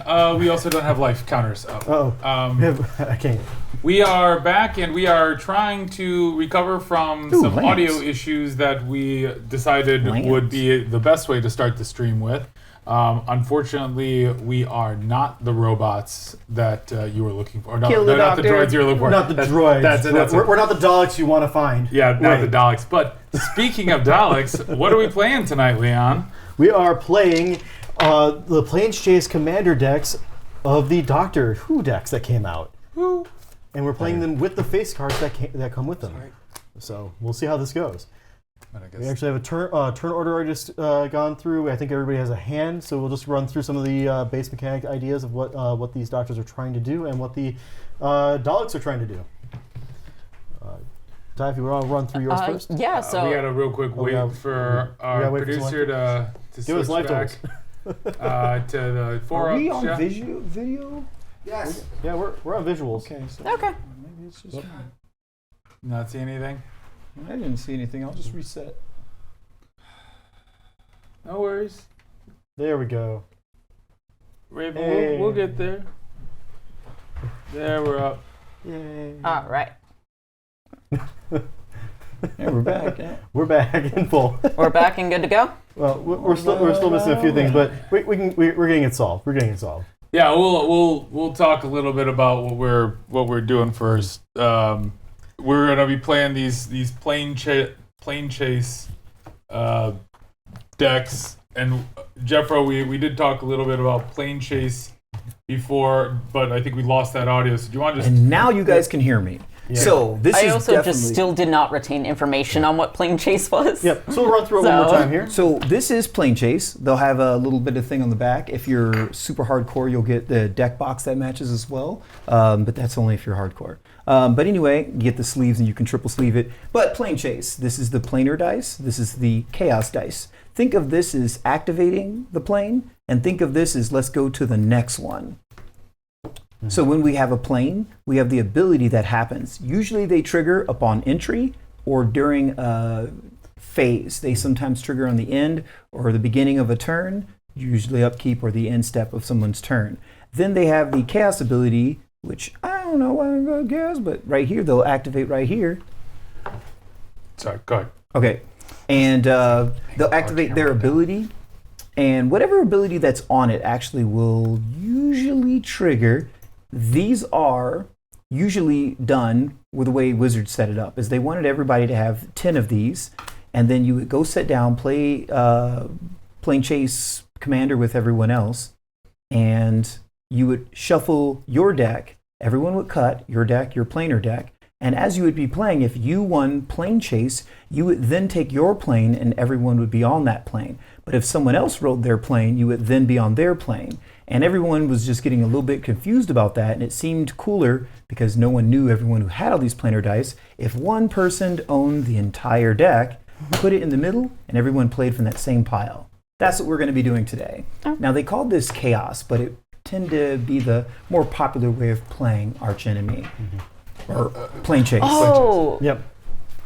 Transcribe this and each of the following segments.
We also don't have life counters. I can't. We are back, and we are trying to recover from some audio issues that we decided would be the best way to start the stream with. Unfortunately, we are not the robots that you were looking for. No, Kill they're the not the doctor. droids you were looking for. Not the droids. We're not the Daleks you want to find. Yeah, not the Daleks. But speaking of Daleks, what are we playing tonight, Leon? We are playing the Planes Chase Commander decks of the Doctor Who decks that came out. Who? And we're playing them with the face cards that come with them. So we'll see how this goes. We actually have a turn order I just gone through. I think everybody has a hand, so we'll just run through some of the base mechanic ideas of what these doctors are trying to do and what the Daleks are trying to do. Ty, if you want to run through yours first? Yeah, so... we got a real quick wait for our producer to give us switch back to the 4-up. Are we on video? Yes. Yeah, we're on visuals. Okay. So Okay. maybe it's just... Not see anything? I didn't see anything. I'll just reset. No worries. There we go. Raven, Hey. we'll get there. There, we're up. Yay. All right. Yeah, we're back. Yeah. We're back in full. We're back and good to go? Well, we're still missing a few things, but we're getting it solved. We're getting it solved. Yeah, we'll talk a little bit about what we're doing first. We're gonna be playing these plane chase decks, and Jeffro, we did talk a little bit about plane chase before, but I think we lost that audio. So do you want to just? And now you guys can hear me. Yeah. So this I is also definitely... just still did not retain information on what plane chase was. Yep. So we'll run through it one more time here. So this is Plane Chase. They'll have a little bit of thing on the back. If you're super hardcore, you'll get the deck box that matches as well. But that's only if you're hardcore. But anyway, you get the sleeves and you can triple sleeve it. But Plane Chase, this is the planar dice. This is the chaos dice. Think of this as activating the plane, and think of this as let's go to the next one. So when we have a plane, we have the ability that happens. Usually they trigger upon entry or during a phase. They sometimes trigger on the end or the beginning of a turn, usually upkeep or the end step of someone's turn. Then they have the chaos ability, which I don't know why I'm going to guess, but right here, they'll activate right here. Sorry, go ahead. Okay. And they'll activate their ability, and whatever ability that's on it actually will usually trigger. These are usually done with the way Wizards set it up, is they wanted everybody to have 10 of these, and then you would go sit down, play Plane Chase Commander with everyone else, and you would shuffle your deck. Everyone would cut your deck, your planar deck, and as you would be playing, if you won Plane Chase, you would then take your plane and everyone would be on that plane. But if someone else rolled their plane, you would then be on their plane. And everyone was just getting a little bit confused about that, and it seemed cooler because no one knew everyone who had all these planar dice. If one person owned the entire deck, put it in the middle, and everyone played from that same pile. That's what we're going to be doing today. Oh. Now, they called this chaos, but it tended to be the more popular way of playing Archenemy. Or Plane Chase. Oh! Yep.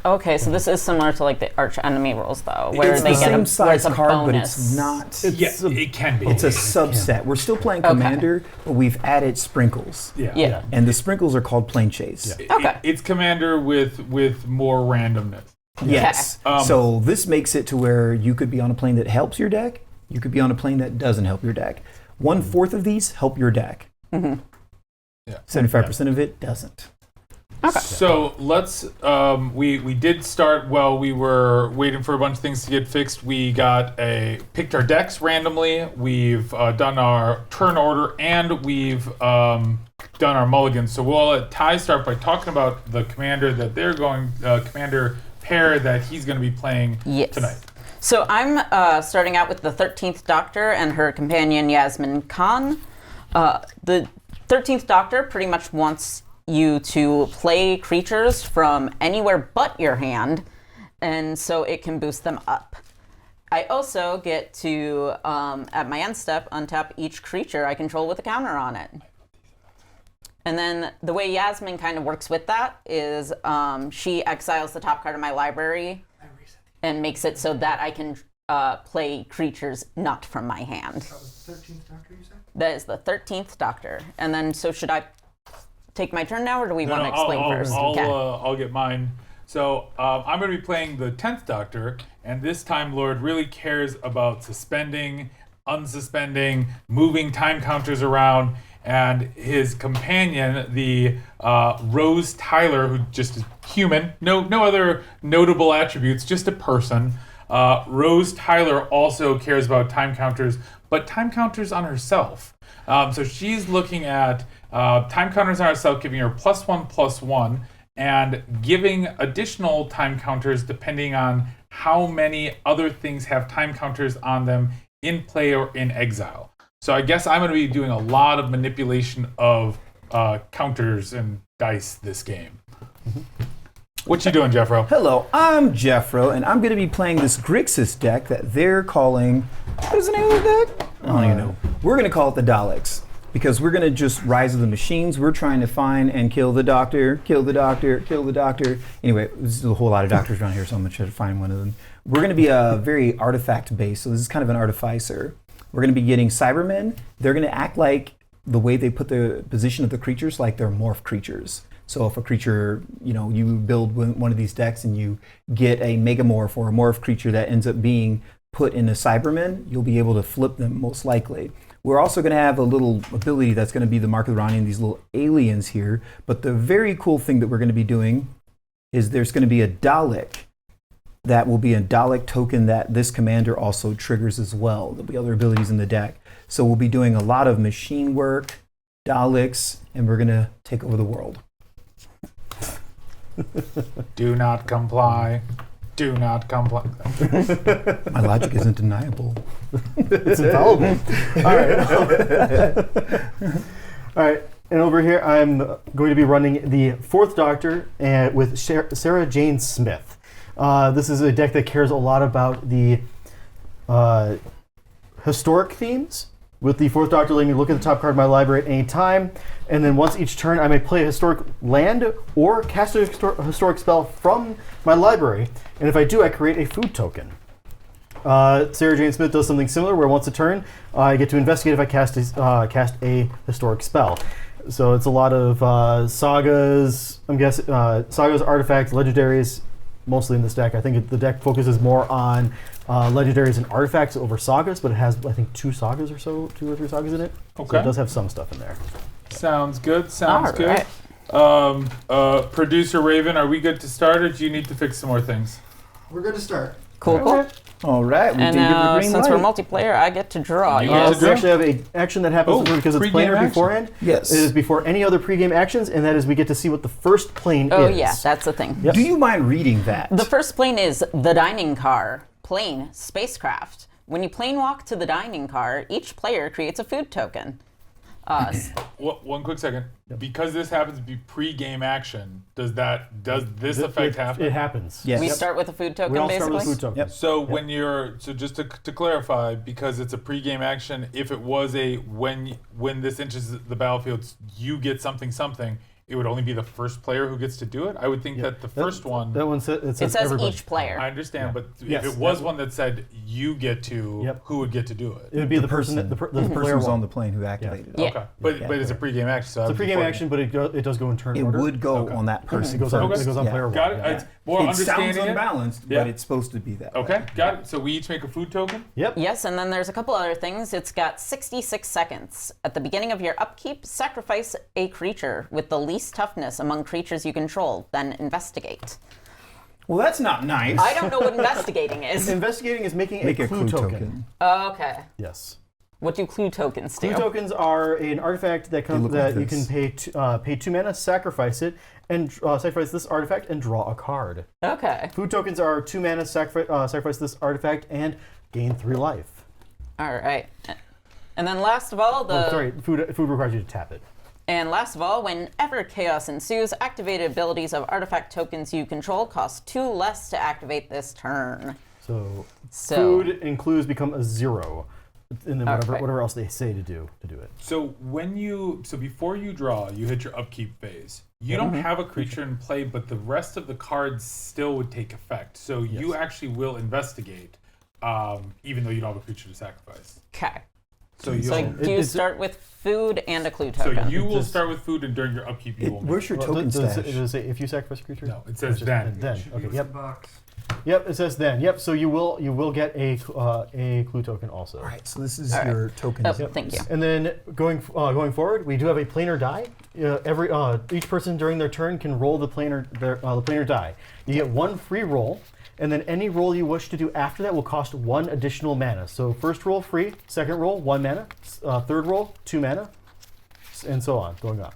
Okay, so this is similar to like the arch enemy rules, though, where it's they the get same a, size a card, bonus. but it's not. It can be. It's a subset. We're still playing Commander, but we've added sprinkles. Yeah. And the sprinkles are called Plane Chase. Yeah. Okay. It's Commander with more randomness. Yes. Okay. So this makes it to where you could be on a plane that helps your deck. You could be on a plane that doesn't help your deck. 1/4 of these help your deck. Mm-hmm. Yeah. 75% of it doesn't. Okay. So let's, we did start while we were waiting for a bunch of things to get fixed. We picked our decks randomly. We've done our turn order, and we've done our mulligans. So we'll let Ty start by talking about the commander that they're going, commander pair that he's going to be playing tonight. So I'm starting out with the 13th Doctor and her companion Yasmin Khan. The 13th Doctor pretty much wants you to play creatures from anywhere but your hand, and so it can boost them up. I also get to, at my end step, untap each creature I control with a counter on it. And then the way Yasmin kind of works with that is she exiles the top card of my library and makes it so that I can play creatures not from my hand. That was the 13th Doctor, you said? That is the 13th Doctor. And then, so should I take my turn now, or do we want to explain first? I'll get mine. So I'm going to be playing the 10th Doctor, and this Time Lord really cares about suspending, unsuspending, moving time counters around, and his companion, the Rose Tyler, who just is human, no other notable attributes, just a person. Rose Tyler also cares about time counters, but time counters on herself. So she's looking at time counters on herself, giving her +1/+1, and giving additional time counters depending on how many other things have time counters on them in play or in exile. So I guess I'm going to be doing a lot of manipulation of counters and dice this game. What you doing, Jeffro? Hello, I'm Jeffro, and I'm going to be playing this Grixis deck that they're calling... What is the name of the deck? I don't even know. We're going to call it the Daleks, because we're going to just Rise of the Machines. We're trying to find and kill the Doctor, kill the Doctor, kill the Doctor. Anyway, there's a whole lot of Doctors around here, so I'm going to try to find one of them. We're going to be very artifact-based, so this is kind of an artificer. We're going to be getting Cybermen. They're going to act like the way they put the position of the creatures, like they're morph creatures. So if a creature, you build one of these decks and you get a megamorph or a morph creature that ends up being put in a Cyberman, you'll be able to flip them most likely. We're also going to have a little ability that's going to be the Mark of the Rani and these little aliens here. But the very cool thing that we're going to be doing is there's going to be a Dalek that will be a Dalek token that this commander also triggers as well. There'll be other abilities in the deck. So we'll be doing a lot of machine work, Daleks, and we're going to take over the world. Do not comply. Do not comply. My logic isn't deniable. It's infallible. All right. And over here, I'm going to be running the 4th Doctor with Sarah Jane Smith. This is a deck that cares a lot about the historic themes. With the 4th Doctor letting me look at the top card of my library at any time, and then once each turn I may play a historic land or cast a historic spell from my library, and if I do, I create a food token. Sarah Jane Smith does something similar, where once a turn I get to investigate if I cast a historic spell. So it's a lot of sagas, I'm guessing, sagas, artifacts, legendaries, mostly in this deck. I think the deck focuses more on legendaries and artifacts over sagas, but it has, I think, 2 sagas or so, 2 or 3 sagas in it. Okay. So it does have some stuff in there. Sounds good. All Good. right. Producer Raven, are we good to start, or do you need to fix some more things? We're good to start. Cool. All right, we And did give the now, green since light. we're multiplayer, I get to draw. You Yes. get to We actually have an action that happens because it's pre-game planar action. beforehand. Yes. It is before any other pregame actions, and that is we get to see what the first plane Oh, is. yeah, that's the thing. Yep. Do you mind reading that? The first plane is the dining car. Plane, spacecraft. When you plane walk to the dining car, each player creates a food token. One quick second. Because this happens to be pre-game action, does this effect happen? It happens. Yes. We start with a food token, We all basically. start with a food token. Yep. So when just to clarify, because it's a pre-game action, if it was when this enters the battlefield, you get something, it would only be the first player who gets to do it. I would think that the first one. That one says It says everybody. each player. I understand, but Yes, if it was one that said you get to, Yep. who would get to do it? It would be the person that the person player who's one. on the plane who activated it. Yeah. Okay, but it's a pre-game action. So It's a pre-game action, but it does go in turn It order. would go on that person. It goes on, Okay. it goes on Yeah. player one. Got it. Yeah. It's more It sounds understanding it. unbalanced, Yeah. but it's supposed to be that way. Okay, got it. So we each make a food token. Yep. Yes, and then there's a couple other things. It's got 66 seconds. At the beginning of your upkeep, sacrifice a creature with the least toughness among creatures you control, then investigate. Well, that's not nice. I don't know what investigating is. Investigating is making Make a clue token. Okay. Yes. What do clue tokens do? Clue tokens are an artifact that look that like you can this. pay 2 mana, sacrifice it, and sacrifice this artifact and draw a card. Okay. Food tokens are 2 mana, sacrifice this artifact and gain 3 life. All right. And then last of all, Food requires you to tap it. And last of all, whenever chaos ensues, activated abilities of artifact tokens you control cost 2 less to activate this turn. So So- food and clues become a 0, and then Okay. whatever else they say to do it. So before you draw, you hit your upkeep phase. You don't have a creature in play, but the rest of the cards still would take effect. So you actually will investigate, even though you don't have a creature to sacrifice. Okay. So do you start with food and a clue So token? you will start with food, and during your upkeep, you will. Where's your Well, token does stash? it say if you sacrifice a creature? No, it says then. Then. Should be Okay. with Yep. the box. Yep. It says then. Yep. So you will get a clue token also. All right, so this is All right. your tokens. Oh, thank you. And then going forward, we do have a planar die. Each person during their turn can roll the planar die. You get one free roll, and then any roll you wish to do after that will cost 1 additional mana. So first roll free, second roll 1 mana, third roll 2 mana, and so on, going on.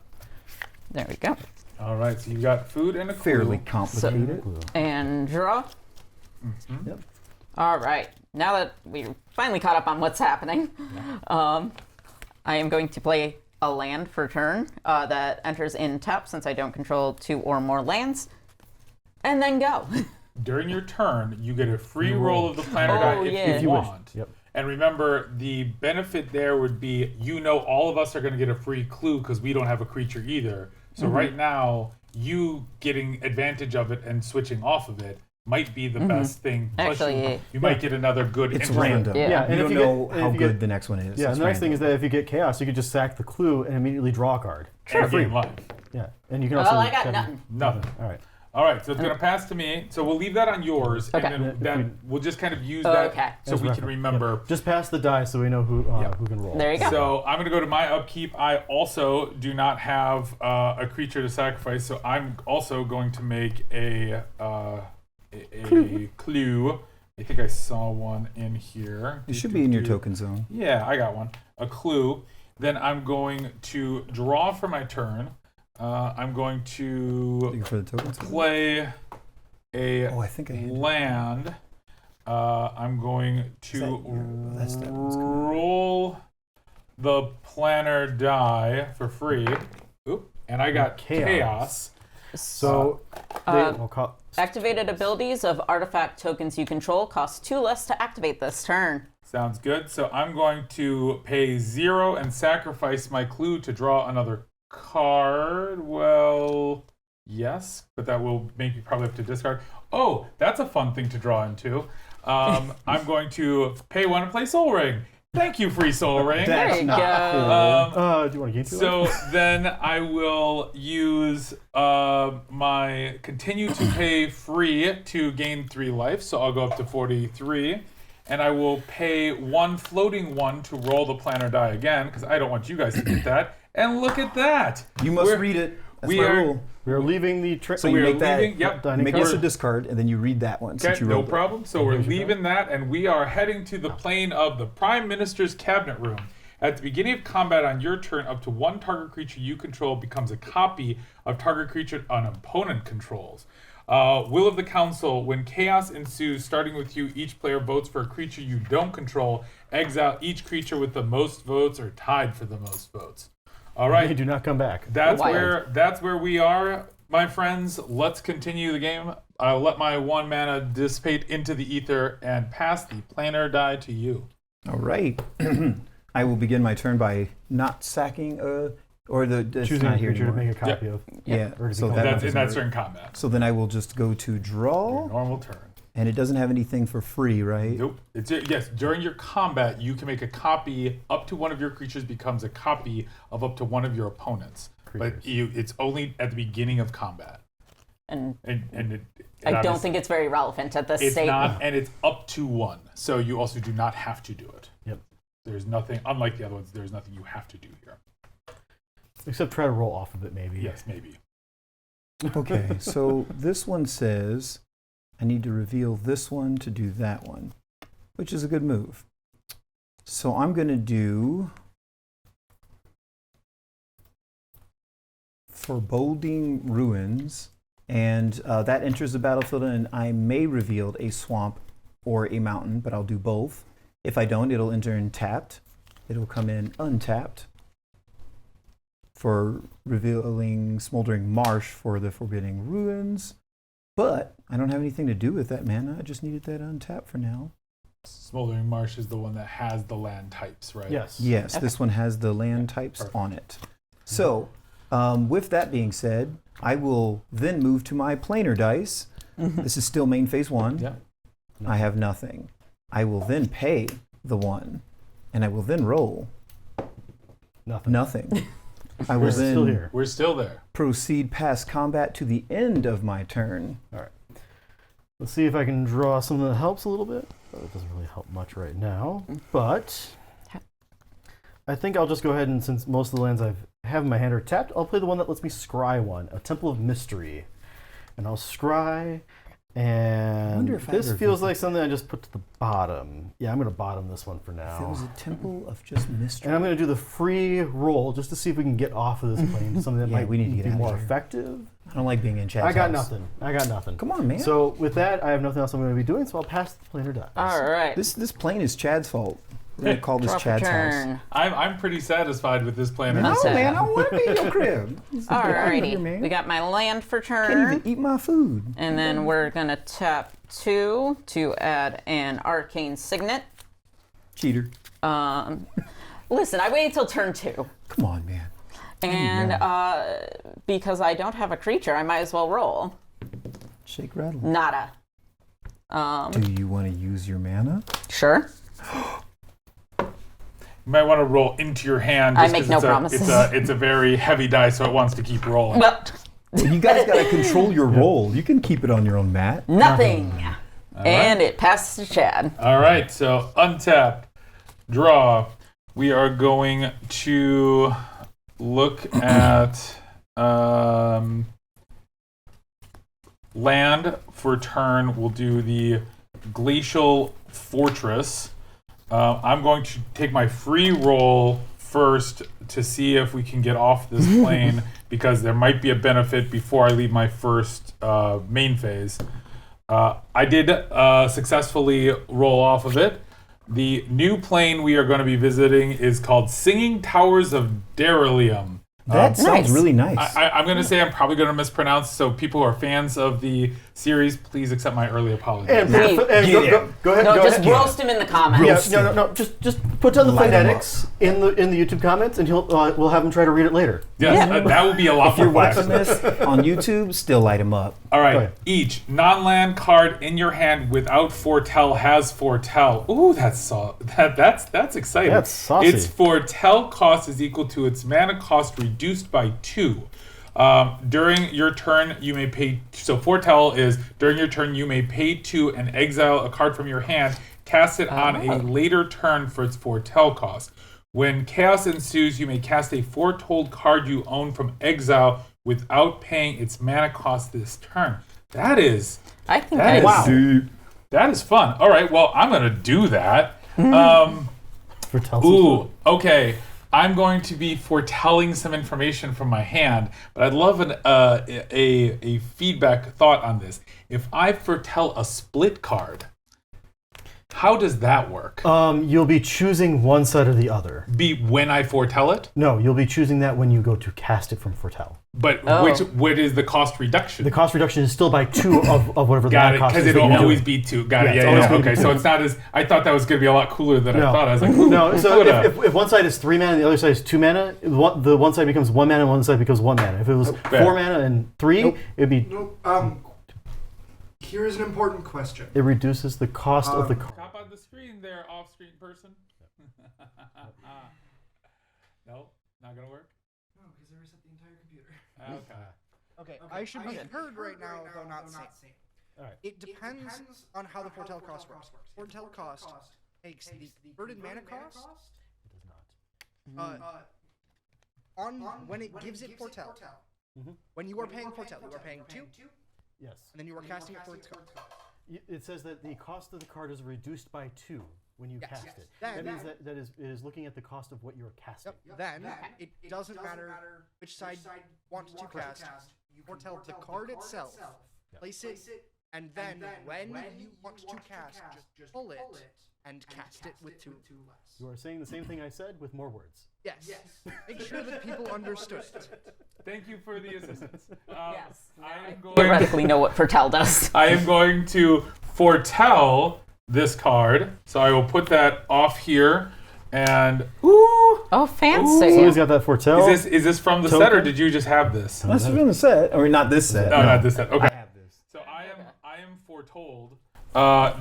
There we go. All right, so you've got food and a clue. Fairly complicated. And draw. Yep. All right. Now that we're finally caught up on what's happening, I am going to play a land for turn that enters in tap since I don't control 2 or more lands, and then go. During your turn, you get a free roll of the planar die Oh, if yeah. you wish. want. Yep. And remember, the benefit there would be, all of us are going to get a free clue because we don't have a creature either. So right now, you getting advantage of it and switching off of it might be the best thing. Plus Actually, you might get another good. It's interest. random. Yeah. Yeah, You and don't if you know get- how if you good get- the next one is. Yeah, It's and the nice thing random. is that if you get chaos, you can just sack the clue and immediately draw a card. And gain life. Yeah, and you can also. well, I got have- nothing. Nothing. All right. All right, so it's going to pass to me. So we'll leave that on yours, Okay. and then Yeah, if we'll just kind of use Oh, that okay. so As we can reference. remember. Yep. Just pass the die so we know who can roll. There you go. So I'm going to go to my upkeep. I also do not have a creature to sacrifice, so I'm also going to make a clue. I think I saw one in here. It should be in your token zone. Yeah, I got one. A clue. Then I'm going to draw for my turn. I'm going to Looking for the token zone. play a Oh, I think I had it. land. I'm going to that's that one's coming. roll the planar die for free. Oop, and I got chaos. So, Activated abilities of artifact tokens you control cost 2 less to activate this turn. Sounds good. So I'm going to pay 0 and sacrifice my clue to draw another card. Well, yes, but that will make me probably have to discard. Oh, that's a fun thing to draw into. I'm going to pay 1 and play Soul Ring. Thank you, free Soul Ring. There you go. do you want to gain 2? So then I will use my continue to pay free to gain 3 life. So I'll go up to 43. And I will pay 1 floating 1 to roll the planar die again, because I don't want you guys to get that. And look at that. You must read it. That's we my are- rule. We are leaving the. So you we are make that. leaving. Yep. dining Make card. us a discard, and then you read that one since Okay, you no rolled it. problem. So we're leaving that, and we are heading to the plane of the Prime Minister's cabinet room. At the beginning of combat on your turn, up to 1 target creature you control becomes a copy of target creature an opponent controls. Will of the Council, when chaos ensues, starting with you, each player votes for a creature you don't control. Exile each creature with the most votes or tied for the most votes. All They right, do not come back. that's Wild. where we are, my friends. Let's continue the game. I'll let my 1 mana dissipate into the ether and pass the planar die to you. All right. I will begin my turn by not sacking or it's Choosing not a here creature to anymore. make a copy of. Yeah. Or to So become that a That's copy. and that's during combat. So then I will just go to draw, Normal turn. and it doesn't have anything for free, right? Nope. Yes. During your combat, you can make a copy. Up to 1 of your creatures becomes a copy of up to 1 of your opponents. But it's only at the beginning of combat. And And I don't think it's very relevant at this it's state. not, and it's up to 1. So you also do not have to do it. Yep. There's nothing, unlike the other ones. There's nothing you have to do here. Except try to roll off of it, maybe. Yes, maybe. Okay, so this one says I need to reveal this one to do that one, which is a good move. So I'm going to do Foreboding Ruins, and that enters the battlefield, and I may reveal a swamp or a mountain, but I'll do both. If I don't, it'll enter in tapped. It'll come in untapped for revealing Smoldering Marsh for the Forbidding Ruins. But I don't have anything to do with that mana. I just needed that untapped for now. Smoldering Marsh is the one that has the land types, right? Yes. Yes, Okay. this one has the land types Perfect. on it. So, with that being said, I will then move to my planar dice. This is still main phase 1. Yeah. I have nothing. I will then pay the 1 and I will then roll nothing. I will We're then still here. We're still there. proceed past combat to the end of my turn. All right. Let's see if I can draw something that helps a little bit. It doesn't really help much right now, but I think I'll just go ahead and, since most of the lands I have in my hand are tapped, I'll play the one that lets me scry one, a Temple of Mystery. And I'll scry, and this feels like something I just put to the bottom. Yeah, I'm going to bottom this one for now. There was a Temple of just Mystery. And I'm going to do the free roll just to see if we can get off of this plane to something that might we need to get be out of more here. effective. I don't like being in Chad's I got house. nothing. Come on, man. So with that, I have nothing else I'm going to be doing, so I'll pass the planar dice. All right. This plane is Chad's fault. We're going to call this Drop a Chad's house. turn. I'm pretty satisfied with this plan. No, Okay. man, I don't want to be in your crib. Alrighty. We got my land for Can't turn. even eat my food. And then we're going to tap 2 to add an arcane signet. Cheater. Listen, I waited till turn 2. Come on, man. And because I don't have a creature, I might as well roll. Shake, rattle. Nada. Do you want to use your mana? Sure. You might want to roll into your hand. I just make 'cause no it's promises. It's a very heavy die, so it wants to keep rolling. Well, You guys got to control your roll. You can keep it on your own mat. nothing. And it passes to Chad. All right, so untap, draw. We are going to look at land for turn. We'll do the Glacial Fortress. I'm going to take my free roll first to see if we can get off this plane because there might be a benefit before I leave my first main phase. I did successfully roll off of it. The new plane we are going to be visiting is called Singing Towers of Darylium. That sounds Nice. really nice. I'm going to say I'm probably going to mispronounce, so people who are fans of the series, please accept my early apologies. And, Wait. go ahead. No, go just ahead. roast him in the comments. Yeah, no. Just put down the Light 'em phonetics in the YouTube comments, and we'll have him try to read it later. Yes, that would be a lot If you're more watching flash. this on YouTube, still light them up. All right. Okay. Each non-land card in your hand without foretell has foretell. Ooh, that's exciting. That's saucy. Its foretell cost is equal to its mana cost reduced by 2. During your turn, you may pay. So foretell is during your turn you may pay 2 and exile a card from your hand. Cast it on a later turn for its foretell cost. When chaos ensues, you may cast a foretold card you own from exile without paying its mana cost this turn. That is I think That is- wow. deep. That is fun. All right, well, I'm gonna do that. Foretell Ooh, okay. I'm going to be foretelling some information from my hand, but I'd love a feedback thought on this. If I foretell a split card, how does that work? You'll be choosing one side or the other. Be when I foretell it, No, you'll be choosing that when you go to cast it from foretell. but Oh. what is the cost reduction? The cost reduction is still by 2 of whatever the Got mana it, cost because is. that it'll you know. always be 2. Got Yeah, it. it's Yeah, always yeah. gonna be Okay, 2. so it's not as I thought that was going to be a lot cooler than I No. thought. I was like, ooh, No, so coulda. if one side is 3 mana and the other side is 2 mana, the one side becomes 1 mana and one side becomes 1 mana. If it was fair. 4 mana and 3, it'd be Here is an important question. it reduces the cost of the card. Top on the screen there, off-screen person. No, not gonna work. No, because I reset the entire computer. Okay. Okay, I should be heard right now, though not seen. Alright. It depends on how the foretell cost works. Foretell cost takes the burden mana cost on when it gives it foretell. When you are paying foretell, you are paying 2, Yes. and then you are casting it for its cost. It says that the cost of the card is reduced by 2 when you cast it. That Then- means that it is looking at the cost of what you're casting. Then it doesn't matter which side you want to cast. You foretell the card itself, place it, and then when you want to cast, just pull it and cast it with 2 less. You are saying the same thing I said with more words. Yes. Make sure that people understood it. Thank you for the assistance. Yes. I am going. Theoretically know what foretell does. I am going to foretell this card, so I will put that off here. And Oh, fancy. Somebody's got that foretell. is this from the set, or did you just have this? That's from the set. Or not this set. No, not this set. Okay. I have this. So I am foretold.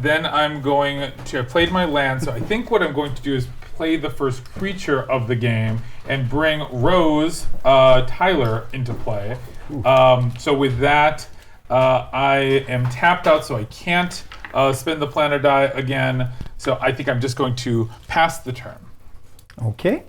Then I'm going to. I've played my land, so I think what I'm going to do is play the first creature of the game and bring Rose Tyler into play. So with that, I am tapped out, so I can't spend the planar die again. So I think I'm just going to pass the turn. Okay.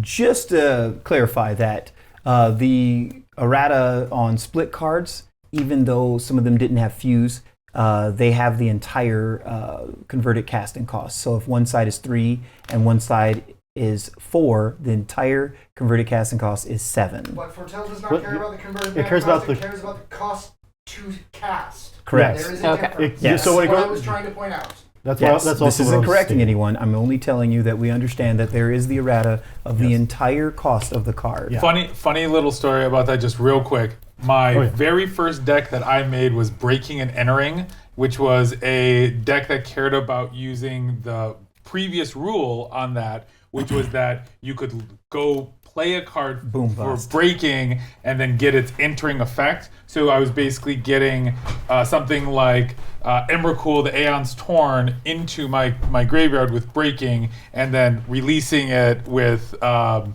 Just to clarify that, the errata on split cards, even though some of them didn't have fuse, they have the entire converted casting cost. So if one side is 3 and one side is 4, the entire converted casting cost is 7. But Foretell does not care about the converted it cares about it cares about the cost to cast. Correct. There is a difference. Yes. So when it That's what I goes, was trying to point out. that's Yes, that's this also what I isn't was correcting stating. anyone. I'm only telling you that we understand that there is the errata of the entire cost of the card. Yeah. Funny little story about that, just real quick. My Oh, yeah. very first deck that I made was Breaking and Entering, which was a deck that cared about using the previous rule on that, which was that you could go play a card Boom for bust. breaking and then get its entering effect. So I was basically getting something like Emrakul, the Aeon's Torn, into my graveyard with breaking, and then releasing it with the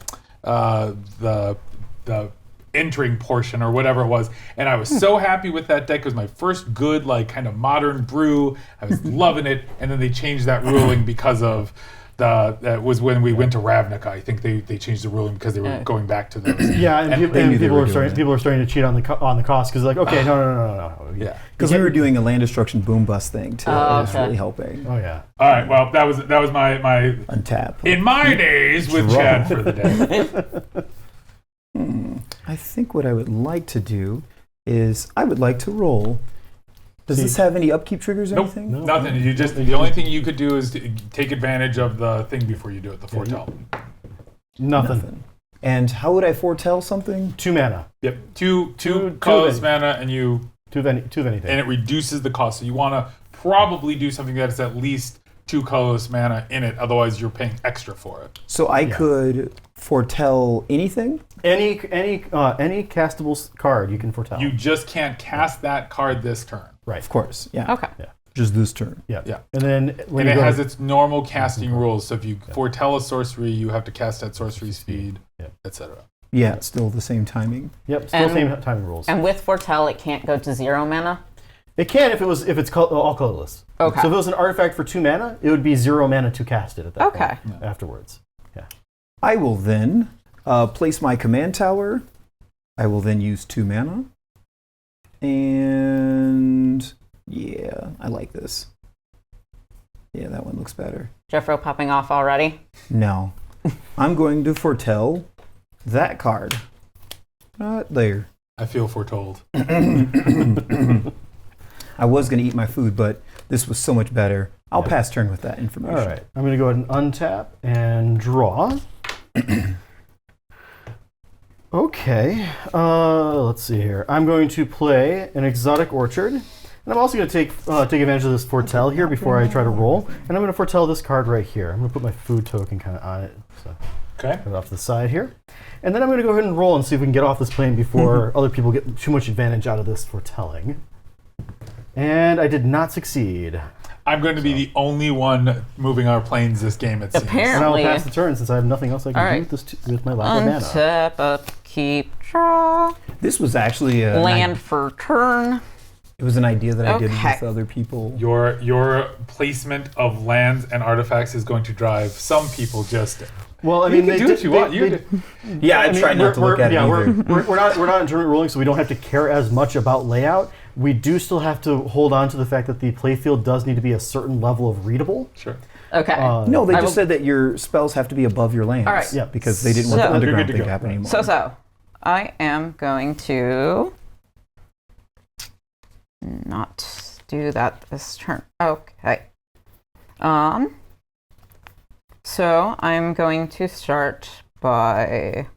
entering portion or whatever it was. And I was so happy with that deck. It was my first good, like, kind of modern brew. I was loving it. And then they changed that ruling because of that was when we went to Ravnica. I think they changed the ruling because they were going back to those. Yeah, and, they knew they people were are doing starting. it. People are starting to cheat on the cost because like, okay, no. Yeah. Because we were doing a land destruction boom bust thing too. Oh, It was okay. really helping. Oh yeah. All right. Well, that was my Untap. in my days with Draw. Chad for the day. I think what I would like to do is I would like to roll. Does this have any upkeep triggers or Nope. anything? No. Nothing. You just the only thing you could do is to take advantage of the thing before you do it. The foretell. Nothing. And how would I foretell something? 2 mana. Yep. Two Two colorless of mana, and you Two of anything. and it reduces the cost. So you want to probably do something that is at least 2 colorless mana in it. Otherwise, you're paying extra for it. So I could foretell anything? Any castable card you can foretell. You just can't cast that card this turn. right. Of course, yeah. Okay. Just this turn. Yeah. Yeah. And then when And you it go has its normal casting rules. So if you foretell a sorcery, you have to cast at sorcery speed, Yeah. etc. Yeah, it's still the same timing. Yep. Still And- same timing rules. And with Foretell, it can't go to 0 mana? It can if it's all colorless. Okay. So if it was an artifact for 2 mana, it would be 0 mana to cast it at that Okay. point afterwards. Yeah. I will then place my command tower. I will then use 2 mana. And yeah, I like this. Yeah, that one looks better. Jeffro popping off already? No. I'm going to foretell that card. Right there. I feel foretold. I was going to eat my food, but this was so much better. I'll Yeah. pass turn with that information. All right. I'm going to go ahead and untap and draw. Okay. Let's see here. I'm going to play an Exotic Orchard. And I'm also going to take advantage of this foretell here before I try to roll. And I'm going to foretell this card right here. I'm going to put my food token kind of on it. So Okay. put it off to the side here. And then I'm going to go ahead and roll and see if we can get off this plane before other people get too much advantage out of this foretelling. And I did not succeed. I'm going to be the only one moving our planes this game, it seems. Apparently. And I'll pass the turn since I have nothing else I can All do right. with this with my lack of mana. Untap, upkeep, draw. This was actually a Land for turn. It was an idea that I did Okay. with other people. Your placement of lands and artifacts is going to drive some people just. Well, I You mean, can they do did, what you they- want. they- Yeah, I mean, try not to look at it yeah, either. we're not in tournament ruling, so we don't have to care as much about layout. We do still have to hold on to the fact that the playfield does need to be a certain level of readable. Sure. Okay. No, they I just will- said that your spells have to be above your lands. All right. Yeah. Because they didn't want So- the underground You're good to thing to go. happen anymore. So, I am going to not do that this turn. Okay. So I'm going to start by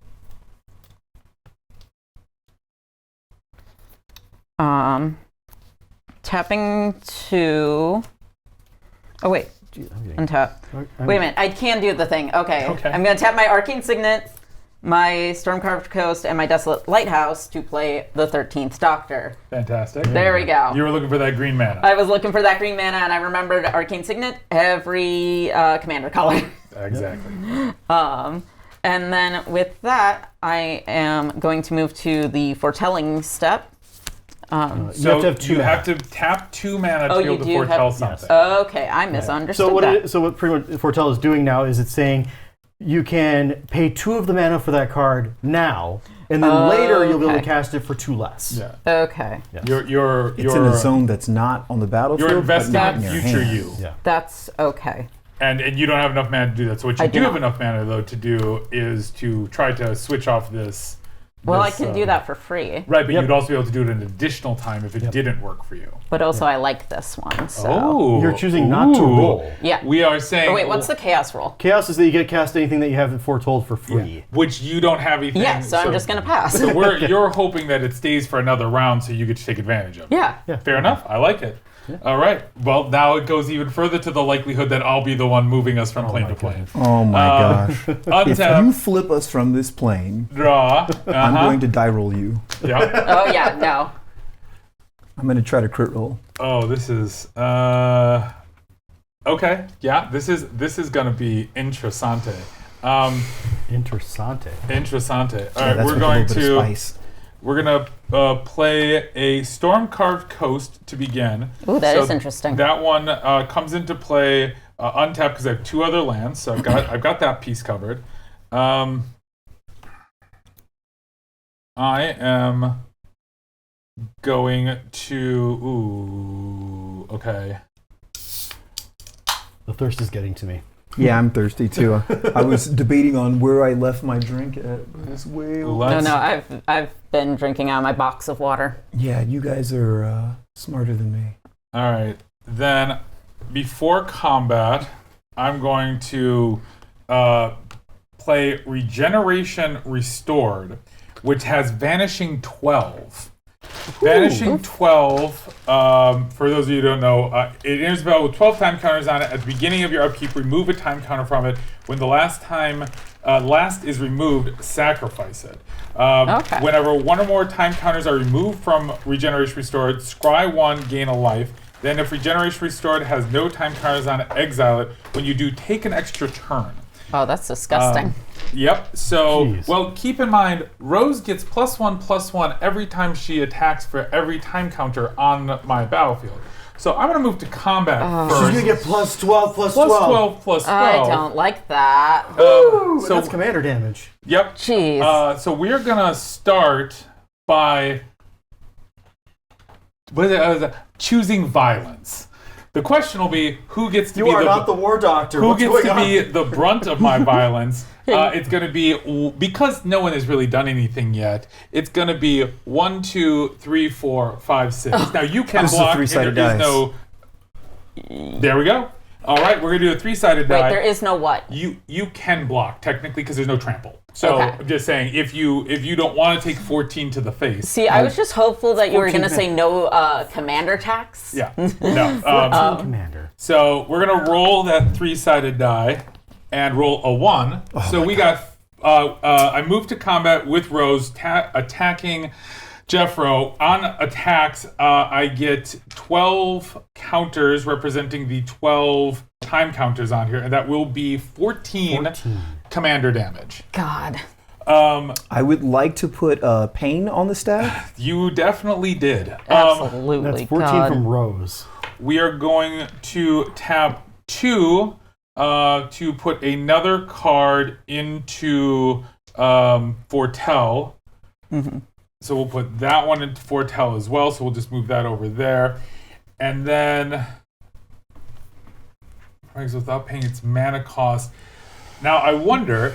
tapping to. Oh wait, Gee, I'm getting- untap. Wait a minute, I can do the thing. Okay. Okay. I'm gonna tap my Arcane Signet, my Stormcarved Coast and my Desolate Lighthouse to play the 13th Doctor. Fantastic. There we go. You were looking for that green mana. I was looking for that green mana, and I remembered Arcane Signet, every commander color. Exactly. And then with that, I am going to move to the foretelling step. So you have to tap 2 mana to be able to foretell something. Okay, I misunderstood that. So what pretty much Foretell is doing now is it's saying you can pay 2 of the mana for that card now, and then later you'll be able to cast it for 2 less. Yeah. Okay. You're It's in a zone that's not on the battlefield. You're investing but not in in your future hand. you. Yeah. That's okay. And you don't have enough mana to do that. So what you I do do have not. enough mana though to do is to try to switch off this. Well, this, I can do that for free. Right, but you'd also be able to do it an additional time if it didn't work for you. But also, I like this one. So. Oh, You're choosing not to roll. Yeah. We are saying. Oh, wait, what's the chaos roll? Chaos is that you get to cast anything that you haven't foretold for free. Which you don't have anything. Yeah, so I'm just going to pass. So you're hoping that it stays for another round, so you get to take advantage of it. Yeah. Fair enough. I like it. All right. Well, now it goes even further to the likelihood that I'll be the one moving us from plane to plane. Oh my gosh. If you Untap, flip us from this plane, draw. I'm going to die roll you. Yeah. Oh, yeah, no. I'm going to try to crit roll. Oh, this is okay. Yeah, this is gonna be interessante. Interessante. Interessante. All Yeah, right, that's we're with a going little bit of to spice. we're gonna play a Storm-Carved Coast to begin. Ooh, that is interesting. That one comes into play untapped because I have 2 other lands, so I've got that piece covered. I am going to okay. The thirst is getting to me. Yeah, I'm thirsty too. I was debating on where I left my drink at. But it's way over. No, I've been drinking out of my box of water. Yeah, you guys are smarter than me. All right. Then, before combat, I'm going to play Regeneration Restored, which has Vanishing 12. Vanishing 12, for those of you who don't know, it enters spell with 12 time counters on it. At the beginning of your upkeep, remove a time counter from it. When the last is removed, sacrifice it. Whenever 1 or more time counters are removed from Regeneration Restored, scry 1, gain a life. Then if Regeneration Restored has no time counters on it, exile it. When you do, take an extra turn. Oh, that's disgusting. Yep. So, Jeez. well, keep in mind, Rose gets +1/+1 every time she attacks for every time counter on my battlefield. So I'm going to move to combat first. She's going to get +12/+12. +12/+12. I don't like that. So So that's commander damage. Yep. Jeez. So we're going to start by choosing violence. The question will be who gets to be You are not the war doctor. who What's gets going to on? be the brunt of my violence. It's going to be, because no one has really done anything yet, it's going to be 1, 2, 3, 4, 5, 6. Now you can This is a block. And three-sided there is dice. no. There we go. All right, we're going to do a 3-sided die. Wait, there is no what? You can block technically because there's no trample. So Okay. I'm just saying, if you don't want to take 14 to the face. See, I was just hopeful that you were 14 going to say no commander tax. Yeah. No. commander. So we're gonna roll that 3-sided die and roll a 1. So we got. I moved to combat with Rose attacking Jeffro. On attacks, I get 12 counters representing the 12 time counters on here, and that will be 14. Commander damage. God. I would like to put pain on the staff. You definitely did. Absolutely. That's 14 God. from Rose. We are going to tap 2 to put another card into Foretell. Mm-hmm. So we'll put that one into Foretell as well. So we'll just move that over there. And then, without paying its mana cost. Now I wonder,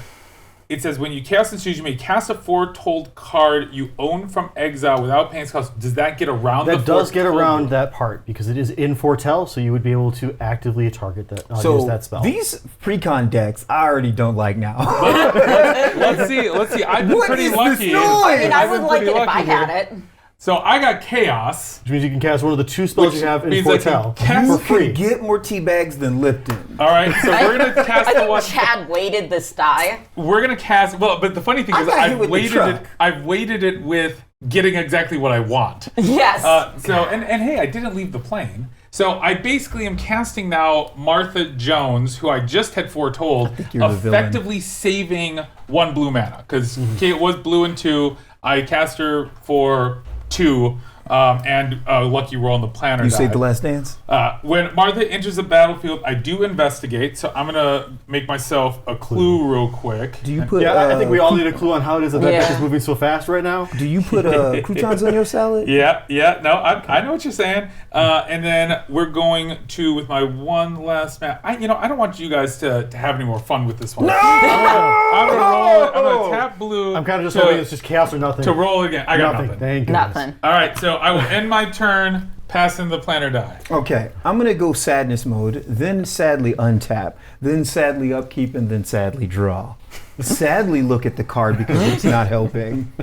it says when you cast this, you may cast a foretold card you own from exile without paying its cost. Does that get around That does get foretold? around that part because it is in Foretell, so you would be able to actively target that, use that spell. These precon decks I already don't like now. Let's see. I've been What pretty is this lucky. noise? I mean, I I've would been like it pretty if I lucky had here. it. So I got chaos. Which means you can cast one of the 2 spells Which you have in means I can foretell cast- for You free. could get more tea bags than Lipton. All right, so we're gonna cast I the think one. Chad weighted this die. We're gonna cast. Well, but the funny thing I is, got hit I've with the weighted truck. it. I've weighted it with getting exactly what I want. Yes. So and hey, I didn't leave the plane. So I basically am casting now Martha Jones, who I just had foretold, you're the villain. effectively saving 1 blue mana because Kate was blue and 2. I cast her for 2. And lucky roll on the planner. You die. saved the last dance? When Martha enters the battlefield, I do investigate, so I'm gonna make myself a clue real quick. Do you put Yeah, I think we all need a clue on how it is that Yeah. deck is moving so fast right now. Do you put croutons on your salad? Yeah, no, I know what you're saying. And then we're going to with my one last map. I don't want you guys to have any more fun with this one. No! I'm gonna roll it. I'm gonna tap blue. I'm kind of just hoping it's just chaos or nothing. to roll again. I got nothing. Thank goodness. Nothing. All right, so I will end my turn passing the planner die. Okay, I'm gonna go sadness mode, then sadly untap, then sadly upkeep, and then sadly draw. Sadly look at the card because it's not helping.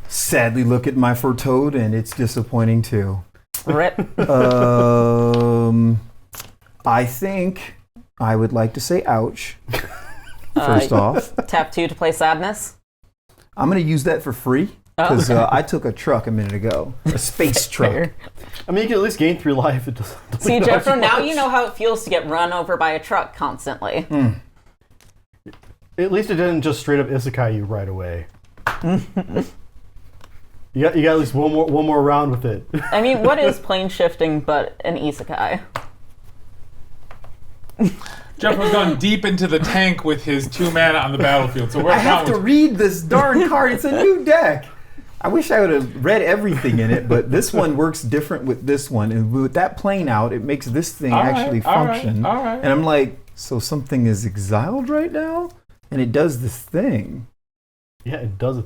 Sadly look at my foretold and it's disappointing too. Rip. I think I would like to say ouch. First off, Tap 2 to play Sadness. I'm gonna use that for free because I took a truck a minute ago, a space truck. Fair. I mean, you can at least gain 3 life. It doesn't See, help Jeffro, you now much. you know how it feels to get run over by a truck constantly. At least it didn't just straight up isekai you right away. You got at least one more round with it. I mean, what is plane shifting but an isekai? Jeff has gone deep into the tank with his 2 mana on the battlefield. So we're I have to with read this darn card. It's a new deck. I wish I would have read everything in it, but this one works different with this one. And with that plane out, it makes this thing All right, actually all right, function. all right. And I'm like, so something is exiled right now? And it does this thing. Yeah, it does.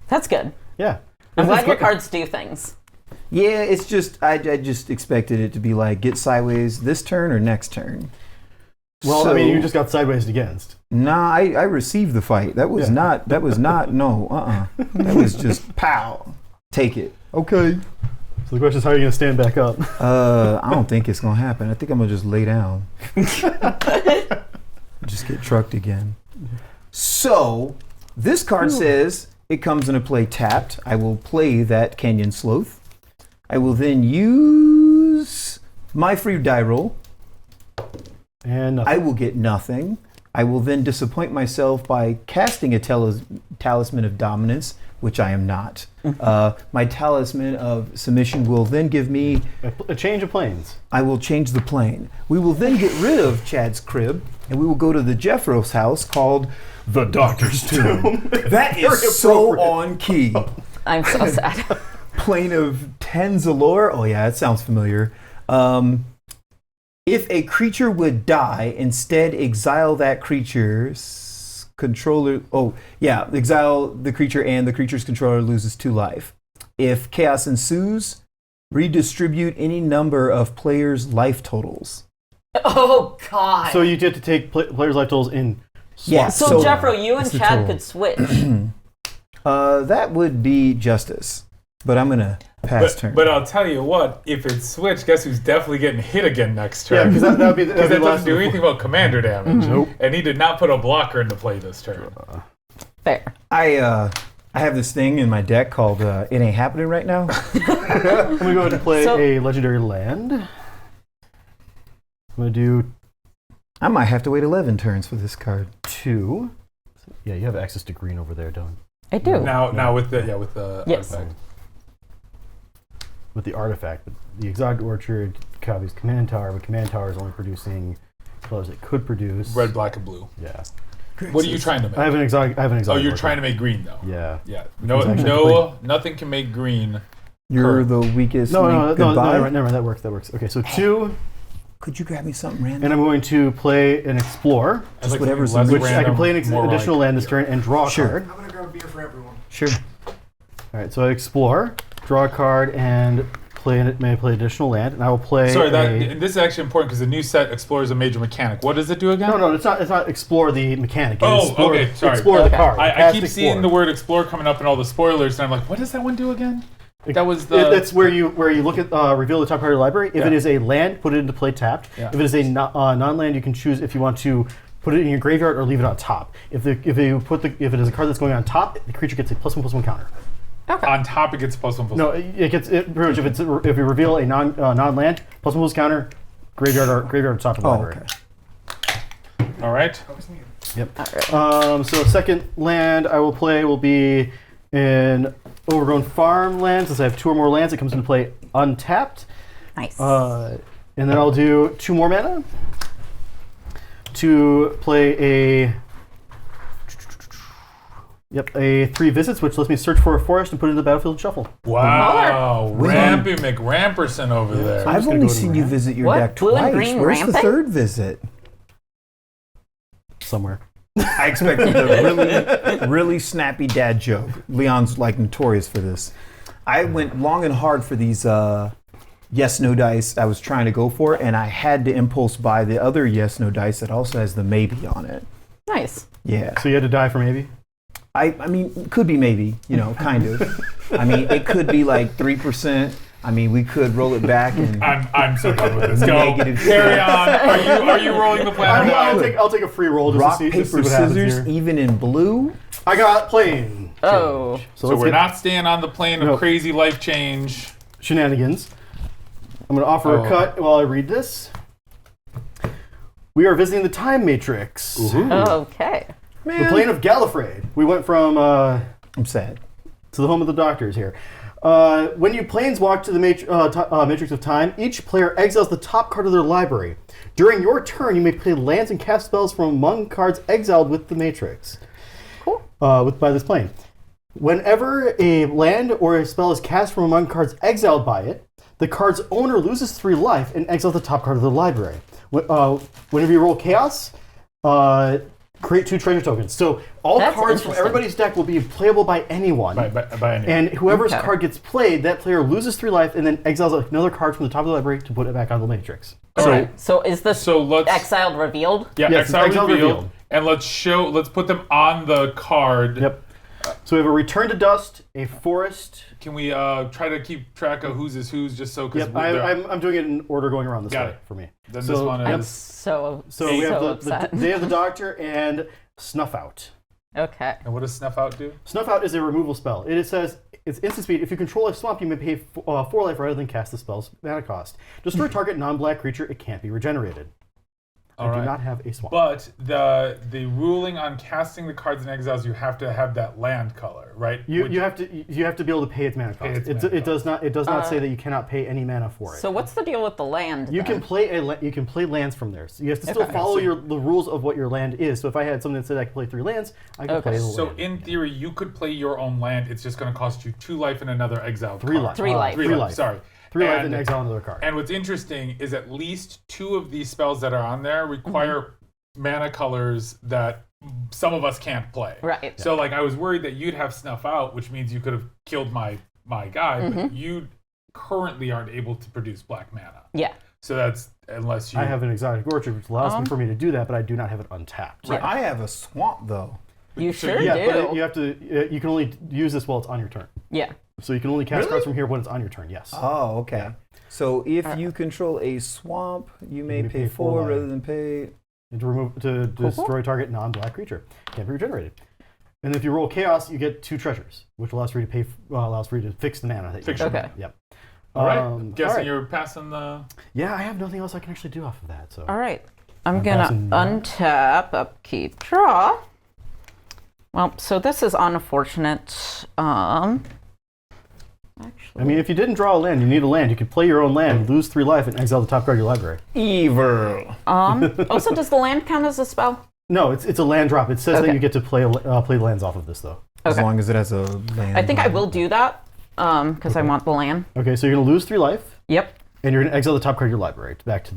That's good. Yeah. I'm glad your It's- cards do things. Yeah, it's just, I just expected it to be like, get sideways this turn or next turn. Well, I mean, you just got sideways against. Nah, I received the fight. That was not, That was just pow. Take it. Okay. So the question is, how are you going to stand back up? I don't think it's gonna happen. I think I'm gonna just lay down. Just get trucked again. So this card says it comes into play tapped. I will play that Canyon Sloth. I will then use my free die roll. And I will get nothing. I will then disappoint myself by casting a talisman of dominance, which I am not. My talisman of submission will then give me. a change of planes. I will change the plane. We will then get rid of Chad's crib, and we will go to the Jeffro's house called the Doctor's Tomb. That is so on key. I'm so sad. Plane of Tenzalore. Oh yeah, that sounds familiar. If a creature would die, instead exile that creature's controller. Oh yeah, exile the creature and the creature's controller loses 2 life. If chaos ensues, redistribute any number of players' life totals. Oh, God. So you get to take players' life totals in. Yeah. So Jeffro, you and it's the Chad total. could switch. That would be justice, but I'm gonna pass turn. But I'll tell you what, if it's switched, guess who's definitely getting hit again next Yeah, turn? because that would be Because that last doesn't do anything about commander damage. Nope. And he did not put a blocker into play this turn. Fair. I have this thing in my deck called It Ain't Happening Right Now. I'm going to go ahead and play So- a legendary land. I'm going to do I might have to wait 11 turns for this card. 2. Yeah, you have access to green over there, don't you? I do. Now with the Yes. artifact. With the artifact. But the Exotic Orchard copies Command Tower, but Command Tower is only producing colors it could produce. Red, black, and blue. Yeah. What are you trying to make? I have an exotic. Oh, you're Orchard. trying to make green though. Yeah. Yeah. Exactly. Nothing can make green. You're the weakest No, link. never Goodbye. mind. That works. Okay, so 2, Could you grab me something random? and I'm going to play an Explorer, I'd like whatever's something less which I can random, play an more additional like- land this turn and draw a Sure. card. I'm gonna grab a beer for everyone. Sure. All right, so I explore, draw a card, and may play additional land, and I will play. Sorry, and this is actually important because the new set explores a major mechanic. What does it do again? No, it's not. It's not explore the mechanic. It's Oh, explore, okay, sorry. Explore the Okay. card. I Cast keep explore. seeing the word explore coming up in all the spoilers, and I'm like, what does that one do again? That was the. That's where you look at reveal the top card of your library. If it is a land, put it into play tapped. Yeah. If it is a non-land, you can choose if you want to put it in your graveyard or leave it on top. If it is a card that's going on top, the creature gets a +1/+1 counter. Okay. On top, it gets +1/+1. No, pretty much if you reveal a non-land, +1/+1 counter, graveyard or top of the library. Okay. All right. Yep. So second land I will play will be in Overgrown Farmland. Since I have 2 or more lands, it comes into play untapped. Nice. And then I'll do 2 more mana to play a 3 visits, which lets me search for a forest and put it in the battlefield and shuffle. Wow. Rampy McRamperson over there. I've only seen you visit your What? deck Blue and twice. green Where's the rampant? 3rd visit? Somewhere. I expected a really snappy dad joke. Leon's like notorious for this. I went long and hard for these yes/no dice I was trying to go for, and I had to impulse buy the other yes/no dice that also has the maybe on it. Nice. Yeah. So you had to die for maybe? I mean, could be maybe, kind of. I mean, it could be like 3%. I mean, we could roll it back and I'm so done with this. Go. Negative Carry six. on. Are you rolling the plan? I'll take a free roll just rock, to see, paper, just to see what happens scissors, here. even in blue. I got plane. Oh. So let's we're get not staying on the plane of Nope. crazy life change. shenanigans. I'm going to offer a cut while I read this. We are visiting the time matrix. Okay. The plane of Gallifrey. We went from I'm sad. to the home of the doctors here. When you planeswalk to the Matrix of Time, each player exiles the top card of their library. During your turn, you may play lands and cast spells from among cards exiled with the Matrix. Cool. By this plane. Whenever a land or a spell is cast from among cards exiled by it, the card's owner loses 3 life and exiles the top card of the library. Whenever you roll Chaos, create 2 treasure tokens. So all That's cards from interesting. everybody's deck will be playable by anyone. By any. And whoever's Okay. card gets played, that player loses 3 life and then exiles another card from the top of the library to put it back on the matrix. All right. So is this So let's. exiled revealed? Yeah, Yes, exile exile revealed. revealed. And let's put them on the card. Yep. So we have a Return to Dust, a Forest. Can we try to keep track of whose is whose, just so because Yep, I'm doing it in order going around this Got way it. for me. then so- this one I'm is so So we have the upset. Day of the Doctor and Snuff Out. Okay. and what does Snuff Out do? Snuff Out is a removal spell. It says it's instant speed. If you control a swamp, you may pay 4 life rather than cast the spell's mana cost. Destroy target non-black creature. It can't be regenerated. I All do right. not have a swamp. But the ruling on casting the cards in exiles, you have to have that land color, right? You have to be able to pay its mana cost. its It mana does not say that you cannot pay any mana for it. So what's the deal with the land? You then? can play lands from there. So you have to still Okay. follow the rules of what your land is. So if I had something that said I could play 3 lands, I could Okay. play the So land. in theory, you could play your own land. It's just going to cost you 2 life and another exiled 3 card. life. 3 life. 3 3 life. life. Sorry. 3 life and exile another card. And what's interesting is at least 2 of these spells that are on there require mana colors that some of us can't play. Right. So like I was worried that you'd have Snuff Out, which means you could have killed my guy, but you currently aren't able to produce black mana. Yeah. So that's unless you I have an exotic orchard, which allows for me to do that, but I do not have it untapped. Right. I have a swamp though. You So sure Yeah, do. but you have to. You can only use this while it's on your turn. Yeah. So you can only cast Really? cards from here when it's on your turn. Yes. Oh, okay. So if you control a swamp, you may pay 4 life. rather than pay. And to destroy target non-black creature. Can't be regenerated. And if you roll chaos, you get 2 treasures, which allows for you to fix the mana. That you Fix have. Okay. Yep. all right. all Guessing right. you're passing the Yeah, I have nothing else I can actually do off of that. So. All right. I'm I'm gonna passing that. untap, upkeep, draw. Well, so this is unfortunate. Actually, I mean, if you didn't draw a land, you need a land. You could play your own land, lose 3 life, and exile the top card of your library. Evil. also, does the land count as a spell? No, it's a land drop. It says that Okay. you get to play lands off of this, though. As Okay. long as it has a land. I think I will do that because I want the land. Okay, so you're going to lose 3 life, Yep. and you're going to exile the top card of your library back to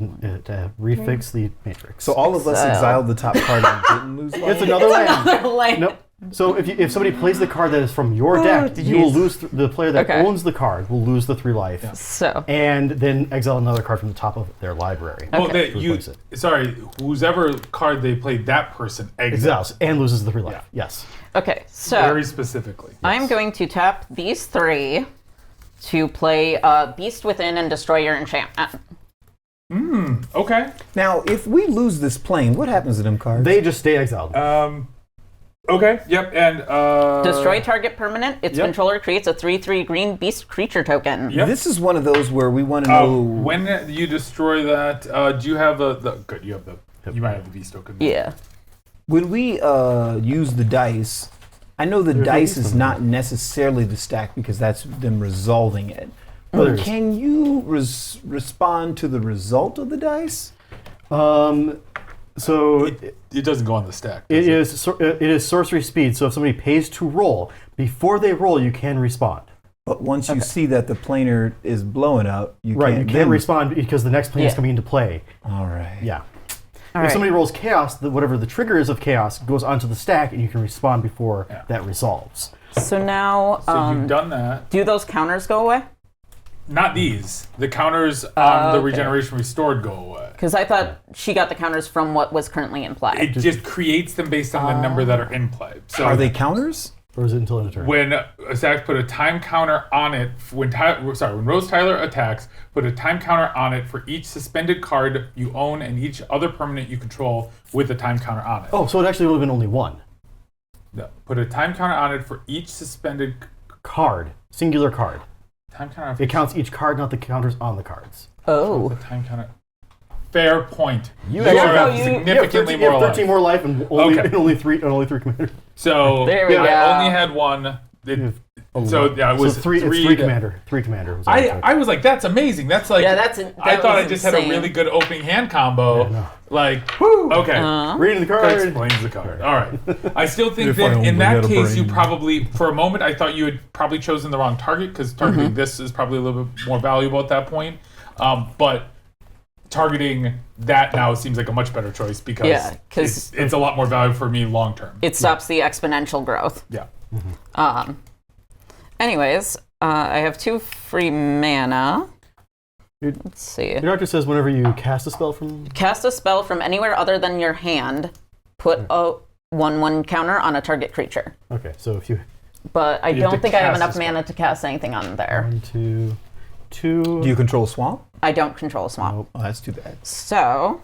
refix the matrix. So all of us Exile. exiled the top card and didn't lose life. it's another land. The land. Nope. So if somebody plays the card that is from your deck, you will jeez. lose the player that Okay. owns the card will lose the 3 life, So, and then exile another card from the top of their library. well, Okay. they, you Replace it. sorry, whoever card they played, that person exiles. Exiles and loses the 3 life. Yes. okay. So Very specifically. I'm going to tap these 3 to play Beast Within and destroy your enchantment. Okay. Now, if we lose this plane, what happens to them cards? They just stay exiled. Okay. Yep. And Destroy target permanent. Its controller creates a 3/3 green beast creature token. Yep. This is one of those where we want to know. when you destroy that, do you have the good? You have the. You might have the beast token. Yeah. When we use the dice, I know the dice is not necessarily the stack because that's them resolving it. But can you respond to the result of the dice? So It doesn't go on the stack. it is sorcery speed. So if somebody pays to roll, before they roll, you can respond. But once you see that the planar is blowing up, you Right, can't. you can't respond because the next plane is Yeah. coming into play. All right. Yeah. All If right. somebody rolls chaos, whatever the trigger is of chaos goes onto the stack, and you can respond before that resolves. So now, So you've done that. do those counters go away? Not these. The counters on the okay. regeneration restored go away. Because I thought she got the counters from what was currently in play. It just creates them based on the number that are in play. So Are they counters? Or is it until end of turn? when Zach put a time counter on it, when Rose Tyler attacks, put a time counter on it for each suspended card you own and each other permanent you control with a time counter on it. Oh, so it actually would have been only one No, put a time counter on it for each suspended card, singular card. time counter. It counts each card, not the counters on the cards. Oh. Time counter. Fair point. You actually have have- significantly you have more 13 life. more life and only, Okay. and only three commanders. So There we go. I only had one. So yeah, it was so three. It's three three to- commander. Three commander. Was all it took. I was like, that's amazing. That's like, Yeah, that I thought I was just had a insane. really good opening hand combo. Yeah, no. Like, whew, okay. Reading the That card. explains the card. All right. I still think If I that in only that had a case, you brain. probably, for a moment, I thought you had probably chosen the wrong target because targeting this is probably a little bit more valuable at that point. But targeting that now seems like a much better choice because Yeah, 'cause- it's a lot more valuable for me long term. It stops the exponential growth. Yeah. Anyways, I have 2 free mana. Your- Let's see. Your doctor says whenever you cast a spell from. Cast a spell from anywhere other than your hand. Put a 1/1 counter on a target creature. Okay, so if you. But I You have don't to think I have cast enough a spell. mana to cast anything on there. 1, 2, 2. Do you control swamp? I don't control swamp. Oh, that's too bad. So,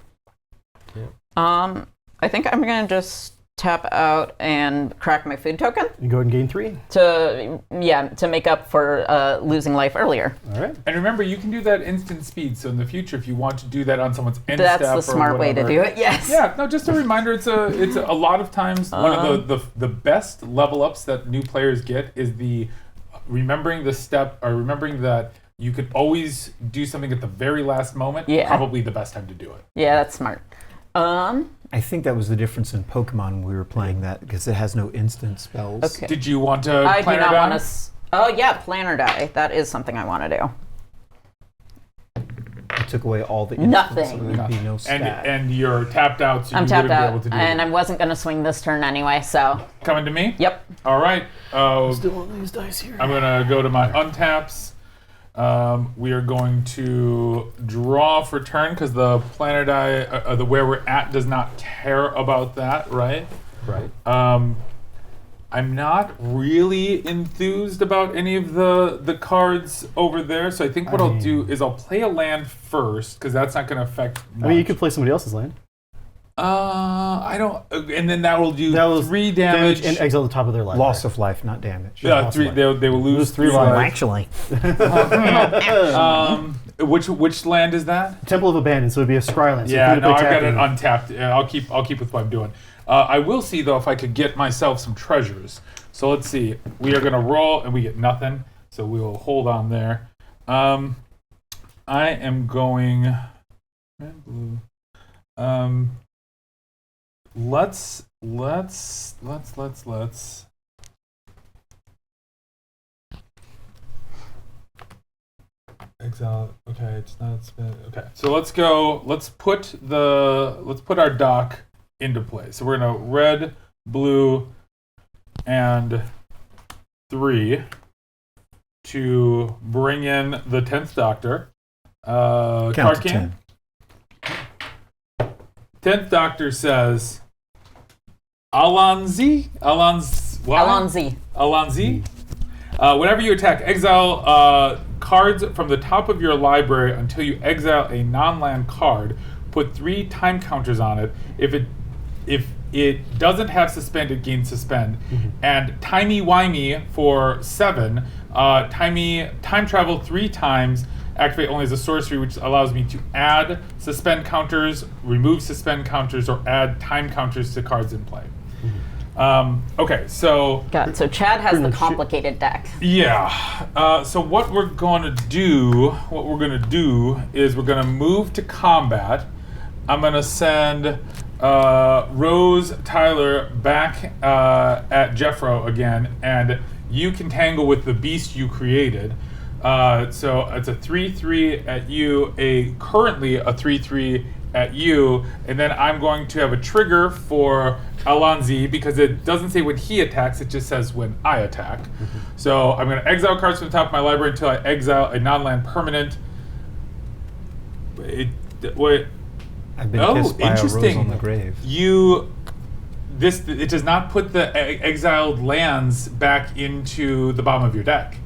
I think I'm gonna just tap out and crack my food token You go ahead and gain 3. to make up for losing life earlier. All right. And remember, you can do that instant speed. So in the future, if you want to do that on someone's end That's step the or smart way to whatever- do it. Yes. Yeah, no, just a reminder. It's a lot of times one of the best level ups that new players get is the remembering the step or remembering that you could always do something at the very last moment. Yeah. Probably the best time to do it. Yeah, that's smart. I think that was the difference in Pokemon when we were playing that because it has no instant spells. Okay. Did you want to I do plan it not down? want to. Oh yeah, planner die. That is something I want to do. It took away all the instants, Nothing. so there would be no stat. And you're tapped out, so I'm you tapped wouldn't be out, able to do and it. I wasn't going to swing this turn anyway. So, Coming to me? yep. All right. Still on these dice here. I'm going to go to my untaps. We are going to draw for turn because the planner die, the where we're at, does not care about that, right? Right. I'm not really enthused about any of the cards over there, so I think what I'll do is I'll play a land first because that's not going to affect much. I mean, you could play somebody else's land. I don't, and then that will do That was 3 damage. and exile the top of their life. Loss of life, not damage. Yeah, loss 3. of They will lose 3 3 life. life. Actually. Which land is that? Temple of Abandon, so it'd be a scry land. So Yeah, if you no, play I've got it tapping- untapped. Yeah, I'll keep with what I'm doing. I will see though if I could get myself some treasures. So let's see. We are gonna roll and we get nothing. So we will hold on there. I am going red, blue. Let's exile. Okay, it's not spent. Okay, so let's go. Let's put our dock into play. So we're gonna red, blue, and 3 to bring in the 10th Doctor. Count Card to King. 10. 10th Doctor says, Alonzi? Alonzi. Alonzi? Whenever you attack, exile cards from the top of your library until you exile a non-land card. Put 3 time counters on it. If it doesn't have suspend, it gains suspend. And timey-wimey for 7. Time travel 3 times. Activate only as a sorcery, which allows me to add suspend counters, remove suspend counters, or add time counters to cards in play. Okay, so God, so Chad has the complicated deck. yeah. So what we're gonna do is we're gonna move to combat. I'm gonna send Rose Tyler back at Jeffro again, and you can tangle with the beast you created. So it's a 3/3 at you, currently a 3/3 at you, and then I'm going to have a trigger for Alonzi because it doesn't say when he attacks, it just says when I attack. So I'm going to exile cards from the top of my library until I exile a non-land permanent. I've been kissed by a rose on the grave. It does not put the exiled lands back into the bottom of your deck.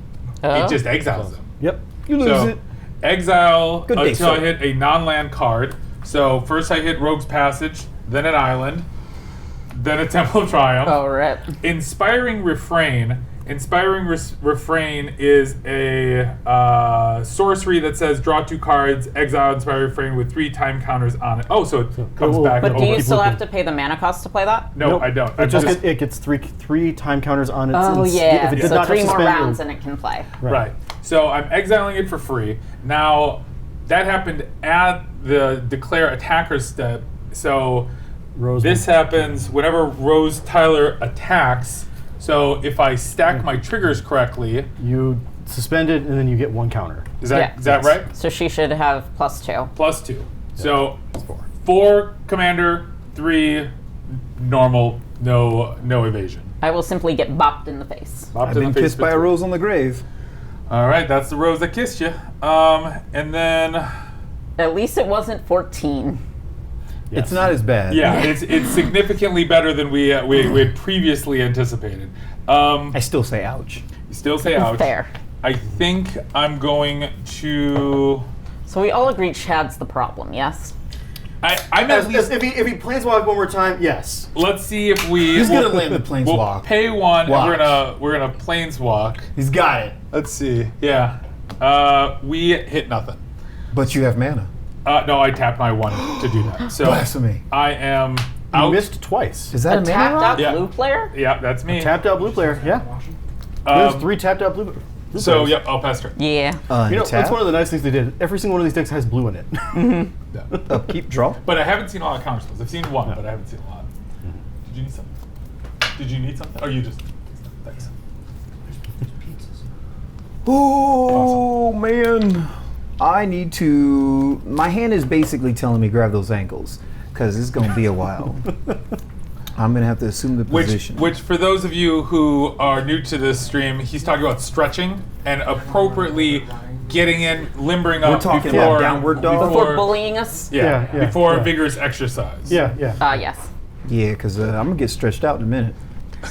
It just exiles them. Yep. You lose it. Exile Good day, until I sir. hit a non-land card. So first I hit Rogue's Passage, then an island, then a Temple of Triumph. Oh, rip. Inspiring Refrain. Refrain is a sorcery that says draw 2 cards, exile Inspiring Refrain with 3 time counters on it. Oh, so it comes back. But do you over. still have to pay the mana cost to play that? No, Nope. I don't. It gets three time counters on it. Oh, since yeah. If it did So not 3 have more suspend, rounds and it can play. Right. So I'm exiling it for free. Now, that happened at the declare attacker step. So Rose this happens whenever Rose Tyler attacks. So if I stack my triggers correctly, You suspend it, and then you get 1 counter. is that Yeah. is that right? So she should have +2. +2. So 4 commander, 3 normal, no evasion. I will simply get bopped in the face. Bopped I've in been the face kissed by a for 3. rose on the grave. All right, that's the rose that kissed you. And then At least it wasn't 14. It's not as bad. yeah, it's significantly better than we had previously anticipated. I still say ouch. You still say ouch. Fair. I think I'm going to. So we all agree Chad's the problem, yes? I'm at least. If he planeswalk one more time, yes. Let's see if we. He's we'll- gonna land the We'll planeswalk. pay 1. Watch. And we're gonna planeswalk. He's got it. Let's see. Yeah. We hit nothing. But you have mana. No, I tapped my 1 to do that. So Blasphemy. I am You out. missed twice. Is that A a mana tapped rock? out Yeah. blue player? Yeah, that's me. Tapped out blue player, yeah. There's Um, 3 tapped out blue So players. yep, I'll pass turn. Yeah. You know, Untap. that's one of the nice things they did. Every single one of these decks has blue in it. Upkeep, draw. But I haven't seen a lot of counter spells. I've seen 1, but I haven't seen a lot. Did you need something? Did you need something? Oh, you just. Thanks. Oh, man. I need to. My hand is basically telling me grab those ankles because it's going to be a while. I'm going to have to assume the position. Which, for those of you who are new to this stream, he's talking about stretching and appropriately getting in, limbering up talking before about downward dog? Before bullying us? Yeah, Yeah, before yeah. vigorous exercise. Yeah, yeah. Yes. Yeah, because I'm going to get stretched out in a minute. The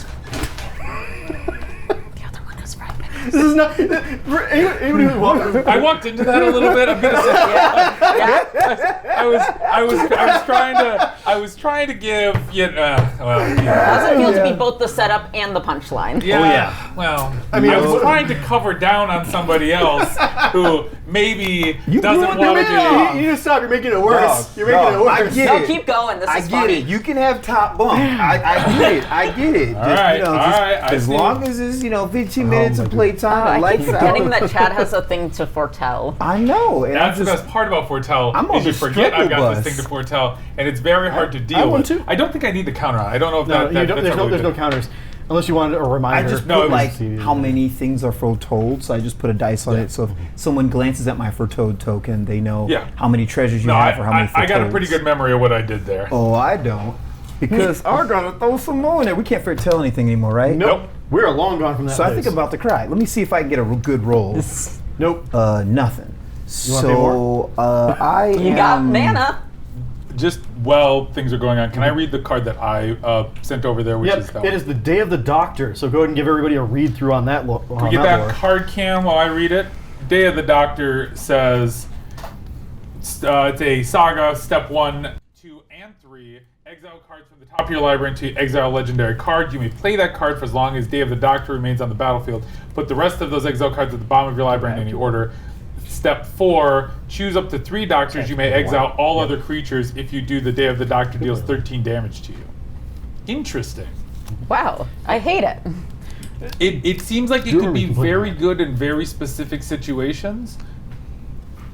other one is right. This is not. For anybody who walked. I walked into that a little bit. I'm gonna say I was trying to give How's it feel to be both the setup and the punchline? yeah. Oh, yeah. Well, I was trying to cover down on somebody else who maybe doesn't ruined want to the man. be. You need to stop. You're making it worse. Dog, You're making it dog, I worse. get No, it. keep going. This I is get funny. it. You can have top bump. I get it. I get it. Just, right, you know, all just right, I as see. long as it's 15 minutes of playtime, I I like keep that. forgetting that Chad has a thing to foretell. I know. And That's I'm the just, best part about foretell. I'm on is you the forget I've got struggle this bus. thing to foretell, and it's very hard to deal want with. to. I don't think I need the counter on. I don't know if No, that you don't, that's there's no good. counters. Unless you wanted a I reminder. just No, put it was- like how many things are foretold, so I just put a dice on it. So if someone glances at my foretold token, they know Yeah. how many treasures you No, have or how many I got a pretty foretold. good memory of what I did there. Oh, I don't. Because I gotta throw some more in there. We can't foretell anything anymore, right? Nope. We're long gone from that. So I place. think I'm about to cry. Let me see if I can get a good roll. Nope. Nothing. wanna pay more? I You got mana. just while things are going on, can I read the card that I sent over there, which is that It is the Day of the Doctor. So go ahead and give everybody a read through on that. Can we get that card cam while I read it? Day of the Doctor says it's a saga. Step 1, 2, and 3. Exile cards from the top of your library into exile legendary card. You may play that card for as long as Day of the Doctor remains on the battlefield. Put the rest of those exile cards at the bottom of your library in any order. Step 4, choose up to 3 doctors. You may exile all other creatures. If you do, the Day of the Doctor deals 13 damage to you. Interesting. Wow, I hate it. It seems like it could be very good in very specific situations.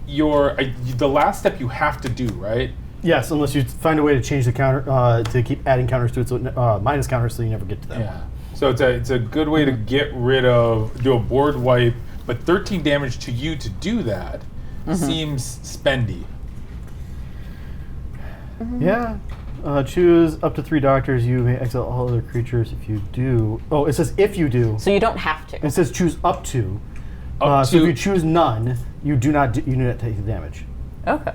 The last step you have to do, right? Yes, unless you find a way to change the counter to keep adding counters to it, so minus counters, so you never get to that. Yeah. So it's a good way to get rid of, do a board wipe, but 13 damage to you to do that seems spendy. Yeah. Choose up to 3 doctors. You may exile all other creatures if you do. Oh, it says if you do. So you don't have to. It says choose up to. Up So to- if you choose none, you do not take the damage. Okay.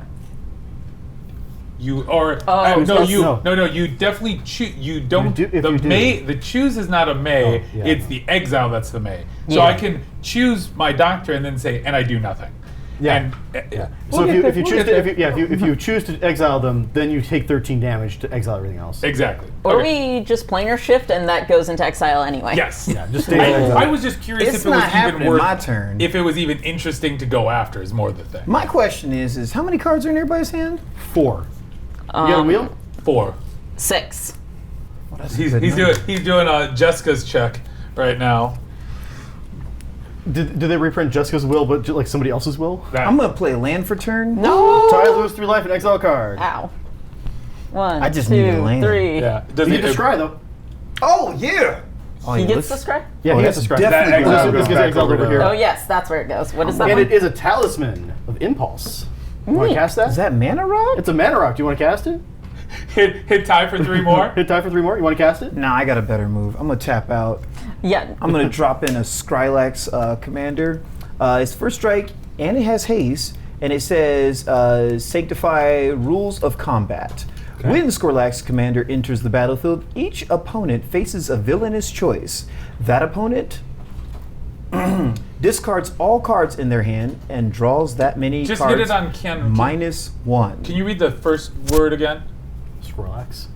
You or Oh, no, you definitely choose. You don't. if the you do. may, the choose is not a may. Oh, yeah. It's the exile that's the may. So Yeah. I can choose my doctor and then say, and I do nothing. Yeah. And, So if you choose to, if you choose to exile them, then you take 13 damage to exile everything else. exactly. Or Okay. we just planar shift and that goes into exile anyway. Yes. Yeah, just stay in exile. I was just curious It's if it was not even happening worth my turn. If it was even interesting to go after is more the thing. My question is how many cards are in everybody's hand? 4. You got a wheel? 4. 6. He's doing Jessica's check right now. Did they reprint Jessica's will, but like somebody else's will? That- I'm gonna play land for turn. No! Try to lose 3 life and exile a card. Ow. 1, I just 2, need a land. 3. yeah. Does You it get to scry though. Oh yeah. Oh, He yeah, gets let's- the scry? Yeah, Oh, he has to that's scry. definitely That exile This goes gets back exiled over to- here. Oh yes, that's where it goes. What is that And one? it is a talisman of impulse. You want to cast that? Is that mana rock? It's a mana rock. Do you want to cast it? hit tie for 3 more? Hit die for 3 more. You want to cast it? Nah, I got a better move. I'm gonna tap out. Yeah. I'm gonna drop in a Skrillex commander. It's first strike and it has haste, and it says sanctify rules of combat. When Skrillex commander enters the battlefield, each opponent faces a villainous choice. That opponent discards all cards in their hand and draws that many Just cards hit it on Ken. -1. Can you read the first word again? Skrillex.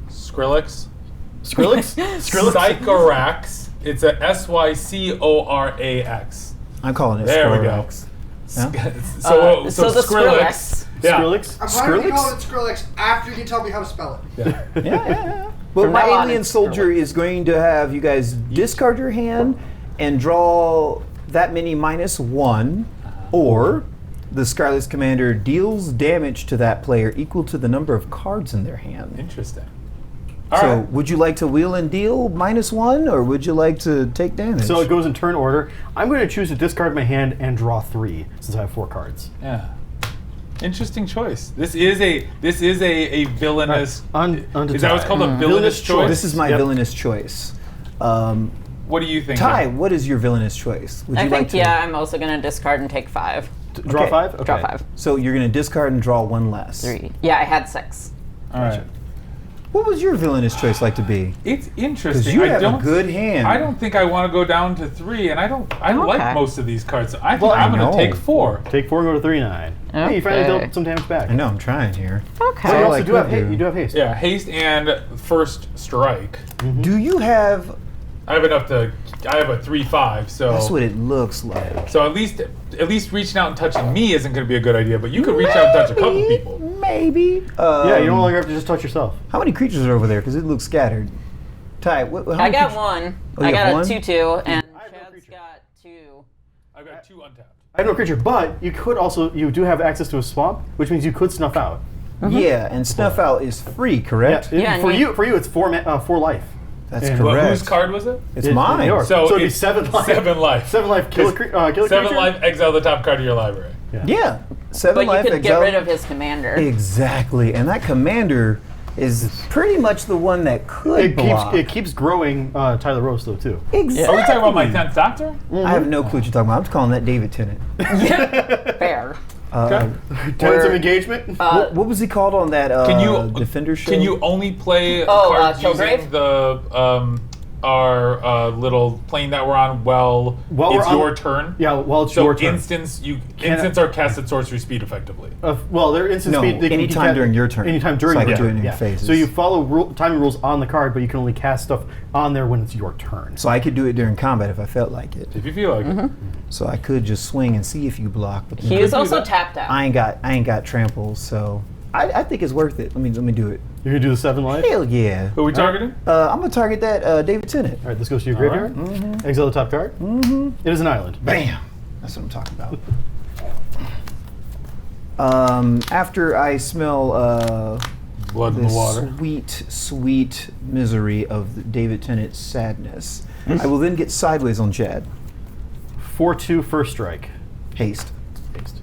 Skrillex? Skrillex? Sycorax. It's a Sycorax. I'm calling it There we go. Skrillex. Yeah? So the Skrillex. Yeah. Skrillex? I'm happy to call it Skrillex after you tell me how to spell it. Yeah. Well, From my now on, alien it's soldier is going to have you guys discard your hand and draw that many -1, or the Skrillex commander deals damage to that player equal to the number of cards in their hand. Interesting. So, All right. would you like to wheel and deal -1, or would you like to take damage? So it goes in turn order. I'm going to choose to discard my hand and draw 3 since I have 4 cards. Yeah. Interesting choice. This is a villainous. Is that what's called a villainous choice? this is my Yep. villainous choice. What do you think? Ty, what is your villainous choice? Would I you think like to? I'm also gonna discard and take 5. Draw Okay. 5? Okay. Draw 5. So you're going to discard and draw 1 less. 3. Yeah, I had 6. All right. What was your villainous choice like to be? It's Because interesting. you I have don't. a good hand. I don't think I want to go down to 3, and I don't. I Okay. like most of these cards. I think Well, I'm I going to know. take 4. Take 4 and go to 3/9. Hey, you finally Okay. dealt some damage back. I know, I'm trying here. Okay. So you all also I do have could haste. do. You do have haste. Yeah, haste and first strike. Do you have... I have enough to. I have a 3/5, so. That's what it looks like. So at least reaching out and touching me isn't going to be a good idea. But you could reach out and touch a couple people. Maybe. Yeah, you no longer have to just touch yourself. How many creatures are over there? Because it looks scattered. Ty, how I many got creatures- 1. Oh, you I have got one? a 2/2, and I have no Chad's creature. got 2. I've got 2 untapped. I have no creature, but you could also, you do have access to a swamp, which means you could snuff out. Yeah, and Snuff Out is free, correct? Yeah, for and you, it's 4 life. That's And- correct. Well, whose card was it? It's mine. yours. So it'd be it's 7 life. 7 life. 7 life. Kill a kill a 7 creature. life. Exile the top card of your library. Yeah. 7 But life you could get exile- rid of his commander. Exactly. And that commander is pretty much the one that could block. It keeps growing Tyler Rose, though, too. Exactly. Are we talking about my 10th Doctor? I have no clue what you're talking about. I'm calling that David Tennant. Fair. Tenants of engagement? What was he called on that Defender show? Can you only play Oh, cards Killgrave? using the our little plane that we're on while While it's we're on- your turn? Yeah, well, it's So your turn. instants are cast at sorcery speed effectively. Well, they're instant No, speed. anytime during your turn. Anytime during So I your can do it turn. in your phases. So you follow timing rules on the card, but you can only cast stuff on there when it's your turn. So I could do it during combat if I felt like it. If you feel like it. So I could just swing and see if you block. But He is do also that. tapped out. I ain't got tramples, so I think it's worth it. Let me do it. You're going to do the 7 life? Hell yeah. Who are we targeting? I'm gonna target that David Tennant. All right, this goes to your graveyard. Exile the top card. It is an island. Bam. That's what I'm talking about. After I smell Blood in the the water. sweet misery of David Tennant's sadness, I will then get sideways on Chad. 4/2 first strike. Haste. Haste.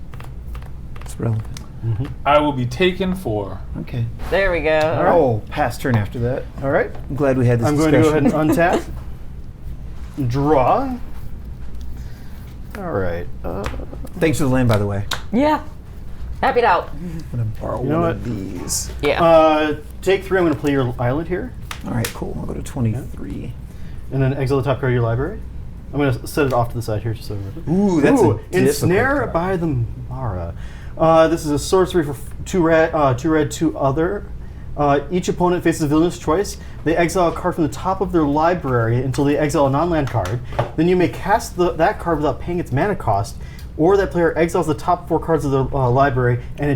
It's relevant. I will be taken for. Okay. There we go. Oh, pass turn after that. All right. I'm glad we had this I'm going to discussion. go ahead and untap. Draw. All right. Thanks for the land, by the way. Yeah. Tap it out. I'm gonna borrow You know one what? of these. Yeah. Take 3. I'm going to play your island here, All right, cool. I'll go to 23. and then exile the top card of your library. I'm going to set it off to the side here just so. Ooh, that's a difficult Ensnare card. by the Mara. This is a sorcery for 2 red, 2 other. Each opponent faces a villainous choice. They exile a card from the top of their library until they exile a non-land card. Then you may cast that card without paying its mana cost, or that player exiles the top 4 cards of the library, and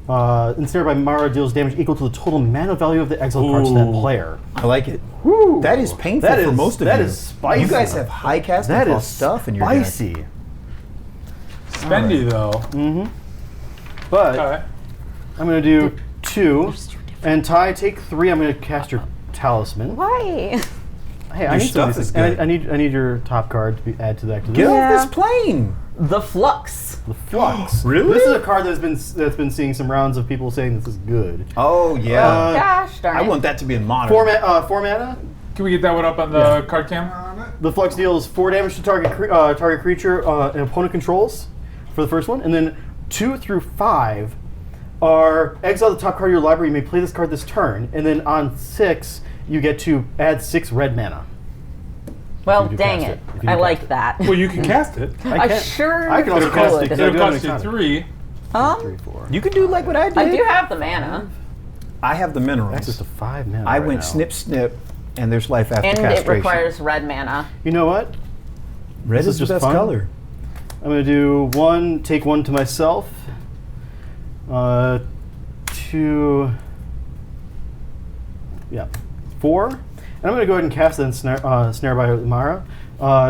Ensnare by Mara deals damage equal to the total mana value of the exiled cards to that player. I like it. Woo. That is painful That for is- most of you. that is spicy. You guys have high casting That is cost stuff in your deck. spicy. Spendy though. But Okay. I'm going to do 2. And Ty, take 3. I'm going to cast your talisman. Why? Hey, I Your need some of stuff these is things. good. I need your top card to be add to that. Get Yeah. off this plane. The Flux. The Flux. Really? This is a card that's been seeing some rounds of people saying this is good. Oh yeah. Gosh darn it. I want that to be in modern. 4 mana. Can we get that one up on the card cam? The Flux deals 4 damage to target creature an opponent controls for the first one, and then 2 through 5 are exile the top card of your library. You may play this card this turn, and then on 6 you get to add 6 red mana. Well, You do dang cast it. it. If you I do like cast that. Well, you can cast it. I can- sure I can also could. cast it. It'll do cost it you anytime. 3. 3, 4. You could do like what I did. I do have the mana, I have the minerals. Access to 5 mana. I right went now. snip snip, and there's life after and castration. it requires red mana. You know what? Red this is is the just best fun. color. I'm going to do 1, take 1 to myself. 2, yeah, 4. And I'm going to go ahead and cast that Snare by Mara.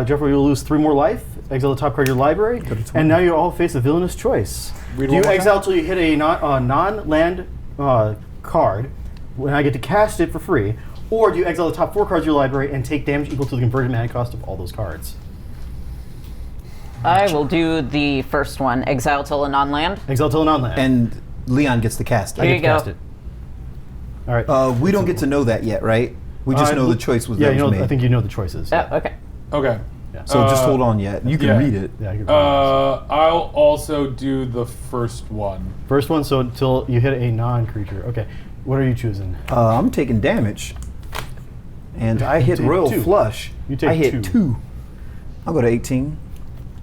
Jeffrey, you'll lose 3 more life. Exile the top card of your library. to 20. And now you all face a villainous choice. Read Do you one more exile time? until you hit a non-land card, when I get to cast it for free, or do you exile the top 4 cards of your library and take damage equal to the converted mana cost of all those cards? I will do the first one. Exile till a non-land. Exile till a non-land. And Leon gets the cast. I Here get you to go. cast it. All right. We don't get to know that yet, right? We just know the choice was yeah, that you was know, made. I think you know the choices. Oh, okay. Okay. So just hold on yet. You can yeah. read it. Yeah, you're I'll also do the first one. First one, so until you hit a non-creature. Okay. What are you choosing? I'm taking damage. And I hit take royal 2. flush. You take I hit 2. 2. I'll go to 18.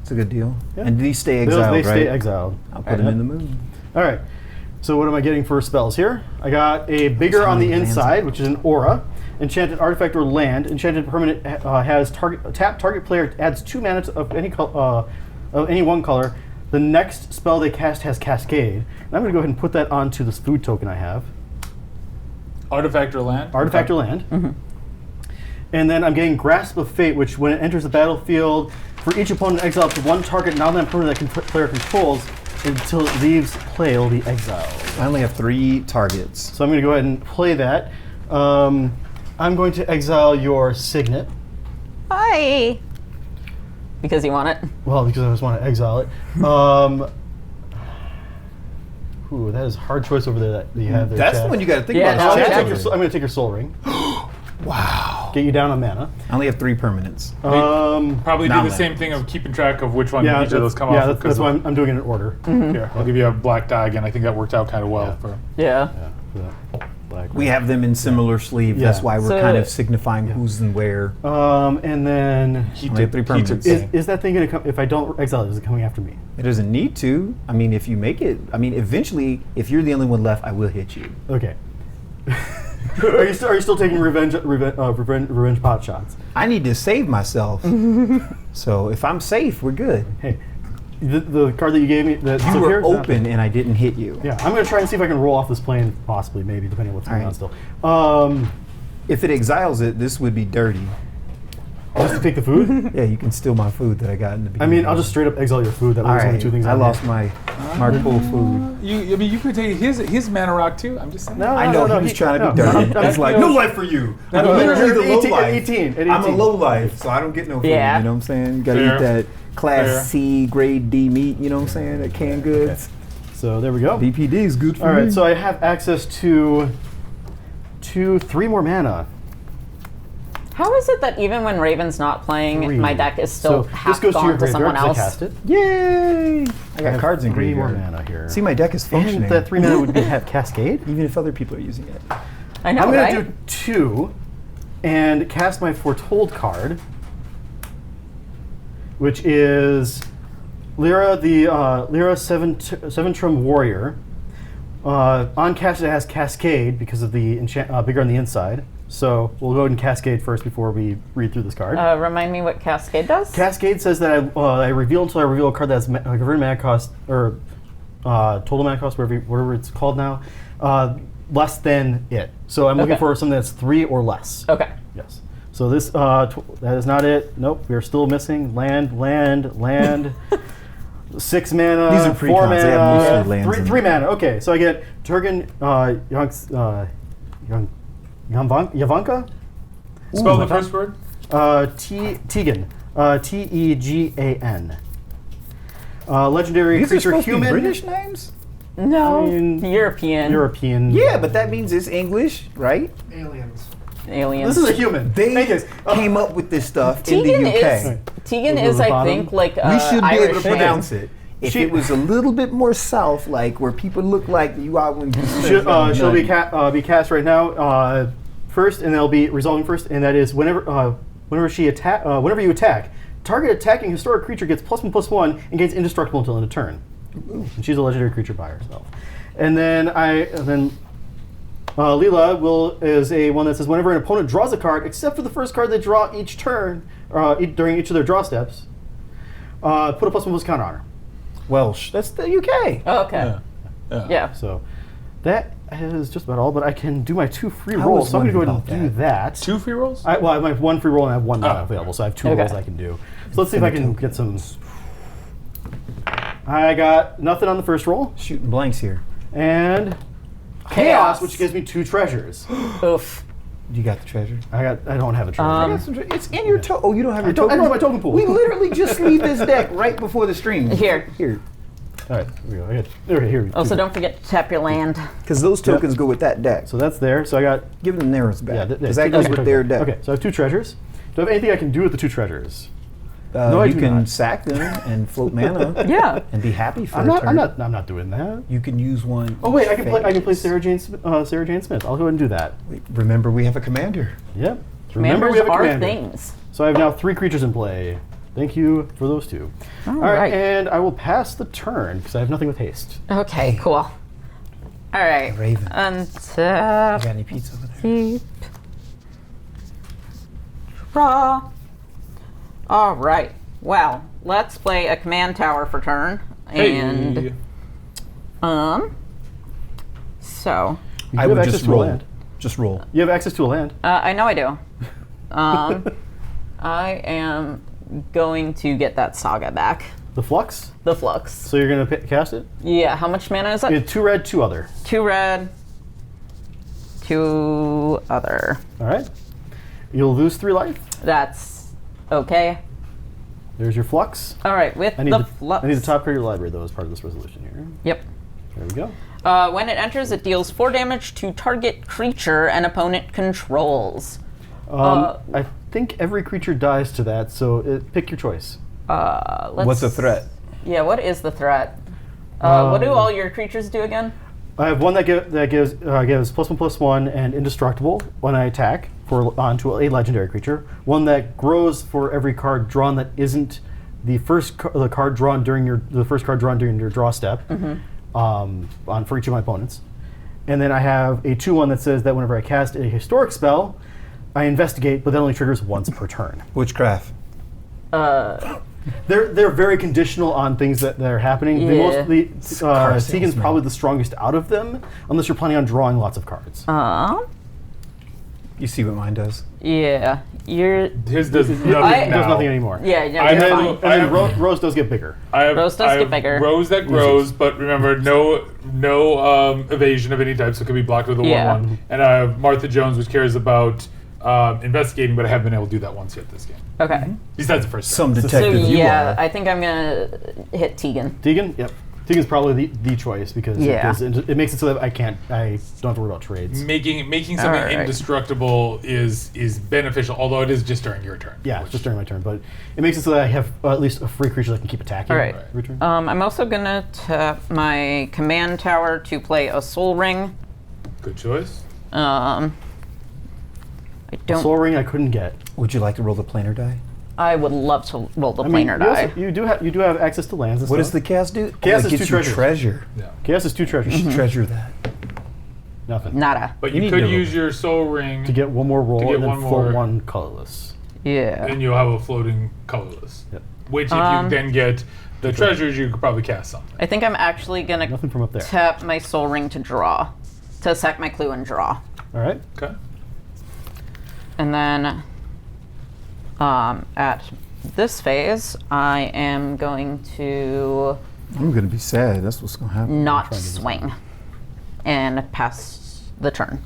It's a good deal. Yeah. And these stay Those- exiled, they right? stay exiled. I'll put them in the moon. All right. So what am I getting for spells here? I got a bigger on the lands inside, which is an aura. Enchanted artifact or land. Enchanted permanent has target player adds 2 mana of any one color. The next spell they cast has Cascade. And I'm going to go ahead and put that onto this food token I have. Artifact or land? Artifact or land. And then I'm getting Grasp of Fate, which when it enters the battlefield, for each opponent exile to 1 target non-land permanent that player controls until it leaves play, it will be exiled. I only have 3 targets. So I'm going to go ahead and play that. I'm going to exile your Signet. Hi. Because you want it. Well, because I just want to exile it. Ooh, that is a hard choice over there that you have there. That's Chad. the one you got to think Yeah, about. that's Chad. Chad. I'm going to take your soul ring. Wow. Get you down on mana. I only have 3 permanents. Probably do Not the bad. same thing of keeping track of which one Yeah, each of those come yeah, off. that's why I'm doing it in order. Here, I'll give you a black die again. I think that worked out kind of well. Yeah. For Yeah. Yeah, for that black We one. have them in similar sleeve. That's Yeah. why we're So- kind of signifying who's and where. And then he Only have 3 permanents. is that thing going to come? If I don't exile it, is it coming after me? It doesn't need to. I mean, if you make it, I mean, eventually, if you're the only one left, I will hit you. Okay. Are you still taking revenge pot shots? I need to save myself. So if I'm safe, we're good. Hey, the card that you gave me, that You were open and I didn't hit you. Yeah, I'm gonna try and see if I can roll off this plane, possibly, maybe, depending on what's going Alright. on still. If it exiles it, this would be dirty. Just to take the food. Yeah, you can steal my food that I got in the I beginning. mean, I'll just straight up exile your food. That All was only right, 2 things. I on lost here. my pool food. you could take his mana rock too. I'm just saying. No, I know he was trying to be dirty. He's like, no life for you. I'm literally the low 18, life. 18. I'm a low life, so I don't get no food. Yeah. You know what I'm saying? You gotta Fair. eat that class Fair. C, grade D meat. You know what I'm saying? That canned goods. So there we go. BPD is good for All me. right, so I have access to 3 more mana. How is it that even when Raven's not playing, 3. my deck is still so half this goes to your gone to someone graveyard 'cause else? I cast it. Yay! I got have cards in 3 more graveyard. mana here. See, my deck is functioning. And that 3 mana would have Cascade. even if other people are using it. I know, I'm going right? to do 2 and cast my Foretold card, which is Lyra, the Lyra Seventrum Warrior. On cast, it has Cascade because of the bigger on the inside. So we'll go ahead and Cascade first before we read through this card. Remind me what Cascade does? Cascade says that I reveal until I reveal a card that's converted mana cost or total mana cost, whatever it's called now, less than it. So I'm looking Okay. for something that's 3 or less. Okay. Yes. So this that is not it. Nope. We're still missing land. 6 mana. These are 4 precons. mana. They have mostly lands in 3 them. mana. Okay. So I get Turgan Yavanka. Spell the first word. Tegan. Tegan. Legendary These are creature, supposed to be human. British names? No. I mean, European. European. Yeah, but that means it's English, right? Aliens. Aliens. This is a human. They Anyways, came up with this stuff in Tegan the UK. is, Tegan Those is are the I bottom. think, like We should be Irish able to name. pronounce it. If She- it was a little bit more south, like where people look like you are when she'll be cast right now first, and they'll be resolving first, and that is whenever you attack, target attacking historic creature gets +1/+1 and gains indestructible until end of turn. And she's a legendary creature by herself. And then Leela is a one that says whenever an opponent draws a card, except for the first card they draw each turn during each of their draw steps, put a +1/+1 counter on her. Welsh. That's the UK. Oh, okay. Yeah. So that is just about all, but I can do my 2 free I rolls, was so I'm going to go ahead and wondering do that. 2 free rolls. I have my 1 free roll and I have 1 mana Oh. available, so I have 2 Okay. rolls I can do. So let's see if I can get some. I got nothing on the first roll, Shooting blanks here. and Chaos, which gives me 2 treasures. Oof. You got the treasure. I don't have a treasure. I got some it's in your Oh, you don't have your don't- I token? don't have my token pool. We literally just leave this deck right before the stream. Here. Here. All right, here we go. Okay, here we go. Also, don't forget to tap your land. Because those tokens go with that deck. So that's there. So I got. Give them theirs back. Yeah, Because that goes with their deck. Okay, so I have 2 treasures. Do I have anything I can do with the 2 treasures? No, I you do can not. sack them and float mana. Yeah. And be happy for I'm a turn. not doing that. You can use one. Oh wait, I can play phase. Sarah Jane Smith. I'll go ahead and do that. Wait, remember, we have a commander. Yep. Commanders we have a are commander. things. So I have now 3 creatures in play. Thank you for those 2. All right, right. and I will pass the turn because I have nothing with haste. Okay, cool. All right. Raven. Untap. Got any pizza over there? Keep. Draw. All right. Well, let's play a command tower for turn. And Hey. so You I have would access just to a roll. land. Just roll. You have access to a land. I know I do. I am going to get that saga back. The flux. The flux. So you're gonna cast it. Yeah. How much mana is You it? have 2 red, 2 other. 2 red. 2 other. All right. You'll lose 3 life. That's okay. There's your flux. All right. With I need the the flux. I need the top card of your library though as part of this resolution here. Yep. There we go. When it enters, it deals 4 damage to target creature an opponent controls. I think every creature dies to that, so pick your choice. What's the threat? Yeah, what is the threat? What do all your creatures do again? I have one that gives +1/+1 and indestructible when I attack onto a legendary creature. One that grows for every card drawn that isn't the first card drawn during your draw step. For each of my opponents. And then I have a 2/1 that says that whenever I cast a historic spell, I investigate, but that only triggers once per turn. Witchcraft. They're very conditional on things that are happening. Yeah. Tegan's probably the strongest out of them, unless you're planning on drawing lots of cards. You see what mine does. Yeah, His does nothing It now. does nothing anymore. Yeah, I you're have- fine. And then Rose does get bigger. Rose does get bigger. Rose that grows, but remember, no evasion of any type, so it can be blocked with a 1/1. And I have Martha Jones, which cares about investigating, but I haven't been able to do that once yet this game. Okay. Besides the first Some turn. So detective you yeah, are. I think I'm gonna hit Tegan. Tegan? Yep. Tegan's probably the choice because Yeah. it makes it so that I don't have to worry about trades. Making something Alright. indestructible is beneficial, although it is just during your turn. Yeah, it's just during my turn, but it makes it so that I have at least a free creature that can keep attacking. All right. every turn. I'm also gonna tap my command tower to play a Soul Ring. Good choice. I don't. Soul Ring I couldn't get. Would you like to roll the planar die? I would love to roll the I mean, planar die. you do have access to lands and What does stuff. the chaos do? Chaos it is gets 2 you treasures. treasure. Yeah. Chaos is 2 treasures. Treasure that. Nothing. Nada. But You you need could to- use your soul ring To get one more roll get and then one float more. one colorless. Yeah. and you'll have a floating colorless. Yep. Which, if you then get the treasures, you could probably cast something. I think I'm actually gonna Nothing from up there. tap my Soul Ring to draw, to sack my clue and draw, All right. Okay. and then at this phase, I am going to I'm going to be sad. That's what's going to happen. not swing and pass the turn.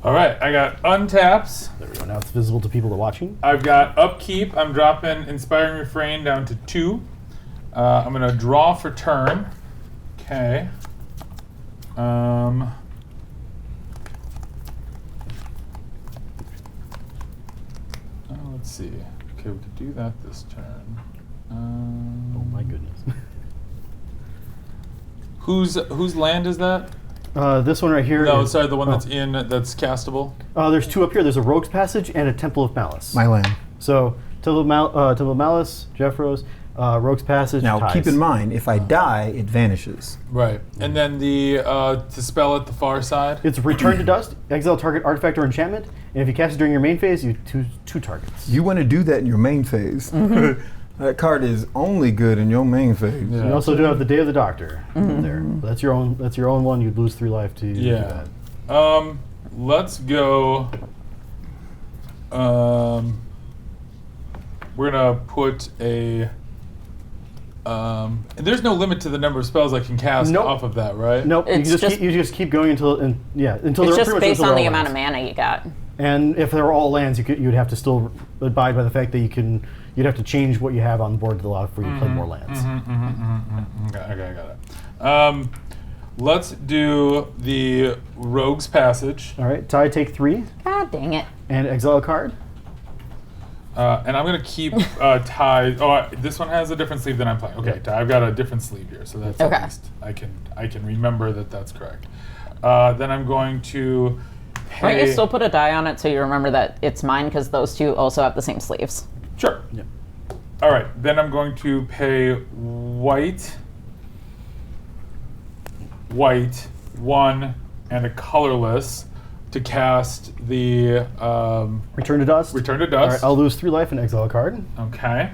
All right, I got untaps. There we go. Now it's visible to people that are watching. I've got upkeep. I'm dropping Inspiring Refrain down to 2. I'm going to draw for turn. Okay. Let's see. Okay, we could do that this turn. Oh my goodness. Whose land is that? This one right here. No, is- sorry, the one oh. that's castable. There's 2 up here. There's a Rogue's Passage and a Temple of Malice. My land. So Temple of Malice, Jeffros, Rogue's Passage. Now, ties. keep in mind, if I die, it vanishes. Right. And then the to spell at the far side. It's Return to Dust, exile target artifact or enchantment, and if you cast it during your main phase, you two targets. You want to do that in your main phase. That card is only good in your main phase. Yeah. You also do have the Day of the Doctor there. But that's your own one. You'd lose 3 life to do Yeah. that. Let's go. We're gonna put a. There's no limit to the number of spells I can cast Nope. off of that, right? Nope. It's You just keep going until It's they're just pretty much based until on they're the all amount of lands. mana you got. And if they're all lands, you'd have to still abide by the fact that you'd have to change what you have on the board to allow for you to play more lands. Okay, I got it. Let's do the Rogue's Passage, All right, Ty, take 3 God dang it. and exile a card. and I'm gonna keep Ty. Oh, this one has a different sleeve than I'm playing. Okay, Ty, I've got a different sleeve here, so that's Okay. at least I can remember that that's correct. Then I'm going to. Why don't you pay- still put a die on it so you remember that it's mine, because those 2 also have the same sleeves. Sure. Yep. All right. Then I'm going to pay white, 1, and a colorless to cast the Return to Dust. Return to All Dust. right, I'll lose 3 life and exile a card. Okay.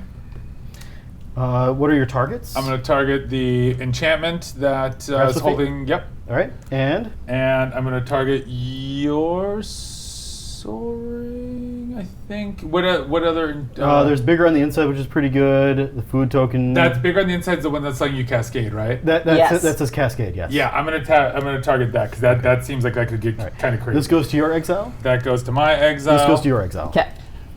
What are your targets? I'm going to target the enchantment that is Grasp of Fate? holding. Yep. All right, and And I'm going to target your soaring. I think. What other? there's bigger on the inside, which is pretty good. The food token. That's bigger on the inside. Is the one that's letting you cascade, right? that Yes. says Cascade. Yes. Yeah, I'm gonna target that because that seems like that could get kind of crazy. This goes to your exile. That goes to my exile. This goes to your exile. Okay.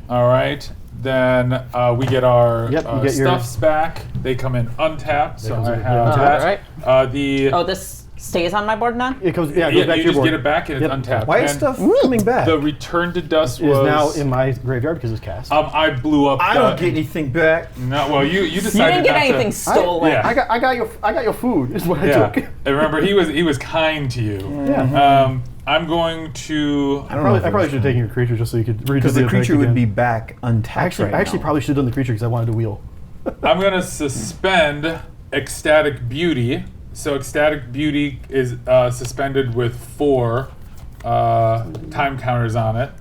All right. Then we get our Yep, you get your- stuffs back. They come in untapped, so comes I in have untapped. that. All right. The Oh, this stays on my board now? It goes, yeah, it Yeah, goes back you to your just board. get it back and Yep. it's untapped. Why is And stuff coming back? The return to dust It was is now in my graveyard because it's cast. I blew up. I don't get anything back. No, well, you You decided didn't get not anything to. stolen. Yeah. I got your food. Is what I Yeah. took. And remember, he was kind to you. Yeah. I'm going to. I don't know. I probably should have taken your creature just so you could redo Because the effect creature would again. be back untapped I actually now. probably should have done the creature because I wanted to wheel. I'm going to suspend Ecstatic Beauty. So Ecstatic Beauty is suspended with 4 time counters on it.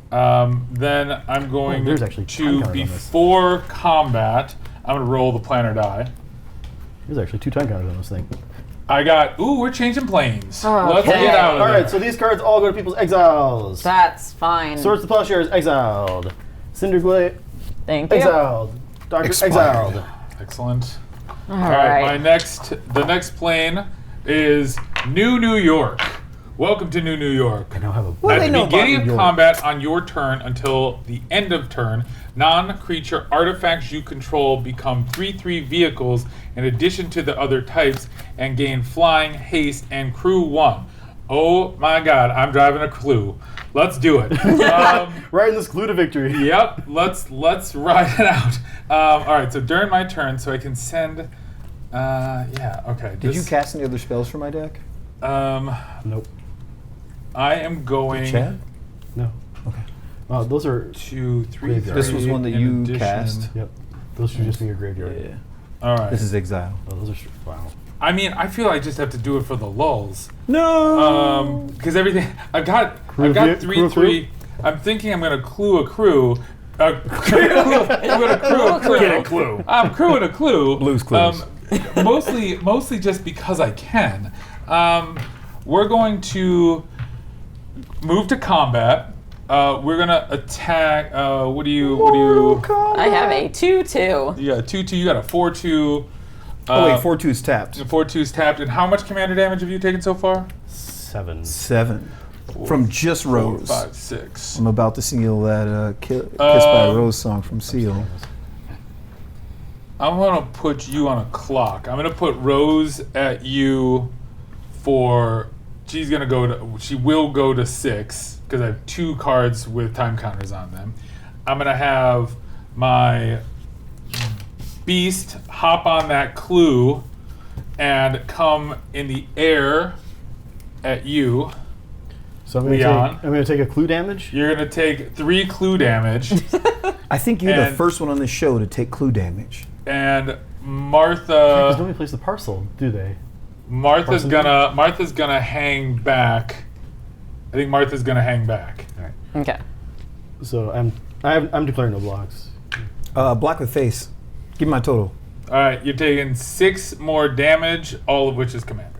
Then I'm going there's actually time to, counters on this. before combat, I'm going to roll the planner die. There's actually 2 time counters on this thing. I got, we're changing planes. Oh, Let's okay. get out of All there. right, so these cards all go to people's exiles. That's fine. Swords to Plowshares exiled. Cinderglade Thank you. exiled. Doctor Expired. exiled. Excellent. All All right, right. the next plane is New York. Welcome to New York. I now have a. What do At they the know about beginning New of York? combat on your turn until the end of turn, non-creature artifacts you control become 3/3 vehicles in addition to the other types and gain flying, haste, and crew 1. Oh my god, I'm driving a clue. Let's do it. Riding this clue to victory. Yep, let's ride it out. All right, so during my turn, so I can send. Yeah, okay. Did you cast any other spells for my deck? Nope. I am going Chad? No. Okay. Those are. 2, 3. Graveyard. This was one that in you addition. cast. Yep. Those should just be your graveyard. All right. This is exile. Oh, those are. Wow. I mean, I feel I just have to do it for the lulls. No. Because everything I've got Crew of 3/3. crew? I'm thinking I'm gonna clue a crew. I'm gonna crew a crew. Get a clue. I'm crewing a clue. Blue's Clues. Mostly just because I can. We're going to move to combat. We're gonna attack. What do you? I have a 2/2. You got a 2/2. You got a 4/2. Oh wait, 4/2 is tapped. 4/2's tapped. And how much commander damage have you taken so far? 7. 7 from just 4, Rose. 5, 6. I'm about to seal that Kiss by Rose song from Seal. I'm gonna put you on a clock. I'm gonna put Rose at you for. She will go to 6 because I have 2 cards with time counters on them. I'm gonna have my beast hop on that clue and come in the air at you. So I'm gonna take a clue damage. You're gonna take 3 clue damage, I think you're the And- first one on the show to take clue damage. and Because Martha. nobody plays the parcel, do they? Martha's Parson? gonna hang back. I think Martha's gonna hang back. All right. Okay. So I'm declaring no blocks. Block with face. Give me my total. All right, you're taking 6 more damage, all of which is commander.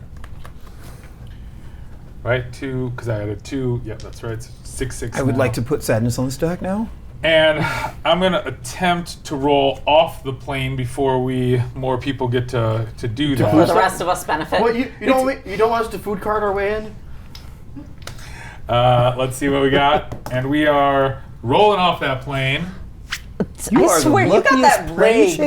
Right, 2 because I added 2. Yep, that's right. It's 6/6. I would now. like to put sadness on this deck now. And I'm gonna attempt to roll off the plane before more people get to do For that. the rest of us benefit. What you don't want us to food card our way in? Let's see what we got, and we are rolling off that plane. I swear, you got that rigged.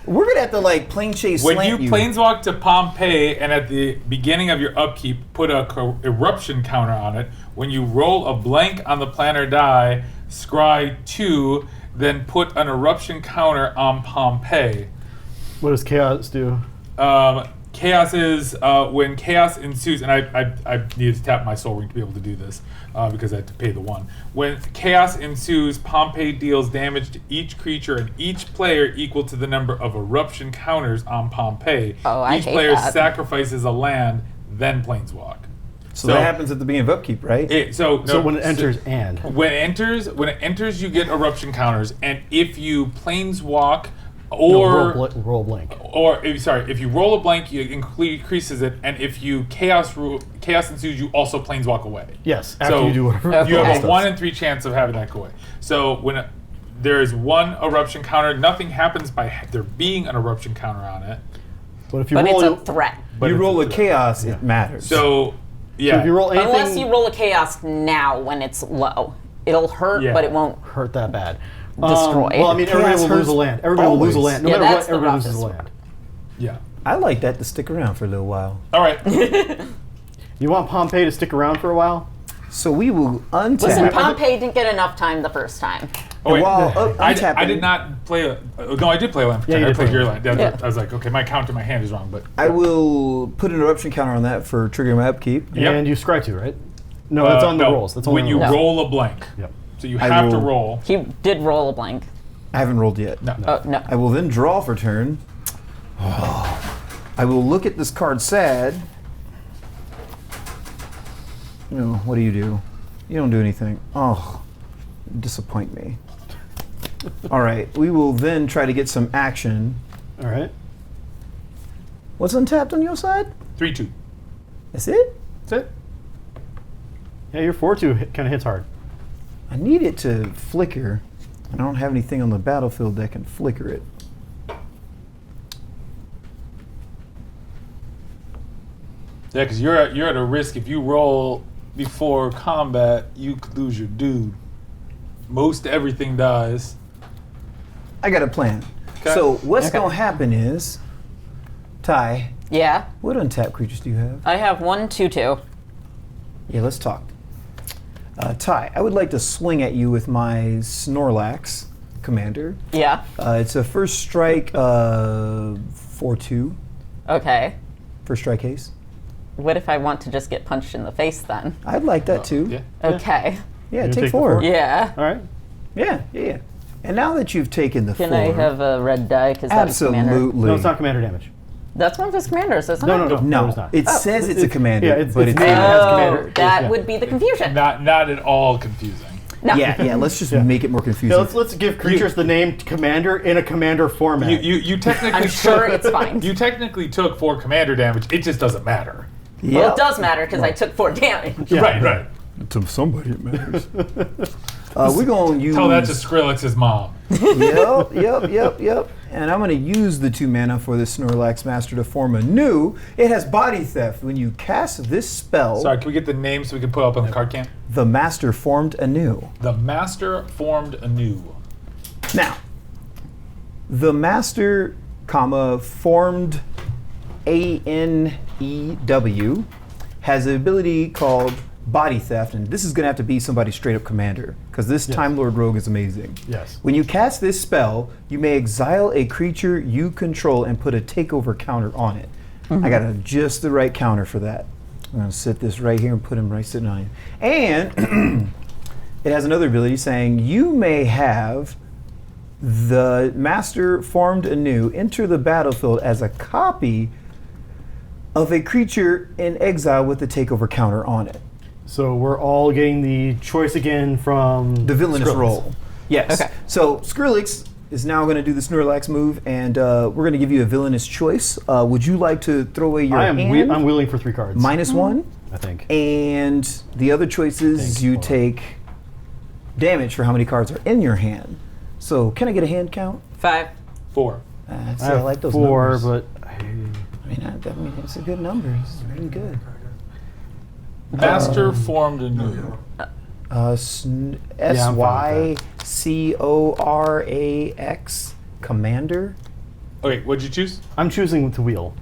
We're gonna have to like plane chase When slant you planeswalk to Pompeii, and at the beginning of your upkeep, put a eruption counter on it. When you roll a blank on the planner die, scry 2, then put an eruption counter on Pompeii. What does chaos do? Chaos is when chaos ensues, and I needed to tap my soul ring to be able to do this because I had to pay the 1. When chaos ensues, Pompeii deals damage to each creature and each player equal to the number of eruption counters on Pompeii. Oh, I each hate player that. sacrifices a land, then planeswalk. So that happens at the beginning of upkeep, right? So when it enters when it enters, you get eruption counters, and if you planeswalk or roll a blank. if you roll a blank, it increases it, and if you chaos ensues, you also planeswalk away. Yes, after you do whatever. You have does. a 1 in 3 chance of having that go away. So when there is 1 eruption counter, nothing happens by there being an eruption counter on it. But if you But roll, it's a threat. You roll a chaos, Yeah. it matters. So yeah, if you roll anything, Unless you roll a chaos now when it's low. It'll hurt, Yeah. but it won't hurt that bad. destroy. Well, I mean, everybody Chaos will lose hurts a land. Everybody will lose a always. land. No Yeah, matter that's what, the everybody loses a roughest land. yeah. I like that to stick around for a little while. All right. You want Pompey to stick around for a while? So we will untap. Listen, Pompey didn't get enough time the first time. Oh, wait. While I untapping, did not play. No, I did play a land for Yeah, 10. you I did played play your land. land. Yeah. I was like, okay, my count in my hand is wrong, but I will put an eruption counter on that for triggering my upkeep. Yep. And you scry 2, right? No, that's on the no. rolls. That's on when the you rolls. roll a blank. Yep. So you I have to will- roll. He did roll a blank. I haven't rolled yet. No. Oh, no. I will then draw for turn. I will look at this card sad. No, what do? You don't do anything. Oh, you disappoint me. All right, we will then try to get some action. All right. What's untapped on your side? 3-2. That's it? That's it. Yeah, your 4-2 kind of hits hard. I need it to flicker. I don't have anything on the battlefield that can flicker it. Yeah, because you're at a risk if you roll before combat, you could lose your dude. Most everything dies. I got a plan. Okay. So what's going to happen is, Ty, Yeah. what untapped creatures do you have? I have 1, 2, 2. Yeah, let's talk. Ty, I would like to swing at you with my Snorlax commander. Yeah. It's a first strike 4-2. Okay. First strike haste. What if I want to just get punched in the face then? I'd like that too. Yeah. Okay. Yeah, You take take the 4. four? Yeah. All right. Yeah. And now that you've taken the Can 4, I have a red die? Because that's commander. absolutely. No, it's not commander damage. That's one of his commanders, isn't No, it? no, no. No, it's not. it says it's a commander, yeah, it's but named it's as Oh, commander. that Yeah. would be the confusion. Not at all confusing. No. yeah. Let's just make it more Yeah, confusing. let's give creatures the name commander in a commander format. You technically I'm sure took, it's fine. You technically took 4 commander damage. It just doesn't matter. Yeah. Well, it does matter because I took 4 damage. Yeah. Right. To somebody it matters. We're going to use. Tell that to Skrillex's mom. Yep. And I'm going to use the 2 mana for this Snorlax Master to form a new. It has body theft. When you cast this spell, Sorry, can we get the name so we can put up on the card cam? the Master formed anew. The Master formed anew. Now, the Master, formed ANEW has an ability called Body Theft, and this is going to have to be somebody straight up commander, because this Time Lord Rogue is amazing. Yes. When you cast this spell, you may exile a creature you control and put a takeover counter on it. I got just the right counter for that. I'm going to sit this right here and put him right sitting on you. And it has another ability saying you may have the Master formed anew enter the battlefield as a copy of a creature in exile with the takeover counter on it. So we're all getting the choice again from The villainous Skrillex. roll. Yes. Okay. So Skrillex is now going to do the Snorlax move, and we're going to give you a villainous choice. Would you like to throw away your I'm hand? I'm wheeling for 3 cards. -1. I think. And the other choice is Thanks, you Paul. take damage for how many cards are in your hand. So can I get a hand count? 5. 4. I I have like those 4, numbers. but I mean, it's a good number. It's really good. Master formed anew. I'm fine SYCORAX Commander. Okay, what'd you choose? I'm choosing to wheel.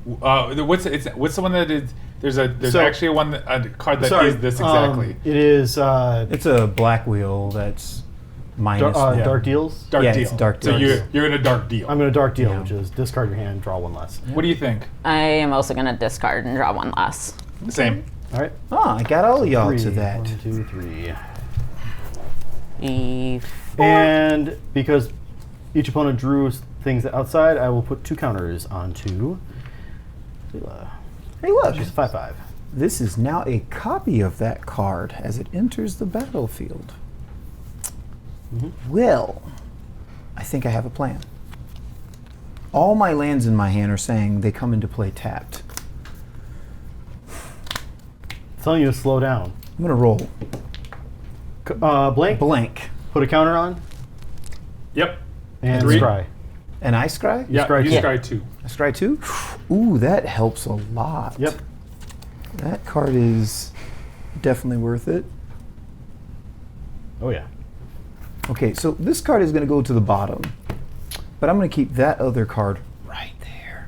What's the one that is? There's So- actually a card that Sorry, is this exactly. It is It's a black wheel that's minus one. Dark Deals. Dark yeah, deal. it's dark So deals. you're in a dark deal. I'm going to Dark Deal, Yeah. which is discard your hand, draw 1 less. What do you think? I am also going to discard and draw 1 less. Same. All right. Oh, I got all y'all 3, to that. 1, 2, 3. E4. And because each opponent drew things outside, I will put 2 counters onto. Hey, look. She's 5/5. This is now a copy of that card as it enters the battlefield. Well, I think I have a plan. All my lands in my hand are saying they come into play tapped. Telling you to slow down. I'm going to roll Blank. blank. Put a counter on Yep. and 3. scry. And I scry? Yeah. scry You two. scry 2. I scry 2? Ooh, that helps a lot. Yep. That card is definitely worth it. Oh yeah. Okay, so this card is going to go to the bottom, but I'm going to keep that other card right there.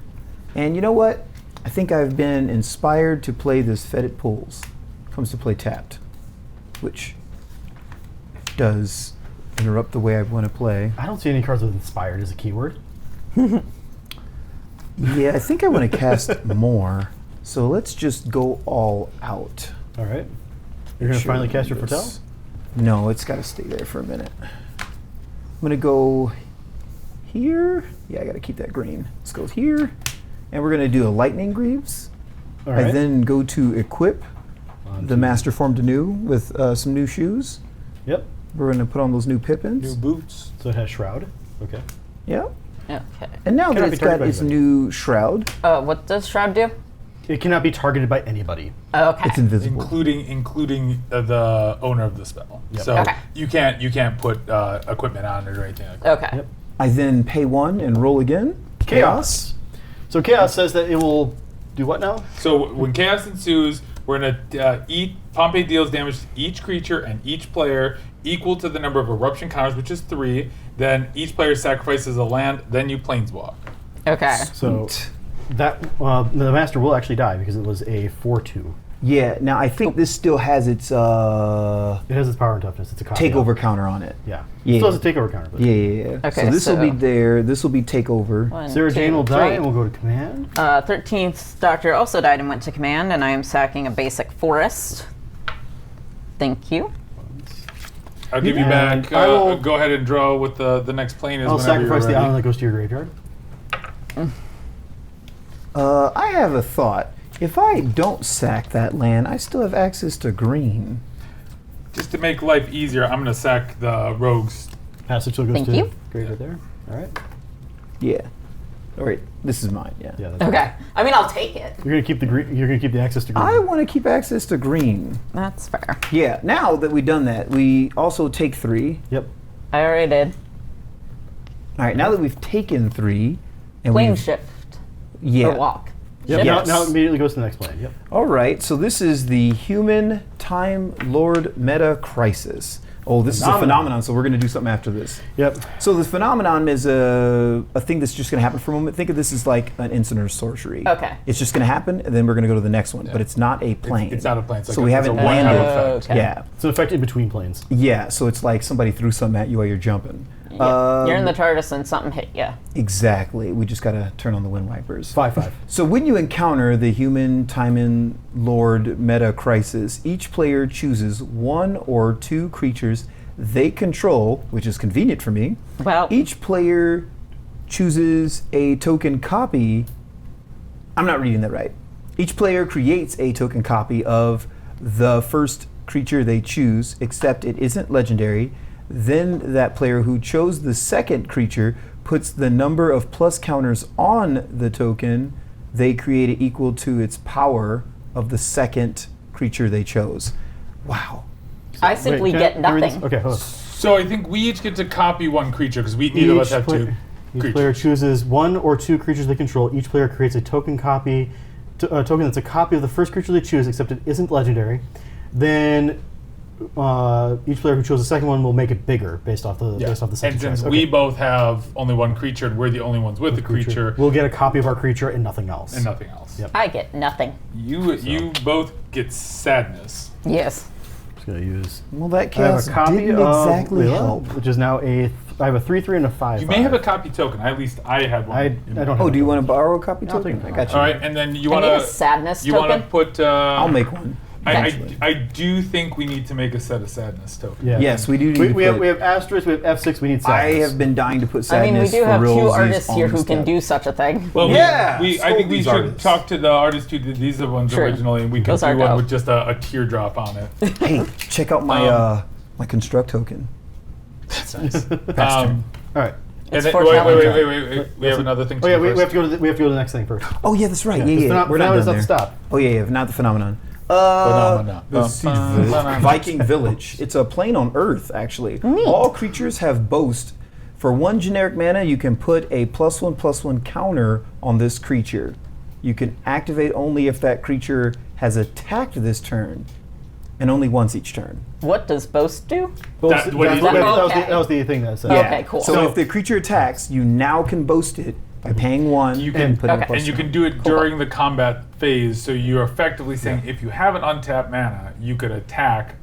And you know what? I think I've been inspired to play this Fetid Pulls. Comes to play tapped, which does interrupt the way I want to play. I don't see any cards with inspired as a keyword. Yeah, I think I want to cast more. So let's just go all out. All right. You're going to finally cast your Foretell? No, it's got to stay there for a minute. I'm going to go here. Yeah, I got to keep that green. Let's go here. And we're going to do a Lightning Greaves. All right. I then go to equip the Master Form to New with some new shoes. Yep. We're going to put on those new Pippins. New boots. So it has Shroud. Okay. Yep. Okay. And now Cannot that be it's got targeted by its anybody. new Shroud, What does Shroud do? It cannot be targeted by anybody. Okay. it's invisible. Including the owner of the spell. Yep. So Okay. you can't put equipment on it or anything like that. Okay. Yep. I then pay 1 and roll again. Chaos. So Chaos says that it will do what now? So when chaos ensues, we're gonna Pompeii deals damage to each creature and each player equal to the number of eruption counters, which is 3. Then each player sacrifices a land. Then you planeswalk. Okay. So that the Master will actually die because it was a 4/2. Yeah, now I think this still has its It has its power and toughness. It's a copy. takeover counter on it. Yeah. Yeah. It still has a takeover counter. But Yeah. Okay, So this will be so- there. This will be takeover. 1, Sarah 2, Jane will die 3. and we'll go to command. 13th Doctor also died and went to command, and I am sacking a basic forest. Thank you. I'll give you And back. I will- Go ahead and draw what the next plane is. I'll whenever sacrifice you're the ready. island that goes to your graveyard. I have a thought. If I don't sack that land, I still have access to green. Just to make life easier, I'm gonna sack the rogues. Passage still goes Thank to you. graveyard there. All right. Yeah. All right. This is mine. Yeah. Yeah. That's Okay. I mean, I'll take it. You're gonna keep the green. You're gonna keep the access to green. I want to keep access to green. That's fair. Yeah. Now that we've done that, we also take 3. Yep. I already did. All right. Now that we've taken 3, and Plane we've shift. yeah. Or walk. Yep. Yes. Now it immediately goes to the next plane. Yep. All right, so this is the Human Time Lord Meta Crisis. Oh, this is a phenomenon, so we're going to do something after this. Yep. So this phenomenon is a thing that's just going to happen for a moment. Think of this as like an instant or sorcery. Okay. It's just going to happen, and then we're going to go to the next one. But it's not a plane. It's not a plane. It's So like we it's haven't a one-time landed. effect. Okay. Yeah. It's an effect in between planes. Yeah, so it's like somebody threw something at you while you're jumping. Yeah. You're in the Tardis and something hit you. Exactly. We just got to turn on the wind wipers. 5/5. So when you encounter the Human Time Lord Meta Crisis, each player chooses 1 or 2 creatures they control, which is convenient for me. Well, Each player chooses a token copy. I'm not reading that right. Each player creates a token copy of the first creature they choose, except it isn't legendary. Then that player who chose the second creature puts the number of plus counters on the token they created equal to its power of the second creature they chose. Wow. I simply Wait, get can I read this? nothing. Okay. Hold on. So I think we each get to copy one creature because neither of us have two Each creatures. player chooses 1 or 2 creatures they control. Each player creates a token copy, a token that's a copy of the first creature they choose, except it isn't legendary. Then each player who chose the second one will make it bigger based off the second And since choice. we Okay. both have only one creature and we're the only ones with the creature we'll get a copy of our creature and nothing else. and nothing else. Yep. I get nothing. You both get sadness. Yes. Just gonna use. Well, that I have chaos a copy didn't of exactly Leela, help. which is now I have a 3/3 and a 5. You may have a copy token. At least I had one. I don't have. Oh, a do you token. want to borrow a copy I'll token? take I it. got you. All right, and then you I want need a to sadness you want to token. put. I'll make one. I do think we need to make a set of sadness tokens. Yeah. Yes, we do. Need We, to we have put- we have asterisk. We have F6. We need I sadness. have been dying to put I sadness. mean, we do for have 2 realsies artists here on who this can stuff. do such a thing. Well, Yeah, I scold think we these should artists. talk to the artists who did these ones Sure. originally, and we can Those are do one dope. with just a teardrop on it. Hey, check out my my construct token. That's nice. All right. And It's then, for wait, challenge. we have another thing. Oh yeah, we first. have to go to the, we have to go to the next thing first. Oh yeah, that's right. Yeah, because yeah. We're not phenomenon's done not there. stop. Oh yeah, not the phenomenon. Phenomena. Viking Village. It's a plane on Earth, actually. All creatures have boast. For 1 generic mana, you can put a +1/+1 counter on this creature. You can activate only if that creature has attacked this turn, and only once each turn. What does boast do? What do you do? That was Okay. that was the thing that said. Okay, cool. So So- if the creature attacks, you now can boast it, By paying 1 You and can putting a okay. plus and you one. can do it during the combat phase. So you're effectively saying if you have an untapped mana, you could attack,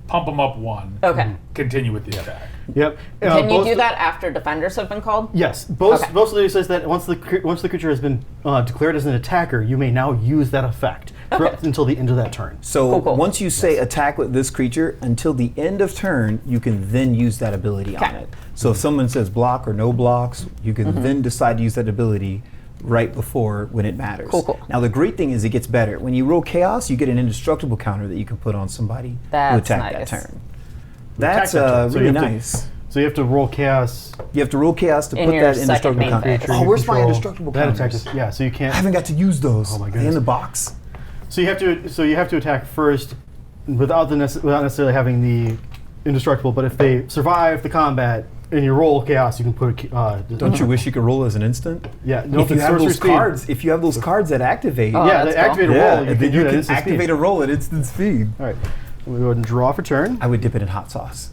pump them up 1, Okay. continue with the attack. Yep. Can you both do the- that after defenders have been called? Yes. Both Okay. of these says that once the creature has been declared as an attacker, you may now use that effect until the end of that turn. So Cool. once you say attack with this creature, until the end of turn, you can then use that ability on Okay. it. So if someone says block or no blocks, you can then decide to use that ability right before when it matters. Cool. Now the great thing is it gets better. When you roll chaos, you get an indestructible counter that you can put on somebody who That's attacked nice. that turn. That's that turn. So really you have to- nice. So you have to roll chaos. You have to roll chaos to In put your that second indestructible main counter. phase. Oh, where's my control indestructible that counters? attack? Yeah. So you can't. I haven't got to use those. Oh my Are they goodness. in the box? So you have to attack first without necessarily having the indestructible. But if they survive the combat and you roll chaos, you can put a. Don't you wish you could roll as an instant? Yeah. No, If you it's have sorcery those speed. cards, if you have those cards that activate, Oh, Yeah, that's they cool. activate a yeah, roll. You and can then do you that can instant activate speed. a roll at instant speed. All right. We go ahead and draw for turn. I would dip it in hot sauce.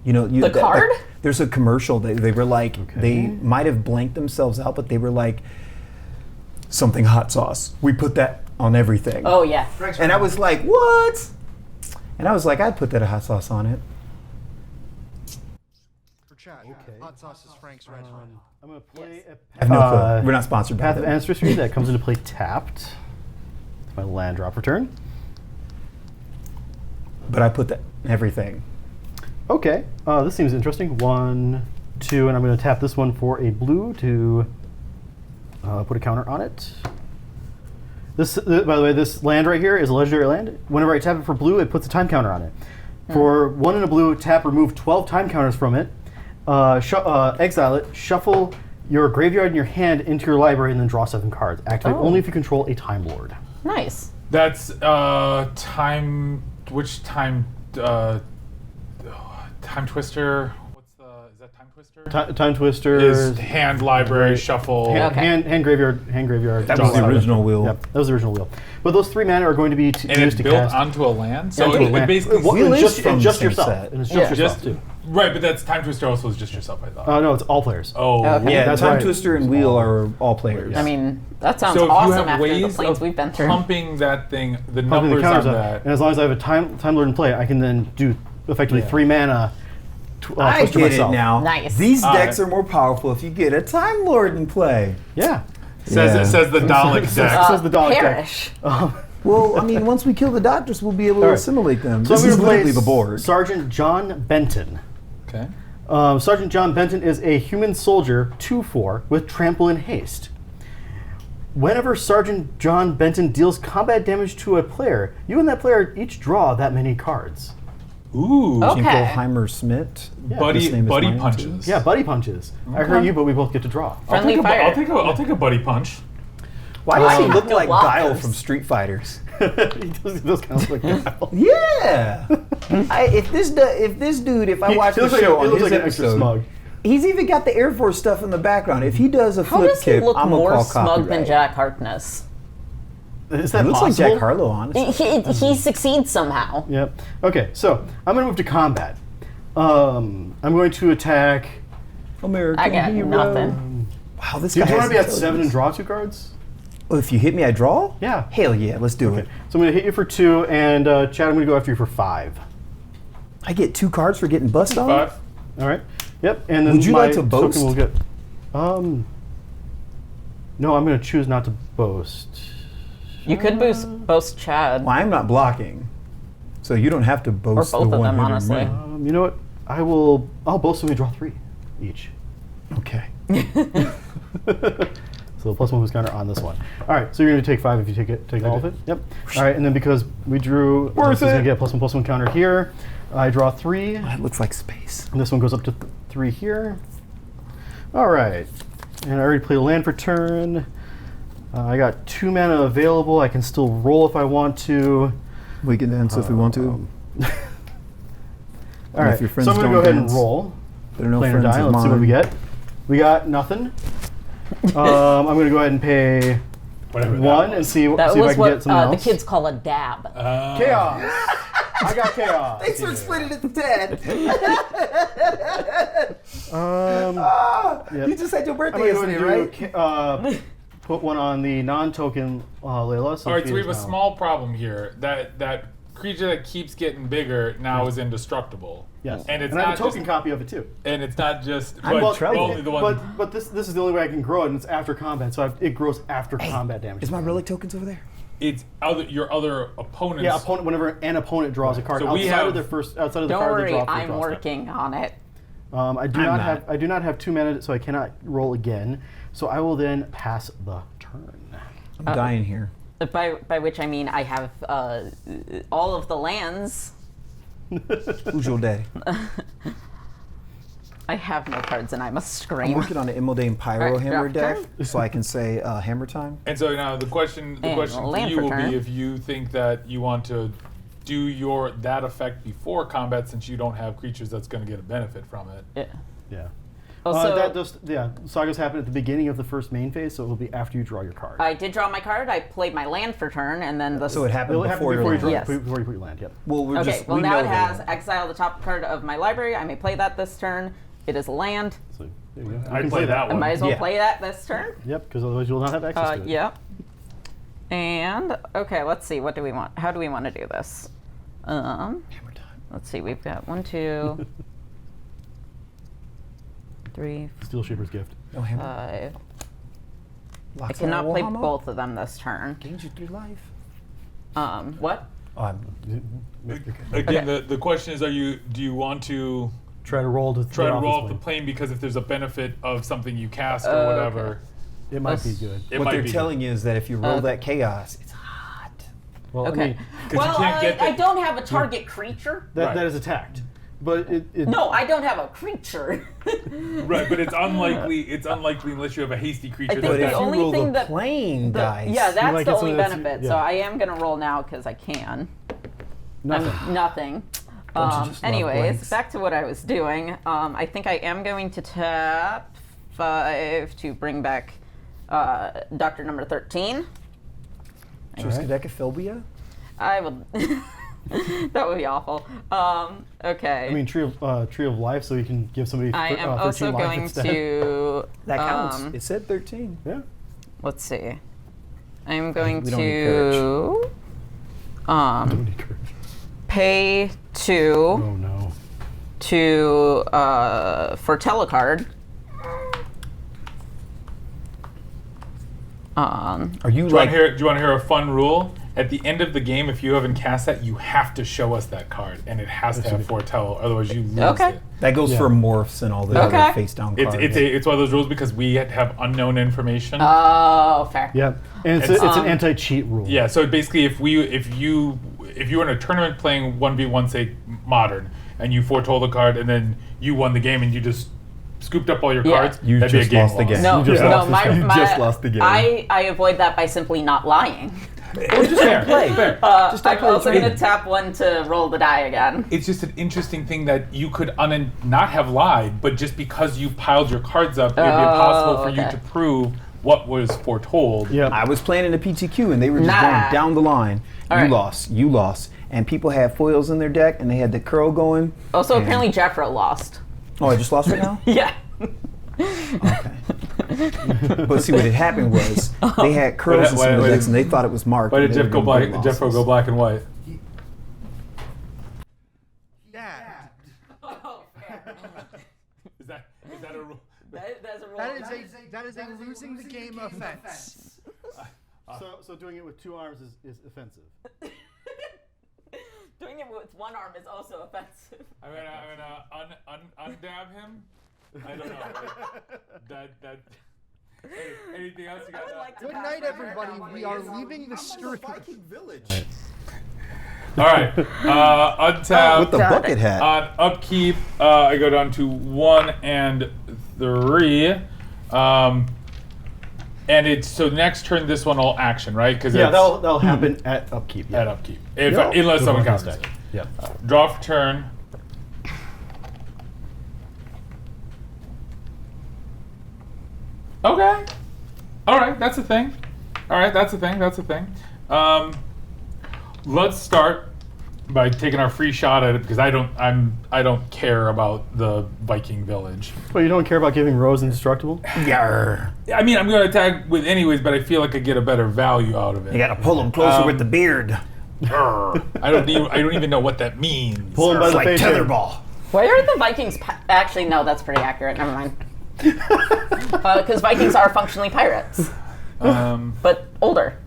You know, The card? there's a commercial. They were like, Okay. they might have blanked themselves out, but they were like, something hot sauce. We put that on everything. Oh yeah. And I was like, what? And I was like, I'd put that hot sauce on it. For chat, hot sauce is Frank's red. I'm going to play I have no clue. We're not sponsored by Path of them. Ancestry that comes into play tapped. It's my land drop for turn. But I put that in everything. Okay, this seems interesting. 1, 2, and I'm going to tap this one for a blue to put a counter on it. This, by the way, this land right here is a legendary land. Whenever I tap it for blue, it puts a time counter on it. For 1 and a blue, tap, remove 12 time counters from it. Exile it. Shuffle your graveyard and your hand into your library, and then draw 7 cards. Activate only if you control a Time Lord. Nice. That's time. Which time? Time Twister. Is that Time Twister? Time Twister Is hand library shuffle. Okay. hand graveyard. That draw was the library. original wheel. Yep, that was the original wheel. But those 3 mana are going to be And used it's to built cast. onto a land, so Onto a it land. basically Well, Wheel it's is just, from it's the just same yourself. set. And it's Yeah. just yourself just too. right. But that's Time Twister also is just yourself. I thought. No, it's all players. Oh, Okay. Yeah, That's Time right. Twister and Wheel are all players. I mean, that sounds So if awesome you have after the ways planes of we've been through. pumping that thing, the Pumping the numbers counters on up, that. and as long as I have a time Lord in play, I can then do effectively 3 mana. I Twister get myself. it now. Nice. These All decks right. are more powerful if you get a Time Lord in play. Yeah. Says Yeah. it says the Dalek deck. Says the dog deck. Perish. Well, I mean, once we kill the doctors, we'll be able to All right. assimilate them. So This I'm is going to play literally the board. Sergeant John Benton. Okay. Sergeant John Benton is a human soldier 2/4 with trample and haste. Whenever Sergeant John Benton deals combat damage to a player, you and that player each draw that many cards. Ooh. Okay. Jingleheimer Smith. Buddy His name is buddy mine, too. punches. Yeah, buddy punches. I heard you, but we both get to draw. Friendly fire. I'll take a buddy punch. Why does he have look to like block Guile those. from Street Fighters? He does kind of look like that. Yeah. If I watch the show he on looks his like an extra episode, smug. he's even got the Air Force stuff in the background. If he does a How flip does he kick, look I'm gonna more call smug copyright. than Jack Harkness? Is He that looks possible? like Jack Harlow, honestly. He succeeds somehow. Yep. Okay, so I'm going to move to combat. I'm going to attack. American I got hero. nothing. Wow, this Do you guy want has to be at 7 and intelligence. draw 2 cards? Oh, if you hit me, I draw? Yeah. Hell yeah, let's do it. So I'm going to hit you for 2, and Chad, I'm going to go after you for 5. I get 2 cards for getting bust on? 5. All right. Yep. And then Would you my like to boast? token will get. No, I'm going to choose not to boast. You could boast Chad. Well, I'm not blocking. So you don't have to boast both the of one them, hitter honestly. me. You know what? I'll boast when we draw 3 each. Okay. So the +1 was counter on this one. All right, so you're going to take 5 if you take all of it. Yep. All right, and then because we drew, this is going to get a +1/+1 counter here. I draw 3. That looks like space. And this one goes up to 3 here. All right, and I already played a land for turn. I got 2 mana available. I can still roll if I want to. We can dance if we want to. All right, if your friends so I'm going to don't go ahead and dance, roll. They're no Planar friends die. of Let's see what we mine. get. We got nothing. I'm going to go ahead and pay Whatever. 1 and see if That I was can what get something the else. kids call a dab. Chaos. I got chaos. Thanks for explaining it to Dad. Yep. You just had your I'm birthday going yesterday, right? put one on the non-token Layla. So All right, she so we is have a now- small problem here. That creature that keeps getting bigger now is indestructible. Yes. And it's I have not a token just, copy of it too. and it's not just I'm in but trouble. only the one. But this is the only way I can grow it, and it's after combat, so it grows after combat damage. Is my relic tokens over there? It's your other opponents. Yeah, opponent. Whenever an opponent draws a card So we outside have- of their first, outside of the Don't card worry, they draw for the I'm draw step. working on it. I do not have 2 mana, so I cannot roll again. So I will then pass the turn. I'm dying here. By which I mean I have all of the lands. Who's your daddy? I have no cards and I must I'm scream. working on an Immodane Pyro Alright, Hammer drop deck, so I can say hammer time. And so now the question And for land you for will turn. be if you think that you want to do that effect before combat, since you don't have creatures that's going to get a benefit from it. Yeah. Yeah. Also, Sagas happen at the beginning of the first main phase, so it will be after you draw your card. I did draw my card. I played my land for turn, and then the. So it happened It'll happen before your you land. draw, Yes. before you put your land. Yep. Well, we're Okay, just, well we now know it has that. exile the top card of my library. I may play that this turn. It is a land. So there you go. I'd can play that I one. might as well Yeah. play that this turn. Yep, because otherwise you will not have access to it. Yep. And okay, let's see. What do we want? How do we want to do this? Hammer time. Let's see. We've got 1, 2, 3, Steel Shaper's Gift. No hammer. 5. I Lots of cannot play Warhammer. both of them this turn. Gains you 3 life. What? Again, the question is: do you want to Try to roll to try get to off roll this off the plane. plane because if there's a benefit of something you cast or Okay. whatever, It might be Let's- good. it What might they're be telling you is that if you roll Uh, that chaos, it's hot. Well, I Okay. mean, Well, you can't get I the- don't have a target creature. that Right. is attacked. But it No, I don't have a creature. right? But it's unlikely. It's unlikely unless you have a hasty creature. think that But the if you only roll thing the that- plane dice, Yeah, that's might the get only something that's- benefit. yeah. So I am gonna roll now because I can. nothing. Nothing. Don't you just love Anyways, blanks? back to what I was doing. I think I am going to tap 5 to bring back Doctor Number 13. Triskaidekaphobia? I would. That would be awful. Okay. I mean, Tree of Life, so you can give somebody I am 13 also life going instead. to. That counts. Um, It said 13. Yeah. Let's see. I'm going We don't need to Don't need courage. pay 2 Oh no. to for telecard. Are you Do you want to hear a fun rule? At the end of the game, if you haven't cast that, you have to show us that card, and it has to have foretell, otherwise you lose Okay. it. That goes Yeah. for morphs and all the Okay. other face down It's cards. it's one of those rules because we have unknown information. Oh, fair. Yeah, and it's an anti-cheat rule. Yeah, so basically, if you were in a tournament playing 1v1, say modern, and you foretold a card, and then you won the game, and you just scooped up all your Yeah. cards, You that'd be a just game lost the loss. game. No, You just no, lost my, this game. my, You just lost the game. I avoid that by simply not lying. Just fair. Fair. I'm also going to tap 1 to roll the die again. It's just an interesting thing that you could not have lied, but just because you piled your cards up, it would be impossible for you okay. to prove what was foretold. Yeah. I was playing in a PTQ and they were just Nah. going down the line. All You right. lost. You lost. And people had foils in their deck and they had the curl going. Also, and- apparently Jeffro lost. Oh, I just lost right now? Yeah. Okay. But see, what had happened was they had curls in some of why the did- decks and they thought it was marked. Why did and they Jeff were go gonna black? get Jeffro losses. go black and white? Dad. Is that a rule? That's a roll. That is a losing the game offense. So doing it with 2 arms is offensive. Doing it with 1 arm is also offensive. I'm gonna undab him. I don't know. that. Anything else you got? I would like to Good pass night, by everybody. right now, We please. are leaving the stream. Village. All right. Untap. With the Got bucket it. hat. On upkeep, I go down to 1 and 3. And it's so next turn this one will action, right? Because Yeah, that'll happen at upkeep. Yeah. at upkeep. If Yeah. unless With someone one counts stack. it. Yeah. Draw for turn. Okay. All right, that's a thing. All right, that's a thing. That's a thing. Let's start by taking our free shot at it because I don't care about the Viking village. But you don't care about giving Rose indestructible? Yarr. I mean, I'm going to attack with anyways, but I feel like I get a better value out of it. You gotta pull him closer with the beard. I don't even know what that means. Pull him by It's the like face. tetherball. Why are the Vikings? Actually, no, that's pretty accurate. Never mind. Because Vikings are functionally pirates, but older.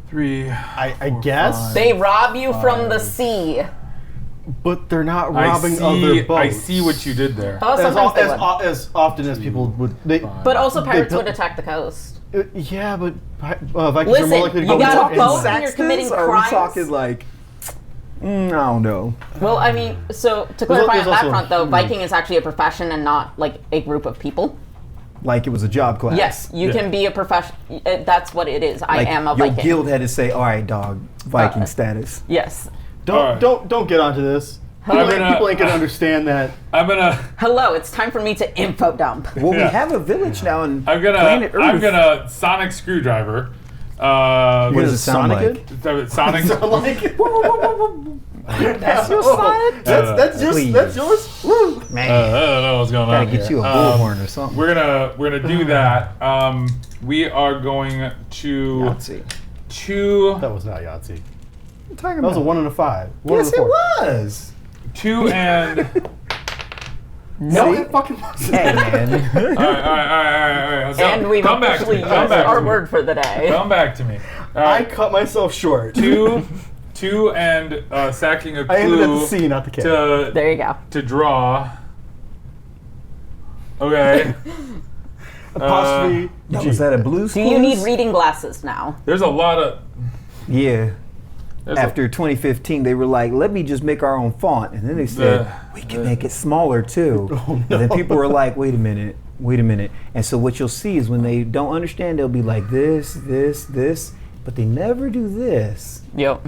3. I guess, They rob you from the sea. but they're not I robbing other boats. I see what you did there. Oh, As, sometimes they would. as often as people would. They, But also pirates built- would attack the coast. yeah, but Vikings are more Listen, likely to you go got a more boat inland. and you're committing Or are we crimes. talking like, I don't know. Well, I mean, so to clarify there's on that also front, though, huge- Viking is actually a profession and not like a group of people. Like it was a job class. Yes, you Yeah. can be a profession. That's what it is. I Like am a your Viking. guild had to say, all right, dog, Viking status. Yes. Don't Alright. don't get onto this. I'm gonna- People ain't gonna understand that. I'm gonna Hello, it's time for me to info dump. Well, Yeah. we have a village now in I'm planet Earth. gonna sonic screwdriver. What does it sound Sonic like? Sonic. Like, That's your Sonic? that's Please. that's yours. Woo. Man, I don't know what's going gotta on get here. you a bullhorn or something. We're gonna do that. We are going to Let's see. 2 That was not Yahtzee. I'm talking That was a 1 and a 5. 1 Yes, and a it 4. was. 2 and. No, See? it fucking wasn't. Hey, man. All right. So, And we've come back to officially me. used Come back our to me. word for the day. Come back to me. All I right. cut myself short. 2 and sacking a I ended at the clue C, not the K. to There you go. draw. Okay. Apostrophe Now, G. was that a blues Do you need Clues? reading glasses now? There's a lot of. Yeah. there's a- After 2015, they were like, let me just make our own font. And then they said, we can make it smaller too. And then people were like, wait a minute. And so what you'll see is when they don't understand, they'll be like this, but they never do this. Yep.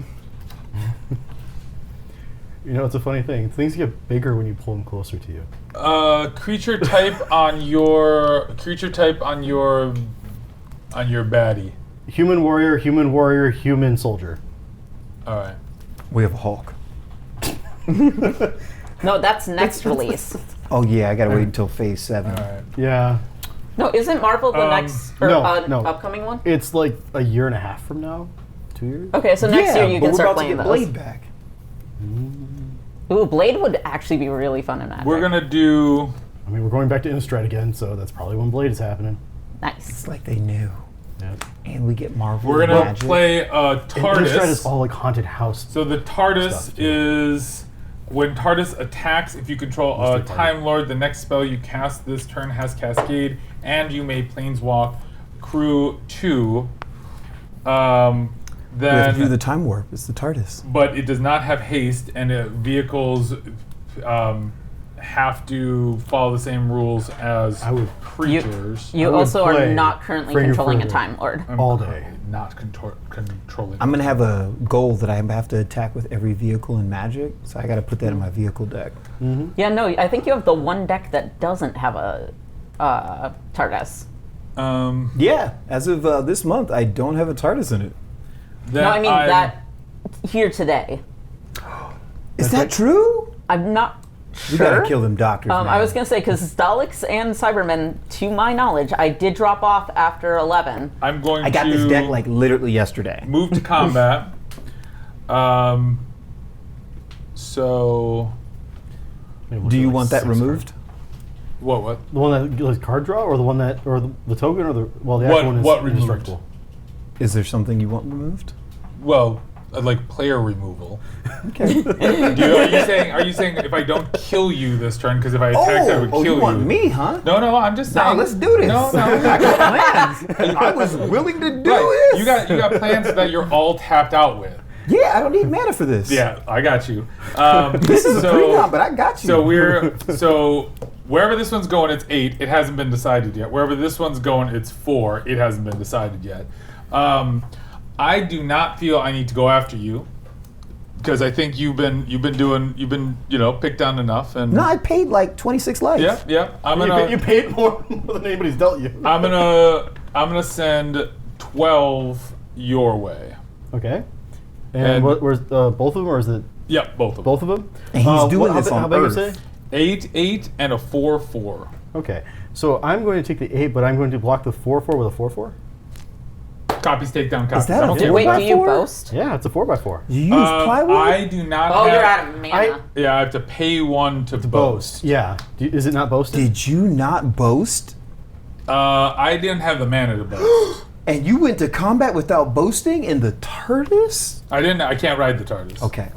You know, it's a funny thing. Things get bigger when you pull them closer to you. creature type on your baddie. Human warrior, human soldier. All right. We have a Hulk. No, that's next release. Oh, yeah, I gotta wait until phase 7. All right. Yeah, No, isn't Marvel the next or no. upcoming one? it's like a year and a half from now. 2 years. Okay, so next year you but can we're start about to playing get those. Blade back. Ooh, Blade would actually be really fun in that. We're gonna do. I mean, we're going back to Innistrad again, so that's probably when Blade is happening. Nice. It's like they knew. Yeah. And we get Marvel. We're gonna Magic. play And Innistrad is TARDIS. all like haunted house. So the TARDIS stuff, too. is when TARDIS attacks. If you control a Mostly Time Lord, the next spell you cast this turn has Cascade, and you may Planeswalk crew 2. We have to do Then, the time warp. It's the TARDIS. but it does not have haste, and vehicles have to follow the same rules as I would- creatures. You I would also are play not currently Bring Your controlling a Further. Time Lord. I'm all currently day. Not controlling. I'm gonna have a goal that I have to attack with every vehicle in Magic, so I gotta put that in my vehicle deck. Yeah, no, I think you have the one deck that doesn't have a TARDIS. Yeah, as of this month, I don't have a TARDIS in it. No, I mean that here today. Is that true? I'm not We sure. gotta kill them doctors. I man. was gonna say because Daleks and Cybermen, to my knowledge, I did drop off after 11. I'm going I got to this deck like literally yesterday. move to combat. So Maybe we'll Do you like want that 6 removed? what? cards. The one that like card draw, or the one that, or the token, or the the actual one is what removed? indestructible. Is there something you want removed? Well, like player removal. Okay. Are you saying if I don't kill you this turn, because if I attacked, I would kill you want me, huh? No, I'm just saying. No, let's do this. No. I got plans. I was willing to do Right. this. You got plans that you're all tapped out with. Yeah, I don't need mana for this. Yeah, I got you. This is a precon, but I got you. So wherever this one's going, it's 8. It hasn't been decided yet. Wherever this one's going, it's 4. It hasn't been decided yet. I do not feel I need to go after you because I think you've been picked on enough and No, I paid like 26 life. yeah. You paid more than anybody's dealt you. I'm gonna send 12 your way. Okay. And where's both of them, or is it Yep, both of them. both of them? And he's doing how this how on big you Earth. say? 8, and a 4. Okay, so I'm going to take the 8, but I'm going to block the 4/4 with a 4/4. Copies, takedown, copies. that I'm a okay Wait, with do that. you 4x4? boast? Yeah, it's a 4x4. You use plywood? I do not Oh, have... you're out of mana. Yeah, I have to pay 1 to boast. Yeah. Is it not boasted? Did you not boast? I didn't have the mana to boast. And you went to combat without boasting in the Tardis? I can't ride the Tardis. Okay.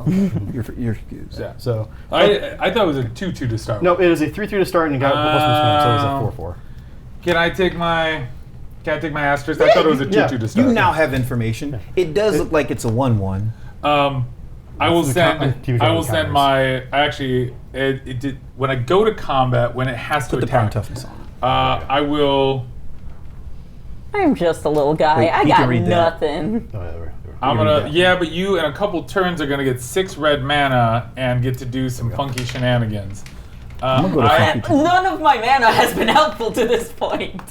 You're excused. Yeah. So I thought it was a 2/2 to start no, with. it is a 3/3 to start, and you got plus one, so it's a 4/4. Can I take my asterisk? I thought it was a 2/2 to start. You now have information. It does look like it's a 1/1. I will the send. TV I will counters. send my. Actually, it did when I go to combat when it has Put to the pound attack. toughness on. I will. I'm just a little guy. Wait, I he got can read that. nothing. Oh, yeah, I'm you can gonna. read that. Yeah, but you in a couple turns are gonna get 6 red mana and get to do some funky shenanigans. I'm gonna go to funky too. None of my mana has been helpful to this point.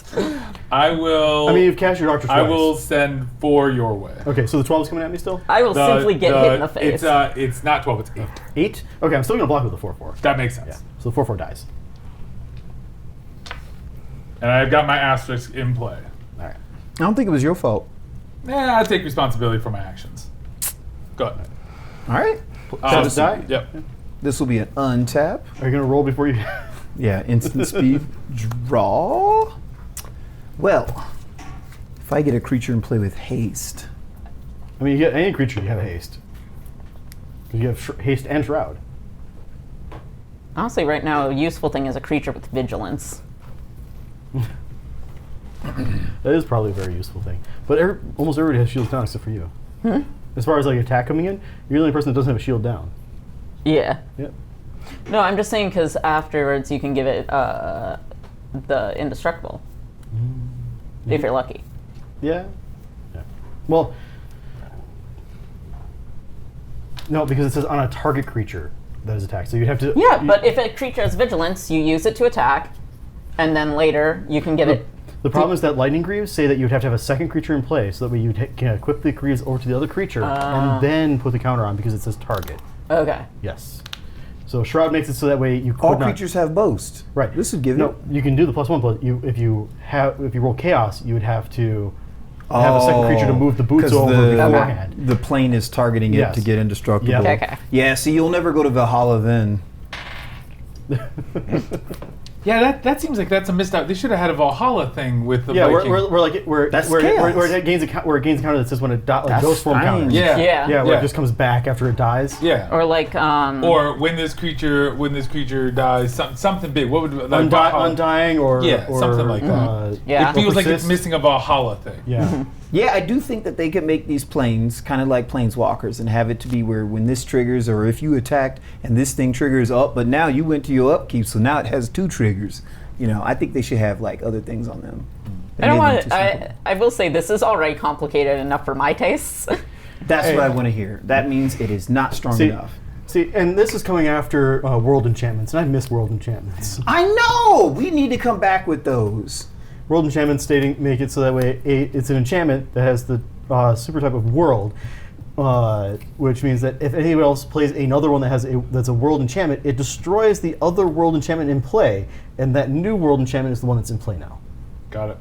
I will. I mean, you've cast your doctor twice. I will send 4 your way. Okay, so the 12 is coming at me still? I will simply get hit in the face. It's not 12. It's 8. 8? Okay, I'm still going to block with the 4/4. That makes sense. Yeah, so the 4/4 dies. And I've got my asterisk in play. All right. I don't think it was your fault. I take responsibility for my actions. Go ahead. All right. Does it die? Yep. This will be an untap. Are you going to roll before you... Yeah, instant speed. Draw. Well, if I get a creature and play with haste, I mean, you get any creature, you have haste. 'Cause you have haste and shroud. Honestly, right now, a useful thing is a creature with vigilance. That is probably a very useful thing. But almost everybody has shields down except for you. As far as like attack coming in, you're the only person that doesn't have a shield down. Yeah. Yep. No, I'm just saying because afterwards you can give it the indestructible. If you're lucky. Yeah. Yeah. Well, no, because it says on a target creature that is attacked. So you'd have to. Yeah, but if a creature has vigilance, you use it to attack, and then later you can give it. The problem is that lightning greaves say that you'd have to have a second creature in play, so that way you can equip the greaves over to the other creature and then put the counter on because it says target. Okay. Yes. So shroud makes it so that way you could all not. creatures have boast. Right. This would give No, it. you can do the +1, but if you roll chaos, you would have to have a second creature to move the boots 'cause over beforehand. The plane is targeting it Yes. to get indestructible. Yeah. Okay. Yeah, see, you'll never go to Valhalla then. Yeah, that seems like that's a missed out. They should have had a Valhalla thing with the Yeah, Viking. That's where chaos. it gains a counter that says when it That's ghost form fine. counters. Yeah. Yeah. Yeah, where Yeah. it just comes back after it dies. Yeah. Or like Or when this creature dies, something big. What would like Valhalla- Undying or Yeah, or, something like that. Yeah. It feels like it's persist. missing a Valhalla thing. Yeah. Yeah, I do think that they could make these planes kind of like planeswalkers and have it to be where when this triggers or if you attacked and this thing triggers up, but now you went to your upkeep, so now it has 2 triggers. You know, I think they should have like other things on them. I don't They made want them to. too simple. I will say this is already complicated enough for my tastes. That's Hey. what I want to hear. That means it is not strong See, enough. see, and this is coming after World Enchantments, and I miss World Enchantments. I know! We need to come back with those. World Enchantments make it so that way it's an enchantment that has the super type of world, which means that if anyone else plays another one that's a world enchantment, it destroys the other world enchantment in play, and that new world enchantment is the one that's in play now. Got it.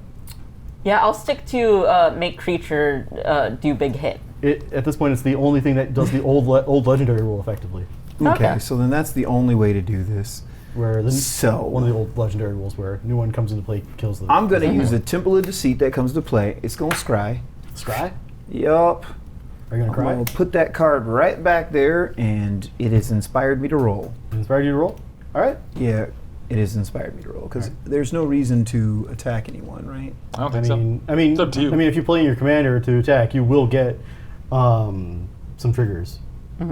Yeah, I'll stick to make creature do big hit. At this point, it's the only thing that does the old legendary rule effectively, Okay, so then that's the only way to do this. where So- one of the old legendary rules where new one comes into play, kills the. I'm going to use a Temple of Deceit that comes to play. It's going to scry. Scry. Yup. Are you gonna I'm cry? going to put that card right back there, and it has inspired me to roll. Inspired you to roll? All right. Yeah, it has inspired me to roll, because there's no reason to attack anyone, right? I don't think so. I mean, It's up to you. I mean, if you're playing your commander to attack, you will get some triggers.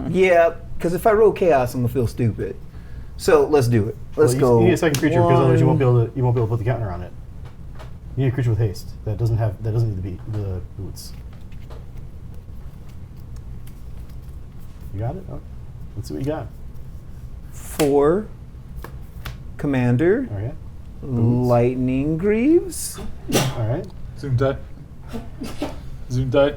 Yeah, because if I roll Chaos, I'm going to feel stupid. So let's do it. Let's Well, go. You need a second creature because otherwise you won't be One. able to put the counter on it. You need a creature with haste that doesn't need the boots. You got it? Oh, let's see what you got. 4 Commander. All right. Lightning Greaves. All right. Zoom tight. Zoom tight.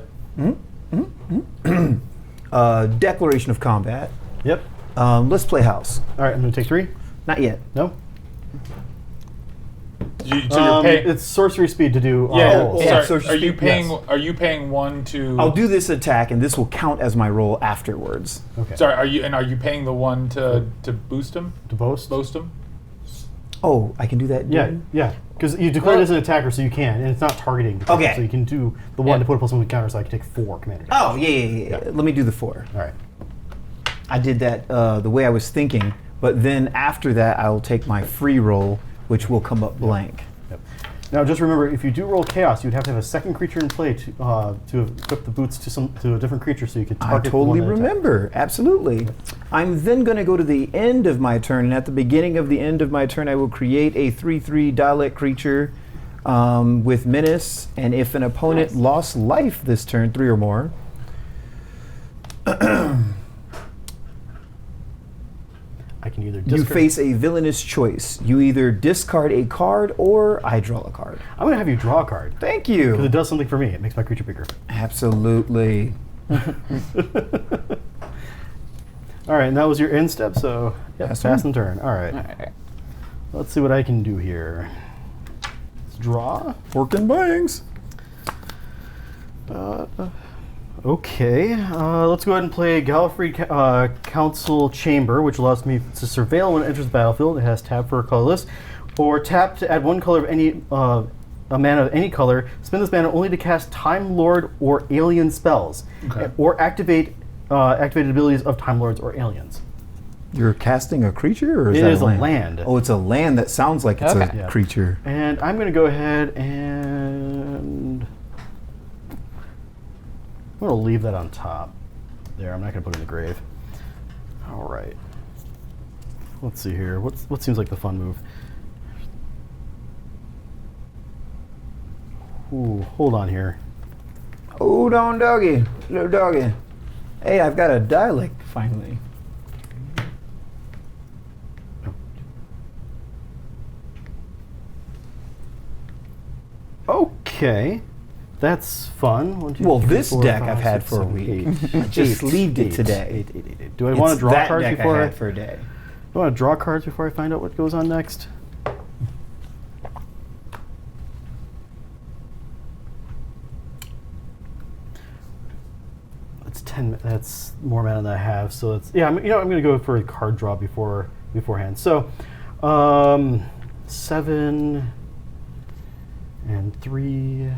Declaration of combat. Yep. Let's play house. All right, I'm going to take 3. Not yet. No? So you're paying. It's sorcery speed to do Yeah. rolls. Yeah, Sorry, so are you speak- paying? yes. Are you paying 1 to? I'll do this attack, and this will count as my roll afterwards. Okay. Sorry, are you paying the 1 to boost him? To boast? Boast him? Oh, I can do that? Yeah, dude? yeah. Because you declared as an attacker, so you can, and it's not targeting. Okay. So you can do the 1 to put a +1 counter, so I can take 4 commander damage. Oh, yeah. Let me do the 4. All right. I did that the way I was thinking, but then after that, I'll take my free roll, which will come up blank. Yep. Now, just remember, if you do roll chaos, you'd have to have a second creature in play to equip the boots to a different creature, so you could I target. totally the one that attacks. remember. Absolutely. I'm then going to go to the end of my turn, and at the beginning of the end of my turn, I will create a 3/3 dialect creature with menace, and if an opponent lost life this turn, 3 or more, I can either you discard. face a villainous choice. You either discard a card or I draw a card. I'm going to have you draw a card. Thank Because you. it does something for me. It makes my creature bigger. Absolutely. All right, and that was your end step, so yeah, Pass pass turn. and turn. All right. Alright. Let's see what I can do here. Let's draw. Fork and bangs. Okay, let's go ahead and play Gallifrey Council Chamber, which allows me to surveil when it enters the battlefield. It has tap for a colorless, or tap to add 1 color of any a mana of any color. Spend this mana only to cast Time Lord or alien spells, or activate activated abilities of Time Lords or aliens. You're casting a creature, or is It that is a a land? land. Oh, it's a land that sounds like it's Okay. a creature. And I'm going to go ahead and I'm going to leave that on top. There, I'm not going to put it in the grave. All right. Let's see here. What seems like the fun move? Ooh, hold on here. Hold on, doggy. Little doggy. Hey, I've got a dialect finally. Okay. That's fun. 1, 2, Well, 3, this 4, deck 5, I've had 6, for a 7, week. 8. Just leaved it 8, today. 8, 8, 8, 8. Do I want to draw that cards deck before I had for a day. I want to draw cards before I find out what goes on next? That's 10. That's more mana than I have. So it's I'm going to go for a card draw beforehand. So, 7 and 3.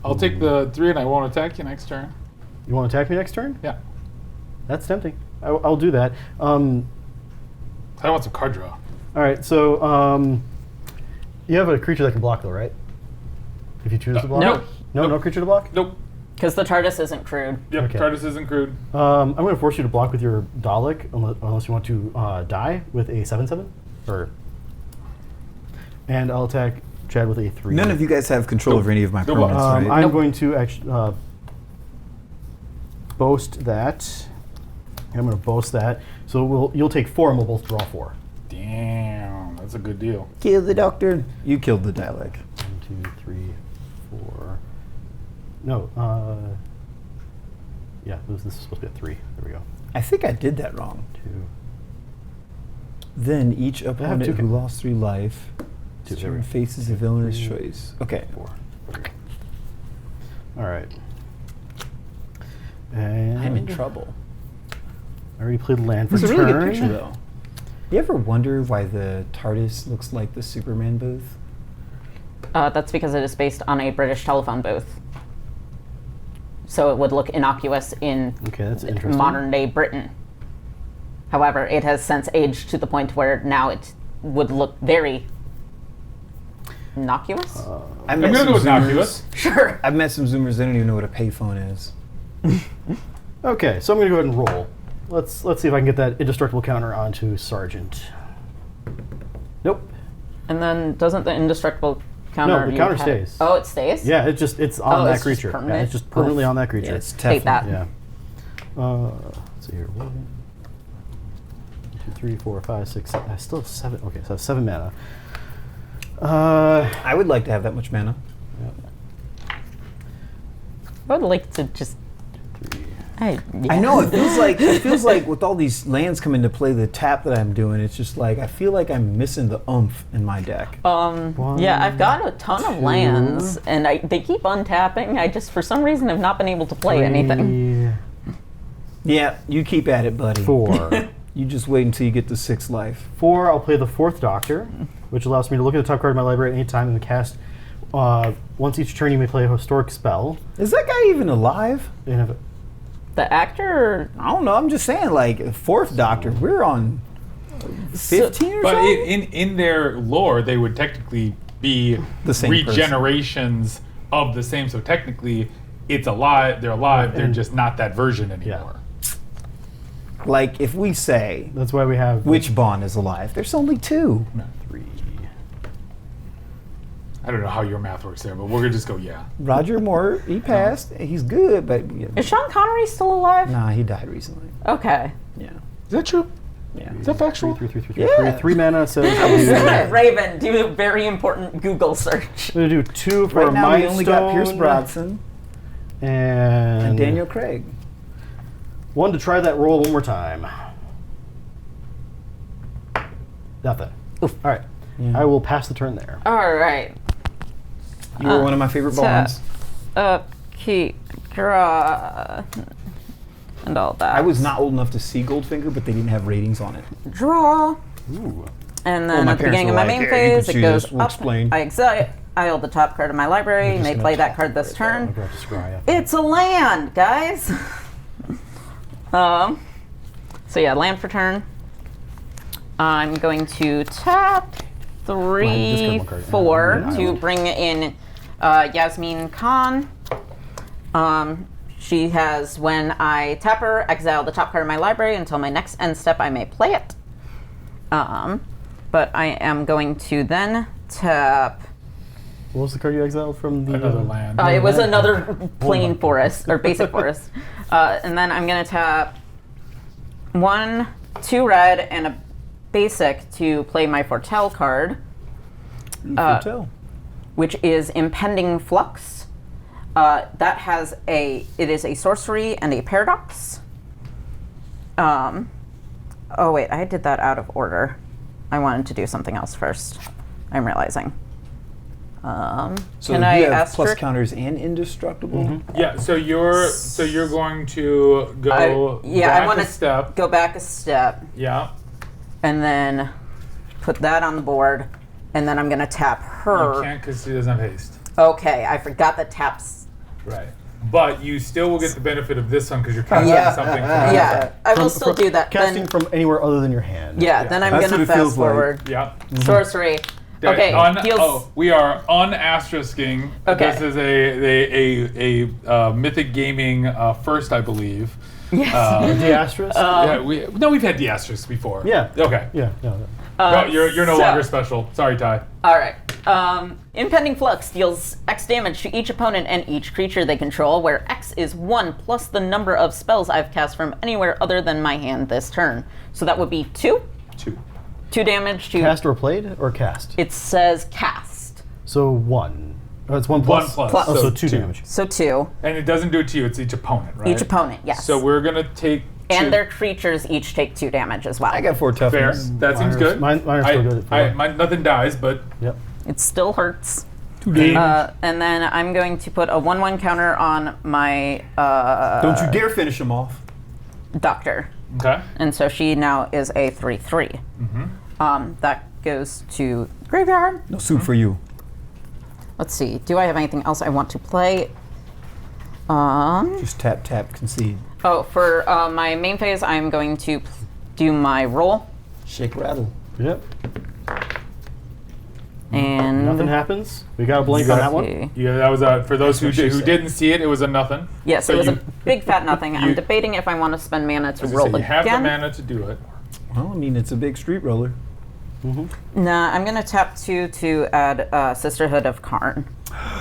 I'll take the 3 and I won't attack you next turn. You want to attack me next turn? Yeah. That's tempting. I'll do that. I want some card draw. All right, so you have a creature that can block, though, right? If you choose to block. Nope. No creature to block. Nope. Because the TARDIS isn't crude. Yep. Okay. Tardis isn't crude. I'm going to force you to block with your Dalek, unless you want to die with a 7/7, and I'll attack Chad with a 3. None of you guys have control over any of my No, permanents, right? I'm going to actually boast that. I'm going to boast that. So you'll take 4, and we'll both draw 4. Damn, that's a good deal. Kill the doctor. You killed the dialect. 1, 2, 3, 4. No. Yeah, this is supposed to be a 3. There we go. I think I did that wrong. 2. Then each opponent two who can- lost 3 life Two, there we go. faces a villainous choice. Okay. 4. All right. And I'm in trouble. I already played land for It's a turn. really good picture, though. You ever wonder why the TARDIS looks like the Superman booth? That's because it is based on a British telephone booth. So it would look innocuous in Okay, that's interesting. modern day Britain. However, it has since aged to the point where now it would look very innocuous. I've I'm met gonna some go with Zoomers. innocuous. Sure. I've met some Zoomers that don't even know what a payphone is. Okay, so I'm going to go ahead and roll. Let's see if I can get that indestructible counter onto Sergeant. Nope. And then doesn't the indestructible counter? No, the you counter have- stays. Oh, it stays? Yeah, it's on Oh, that it's just creature. Yeah, permanent? it's just permanently on that creature. Yeah, it's Take Teflon. that. Yeah. Let's see here. 1, 2, 3, 4, 5, 6, 7. I still have 7. Okay, so I have 7 mana. I would like to have that much mana. I would like to just 3. I know it feels like with all these lands coming to play, the tap that I'm doing, it's just like I feel like I'm missing the oomph in my deck. Yeah, I've got a ton of lands, and they keep untapping. I just, for some reason, have not been able to play anything. Yeah, you keep at it, buddy. 4. You just wait until you get to 6 life. 4, I'll play the 4th Doctor, which allows me to look at the top card of my library at any time and cast. Once each turn, you may play a historic spell. Is that guy even alive? The actor? I don't know. I'm just saying, like, 4th Doctor, we're on 15 or But something? in their lore, they would technically be The same regenerations of the same. So technically, it's alive. They're alive. They're just not that version anymore. Like, if we say That's why we have which Bond is alive, there's only 2. 3. I don't know how your math works there, but we're gonna just go Roger Moore, he passed. He's good, but Is Sean Connery still alive? nah, he died recently. Okay. Yeah. Is that true? Yeah. Is that factual? 3. Yeah. 3 mana says. Raven, do a very important Google search. I'm gonna do 2 for Right now, we only got Pierce Mindstone Bronson and and Daniel Craig. 1 to try that roll one more time. Nothing. All right. Yeah. I will pass the turn there. All right. You were one of my favorite Bonds. Keep, draw, and all that. I was not old enough to see Goldfinger, but they didn't have ratings on it. Draw. Ooh. And then my at the parents beginning of were my like, main "Yeah, you phase, can it see goes this. We'll up. explain." I exile the top card of my library. May play that card this turn. I'll have to scry up. It's a land, guys. So yeah, land for turn. I'm going to tap Discard 3, one card. 4 Yeah. to bring in Yasmin Khan. She has, when I tap her, exile the top card of my library until my next end step. I may play it. But I am going to then tap. What was the card you exiled from the Another land. It was another plain forest or basic forest, and then I'm gonna tap 1, 2 red and a basic to play my Foretell card, Foretell. which is Impending Flux. That has it is a sorcery and a paradox. Oh wait, I did that out of order. I wanted to do something else first. I'm realizing. So can you I have ask plus her? counters and indestructible? Yeah. So you're going to go I want back a to step. go back a step. Yeah. And then put that on the board, and then I'm gonna tap You her. can't because she doesn't have haste. Okay, I forgot that taps. Right. But you still will get the benefit of this one because you're casting something. From Yeah, I will still do that. Casting Then, from anywhere other than your hand. yeah, then I'm That's what gonna it feels fast like. forward. Yeah. Sorcery. Okay, heals. we are un-asterisking. Okay. This is a Mythic Gaming first, I believe. Yes. The asterisk? Yeah, we've had the asterisks before. Yeah. Okay. Yeah. No. No, you're no so- longer special. Sorry, Ty. All right. Impending Flux deals X damage to each opponent and each creature they control, where X is 1 plus the number of spells I've cast from anywhere other than my hand this turn. So that would be 2. 2. 2 damage to. Cast or played or cast? It says cast. So 1. Oh, it's 1 plus. 1 plus. Oh, so 2 2 damage. So 2. And it doesn't do it to you. It's each opponent, right? Each opponent, yes. So we're gonna take. and 2. their creatures each take 2 damage as well. I got 4 Fair. toughness. That seems good. Mine are still good at 4. Nothing dies, but Yep. It still hurts. 2 damage. And then I'm going to put a 1/1 counter on my Don't you dare finish him off. doctor. Okay. And so she now is a 3/3. That goes to graveyard. No soup for you. Let's see. Do I have anything else I want to play? Just tap, tap, concede. Oh, for my main phase, I'm going to do my roll. Shake, rattle. Yep. And Nothing happens. We got a blank on that one. see. Yeah, that was for those who what she said. didn't see it. It was a nothing. Yes, So it was you, a big fat nothing. I'm you- debating if I want to spend mana to as I roll say, you have the again. mana to do it. Well, I mean, it's a big street roller. Nah, I'm going to tap 2 to add Sisterhood of Karn.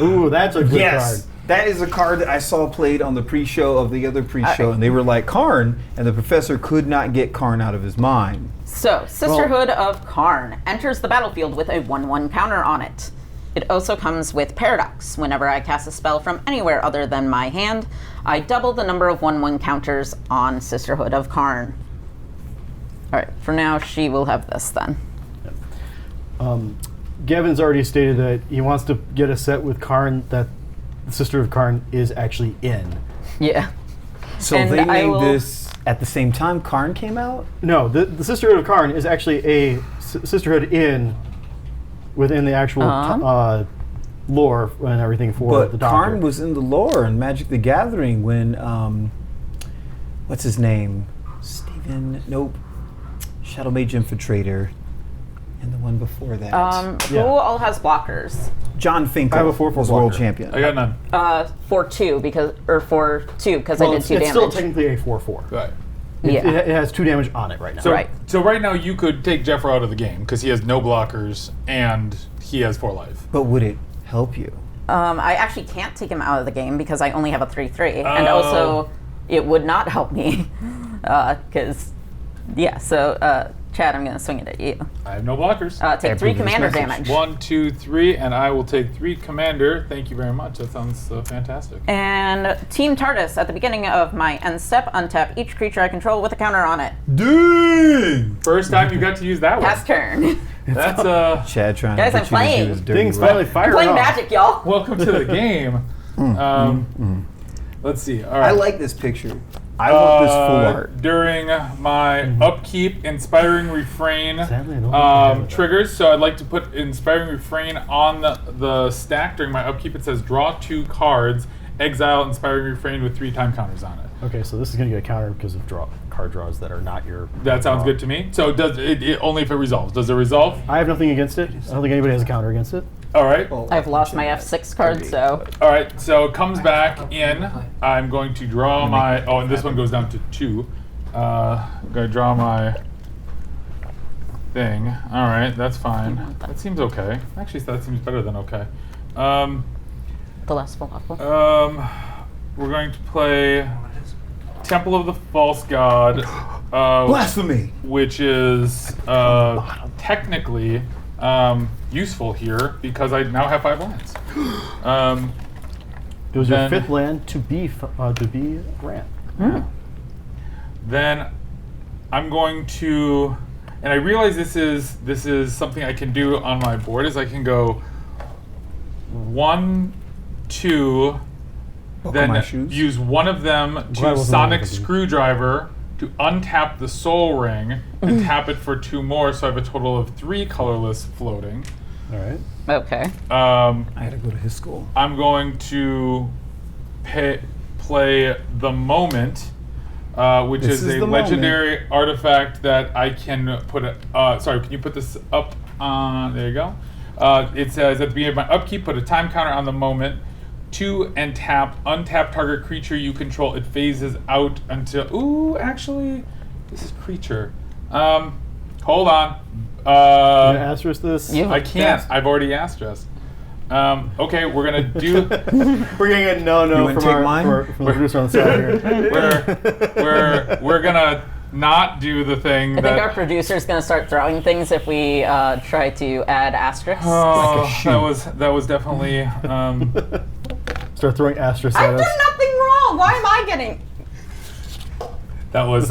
Ooh, that's a good Yes, that is a card that I saw played on the pre-show of the other pre-show, and they were like Karn, and the professor could not get Karn out of his mind. So, Sisterhood of Karn enters the battlefield with a 1/1 counter on it. It also comes with Paradox. Whenever I cast a spell from anywhere other than my hand, I double the number of 1/1 counters on Sisterhood of Karn. Alright, for now she will have this then. Gavin's already stated that he wants to get a set with Karn that the Sister of Karn is actually in. Yeah. So And they I named will- this at the same time Karn came out? No, the Sisterhood of Karn is actually a sisterhood within the actual lore and everything for But the Doctor. Karn was in the lore in Magic the Gathering when, what's his name? Nope. Shadow Mage Infiltrator. And the one before that. Who all has blockers? John Finkel I have a 4/4 was world blocker. champion. I got none. For 2 because I did 2 it's damage. still technically a 4/4. Right. Yeah. It has 2 damage on it right now. So, Right. So right now you could take Jeffro out of the game because he has no blockers and he has 4 life. But would it help you? I actually can't take him out of the game because I only have a 3/3, and Oh. also it would not help me because Chad, I'm going to swing it at you. I have no blockers. Take 3 approve this commander message. damage. 1, 2, 3, and I will take 3 commander. Thank you very much. That sounds fantastic. And Team Tardis, at the beginning of my end step, untap each creature I control with a counter on it. Dang! First time you got to use that one. Pass turn. That's Chad trying Guys, to I'm get you to playing. do his dirty Things work. finally fired Playing off. Magic, y'all. welcome to the game. Let's see. All right. I like this picture. I want this full art. During my upkeep, Inspiring Refrain Sadly, I don't think I have that. triggers. So I'd like to put Inspiring Refrain on the stack during my upkeep. It says draw 2 cards, exile Inspiring Refrain with 3 time counters on it. Okay, so this is going to get a counter because of card draws that are not your. That sounds good to me. So does it only if it resolves? Does it resolve? I have nothing against it. I don't think anybody has a counter against it. All right. I've lost my F6 card, so All right, so it comes back in. I'm going to draw my. Oh, and this one goes down to 2. I'm going to draw my thing. All right, that's fine. That seems okay. Actually, that seems better than okay. the last falafel. We're going to play Temple of the False God, Blasphemy! which is technically useful here because I now have 5 lands. It was your Then- 5th land to be Grant. Then I'm going to, and I realize this is something I can do on my board. Is I can go 1, 2, then my shoes. use one of them Glad I to wasn't Sonic able to do. Screwdriver to untap the Soul Ring and tap it for 2 more. So I have a total of 3 colorless floating. All right. Okay. I had to go to his school. I'm going to play the Moment, which This is is a the legendary artifact that I can put. Sorry, can you put this up? There you go. It says at the beginning of my upkeep, put a time counter on the Moment. 2 and untap target creature you control. It phases out until. Ooh, actually, this is creature. Hold on. Can I asterisk this? Yeah. I can't. I've already asterisked. Okay, we're gonna do. We're getting a no You wanna from, take our, mine? from the producer on the side here. we're gonna not do the thing I that. think our producer's going to start throwing things if we try to add asterisks. Oh, shoe. that was definitely. Start throwing asterisks I've at done us. nothing wrong. Why am I getting? That was.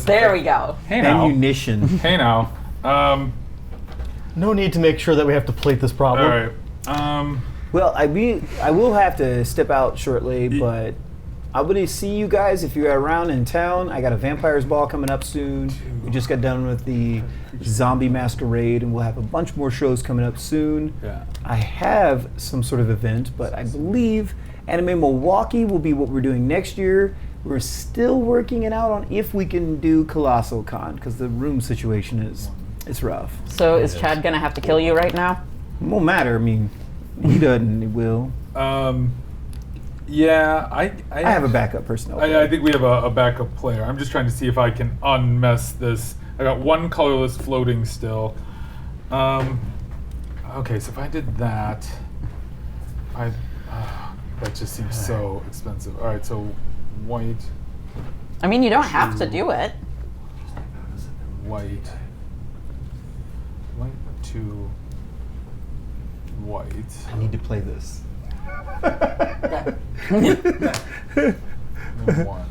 There we go. Hey now. Ammunition. Hey now. No need to make sure that we have to plate this All problem. right. Well, I will have to step out shortly, but I'm going to see you guys if you're around in town. I got a Vampires Ball coming up soon. We just got done with the Zombie Masquerade, and we'll have a bunch more shows coming up soon. Yeah. I have some sort of event, but I believe Anime Milwaukee will be what we're doing next year. We're still working it out on if we can do Colossal Con, because the room situation it's rough. So is Chad going to have to kill you right now? It won't matter. I mean, he doesn't. It will. Yeah. I I have a backup personnel. I think we have a backup player. I'm just trying to see if I can unmess this. I got 1 colorless floating still. Okay, so if I did that, that just seems so expensive. All right, so white, I mean, you don't have to do it. white, 2, white. I need to play this. One.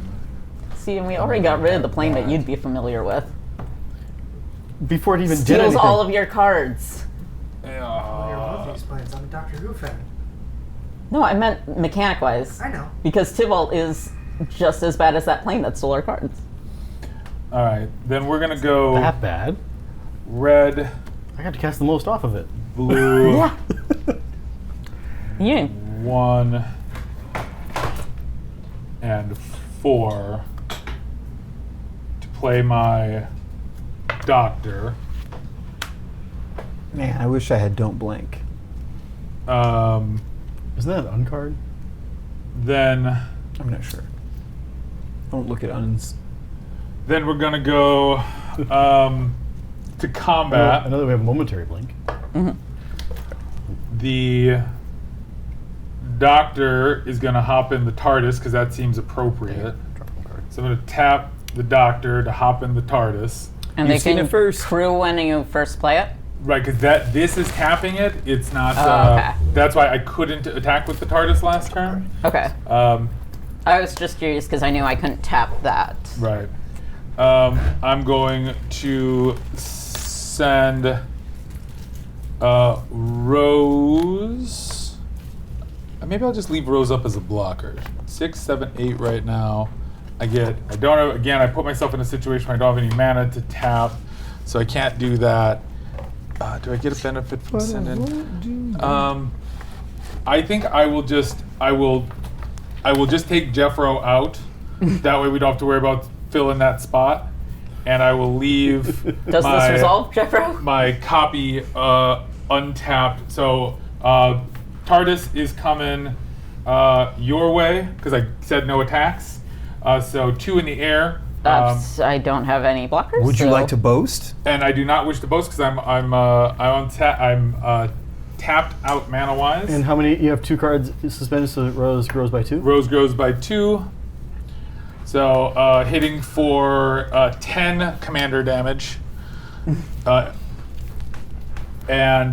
See, and we already got rid of the plane that you'd be familiar with. Before it even did Steals anything. all of your cards. You're both these planes. I'm a Doctor Who fan. No, I meant mechanic-wise. I know. Because Tybalt is just as bad as that plane that stole our cards. All right, then we're gonna go That bad? red, I got to cast the most off of it. blue, Yeah. You didn't. 1, and 4 to play my doctor. Man, I wish I had Don't Blink. Um, Isn't that an uncard? then I'm not sure. Don't look at uns. then we're gonna go to combat. I know that we have momentary blink. The doctor is gonna hop in the Tardis because that seems appropriate. Drop one card. So I'm gonna tap the doctor to hop in the Tardis. And You've they seen can it first. crew when you first play it. Right, because this is tapping it. It's not. Okay. That's why I couldn't attack with the Tardis last turn. Okay. Um, I was just curious because I knew I couldn't tap that. right. I'm going to send Rose. Maybe I'll just leave Rose up as a blocker. 6, 7, 8 right now. I don't have, again, I put myself in a situation where I don't have any mana to tap, so I can't do that. Do I get a benefit from sending? I think I will just take Jeffro out. That way we don't have to worry about filling that spot. And I will leave Does this resolve, Jeffro? my copy untapped. So Tardis is coming your way because I said no attacks. So 2 in the air. I don't have any blockers. Would you so- like to boast? And I do not wish to boast because I'm tapped out mana wise. And how many? You have 2 cards suspended, so Rose grows by 2. Rose grows by 2. So hitting for 10 commander damage. And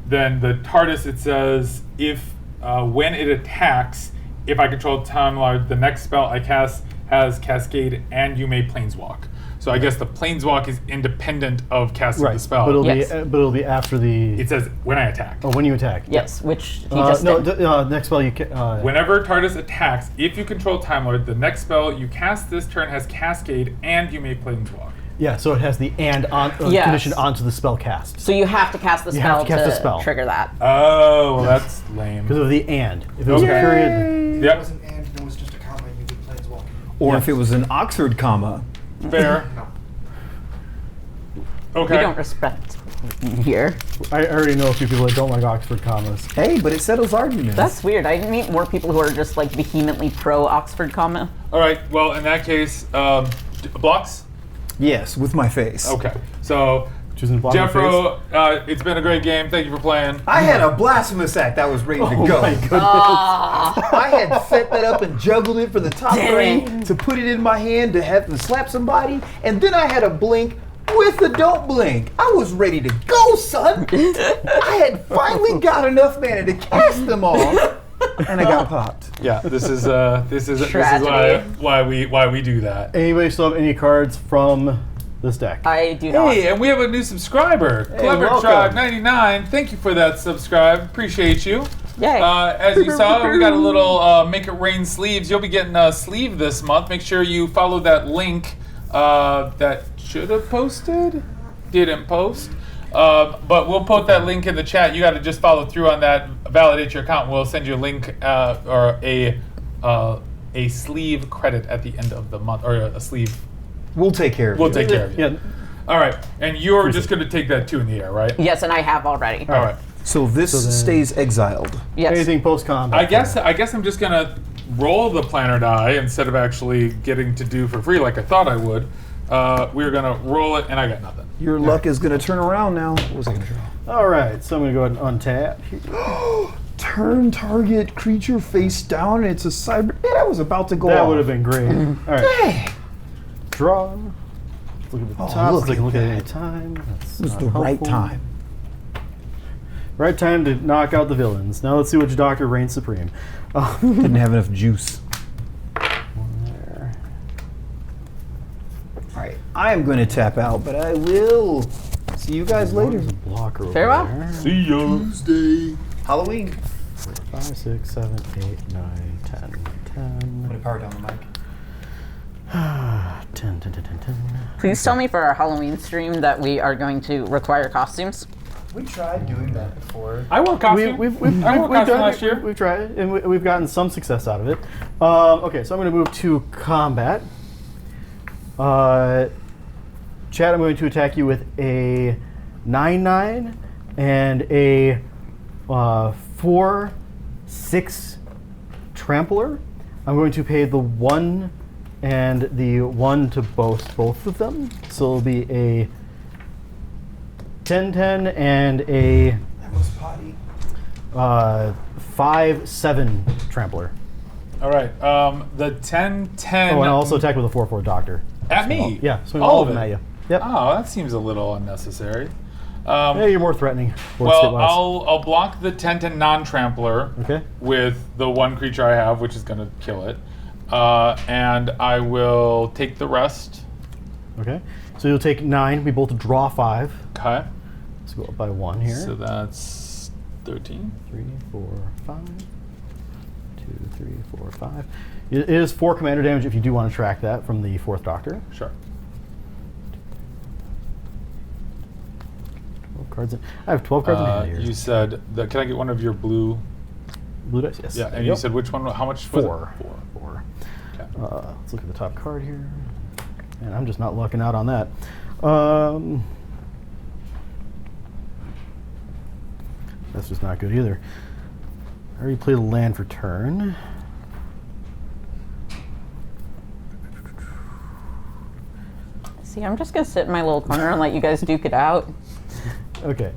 then the Tardis, it says, if when it attacks, if I control Time Lord, the next spell I cast has Cascade and you may Planeswalk. So I guess the Planeswalk is independent of casting the spell. But it'll Yes. be after the. It says when I attack. Oh, when you attack. Yes, which he just no, did. next spell you can. Whenever Tardis attacks, if you control Time Lord, the next spell you cast this turn has Cascade and you may Planeswalk. Yeah, so it has the and on Yes. condition onto the spell cast. So you have to cast the You spell have to cast the to spell. trigger that. Oh, well, that's lame. Because of the and. If it was Okay. a period. If it Yep, wasn't and there was just a comma, you would planeswalk. Or if it was an Oxford comma. fair. No. Okay. We don't respect here. I already know a few people that don't like Oxford commas. Hey, but it settles arguments. That's weird. I meet more people who are just like vehemently pro Oxford comma. All right. Well, in that case, blocks. Yes, with my face. Okay. So, Choosing block my face. Jeffro, it's been a great game. Thank you for playing. I had a blasphemous act that was ready to Oh go. my goodness. I had set that up and juggled it for the top Dang. three to put it in my hand to have to slap somebody, and then I had a blink with the Don't Blink. I was ready to go, son. I had finally got enough mana to cast them all, and I got popped. Yeah. This is Tragedy. why we do that. Anybody still have any cards from this deck? I do not. Hey, and we have a new subscriber, Clever welcome. Tribe 99. Thank you for that subscribe. Appreciate you. Yay. As you saw, we got a little Make It Rain sleeves. You'll be getting a sleeve this month. Make sure you follow that link that should have posted, didn't post. But we'll put that link in the chat. You got to just follow through on that, validate your account. We'll send you a link or a sleeve credit at the end of the month, or a sleeve. We'll take care of We'll you. take care of you. Yeah. All right, and you're just going to take that 2 in the air, right? Yes, and I have already. All right. So this then- stays exiled. Yes. Anything post combat? I guess I'm just gonna roll the planner die instead of actually getting to do for free like I thought I would. We're gonna roll it, and I got nothing. Your luck is going to turn around now. What was I going to draw? All right, so I'm going to go ahead and untap. Turn target creature face down. It's a cyber. Yeah, that was about to go That off. would have been great. All right, Dang. draw. Look at the Oh, top. look So I can at look at that. any time. That's It was not the right helpful. time. Right time to knock out the villains. Now let's see which doctor reigns supreme. Didn't have enough juice. There. All right, I am going to tap out, but I will see you guys later. There's a blocker over Farewell. there. See ya. Tuesday. Halloween. 4, 5, 6, 7, 8, 9, 10, 10. Put a power down the mic. 10, 10, 10, 10, 10. Please tell me for our Halloween stream that we are going to require costumes. We tried doing that before. I wore a costume. We've I wore a costume done last year. We've tried it, and we've gotten some success out of it. Okay, so I'm going to move to combat. Chad, I'm going to attack you with a 9/9 and a 4/6 trampler. I'm going to pay the 1 and the 1 to both of them. So it'll be a 10/10 and a That was potty. 5/7 trampler. All right. The 10-10. Oh, and I also attack with a 4/4 doctor. At me. Yeah, swing all all of of them it. at you. Yep. Oh, that seems a little unnecessary. Yeah, you're more threatening. Well, I'll block the 10-10 non-trampler Okay. with the 1 creature I have, which is going to kill it, and I will take the rest. Okay. So you'll take 9. We both draw 5. Okay. Let's go up by 1 here. So that's 13. 3, 4, 5. 2, 3, 4, 5. It is 4 commander damage if you do want to track that from the 4th Doctor. Sure. 12 cards in. I have 12 cards in hand here. You said that. Can I get one of your blue? Blue dice? Yes. Yeah. And you said which one? How much? Was 4. it? 4. 4. Okay. Let's look at the top card here. And I'm just not lucking out on that. That's just not good either. I already played a land for turn. See, I'm just going to sit in my little corner and let you guys duke it out. Okay.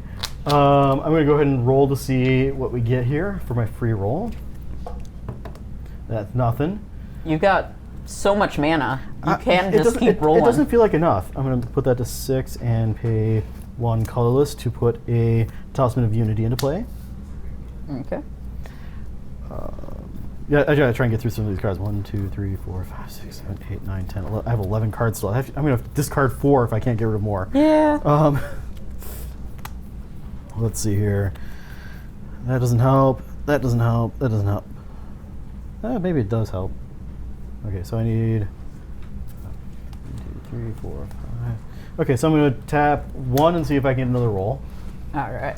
I'm going to go ahead and roll to see what we get here for my free roll. That's nothing. You got so much mana. You can just keep rolling. It doesn't feel like enough. I'm going to put that to 6 and pay 1 colorless to put a Talisman of Unity into play. Okay. Yeah, I gotta try and get through some of these cards. 1, 2, 3, 4, 5, 6, 7, 8, 9, 10. I have 11 cards still. I'm gonna discard 4 if I can't get rid of more. Yeah. Let's see here. That doesn't help. That doesn't help. That doesn't help. Maybe it does help. Okay, so I need 1, 2, 3, 4, 5. Okay, so I'm gonna tap 1 and see if I can get another roll. All right.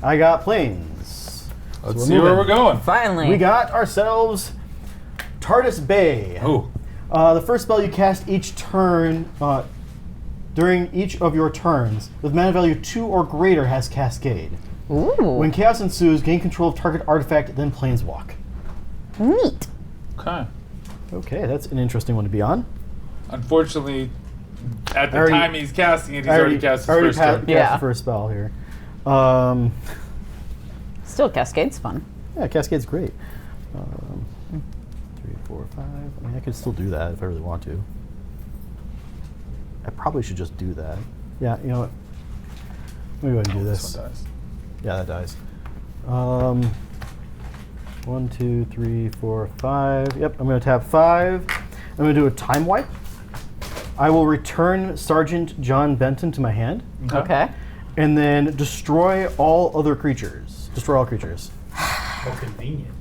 I got planes. Let's we're see where moving. we're going. Finally. We got ourselves Tardis Bay. Oh. The first spell you cast each turn, during each of your turns, with mana value 2 or greater, has Cascade. Ooh. When chaos ensues, gain control of target artifact, then Planeswalk. Neat. Okay. Okay, that's an interesting one to be on. Unfortunately, at the Already- time he's casting it, he's already cast his first turn. cast Yeah. the first spell here. Still, Cascade's fun. Yeah, Cascade's great. 3, 4, 5. I mean, I could still do that if I really want to. I probably should just do that. Yeah, you know what? Let me go ahead and do this. This one dies. Yeah, that dies. 1, 2, 3, 4, 5. Yep, I'm going to tap 5. I'm going to do a time wipe. I will return Sergeant John Benton to my hand, Okay. and then destroy all other creatures. Destroy all creatures. How convenient.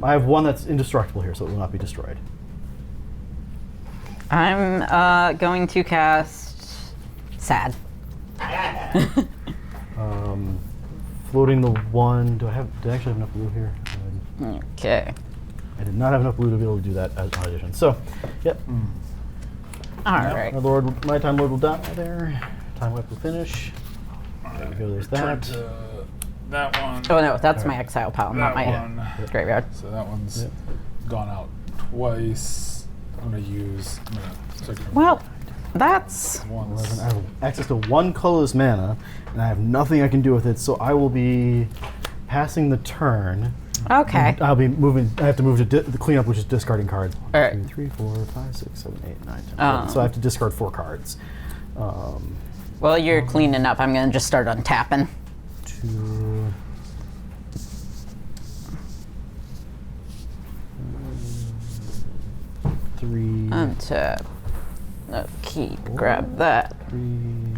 I have 1 that's indestructible here, so it will not be destroyed. I'm going to cast Sad. Floating the 1. Did I actually have enough blue here? Okay. I did not have enough blue to be able to do that as an audition. So, yep. All right. My Time Lord will die there. Time Wipe will finish. There we go, there's Turn that. to that one. Oh no, that's my exile pile, not That my one. graveyard. So that one's Yep. gone out twice. I'm gonna start doing Well, that's once. I have access to 1 colorless mana, and I have nothing I can do with it, so I will be passing the turn. okay. I'll be moving. I have to move to the cleanup, which is discarding cards. 1, All right. 2, 3, 4, 5, 6, 7, 8, 9, 10. So I have to discard 4 cards. Well, you're cleaning up. I'm gonna just start untapping. 2. Three. Untap. Okay, grab that. 3.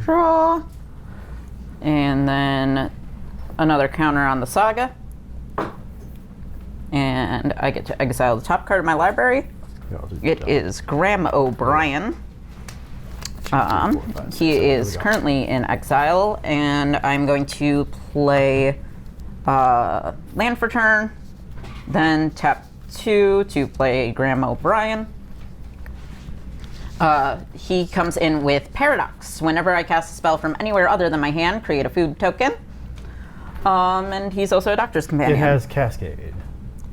Draw. And then another counter on the Saga. And I get to exile the top card of my library. Yeah, I'll do It that. is Graham O'Brien. He is currently in exile, and I'm going to play land for turn, then tap 2 to play Graham O'Brien. He comes in with Paradox. Whenever I cast a spell from anywhere other than my hand, create a food token. And he's also a Doctor's Companion. It has Cascade.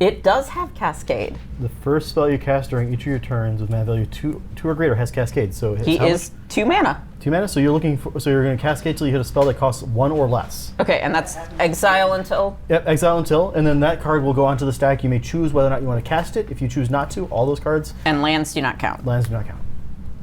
It does have Cascade. The first spell you cast during each of your turns with mana value 2 or greater has Cascade. So He how is 2 mana. much? 2 mana. So you're looking for. So you're going to Cascade till you hit a spell that costs 1 or less. Okay, and that's exile until. Yep, exile until, and then that card will go onto the stack. You may choose whether or not you want to cast it. If you choose not to, all those cards, And lands do not count. lands do not count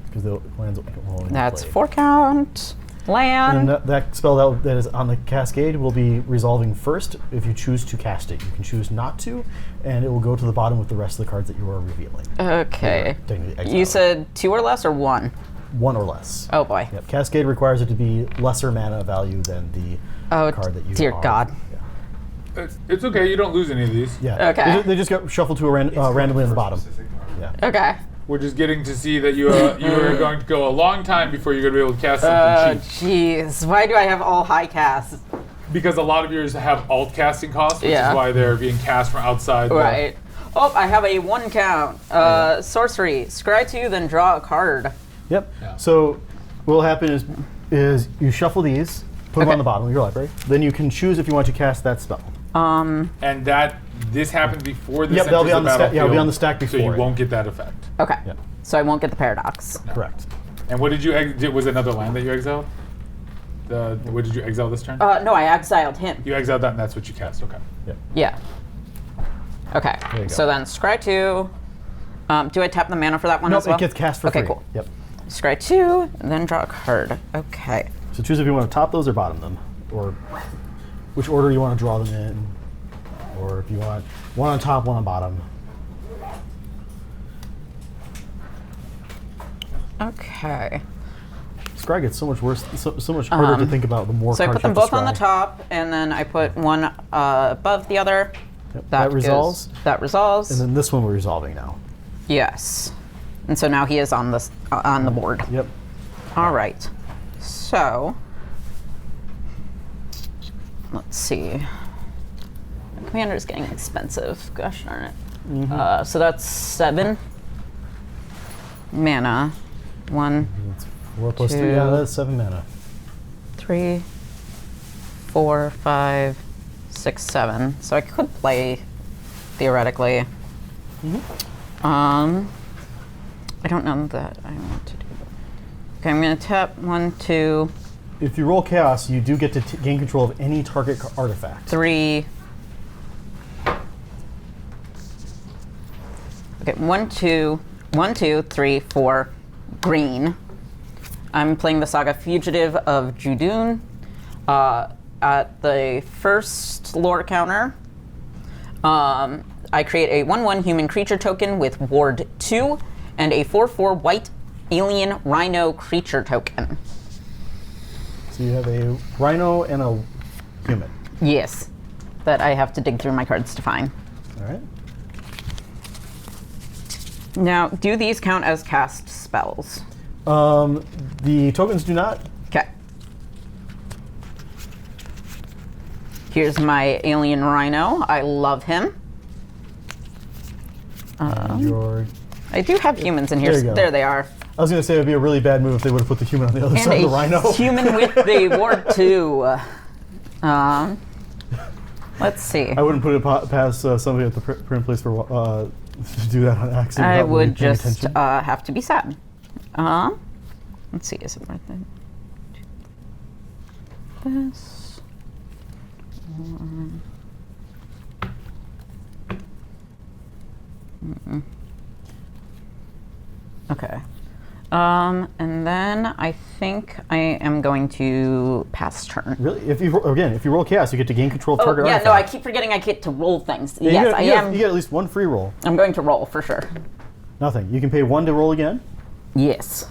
because the lands will only be That's played. 4 count. And Land. that spell that is on the Cascade will be resolving first if you choose to cast it. You can choose not to, and it will go to the bottom with the rest of the cards that you are revealing. Okay. Technically You exile. said 2 or less or 1? 1 or less. Oh boy. Yep. Cascade requires it to be lesser mana value than the Oh, card that you dear are. God. Yeah. It's okay. You don't lose any of these. Yeah. Okay. They just get shuffled to a randomly on the bottom. Yeah. Okay. We're just getting to see that you are going to go a long time before you're going to be able to cast something cheap. Jeez. Why do I have all high casts? Because a lot of yours have alt casting costs, which Yeah. is why they're being cast from outside. Right. Oh, I have a 1 count. Sorcery. Scry 2, then draw a card. Yep. Yeah. So what will happen is you shuffle these, put them Okay. on the bottom of your library. Then you can choose if you want to cast that spell. And this happened before this Yep, they'll enters be on the stack. battlefield. Yeah, it'll be on the stack So before you it. won't get that effect. Okay. Yep. So I won't get the paradox. Correct. And what did you was it another land that you exiled? What did you exile this turn? No, I exiled him. You exiled that, and that's what you cast. Okay. Yep. Yeah. Okay. There you go. So then scry 2. Do I tap the mana for that one Nope, as well? it gets cast for Okay, free. cool. Yep. Scry 2, and then draw a card. Okay. So choose if you want to top those or bottom them, or which order you want to draw them in, or if you want one on top, one on bottom. Okay. Scry gets so much worse, so much harder to think about the more So I cards put them you have both to on the scry. top, and then I put one above the other. Yep. That resolves, That resolves. and then this one we're resolving now. Yes. And so now he is on this on the board. Yep. All right. So let's see. My commander is getting expensive. Gosh darn it. So that's 7 mana. 1, It's 4 plus 3. Yeah, Two. that's 7 mana. 3, 4, 5, 6, 7. So I could play theoretically. I don't know that I want to do that. Okay, I'm going to tap 1, 2, If you roll chaos, you do get to gain control of any target artifact. 3. Okay, 1, 2, 1, 2, 3, 4, green. I'm playing the Saga Fugitive of Judun. At the first lore counter, I create a 1/1 human creature token with Ward 2 and a 4/4 white alien rhino creature token. So you have a rhino and a human. Yes, that I have to dig through my cards to find. All right. Now, do these count as cast spells? The tokens do not. Okay. Here's my alien rhino. I love him. And your. I do have humans in here. There you go. There they are. I was going to say it would be a really bad move if they would have put the human on the other And side of the a rhino. human with the Ward 2. Let's see. I wouldn't put it past somebody at the print place for to do that on accident. I without really would paying just attention. have to be sad. Let's see. Is it worth it? This. Okay. And then I think I am going to pass turn. Really? If you roll chaos, you get to gain control of target yeah, artifact. no, I keep forgetting I get to roll things. Yeah, Yes, I am. You get at least one free roll. I'm going to roll for sure. Nothing. You can pay 1 to roll again. Yes.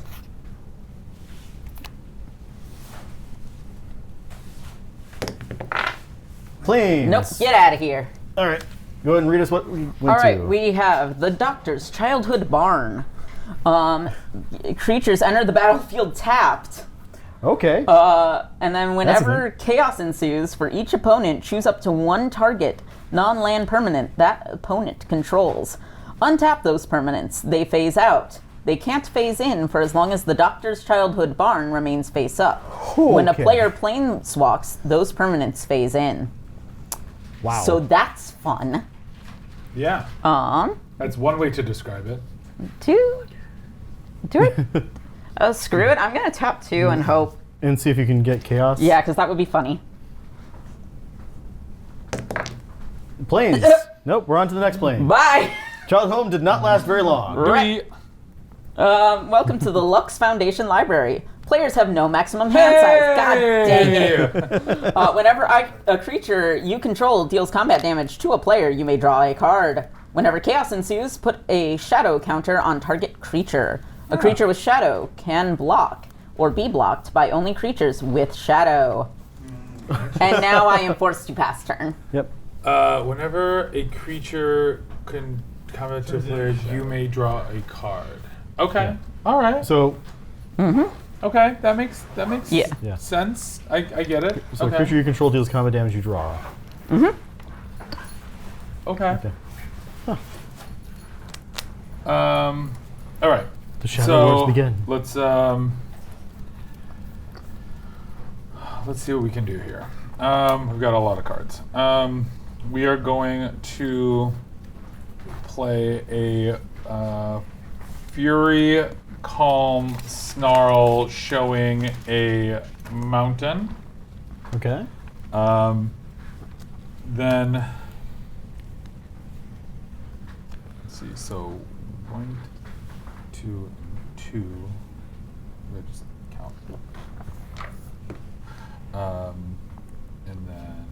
Planes. Nope. Get out of here. All right. Go ahead and read us what we went All right, to. we have the Doctor's Childhood Barn. Creatures enter the battlefield tapped. Okay. And then whenever chaos ensues, for each opponent, choose up to one target, non-land permanent, that opponent controls. Untap those permanents. They phase out. They can't phase in for as long as the Doctor's Childhood Barn remains face up. When a player planeswalks, those permanents phase in. Wow. So that's fun. Yeah. That's one way to describe it. Do it. Screw it. I'm gonna tap 2 and hope. And see if you can get chaos. Yeah, because that would be funny. Planes. Nope. We're on to the next plane. Bye. Child home did not last very long. Right. Welcome to the Lux Foundation Library. Players have no maximum hand size. God dang it. Whenever a creature you control deals combat damage to a player, you may draw a card. Whenever chaos ensues, put a shadow counter on target creature. A creature with shadow can block or be blocked by only creatures with shadow. And now I am forced to pass turn. Yep. Whenever a creature can combat to a player, you may draw a card. Okay. Yeah. All right. So. Okay, that makes Yeah. sense. I get it. So okay. the creature you control deals combat damage, you draw. Okay. Okay. All right. The shadow wars begin. Let's see what we can do here. We've got a lot of cards. We are going to play a Fury, Calm, Snarl, showing a mountain. Okay. Then let's see. So 1, 2, 2. Let's just count. And then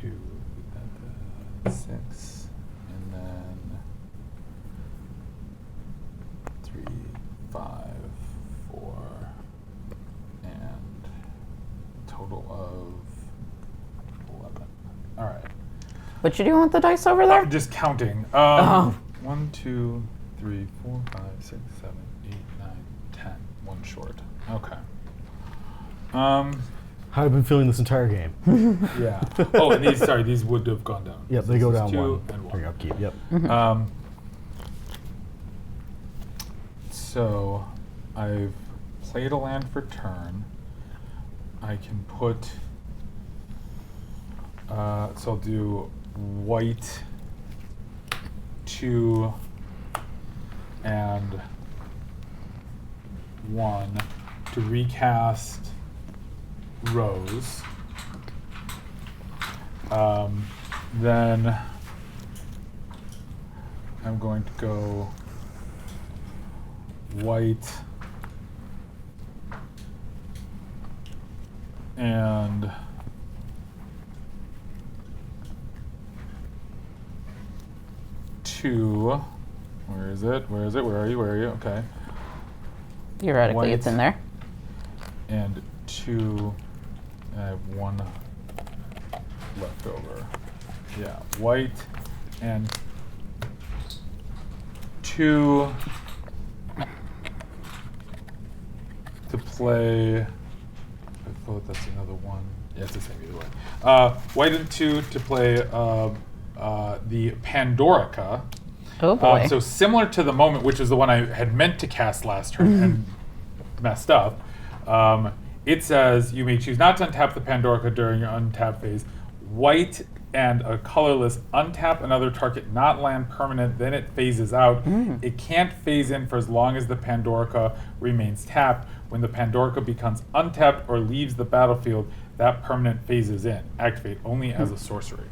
2, 6, and then 3, 5, 4, and total of 11. All right. What you doing with the dice over there? I'm just counting. 1, 2, 3, 4, 5, 6, 7, 8, 9, 10. One short. Okay. How have I been feeling this entire game? Yeah. Oh, and these would have gone down. Yep, So they go this is down 2 1. and 1. Bring upkeep. Yep. So I've played a land for turn. I can put. So I'll do white 2 and 1 to recast Rose. Then I'm going to go white and two. Where is it? Where is it? Where are you? Where are you? Okay. Theoretically, it's White. in there. And 2. And I have 1 left over. Yeah, white and 2 to play. I thought that's another 1. Yeah, it's the same either way. White and 2 to play the Pandorica. Oh boy. So similar to the moment, which is the one I had meant to cast last turn and messed up. It says you may choose not to untap the Pandorica during your untap phase. White and a colorless untap another target not land permanent, then it phases out. It can't phase in for as long as the Pandorica remains tapped. When the Pandorica becomes untapped or leaves the battlefield, that permanent phases in. Activate only as a sorcery.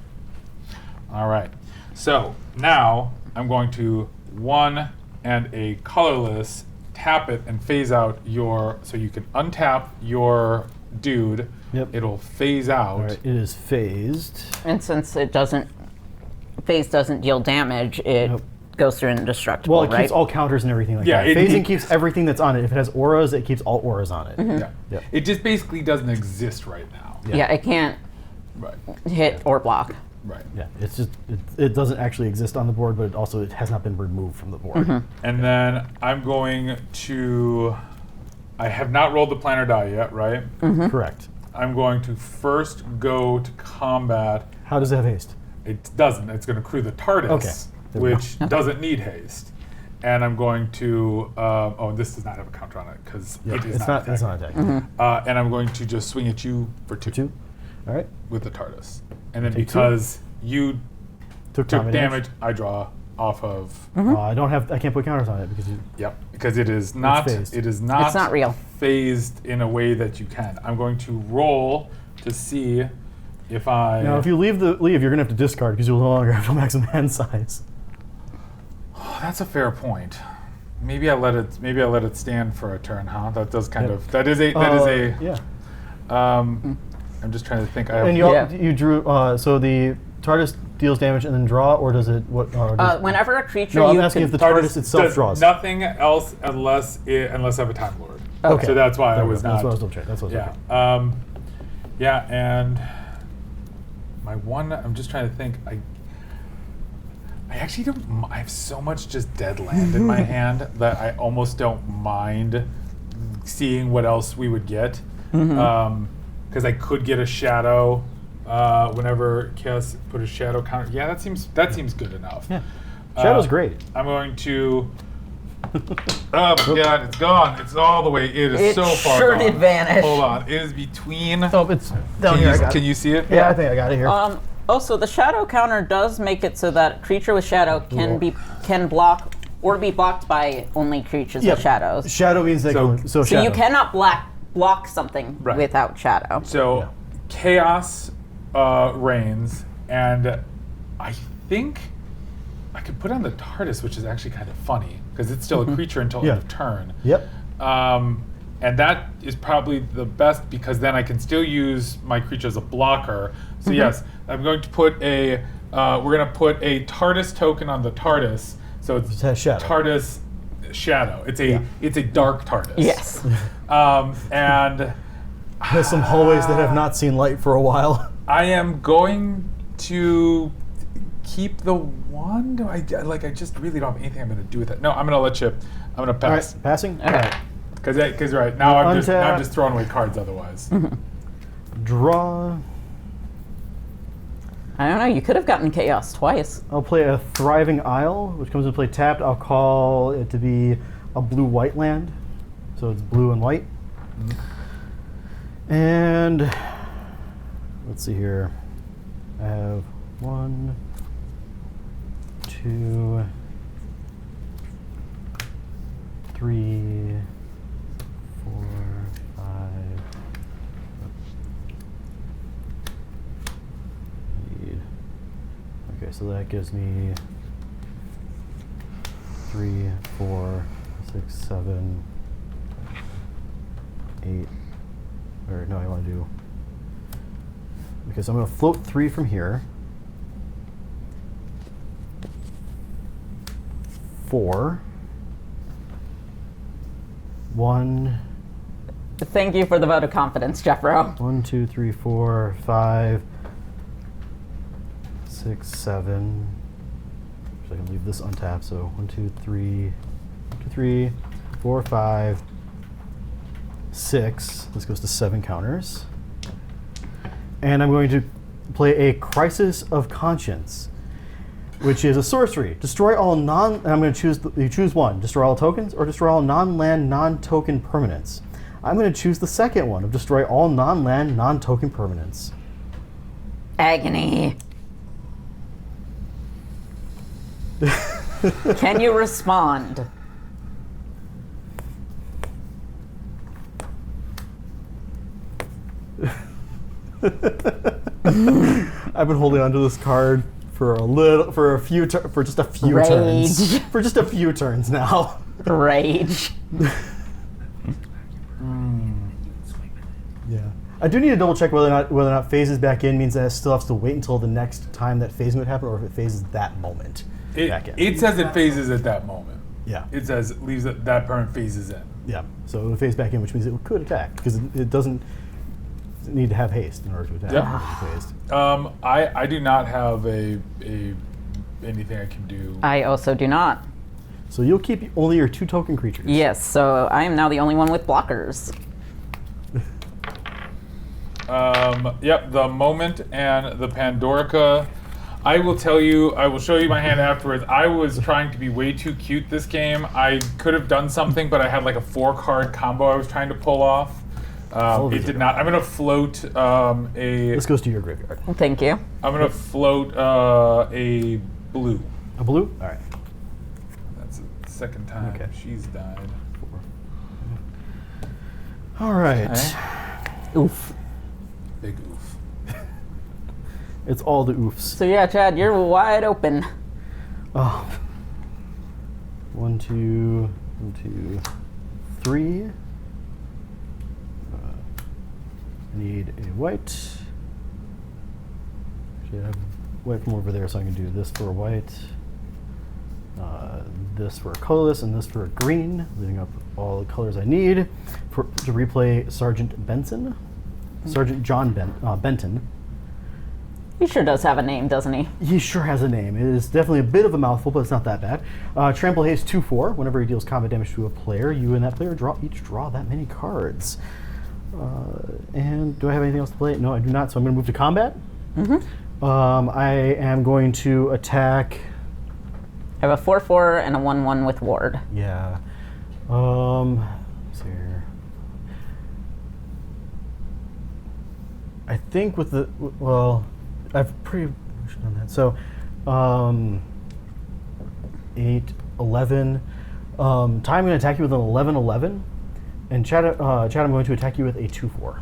All right. So now I'm going to 1 and a colorless tap it and phase out your. So you can untap your dude. Yep. It'll phase out. All right, it is phased. And since phase doesn't deal damage, it Nope. goes through indestructible, Well, it right? keeps all counters and everything like Yeah, that. it- Phasing it- keeps everything that's on it. If it has auras, it keeps all auras on it. Yeah. Yep. It just basically doesn't exist right now. yeah, it can't Right. hit or block. Right. Yeah, it's just it doesn't actually exist on the board, but it has not been removed from the board. And then I'm going to. I have not rolled the planner die yet, right? Correct. I'm going to first go to combat. How does it have haste? It doesn't. It's going to crew the Tardis, Okay. There we go. which doesn't need haste. And I'm going to. Oh, this does not have a counter on it because Yeah, it is it's not. not attacking. And I'm going to just swing at you for two, 2. All right. with the Tardis. And then Take because you Took took combat damage, I draw off of. I can't put counters on it because you. Yep, because it is not. phased. It is not. It's not real. Phased in a way that you can. I'm going to roll to see if I. Now, if you leave, you're gonna have to discard because you'll no longer have a maximum hand size. Oh, that's a fair point. Maybe I let it stand for a turn, huh? That does kind of. That is a. Yeah. I'm just trying to think. I have, And you drew. So the TARDIS deals damage and then draw, or does it what? Whenever a creature no, I'm you asking can if the TARDIS itself does draws. nothing else unless I have a Time Lord. Okay. So that's why I was That's not. what I was double checking. That's what I was Yeah. looking. Yeah, and my one. I'm just trying to think. I actually don't. I have so much just dead land in my hand that I almost don't mind seeing what else we would get. Because I could get a shadow whenever Chaos put a shadow counter. Yeah, that seems good enough. Yeah. Shadow's great. I'm going to. Oh my God, it's gone. It's all the way. It is It so far sure gone. did vanish. Hold on. It is between. Oh, it's down here. I got Can it. you see it? Yeah, I think I got it here. Also, the shadow counter does make it so that creature with shadow can block or be blocked by only creatures Yep. with shadows. Shadow means they So- can. So shadow. you cannot block something Right. without shadow. So Yeah. chaos reigns, and I think I could put on the Tardis, which is actually kind of funny because it's still a creature until Yeah. end of turn. Yep. And that is probably the best because then I can still use my creature as a blocker. So yes, I'm going to put a. We're going to put a Tardis token on the Tardis. So it's It has shadow. Tardis shadow. It's a dark Tardis. Yes. And There's some hallways that have not seen light for a while. I am going to keep the one. Do I just really don't have anything I'm going to do with it. No, I'm going to let you. I'm going to All pass right, passing. All Okay. right. because right now I'm Untap. just throwing away cards otherwise. Draw. I don't know. You could have gotten chaos twice. I'll play a Thriving Isle, which comes into play tapped. I'll call it to be a blue-white land. So it's blue and white. And let's see here. I have 1, 2, 3, 4, 5. Okay, so that gives me 3, 4, 6, 7, 8. Or no, I want to do. Okay, so I'm going to float 3 from here. 4. 1. Thank you for the vote of confidence, Jeffro. 1, 2, 3, 4, 5, 6, 7. So I can leave this untapped. So 1, 2, 3, 4, 5, 6. This goes to 7 counters. And I'm going to play a Crisis of Conscience, which is a sorcery. Destroy all and I'm going to you choose one. Destroy all tokens or destroy all non-land, non-token permanents. I'm going to choose the second one of destroy all non-land, non-token permanents. Agony. Can you respond? I've been holding onto this card for just a few Rage. turns. For just a few turns now. Rage. Yeah. I do need to double check whether or not phases back in means that it still has to wait until the next time that phasing would happen, or if it phases that moment back in. It says it phases at that moment. Yeah. It says it leaves that permanent phases in. Yeah. So it would phase back in, which means it could attack because it doesn't need to have haste in order to attack. Yep. Phased. I do not have a anything I can do. I also do not. So you'll keep only your 2 token creatures. Yes, so I am now the only one with blockers. Yep, the moment and the Pandorica. I will tell you, I will show you my hand afterwards. I was trying to be way too cute this game. I could have done something, but I had like a 4-card combo I was trying to pull off. It did not. I'm going to float a... This goes to your graveyard. Thank you. I'm going to float a blue. A blue? All right. That's the second time Okay. she's died. All right. Okay. Oof. Big oof. It's all the oofs. So yeah, Chad, you're wide open. Oh. 1, 2, 3. I need a white. Actually, I have white from over there, so I can do this for a white, this for a colorless, and this for a green, leaving up all the colors I need to replay Sergeant Benson. Sergeant John Benton. He sure does have a name, doesn't he? He sure has a name. It is definitely a bit of a mouthful, but it's not that bad. Trample haste 2/4. Whenever he deals combat damage to a player, you and that player each draw that many cards. And do I have anything else to play? No, I do not. So I'm going to move to combat. Mm-hmm. I am going to attack. I have a 4/4 and a 1/1 with ward. Yeah. Let's see here. I think with the I've pretty much done that. So, 8, 11. Ty, I'm going to attack you with an 11/11, and Chad, I'm going to attack you with a 2/4.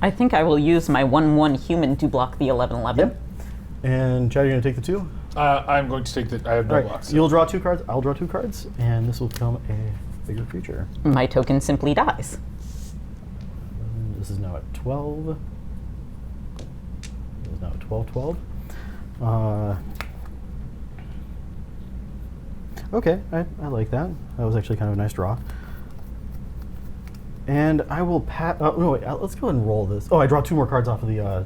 I think I will use my 1/1 human to block the 11/11. Yep. And Chad, you're going to take the 2. I'm going to take the... I have no All right. blocks. You'll draw 2 cards. I'll draw 2 cards, and this will become a bigger creature. My token simply dies. This is now at 12. This is now at 12/12. Okay, I like that. That was actually kind of a nice draw. And I will pat. No, wait. Let's go ahead and roll this. Oh, I draw 2 more cards off of the.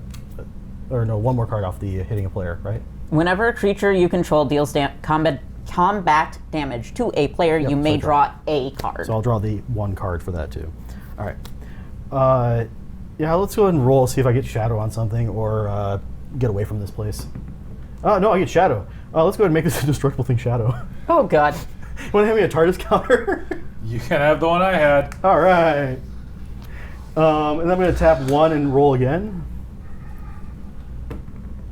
Or no, 1 more card off the hitting a player, right? Whenever a creature you control deals combat damage to a player, Yep, you may so draw a card. So I'll draw the 1 card for that too. All right. Yeah, let's go ahead and roll. See if I get shadow on something or get away from this place. No, I get shadow. Let's go ahead and make this a destructible thing shadow. Oh god. You want to hand me a Tardis counter? You can have the one I had. All right. And then I'm going to tap 1 and roll again.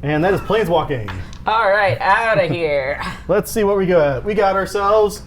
And that is planeswalking. All right, out of here. Let's see what we got. We got ourselves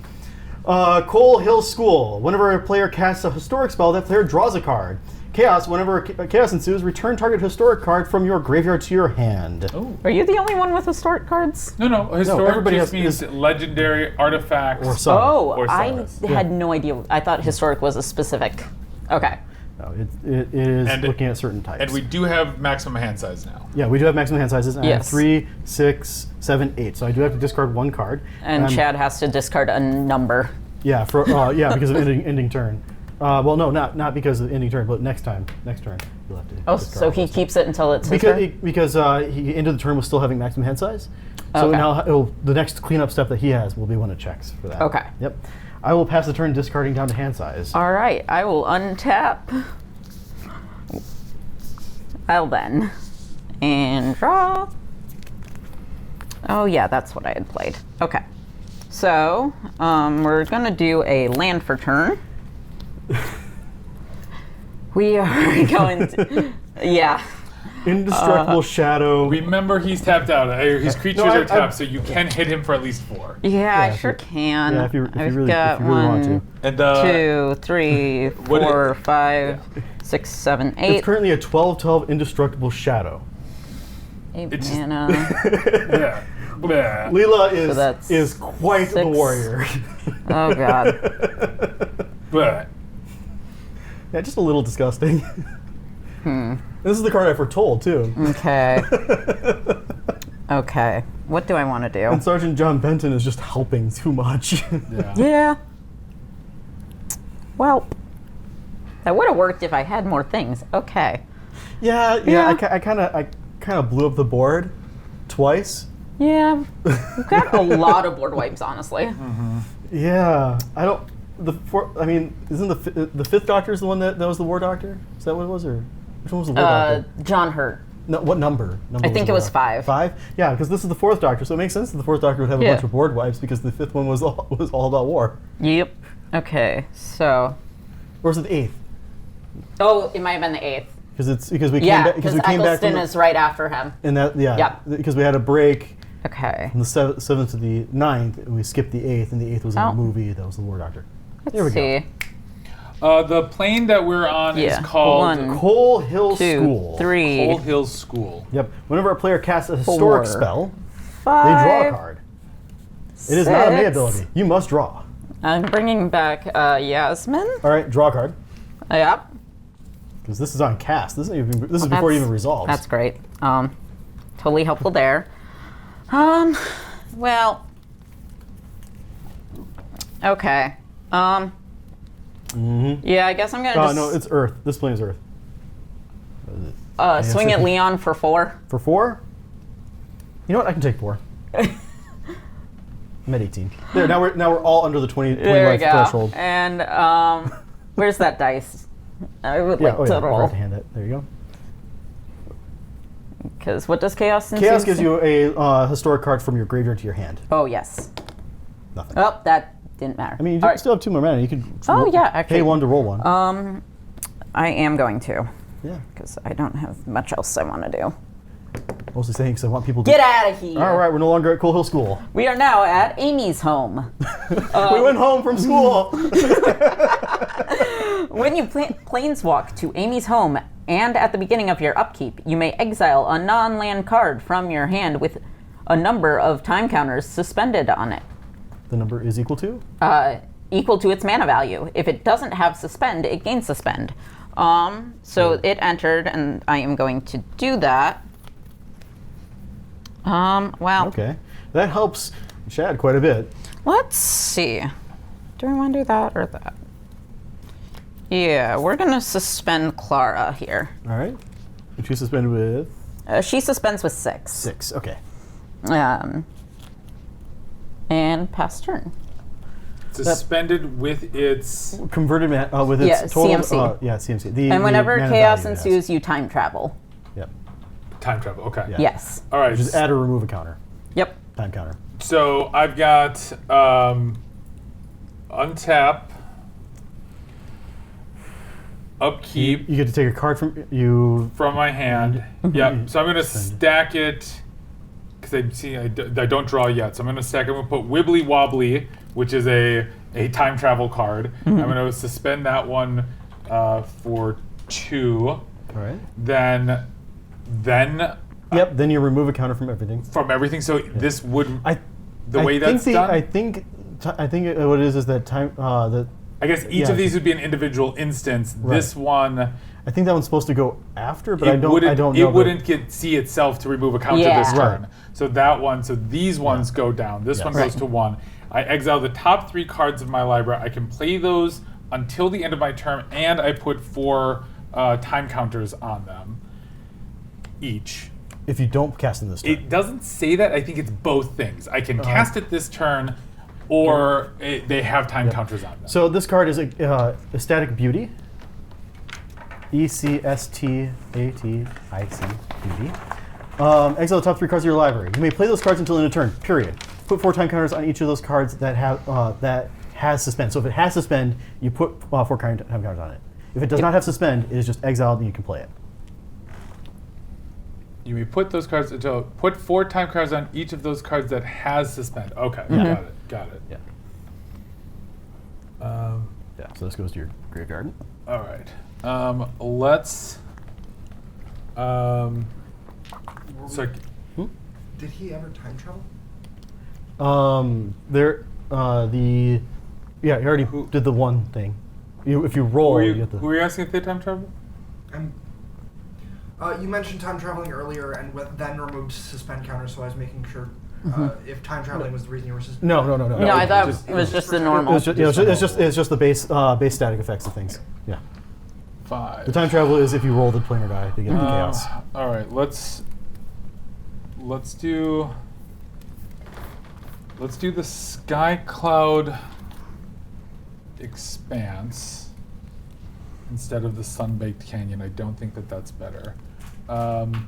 Coal Hill School. Whenever a player casts a historic spell, that player draws a card. Chaos. Whenever chaos ensues, return target historic card from your graveyard to your hand. Oh. Are you the only one with historic cards? No. Historic everybody just has- means legendary artifacts. Or some. Oh, Or I summons. had no idea. I thought historic was a specific. Okay. No, it is And- looking at certain types. And we do have maximum hand size now. Yeah, we do have maximum hand sizes. And I have Yes. 3, 6, 7, 8. So I do have to discard 1 card. And I'm- Chad has to discard a number. Yeah, because of ending turn. Well, no, not because of ending turn, but next turn you'll have to. Oh, discard so he those. keeps it until it's his turn? Because he ended the turn with still having maximum hand size. So Okay. now the next cleanup step that he has will be when it checks for that. Okay. Yep. I will pass the turn discarding down to hand size. All right, I will untap. Well then, and draw. Oh yeah, that's what I had played. Okay, so we're gonna do a land for turn. We are going to, yeah. Indestructible Shadow. Remember, he's tapped out. His creatures No, are tapped, so you can hit him for at least 4. Yeah, I if sure you- can. yeah, if you I've really got want to. And 2, 3, What 4, 5, 6, 7, 8. It's currently a 12/12 Indestructible Shadow. 8 It's just- mana. yeah. Bleh. Leela that's is quite the 6. warrior. Oh god. Bleh. Yeah, just a little disgusting. This is the card I foretold too. Okay. Okay. What do I want to do? And Sergeant John Benton is just helping too much. Yeah. Yeah. Well, that would have worked if I had more things. Okay. Yeah. I kind of blew up the board twice. Yeah. We've got a lot of board wipes, honestly. Yeah, I don't. I mean, isn't the fifth Doctor is the one that was the War Doctor? Is that what it was, or which one was the War Doctor? John Hurt. No, what number? I think it was 5. 5? Yeah, because this is the fourth Doctor, so it makes sense that the fourth Doctor would have a bunch of board wipes because the fifth one was all about war. Yep. Okay. So. Or was it the eighth? Oh, it might have been the 8th. Because we came Yeah, back because we came back from Eccleston is right after him. and that Yep. because we had a break Okay. from the 7th to the 9th, and we skipped the 8th, and the 8th was in Oh. the movie that was the War Doctor. There we Let's go. see. The plane that we're on is Yeah. called 1, Coal Hill 2, School. 3, Coal Hills School. Yep. Whenever a player casts a historic 4, spell, 5. they draw a card. It is not a May 6. ability. You must draw. I'm bringing back Yasmin. All right, draw a card. Yep. Because this is on cast. This is before it even resolves. That's great. Totally helpful there. Well. Okay. Yeah, I guess I'm gonna Oh just no, it's Earth. This plane is Earth. swing at Leon for 4. For 4? You know what? I can take 4. I'm at 18. There. Now we're all under the 20 There we life go. threshold. And where's that dice? I would like to I roll. have to hand it. There you go. Because what does Chaos Ensues? Chaos gives you a historic card from your graveyard to your hand. Oh, yes. Nothing. Oh, that didn't matter. I mean, you All right. still have 2 more mana. You could yeah, actually. pay 1 to roll 1. I am going to. Yeah. Because I don't have much else I want to do. Mostly saying because I want people to Get out of here! All right, we're no longer at Coal Hill School. We are now at Amy's home. We went home from school. When you planeswalk to Amy's home and at the beginning of your upkeep, you may exile a non-land card from your hand with a number of time counters suspended on it. The number is equal to? Equal to its mana value. If it doesn't have suspend, it gains suspend. So it entered, and I am going to do that. Well, Okay. That helps Chad quite a bit. let's see. Do I want to do that or that? Yeah, we're going to suspend Clara here. All right. And she suspended with She suspends with 6. 6. Okay. And pass turn. Suspended with its. Converted with its Yeah, total. CMC. Yeah, CMC. And whenever mana chaos value it has. ensues, you time travel. Yep. Time travel. Okay. Yeah. Yes. All right. Just add or remove a counter. Yep. Time counter. So I've got untap, upkeep You get to take a card from you. from my hand. Yep. So I'm gonna stack it because I don't draw yet. So I'm gonna stack. I'm gonna put Wibbly Wobbly, which is a time travel card. I'm gonna suspend that one for 2. All right. Then Yep. Then you remove a counter from everything. from everything. So this would the I way think that's done. I think what it is that time that I guess each yeah. of these would be an individual instance. This one, I think that one's supposed to go after, but it I don't know. It wouldn't see itself to remove a counter Yeah. this turn. Right. So that one, so these ones go down. This one Yes. goes to 1. I exile the top 3 cards of my library. I can play those until the end of my turn, and I put 4 time counters on them each. If you don't cast in this turn. It doesn't say that. I think it's both things. I can cast it this turn, or they have time counters on them. So this card is Ecstatic Beauty. ECSTATIC Beauty. Exile the top 3 cards of your library. You may play those cards until end of turn. Period. Put 4 time counters on each of those cards that has suspend. So if it has suspend, you put 4 time counters on it. If it does not have suspend, it is just exiled and you can play it. You may put those cards until put 4 time cards on each of those cards that has suspend. Okay, got it. Yeah. Yeah. So this goes to your graveyard. All right. Let's. So Did he ever time travel? You already did the one thing. If you roll, you get the. Who were you asking if they time travel? You mentioned time traveling earlier, and then removed suspend counter. So I was making sure if time traveling was the reason you were suspending. No. No, I thought it was just the normal. It's just the base static effects of things. Yeah. 5. The time travel is if you roll the planar die to get the chaos. All right, let's do the sky cloud expanse instead of the sun-baked canyon. I don't think that that's better. And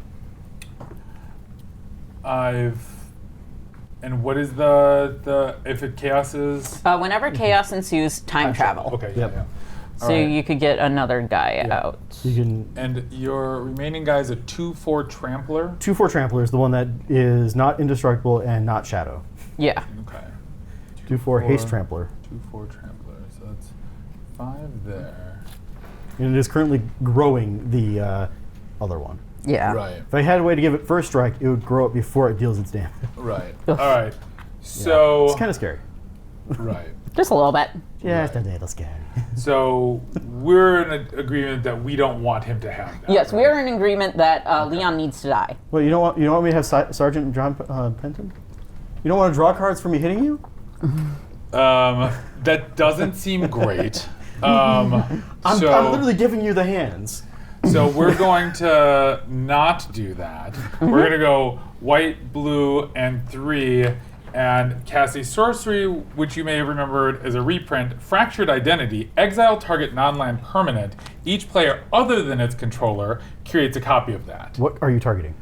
what is the if it chaos is? Whenever chaos ensues, time travel. Okay. Yep. Yeah. So you could get another guy out. You can. And your remaining guy is a 2/4 trampler. 2/4 trampler is the one that is not indestructible and not shadow. Yeah. Okay. 2/4 haste trampler. 2/4 trampler. So that's 5 there. And it is currently growing the other one. Yeah. Right. If I had a way to give it first strike, it would grow it before it deals its damage. Right. All right. So. It's kind of scary. Right. Just a little bit. Just a little scary. So we're in agreement that we don't want him to have that. Yes, right? we're in agreement that Leon needs to die. Well, you don't want me to have Sergeant John Penton? You don't want to draw cards for me hitting you? That doesn't seem great. I'm literally giving you the hands. So we're going to not do that. We're going to go white, blue, and 3, and cast a sorcery, which you may have remembered as a reprint, Fractured Identity. Exile target non-land permanent. Each player other than its controller creates a copy of that. What are you targeting?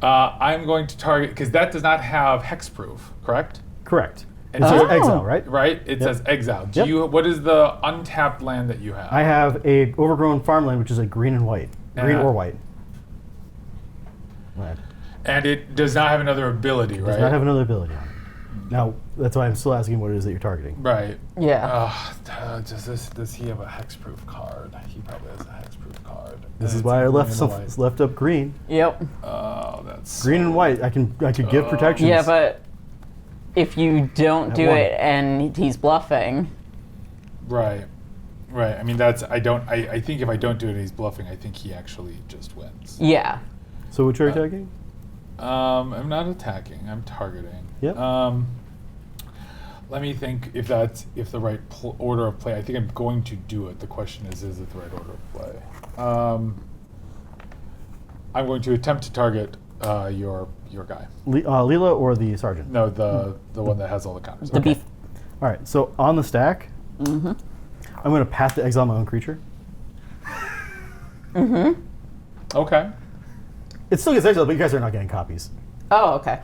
I'm going to target, because that does not have hexproof, correct? Correct. And It so- says exile, right? Right? It says exile. Yep. What is the untapped land that you have? I have a overgrown farmland, which is a green and white. Green or white. Land. And it does not have another ability, right? Does not have another ability on it. Now, that's why I'm still asking what it is that you're targeting. Right. Yeah. Does he have a hexproof card? He probably has a hexproof card. This And is why I it's green and white. left up green. Yep. Oh, that's Green and white. I could give protections. Yeah, but if you don't do one. it and he's bluffing, right. Right. I mean, I think if I don't do it and he's bluffing, I think he actually just wins. yeah. So which are you targeting? I'm not attacking. I'm targeting. Yep. Let me think if the right order of play. I think I'm going to do it. The question is it the right order of play? I'm going to attempt to target your guy. Leela or the sergeant? No, the one that has all the counters. The beef. All right. So on the stack, I'm going to path to exile my own creature. Okay. It still gets exiled, but you guys are not getting copies. Oh, okay.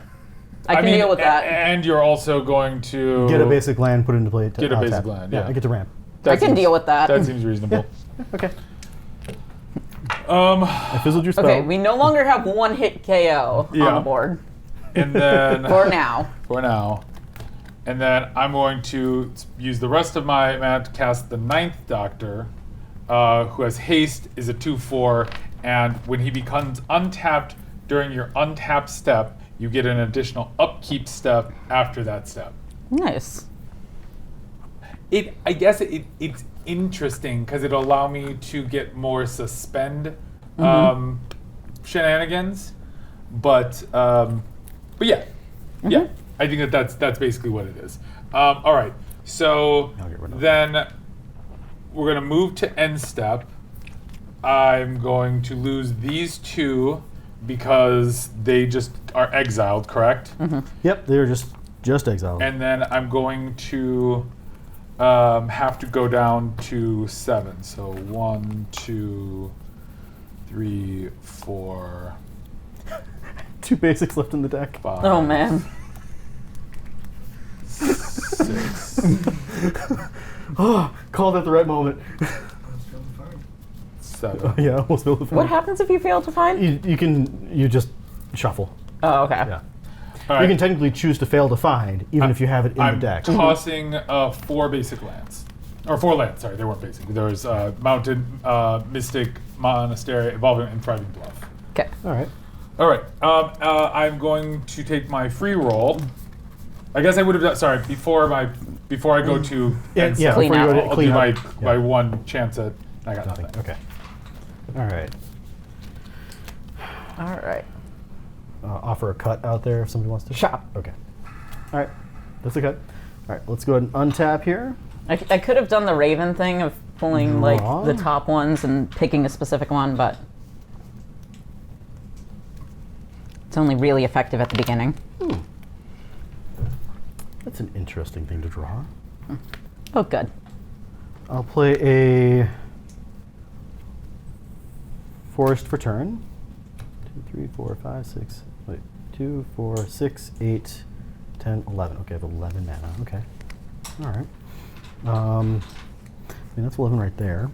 I can deal with that. And you're also going to Get a basic land, put it into play. Get a basic land, yeah. I get to ramp. I can deal with that. That seems reasonable. Okay. I fizzled your spell. Okay, we no longer have one hit KO on Yeah. the board. And then For now. For now. And then I'm going to use the rest of my mana to cast the 9th Doctor, who has haste, is a 2/4, and when he becomes untapped during your untapped step, you get an additional upkeep step after that step. Nice. I guess it's interesting because it'll allow me to get more suspend shenanigans, but yeah, yeah. I think that's basically what it is. All right, so I'll get rid of then we're gonna move to end step. I'm going to lose these 2 because they just are exiled, correct? Yep, they're just exiled. And then I'm going to have to go down to 7. So 1, 2, 3, 4, 2 basics left in the deck. 5. Oh, man. 6. Oh, called at the right moment. 7. Yeah, almost built the What happens if you fail to find? You just shuffle. Oh, okay. Yeah. All You right. can technically choose to fail to find, even if you have it in I'm the deck. tossing 4 basic lands. Or 4 lands, sorry, they weren't basic. There was Mountain, Mystic, Monastery, Evolving, and Thriving Bluff. Okay. All right. All right, I'm going to take my free roll I guess I would have done. Sorry, before I go to end yeah, step, Clean before you out. go to I'll clean do up. my one chance at. I got nothing. Okay. All right. All right. Offer a cut out there if somebody wants to. Shop. Okay. All right. That's a cut. All right. Let's go ahead and untap here. I could have done the Raven thing of pulling like Draw. the top ones and picking a specific one, but it's only really effective at the beginning. That's an interesting thing to draw. Oh, good. I'll play a forest for turn. 2, 3, 4, 5, 6. Wait. 2, 4, 6, 8, 10, 11. Okay, I have 11 mana. Okay. All right. I mean, that's 11 right there.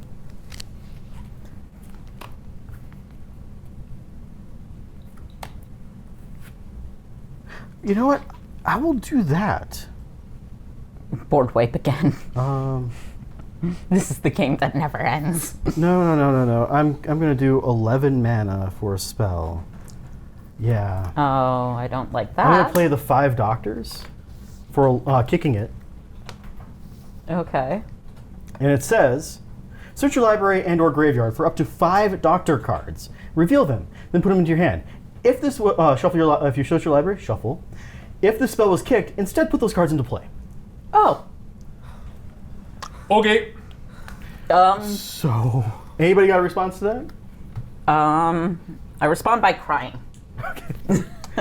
You know what? I will do that. Board wipe again. This is the game that never ends. No. I'm gonna do 11 mana for a spell. Yeah. Oh, I don't like that. I'm gonna play the 5 doctors for kicking it. Okay. And it says, search your library and/or graveyard for up to 5 doctor cards. Reveal them, then put them into your hand. If this if you search your library, shuffle. If this spell was kicked, instead put those cards into play. Oh. Okay. So, anybody got a response to that? I respond by crying.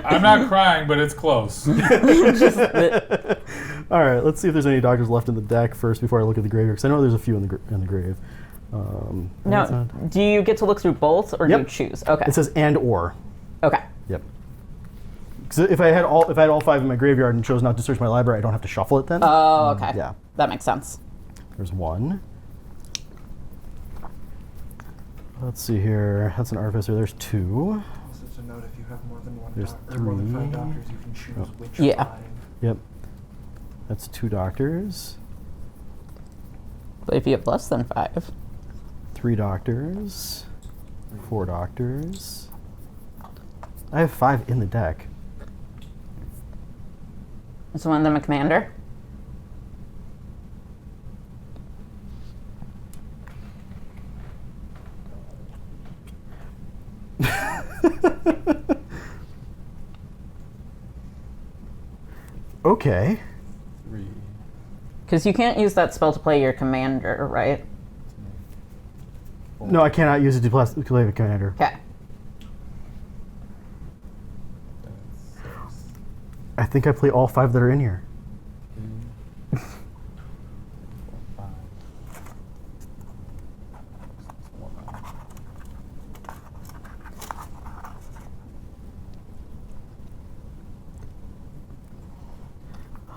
I'm not crying, but it's close. All right, let's see if there's any doctors left in the deck first before I look at the graveyard, because I know there's a few in the grave. Now, do you get to look through both, or do you choose? Okay. It says and/or. Okay. Yep. So if I had all 5 in my graveyard and chose not to search my library, I don't have to shuffle it then. Oh, okay. Yeah. That makes sense. There's 1. Let's see here. That's an artificer. There's 2. Also to note, if you have more than one There's or more than 5 3. doctors, you can choose which Yeah. 5. Yep. That's 2 doctors. But if you have less than 5. 3 doctors. 4 doctors. I have 5 in the deck. Is one of them a commander? Okay. 3. Because you can't use that spell to play your commander, right? No, I cannot use it to play the commander. Okay. I think I play all 5 that are in here.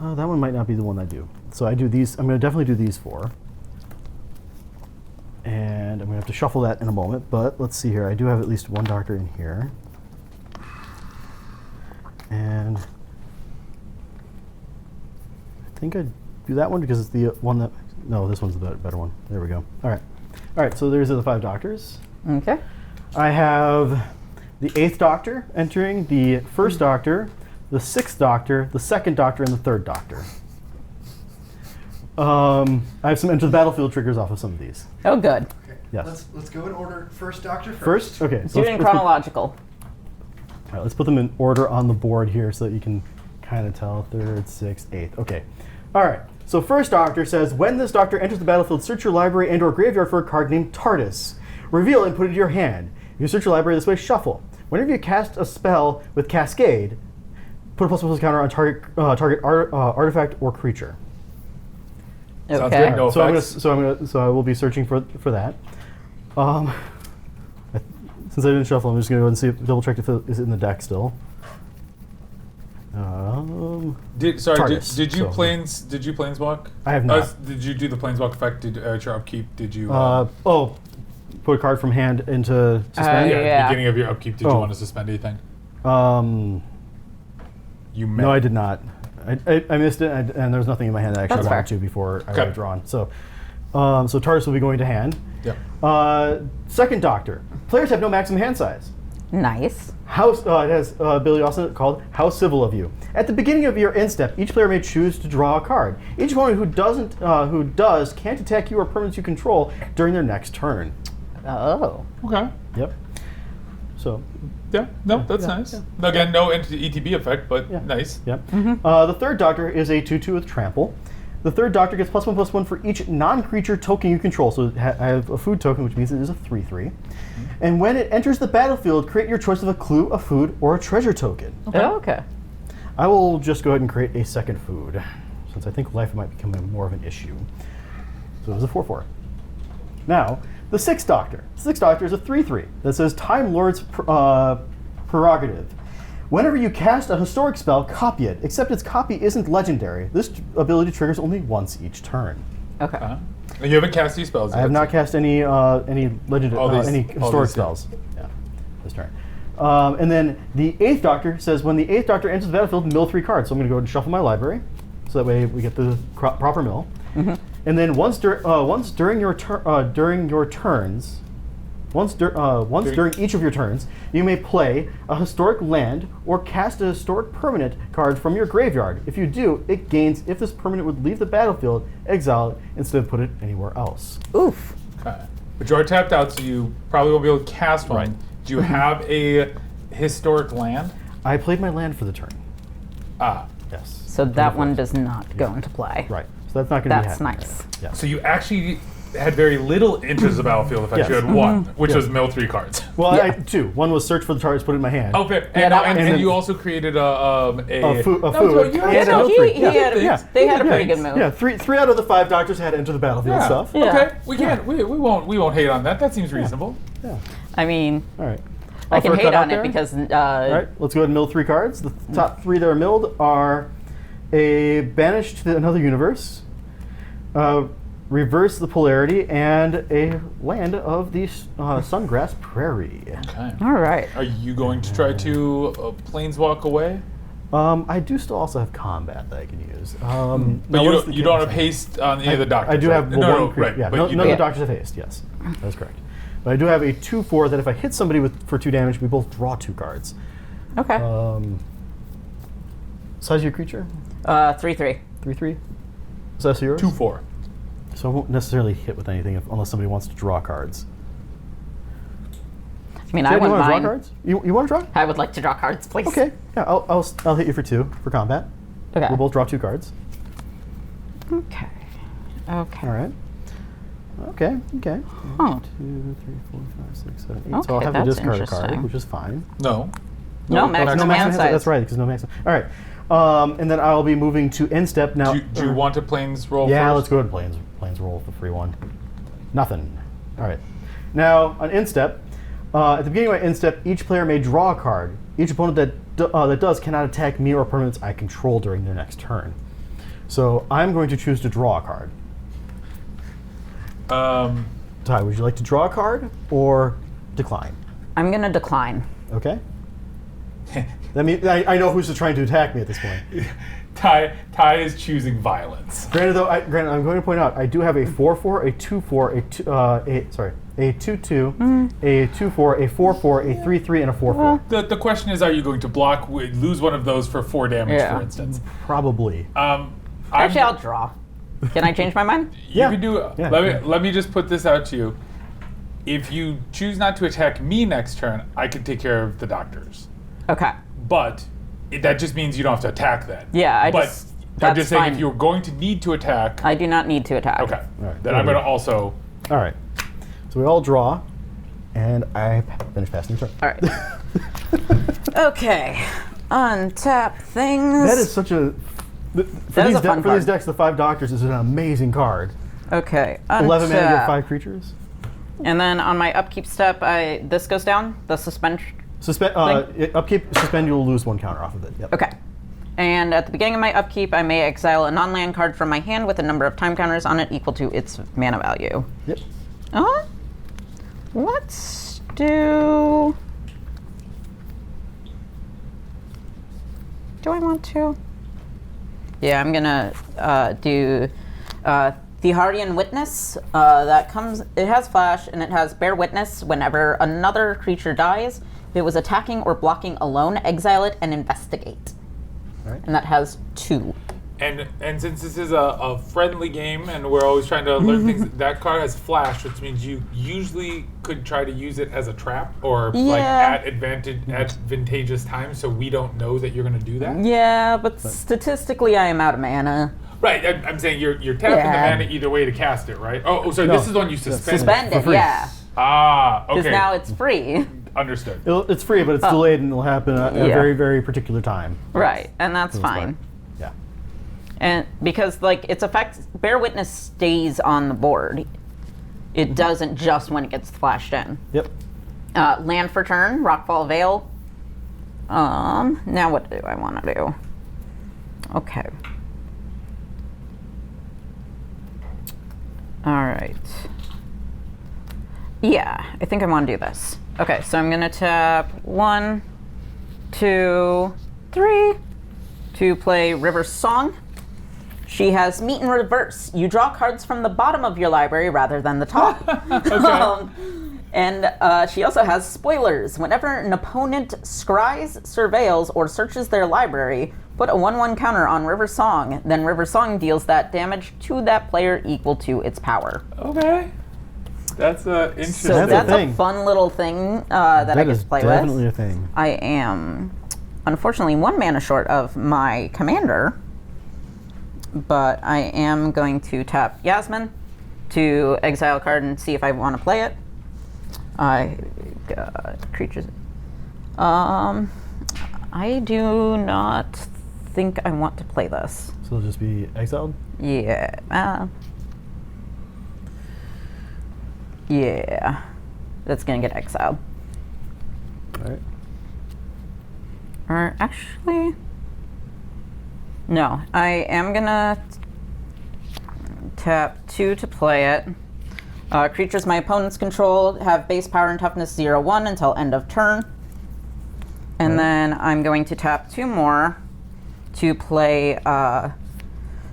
That one might not be the one I do. So I do these. I'm going to definitely do these 4. And I'm going to have to shuffle that in a moment. But let's see here. I do have at least 1 doctor in here. And I think I'd do that one because it's the one that... No, this one's the better one. There we go. All right, so there's the 5 doctors. Okay. I have the 8th Doctor entering, the 1st Doctor, the 6th Doctor, the 2nd Doctor, and the 3rd Doctor. I have some enter the battlefield triggers off of some of these. Oh, good. Okay. Yes. Let's go in order. First doctor first. First? Okay. Do it in chronological. All right, let's put them in order on the board here so that you can kind of tell 3rd, 6th, 8th. Okay. All right. So 1st Doctor says, when this Doctor enters the battlefield, search your library and/or graveyard for a card named Tardis. Reveal and put it in your hand. If you search your library this way, shuffle. Whenever you cast a spell with Cascade, put a +++ counter on target artifact or creature. Sounds Okay. good. No So effects. I will be searching for that. Since I didn't shuffle, I'm just going to go and double check if it is in the deck still. Did you Tardis, planeswalk? I have not. Did you do the planeswalk effect? At your upkeep, did you? Put a card from hand into suspend. yeah, at yeah. the beginning of your upkeep, did you want to suspend anything? You meant. No, I did not. I missed it, and there was nothing in my hand that I actually That's wanted fair. to before I Okay. would drawn. So Tardis will be going to hand. Yeah. 2nd Doctor. Players have no maximum hand size. Nice. It has ability also called How Civil of You. At the beginning of your end step, each player may choose to draw a card. Each opponent who does can't attack you or permanents you control during their next turn. Oh. Okay. Yep. So. Yeah. No, that's nice. yeah. Again, no ETB effect, but nice. Yep. The third Doctor is a 2/2 with Trample. The third Doctor gets +1/+1 for each non-creature token you control. So I have a food token, which means it is a 3/3. And when it enters the battlefield, create your choice of a clue, a food, or a treasure token. Okay. I will just go ahead and create a second food, since I think life might become more of an issue. So it was a 4/4. Now, the Sixth Doctor. Sixth Doctor is a 3/3 that says Time Lord's Prerogative. Whenever you cast a historic spell, copy it, except its copy isn't legendary. This ability triggers only once each turn. Okay. You haven't cast these spells yet. I have not cast any any historic spells. Yeah, this turn. And then the Eighth Doctor says when the Eighth Doctor enters the battlefield, mill 3 cards. So I'm going to go ahead and shuffle my library, so that way we get the proper mill. And then once during your turns, during each of your turns, you may play a historic land or cast a historic permanent card from your graveyard. If you do, it gains if this permanent would leave the battlefield, exile it instead of put it anywhere else. Oof. Okay. But you are tapped out, so you probably won't be able to cast one. Right. Do you have a historic land? I played my land for the turn. Ah. Yes. So that one does not go into play. Right. So that's not going to be That's happening. nice. Right now. Yeah. So you actually had very little into the battlefield effect. You Yes. had one, which was mill 3 cards. Well, Yeah. I had 2. One was search for the Tardis, put it in my hand. Oh, fair. Yeah, And, that one- and and you then- also created a food. No, you and Yeah, a no, mill he 3. had a, Yeah. they had a pretty Yeah. good move. Yeah, three out of the 5 Doctors had enter the battlefield Yeah. stuff. Yeah. Okay, we can't. We won't hate on that. That seems reasonable. Yeah. I mean, All right. I can Offer a hate cutout on it there? because All right, let's go ahead and mill 3 cards. The top 3 that are milled are a Banish to Another Universe, Reverse the Polarity, and a Land of the Sungrass Prairie. Okay. all right. Are you going to try to planeswalk away? I do still also have combat that I can use. But you don't have haste on any of the doctors. I do have right? one creature. right. Yeah, But none you of the don't- Doctors have haste, yes. That's correct. But I do have a 2/4 that if I hit somebody for 2 damage, we both draw 2 cards. Okay. Size of your creature? 3/3. 3/3? Is that yours? 2/4. So I won't necessarily hit with anything unless somebody wants to draw cards. I mean, Yeah, I do you wouldn't want to draw mind. cards? You want to draw? I would like to draw cards, please. Okay. Yeah, I'll hit you for 2 for combat. Okay. We'll both draw 2 cards. Okay. Okay. All right. Okay. Huh. 2, 3, 4, 5, 6, 7, 8. So I'll Okay, have to that's discard a card, interesting. which is fine. No. No, maximum hand size. That's right, because no maximum. All right. And then I'll be moving to end step now. Do you want to planes roll Yeah, first? let's go ahead and planes roll the free one. Nothing. All right. Now on end step, at the beginning of my end step, each player may draw a card. Each opponent that does cannot attack me or permanents I control during their next turn. So I'm going to choose to draw a card. Ty, would you like to draw a card or decline? I'm going to decline. Okay. That means I know who's trying to attack me at this point. Ty is choosing violence. Granted, though, I'm going to point out I do have a 4/4, a 2/4, a 2/2, a 2/4, a 4/4, a 3/3, and a 4/4. The question is, are you going to lose one of those for 4 damage, Yeah. for instance? Probably. Actually, I'll draw. Can I change my mind? You can do. Yeah. Let me just put this out to you. If you choose not to attack me next turn, I can take care of the doctors. Okay. But that just means you don't have to attack then. Yeah, I'm I'm that's just saying fine. if you're going to need to attack, I do not need to attack. okay. All right. Then I'm going to also. All right. So we all draw, and I finish passing the turn. All right. Okay. Untap things. That is such a. For That is a fun for these card. decks, the 5 Doctors is an amazing card. Okay. 11 mana, get untap. 5 creatures. And then on my upkeep step, this goes down. The suspend. Upkeep, suspend, you'll lose 1 counter off of it. Yep. Okay. And at the beginning of my upkeep, I may exile a non-land card from my hand with a number of time counters on it equal to its mana value. Yep. Let's do. Do I want to? Yeah, I'm gonna do Theharian Witness. That comes. It has flash and it has bear witness. Whenever another creature dies, If it was attacking or blocking alone, exile it and investigate. All right. And that has 2. And since this is a friendly game and we're always trying to learn things, that card has flash, which means you usually could try to use it as a trap or like at advantageous times, so we don't know that you're going to do that. Yeah, but statistically, I am out of mana. Right, I'm saying you're tapping the mana either way to cast it, right? Oh, so this is one you suspend. Suspend it, yeah. Ah, okay. Because now it's free. Understood. It's free, but it's delayed and it'll happen at a very, very particular time. Right, and that's fine. Yeah. And because like its effect, Bear Witness stays on the board. It doesn't just when it gets flashed in. Yep. Land for turn, Rockfall Vale. Now what do I want to do? Okay. All right. Yeah, I think I want to do this. Okay, so I'm going to tap 1, 2, 3 to play River Song. She has Meet in Reverse. You draw cards from the bottom of your library rather than the top. And she also has Spoilers. Whenever an opponent scries, surveils, or searches their library, put a 1/1 counter on River Song. Then River Song deals that damage to that player equal to its power. Okay. That's interesting. So that's a fun little thing that I get to play with. That is definitely a thing. I am, unfortunately, 1 mana short of my commander, but I am going to tap Yasmin to exile a card and see if I want to play it. I got creatures. I do not think I want to play this. So it'll just be exiled? Yeah. Yeah. That's gonna get exiled. Alright. Or actually, no. I am gonna tap 2 to play it. Creatures my opponents control have base power and toughness 0/1 until end of turn. And then I'm going to tap 2 more to play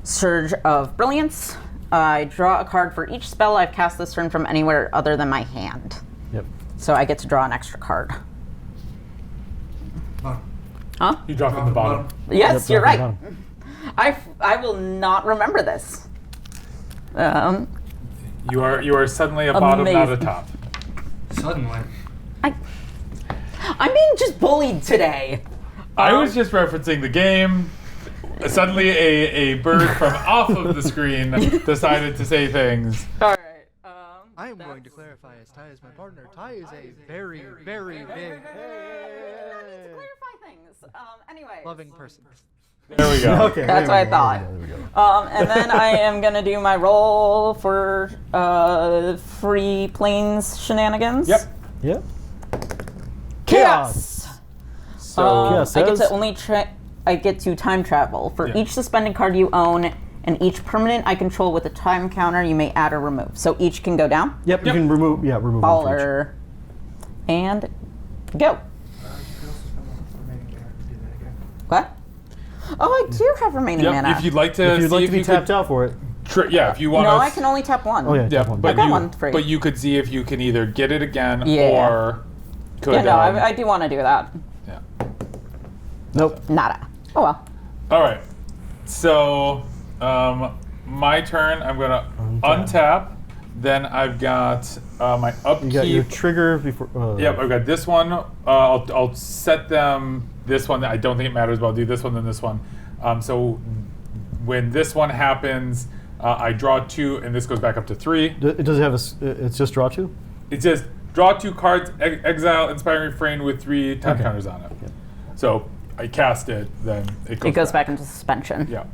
Surge of Brilliance. I draw a card for each spell I've cast this turn from anywhere other than my hand. Yep. So I get to draw an extra card. Huh? You drop from the bottom. Yes, Yep, you're drop right. from I will not remember this. You are suddenly a bottom, not a Amazing. top. Suddenly. I'm being just bullied today. I was just referencing the game. Suddenly, a bird from off of the screen decided to say things. All right. I am going to clarify as Ty is my partner. Ty is a very, very big, I need to clarify things. Anyway. loving person. There we go. Okay. That's what I thought. There we go. And then I am gonna do my roll for free planes shenanigans. Yep. Yep. Chaos. So Chaos I get says- to only I get to time travel for Yeah. each suspended card you own and each permanent I control with a time counter. You may add or remove. So each can go down. Yep, you can remove one for each. Baller. And go. What? Oh, I do have remaining mana. if you'd like to, If you'd see like if to be you tapped could, out for it. if you want No, to. I can only tap 1. Oh, yeah. Yeah, tap one. but I've got you, one free. but you could see if you can either get it again Yeah. or could. Yeah, no, I do want to do that. yeah. Nope. Nada. Oh well. All right. So, my turn. I'm gonna untap. Then I've got my upkeep. You got your trigger before. Yep, I've got this one. I'll set them. This one, I don't think it matters, but I'll do this one, then this one. So when this one happens, I draw 2, and this goes back up to 3. It does have it's just draw 2? It says draw 2 cards, exile Inspiring Refrain with 3 time Okay. counters on it. So I cast it, then it goes back into suspension. Yeah.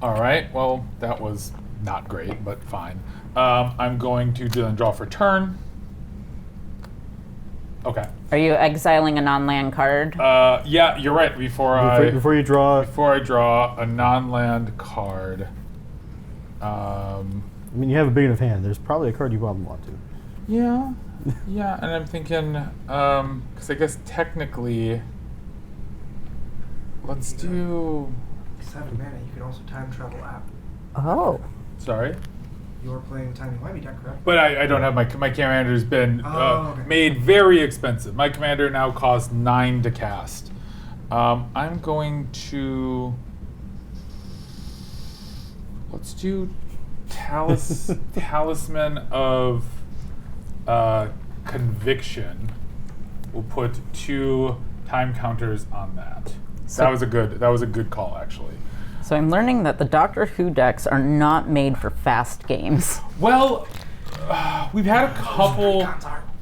All right. Well, that was not great, but fine. I'm going to then draw for turn. Okay. Are you exiling a non-land card? Yeah, you're right. Before you draw. Before I draw a non-land card. I mean, you have a big enough hand. There's probably a card you probably want to. Yeah. Yeah, and I'm thinking, because I guess technically, let's do. 7 mana, you can also time travel app. Oh. Sorry. You're playing the Tiny Wimey deck, correct? But I don't have my commander's been Okay. made very expensive. My commander now costs 9 to cast. I'm going to let's do Talisman of Conviction. We'll put 2 time counters on that. That was a good call, actually. So I'm learning that the Doctor Who decks are not made for fast games. Well, we've had a couple.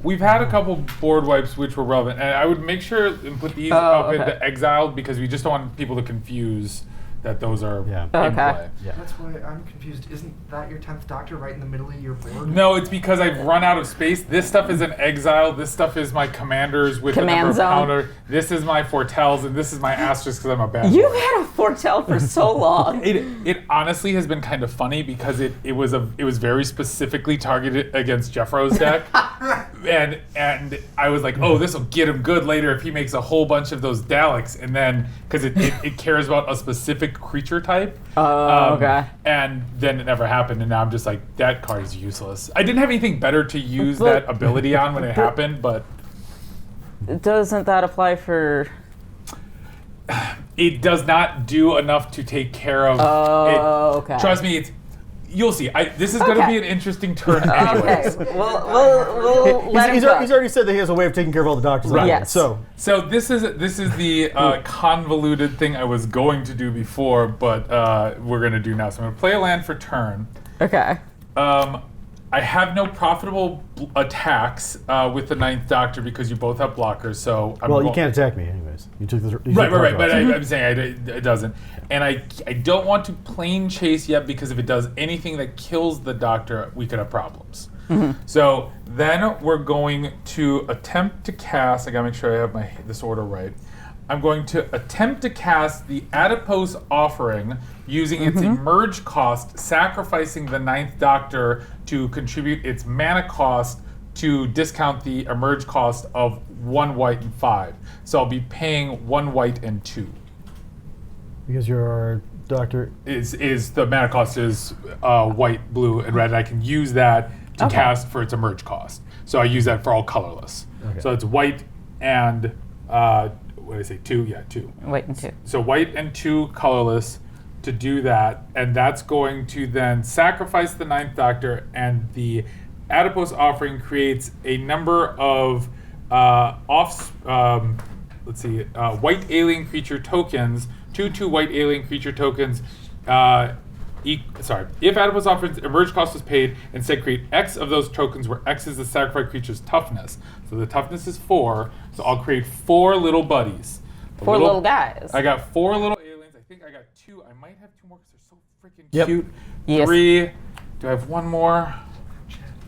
We've had a couple board wipes which were relevant, and I would make sure and put these up into exiled because we just don't want people to confuse that those are in play. Yeah. That's why I'm confused. Isn't that your 10th Doctor right in the middle of your board? No, it's because I've run out of space. This stuff is an exile. This stuff is my commanders with Command a number of zone. counter. This is my foretells, and this is my asterisks because I'm a bad You've boy. had a foretell for so long. It honestly has been kind of funny because it was very specifically targeted against Jeffro's deck, and I was like, oh, this will get him good later if he makes a whole bunch of those Daleks, and then because it cares about a specific creature type. Okay. And then it never happened, and now I'm just like, that card is useless. I didn't have anything better to use that ability on when it happened, but Doesn't that apply for... it does not do enough to take care of it. Okay. Trust me, you'll see. This is going to be an interesting turn anyways. Okay, we'll let him He's go. already said that he has a way of taking care of all the doctors. Right. Yes. So So this is the convoluted thing I was going to do before, but we're going to do now. So I'm going to play a land for turn. Okay. I have no profitable attacks with the 9th Doctor because you both have blockers. So you can't attack me anyways. You took the Right. But I'm saying it doesn't. And I don't want to plane chase yet because if it does anything that kills the Doctor, we could have problems. So then we're going to attempt to cast. I gotta make sure I have this order right. I'm going to attempt to cast the Adipose Offering using its emerge cost, sacrificing the 9th Doctor to contribute its mana cost to discount the emerge cost of 1 white and 5. So I'll be paying 1 white and 2. because your doctor. Is the mana cost is white, blue, and red. And I can use that to cast for its emerge cost. So I use that for all colorless. Okay. So it's white and what did I say? 2? Yeah, 2. Wait and 2. So white and 2 colorless to do that, and that's going to then sacrifice the 9th Doctor, and the Adipose Offering creates a number of white alien creature tokens, 2/2 white alien creature tokens. If Adipose Offering's emerge cost is paid, instead create X of those tokens where X is the sacrificed creature's toughness. So the toughness is 4, so I'll create 4 little buddies. 4 little guys. I got 4 little aliens. I think I got 2. I might have 2 more because they're so freaking Yep. cute. Yes. 3. Do I have 1 more?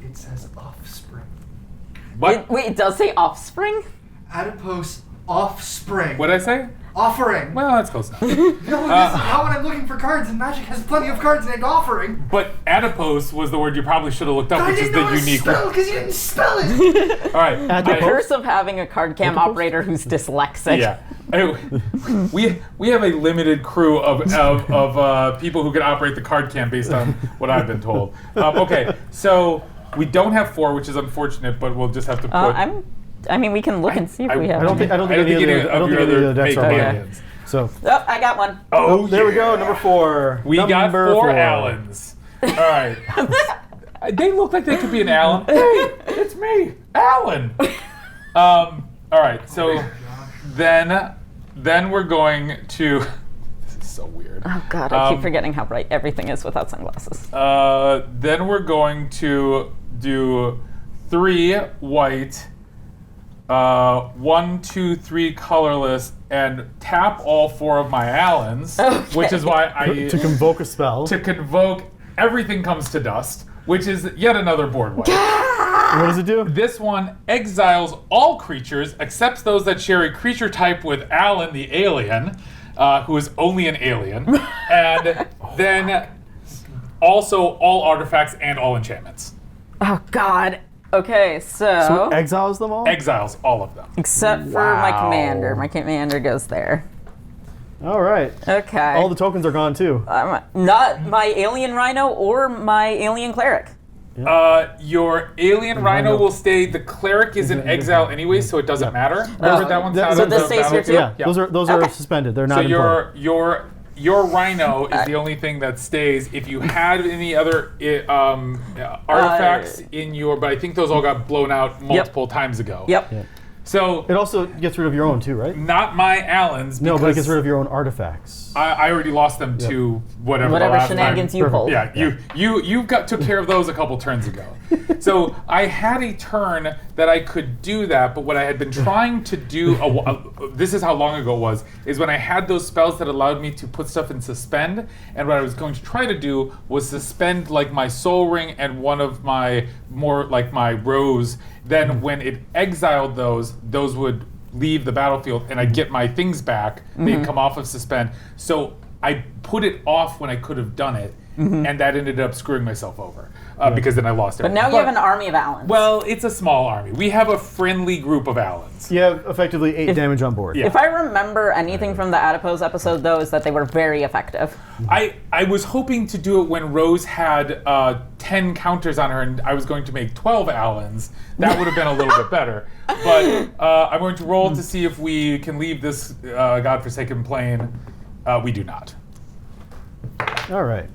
It says offspring. What? Wait, it does say offspring? Adipose offspring. What did I say? Offering. Well, that's close enough. No, this is how when I'm looking for cards, and Magic has plenty of cards named offering. But adipose was the word you probably should have looked up, I which is didn't know the how to unique spell one. because you didn't spell it. All right. The curse of having a card cam operator who's dyslexic. Yeah. We have a limited crew of people who can operate the card cam based on what I've been told. Okay, so we don't have 4, which is unfortunate, but we'll just have to put. I mean, we can look and see if we have I don't think any of the other decks are make mine. aliens. So Oh, I got one. Oh, there we go. Number 4. We got Number 4 Allens. All right. They look like they could be an Allen. Hey, it's me, Alan. All right. So then we're going to. This is so weird. Oh, God, I keep forgetting how bright everything is without sunglasses. Then we're going to do 3 white, 1, 2, 3 colorless, and tap all 4 of my Allens, which is why to convoke a spell. to convoke everything comes to dust, which is yet another board wipe. What does it do? This one exiles all creatures, except those that share a creature type with Alan the alien, who is only an alien, and then also all artifacts and all enchantments. Oh, God. Okay, So it exiles them all? Exiles all of them. except for my commander. My commander goes there. All right. Okay. All the tokens are gone too. Not my alien rhino or my alien cleric. Your alien rhino will stay. The cleric is in exile anyway, so it doesn't matter. Remember that one's out so of this the stays here too? battlefield? Yeah, those are suspended. They're not So in play. your rhino is the only thing that stays. If you had any other artifacts in your, but I think those all got blown out multiple times ago. Yep. Yeah. So It also gets rid of your own too, right? not my Allen's. No, but it because gets rid of your own artifacts. I already lost them to whatever the last shenanigans time. you pulled. Yeah, you took care of those a couple turns ago. So I had a turn that I could do that, but what I had been trying to do, this is how long ago it was, is when I had those spells that allowed me to put stuff in suspend, and what I was going to try to do was suspend like my soul ring and one of my more like my rose. Then when it exiled those would leave the battlefield and I'd get my things back. They'd come off of suspend. So I put it off when I could have done it, and that ended up screwing myself over because then I lost But everything. now you have an army of Allens. Well, it's a small army. We have a friendly group of Allens. You have effectively 8 damage on board. Yeah. if I remember anything from the Adipose episode, though, is that they were very effective. I was hoping to do it when Rose had 10 counters on her and I was going to make 12 Allens. That would have been a little bit better. But I'm going to roll to see if we can leave this godforsaken plane. We do not. All right.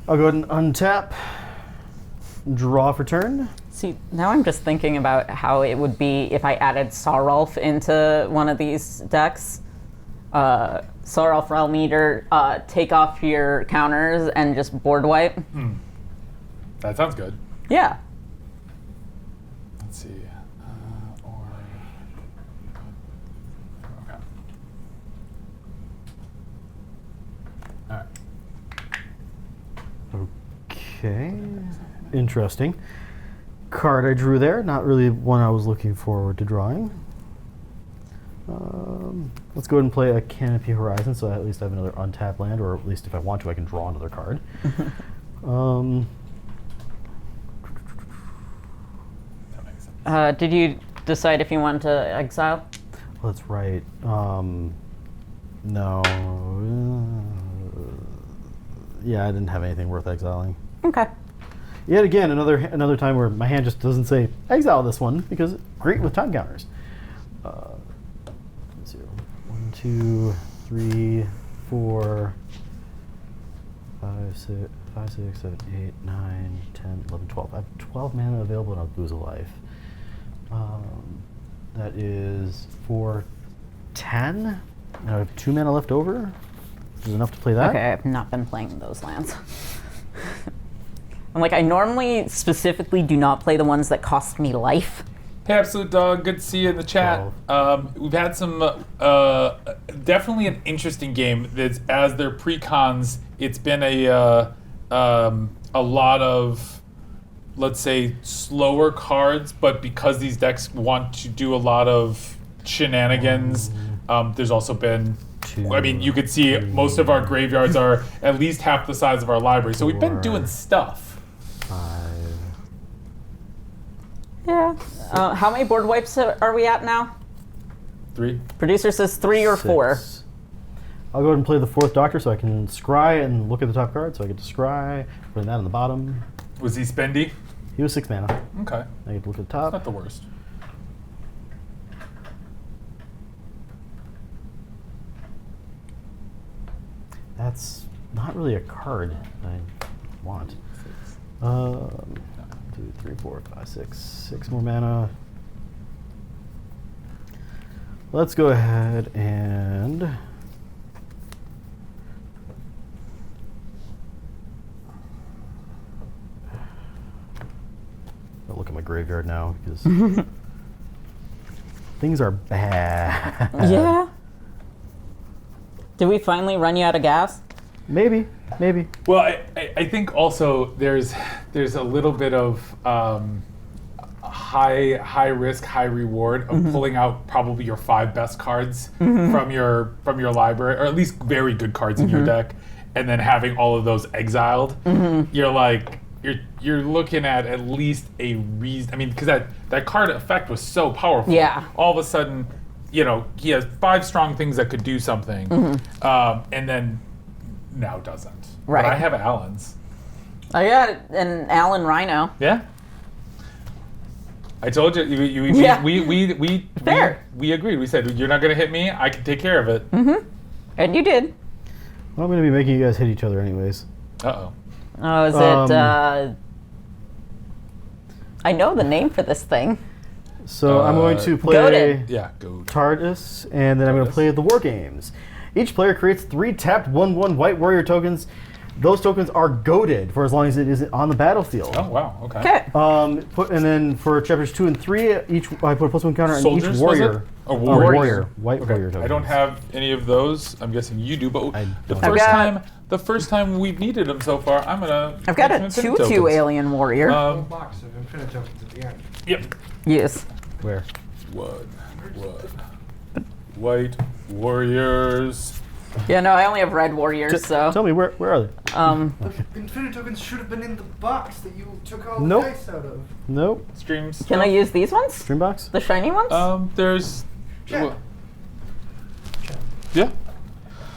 I'll go ahead and untap, draw for turn. See, now I'm just thinking about how it would be if I added Sarulf into one of these decks. Sarulf Realm Eater, take off your counters and just board wipe. That sounds good. Yeah. Let's see. Okay. All right. Okay. Interesting. Card I drew there, not really one I was looking forward to drawing. Let's go ahead and play a Canopy Horizon, so at least I have another untapped land, or at least if I want to, I can draw another card. That makes sense. Did you decide if you wanted to exile? Well, that's right. No. Yeah, I didn't have anything worth exiling. Okay. Yet again, another time where my hand just doesn't say exile this one because great with time counters. 1, 2, 3, 4, 5, 6, 7, 8, 9, 10, 11, 12. I have 12 mana available and I'll lose a life. That is 4, 10. And I have 2 mana left over. Is enough to play that? Okay, I've not been playing those lands. I'm like, I normally specifically do not play the ones that cost me life. Hey, Absolute Dog, good to see you in the chat. We've had some, definitely an interesting game. That's, as their precons, it's been a lot of, let's say, slower cards, but because these decks want to do a lot of shenanigans, there's also been, I mean, you could see most of our graveyards are at least half the size of our library, so we've been doing stuff. 5. Yeah. How many board wipes are we at now? 3. Producer says 3 or 4. 6. I'll go ahead and play the 4th Doctor so I can scry and look at the top card. So I get to scry, putting that on the bottom. Was he spendy? He was 6 mana. Okay. I get to look at the top. Not the worst. That's not really a card I want. 2, 3, 4, 5, 6. 6 more mana. Let's go ahead and I'll look at my graveyard now because things are bad. Yeah. Did we finally run you out of gas? Maybe. Well, I think also there's a little bit of high risk, high reward of pulling out probably your 5 best cards from your library, or at least very good cards in your deck, and then having all of those exiled. You're like you're looking at least a reason. I mean, because that card effect was so powerful. Yeah. All of a sudden, he has 5 strong things that could do something, and then now doesn't. Right. But I have Allen's. I got an Allen Rhino. Yeah. I told you. Yeah. We agreed. We said you're not going to hit me. I can take care of it. And you did. Well, I'm going to be making you guys hit each other anyways. Uh-oh. Oh, is it? I know the name for this thing. So I'm going to play Goated. Yeah, go. Tardis, and then I'm going to play the War Games. Each player creates 3 tapped 1/1 White Warrior tokens. Those tokens are goaded for as long as it is on the battlefield. Oh, wow. Okay. Okay. And then for chapters 2 and 3, I put a +1 counter on Soldiers, each was warrior. it? Or warriors? Warrior. White warrior tokens. I don't have any of those. I'm guessing you do, but the don't. first time we've needed them so far, I'm gonna. I've got a make some 2/2 tokens. alien warrior. Little box of infinite tokens at the end. Yep. Yes. Where? What? White warriors. Yeah, no, I only have red warriors, so. Tell me, where are they? The infinite tokens should have been in the box that you took all Nope. the dice out of. Nope. Streams. Can I use these ones? Streambox? The shiny ones? There's. Check. Yeah.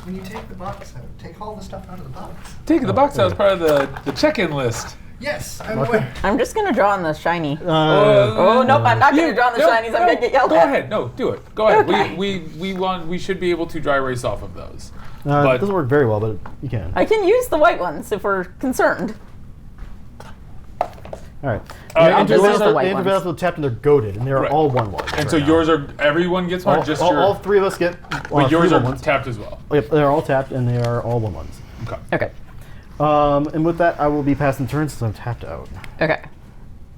When you take the box out, take all the stuff out of the box. Taking the box out as part of the check-in list. Yes, I'm aware. I'm just gonna draw on the shiny. Uh, Oh nope, I'm not gonna draw on the shinies. I'm gonna get yelled Go at. ahead. No, do it. Go ahead. Okay. We should be able to dry erase off of those. it But doesn't work very well, but you can. I can use the white ones if we're concerned. All right. I'll just use the They white enter ones. battlefield tapped and they're goaded, and they're Right. all 1/1. and so yours are everyone gets one, or just your. all 3 of us get. but yours 3 are 1/1s. tapped as well. Yep, they're all tapped, and they are all 1/1s. Okay. Okay. And with that, I will be passing turns since I'm tapped out. Okay.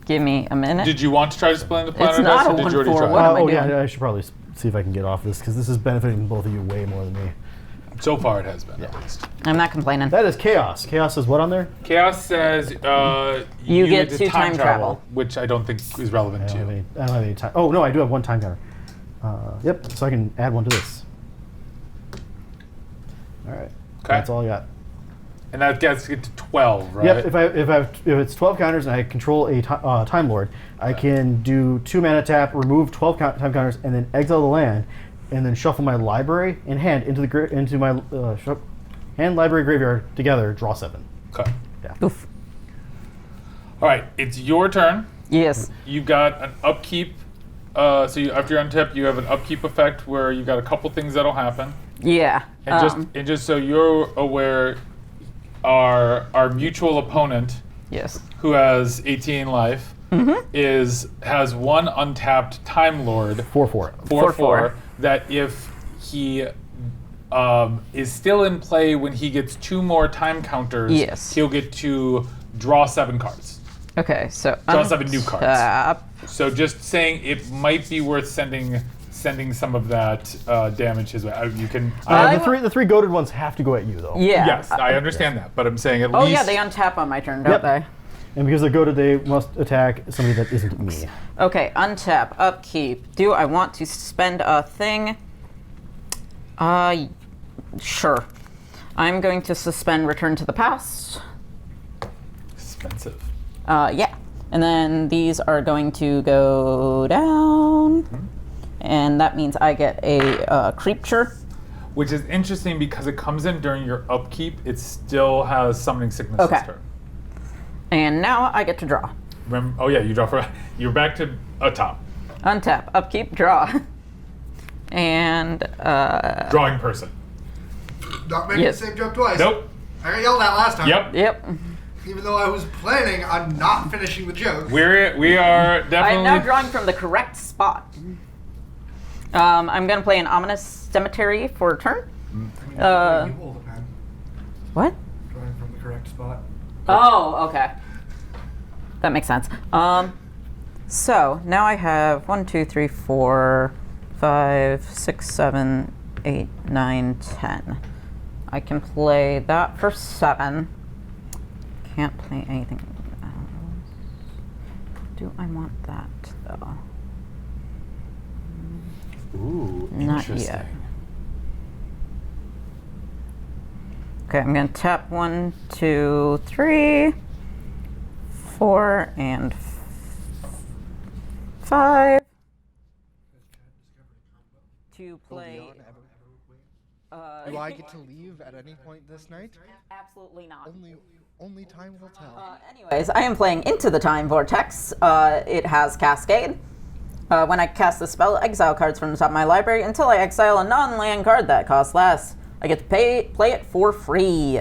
Give me a minute. Did you want to try to explain the plan? It's or not dice, a or did you already 1/4. try? What am I Oh, doing? yeah, I should probably see if I can get off this, because this is benefiting both of you way more than me. So far, it has been at least. I'm not complaining. That is Chaos. Chaos is what on there? Chaos says You get to 2 time travel. which I don't think is relevant I to don't have you. any, I don't have any time. Oh, no, I do have 1 time counter. Yep, so I can add 1 to this. All right. Okay. That's all I got. And that gets it to 12, right? Yep, if it's 12 counters and I control a Time Lord, I can do 2 mana tap, remove 12 time counters, and then exile the land, and then shuffle my library and hand into my hand library graveyard together, draw 7. Okay. Yeah. Oof. All right, it's your turn. Yes. You've got an upkeep. After you untap, you have an upkeep effect where you've got a couple things that'll happen. Yeah. And just so you're aware, our mutual opponent, Yes. who has 18 life, has 1 untapped Time Lord. 4/4. 4/4. That if he is still in play when he gets 2 more time counters, Yes. he'll get to draw 7 cards. Okay, so Draw 7 new cards. untap. So just saying it might be worth sending some of that damage his way. You can. The three goaded ones have to go at you, though. Yeah. Yes, I understand that, but I'm saying at Oh least. yeah, they untap on my turn, don't Yep. they? And because they're goaded, they must attack somebody that isn't me. Okay, untap, upkeep. Do I want to spend a thing? Sure. I'm going to suspend Return to the Past. Expensive. Yeah. And then these are going to go down. And that means I get a creature. Which is interesting because it comes in during your upkeep. It still has summoning sickness Okay. this turn. And now I get to draw. Remember, oh yeah, you draw for. You're back to a top. Untap, upkeep, draw. And Drawing person. Not making Yes. the same joke twice. Nope. I got yelled at last time. Yep. yep. Even though I was planning on not finishing the joke. We are definitely. I am now drawing from the correct spot. I'm going to play an Ominous Cemetery for a turn. You hold a pen. What? Drawing from the correct spot. Oh, okay. That makes sense. So now I have 1, 2, 3, 4, 5, 6, 7, 8, 9, 10. I can play that for 7. Can't play anything else. Do I want that though? Ooh, Not interesting. yet. Okay, I'm gonna tap 1, 2, 3, 4, and 5. to play. Do I get to leave at any point this night? Absolutely not. Only time will tell. Anyways, I am playing Into the Time Vortex. It has Cascade. When I cast the spell, exile cards from the top of my library until I exile a non-land card that costs less. I get to play it for free.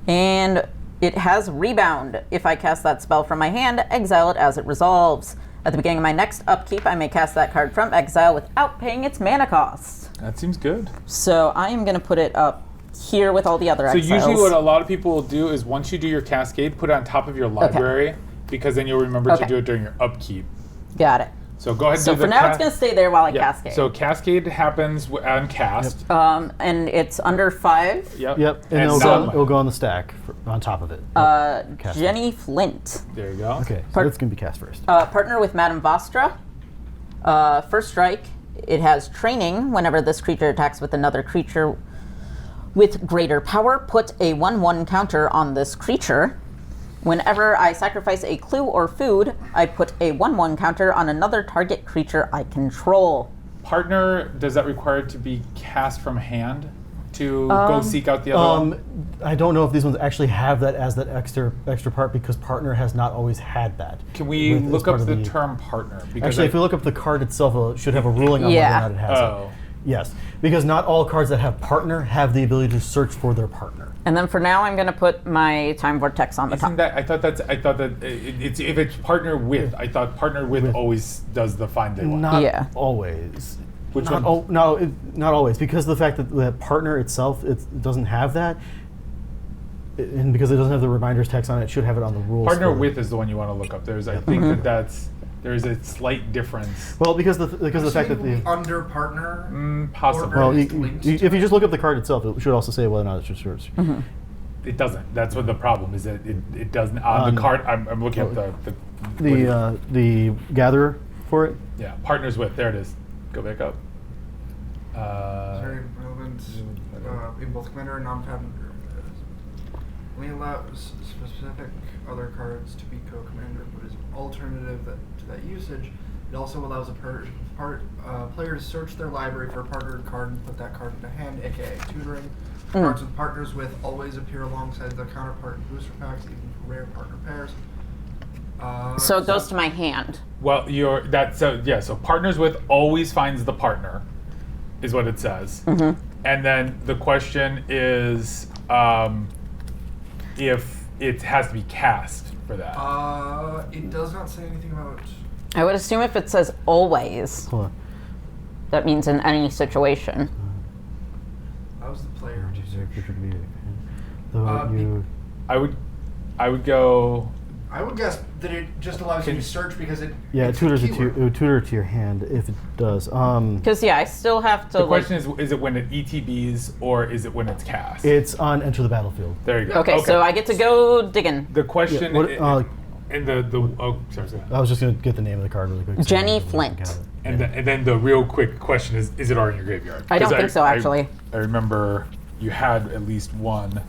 And it has Rebound. If I cast that spell from my hand, exile it as it resolves. At the beginning of my next upkeep, I may cast that card from exile without paying its mana cost. That seems good. So I am going to put it up here with all the other exiles. So usually what a lot of people will do is once you do your Cascade, put it on top of your library because then you'll remember to do it during your upkeep. Got it. So go ahead and So do for now, it's going to stay there while I Cascade. So Cascade happens on cast. And it's under 5. Yep. And it'll go on the stack on top of it. Jenny Flint. There you go. Okay, so it's going to be cast first. Partner with Madame Vastra. First strike, it has training. Whenever this creature attacks with another creature with greater power, put a 1/1 counter on this creature. Whenever I sacrifice a clue or food, I put a 1/1 counter on another target creature I control. Partner, does that require it to be cast from hand to go seek out the other one? I don't know if these ones actually have that as that extra part because partner has not always had that. Can we look up the term partner? Because actually, if you look up the card itself, it should have a ruling on whether or not it has it. Yes, because not all cards that have partner have the ability to search for their partner. And then for now, I'm going to put my Time Vortex on the top. I thought that it's if it's partner with. I thought partner with always does the find they want. Not always. Which not one? Not always, because of the fact that the partner itself it doesn't have that, and because it doesn't have the reminders text on it, it should have it on the rules. Partner with is the one you want to look up. I think there's a slight difference. Well, because of the fact that the under partner, possibly. Well, if you just look up the card itself, it should also say whether or not it's yours. It doesn't. That's what the problem is. That it doesn't on the card. I'm looking at the gatherer for it. Yeah, partners with. There it is. Go back up. Very relevant in both commander and non-commander. We allow specific other cards to be co-commander, but as alternative to that usage, it also allows a player to search their library for a partnered card and put that card into hand, aka tutoring. Cards with partners with always appear alongside their counterpart in booster packs, even for rare partner pairs. So it goes to my hand. Well, so partners with always finds the partner, is what it says. And then the question is if it has to be cast for that. It does not say anything about. I would assume if it says always, that means in any situation. How's the player to search? I would go. I would guess that it just allows you to search because it. Yeah, it it's tutors a it to tutor to your hand if it does. Because I still have to. The question is it when it ETBs or is it when it's cast? It's on enter the battlefield. There you go. Okay, so I get to go digging. The question sorry. I was just gonna get the name of the card really quick. Jenny Flint. And then the real quick question is it already in your graveyard? I don't think so, actually. I remember you had at least one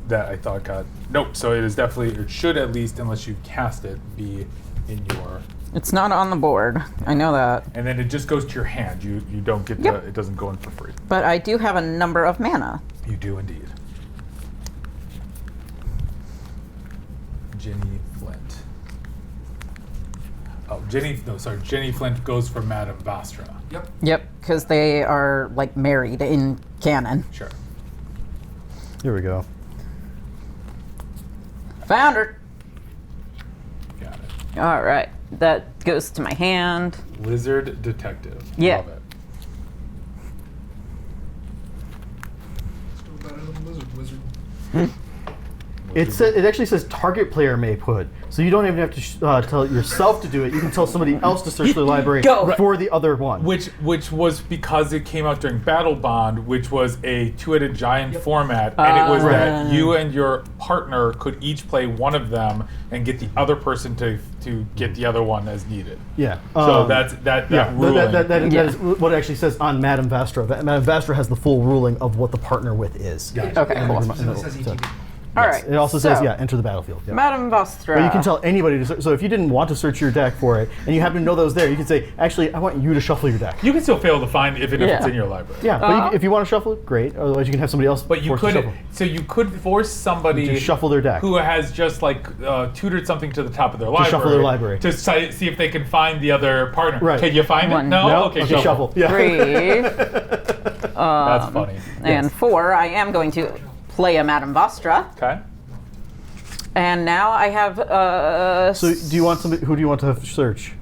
that I thought got nope. So it is definitely it should at least unless you cast it be in your. It's not on the board. I know that. And then it just goes to your hand. You don't get it doesn't go in for free. But I do have a number of mana. You do indeed. Jenny Flint. Jenny Flint goes for Madame Vastra. Yep, because they are like married in canon. Sure. Here we go. Found her. Got it. All right, that goes to my hand. Lizard Detective. Yeah. Love it. Still better than Wizard. It actually says target player may put, so you don't even have to tell yourself to do it. You can tell somebody else to search their library for the other one. Which was because it came out during Battle Bond, which was a two-headed giant format, and it was that you and your partner could each play one of them and get the other person to get the other one as needed. Yeah. So that ruling. That is what it actually says on Madame Vastra. Madame Vastra has the full ruling of what the partner with is. Gotcha. Okay, cool. So it says ETB. All Yes, right. It also says, so, enter the battlefield. Yeah. Madame Vostra. But you can tell anybody to search. So if you didn't want to search your deck for it, and you happen to know that was there, you can say, actually, I want you to shuffle your deck. You can still fail to find if it's Yeah. in your library. Yeah, but if you want to shuffle it, great. Otherwise, you can have somebody else. But you force to could, shuffle. so you could force somebody To shuffle their deck. who has just like tutored something to the top of their library shuffle their library. to see if they can find the other partner. Right. Can you find it? One. No. No? Okay, Okay, shuffle. Yeah. 3 That's funny. and 4. I am going to play a Madame Vostra. Okay. And now I have. So do you want somebody? Who do you want to search?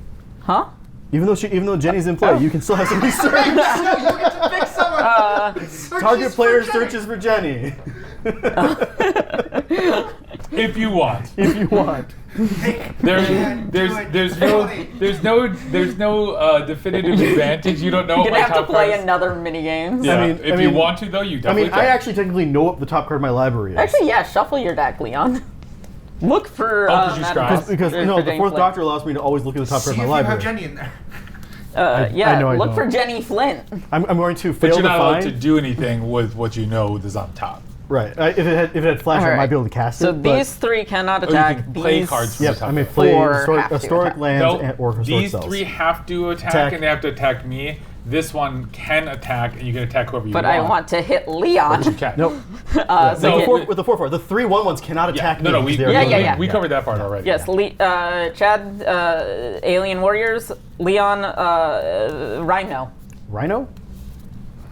Huh? Even though Jenny's in play, you can still have somebody search. No, you get to pick someone. Target player searches for Jenny. If you want. If you want. There's no definitive advantage. You don't know. You're what gonna my have to top play cards- another mini game. Yeah. I mean- if you want to, though, you I definitely mean, can. I actually technically know what the top card of my library is. Actually, yeah. Shuffle your deck, Leon. Look for. 'cause you Madame scratch. Vostra because for the Jane fourth Flint. doctor allows me to always look at the top See card if of you my have library. Jenny in there. Yeah. know I Look don't. for Jenny Flint. I'm going to But fail you're to not allowed find. to do anything with what you know is on top. Right. If it had flash, I Alright. might be able to cast So it. but- these 3 cannot Or you attack. can play these- cards from Yep, the top. I may of it. play Four historic, have to historic attack. lands No, or historic these spells. 3 have to attack, and they have to attack me. This one can attack, and you can attack whoever you But want. I want to hit Leon. You can. Nope. So No, get- With the 4/4, the 3/1 cannot Yeah. attack No, me. we, because they we, are Yeah, doing yeah, it. we covered that part already. Yes, Chad, Alien Warriors, Leon, Rhino. Rhino?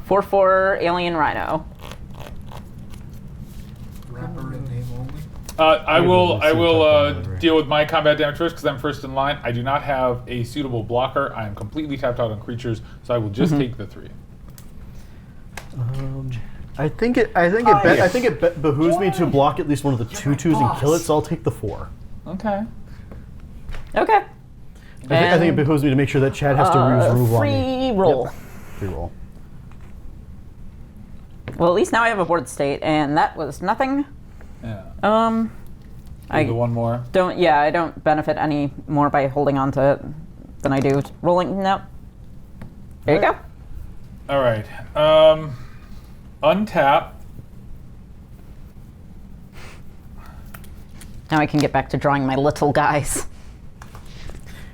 4/4 Alien Rhino. Rapper in name only. I will see top card deal with my combat damage first because I'm first in line. I do not have a suitable blocker. I am completely tapped out on creatures, so I will just take the 3. I think it behooves me to block at least one of the 2/2s and kill it, so I'll take the 4. Okay. Okay. I think it behooves me to make sure that Chad has to use rule on me. Free roll. Free roll. Well, at least now I have a board state, and that was nothing. Yeah. I the one more. I don't benefit any more by holding on to it than I do rolling. No. There you go. All right. Untap. Now I can get back to drawing my little guys.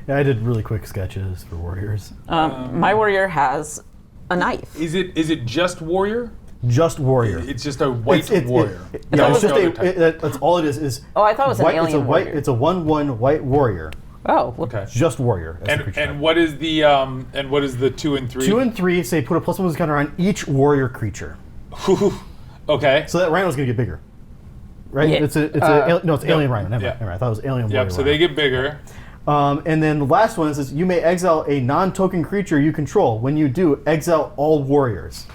Yeah, I did really quick sketches for warriors. My warrior has a knife. Is it just warrior? Just warrior. It's just a white It's- warrior. Yeah, it's There's just no other type. that's all it is. Oh, I thought it was an white, alien it's a white. warrior. It's a 1/1 white warrior. Oh, Okay. Just warrior. As the creature type. And what is the 2 and 3? 2 and 3 say put a +1 counter on each warrior creature. Okay. So that rhino's gonna get bigger, right? Yeah. It's alien rhino. Never mind. I thought it was alien warrior. Yep. So they get bigger. And then the last one says you may exile a non-token creature you control. When you do, exile all warriors.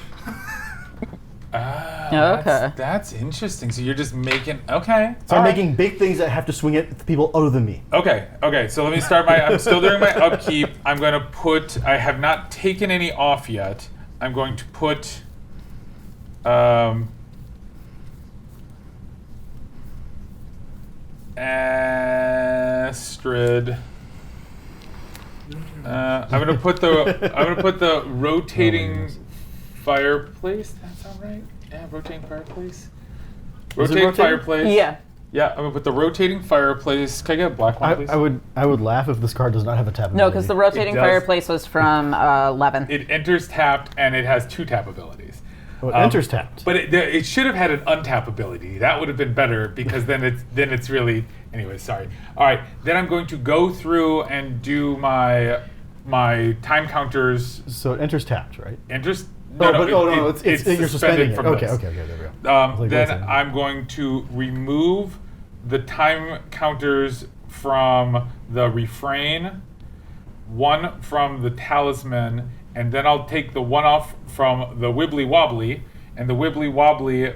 okay. That's interesting. So you're just making okay. So I'm making big things that have to swing at people other than me. Okay. So let me start I'm still doing my upkeep. I'm going to put. I have not taken any off yet. I'm going to put. Astrid. I'm gonna put the rotating fireplace. That sound right? Yeah, rotating fireplace. Rotating rotating? fireplace. Yeah. Yeah, I'm gonna put the rotating fireplace. Can I get a black one, please? I would laugh if this card does not have a tap. No, because the rotating does. fireplace was from 11. It enters tapped and it has 2 tap abilities. it enters tapped. But it should have had an untap ability. That would have been better because then it's really. Anyway, sorry. All right, then I'm going to go through and do my time counters. So it enters tapped, right? Enters. It's you're suspending it. from Okay, this. okay, there we go. Then I'm going to remove the time counters from the refrain, 1 from the talisman, and then I'll take the 1 off from the wibbly wobbly, and the wibbly wobbly I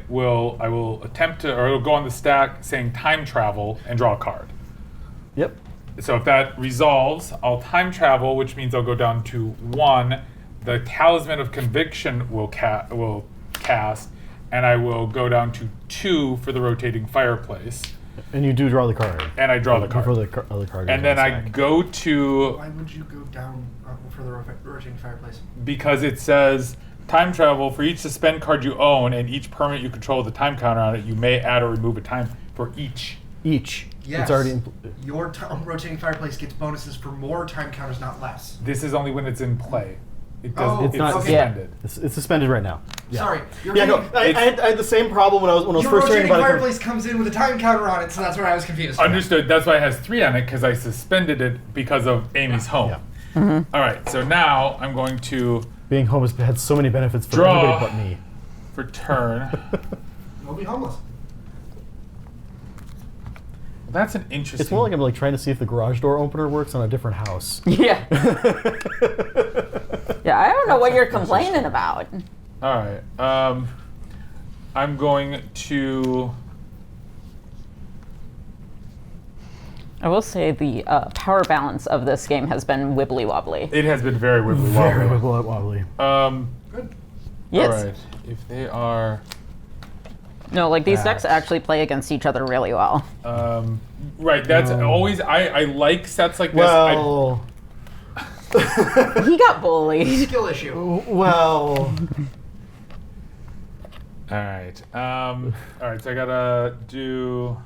will attempt to, or it'll go on the stack saying time travel and draw a card. Yep. So if that resolves, I'll time travel, which means I'll go down to 1. The Talisman of Conviction will cast, and I will go down to 2 for the rotating fireplace. And you do draw the card. And I draw the card. Before the other card. And goes then on I the stack. go to, Why would you go down for the rotating fireplace? because it says Time travel, for each suspend card you own and each permanent you control with a time counter on it, you may add or remove a time for each. Each. Yes. It's already. Your rotating fireplace gets bonuses for more time counters, not less. This is only when it's in play. It does, Oh, it's not- suspended. It's suspended right now. Yeah. Sorry. Yeah, no, I had the same problem when I was Your first hearing rotating about it. fireplace comes in with a time counter on it, so that's where I was confused. Understood. That's why it has 3 on it, because I suspended it because of Amy's home. Yeah. All right, so now I'm going to Being home has had so many benefits for Draw. everybody but me. for turn. You'll be homeless. That's an interesting. It's more like I'm like trying to see if the garage door opener works on a different house. Yeah. Yeah, I don't know what you're complaining about. All right. I'm going to. I will say the power balance of this game has been wibbly wobbly. It has been very wibbly Very wobbly. wobbly. Good. Yes. All right. If they are. No, like these decks Bad. actually play against each other really well. Right. That's always. I like sets like this. Well, He got bullied. Skill issue. well. All right. All right. So I gotta do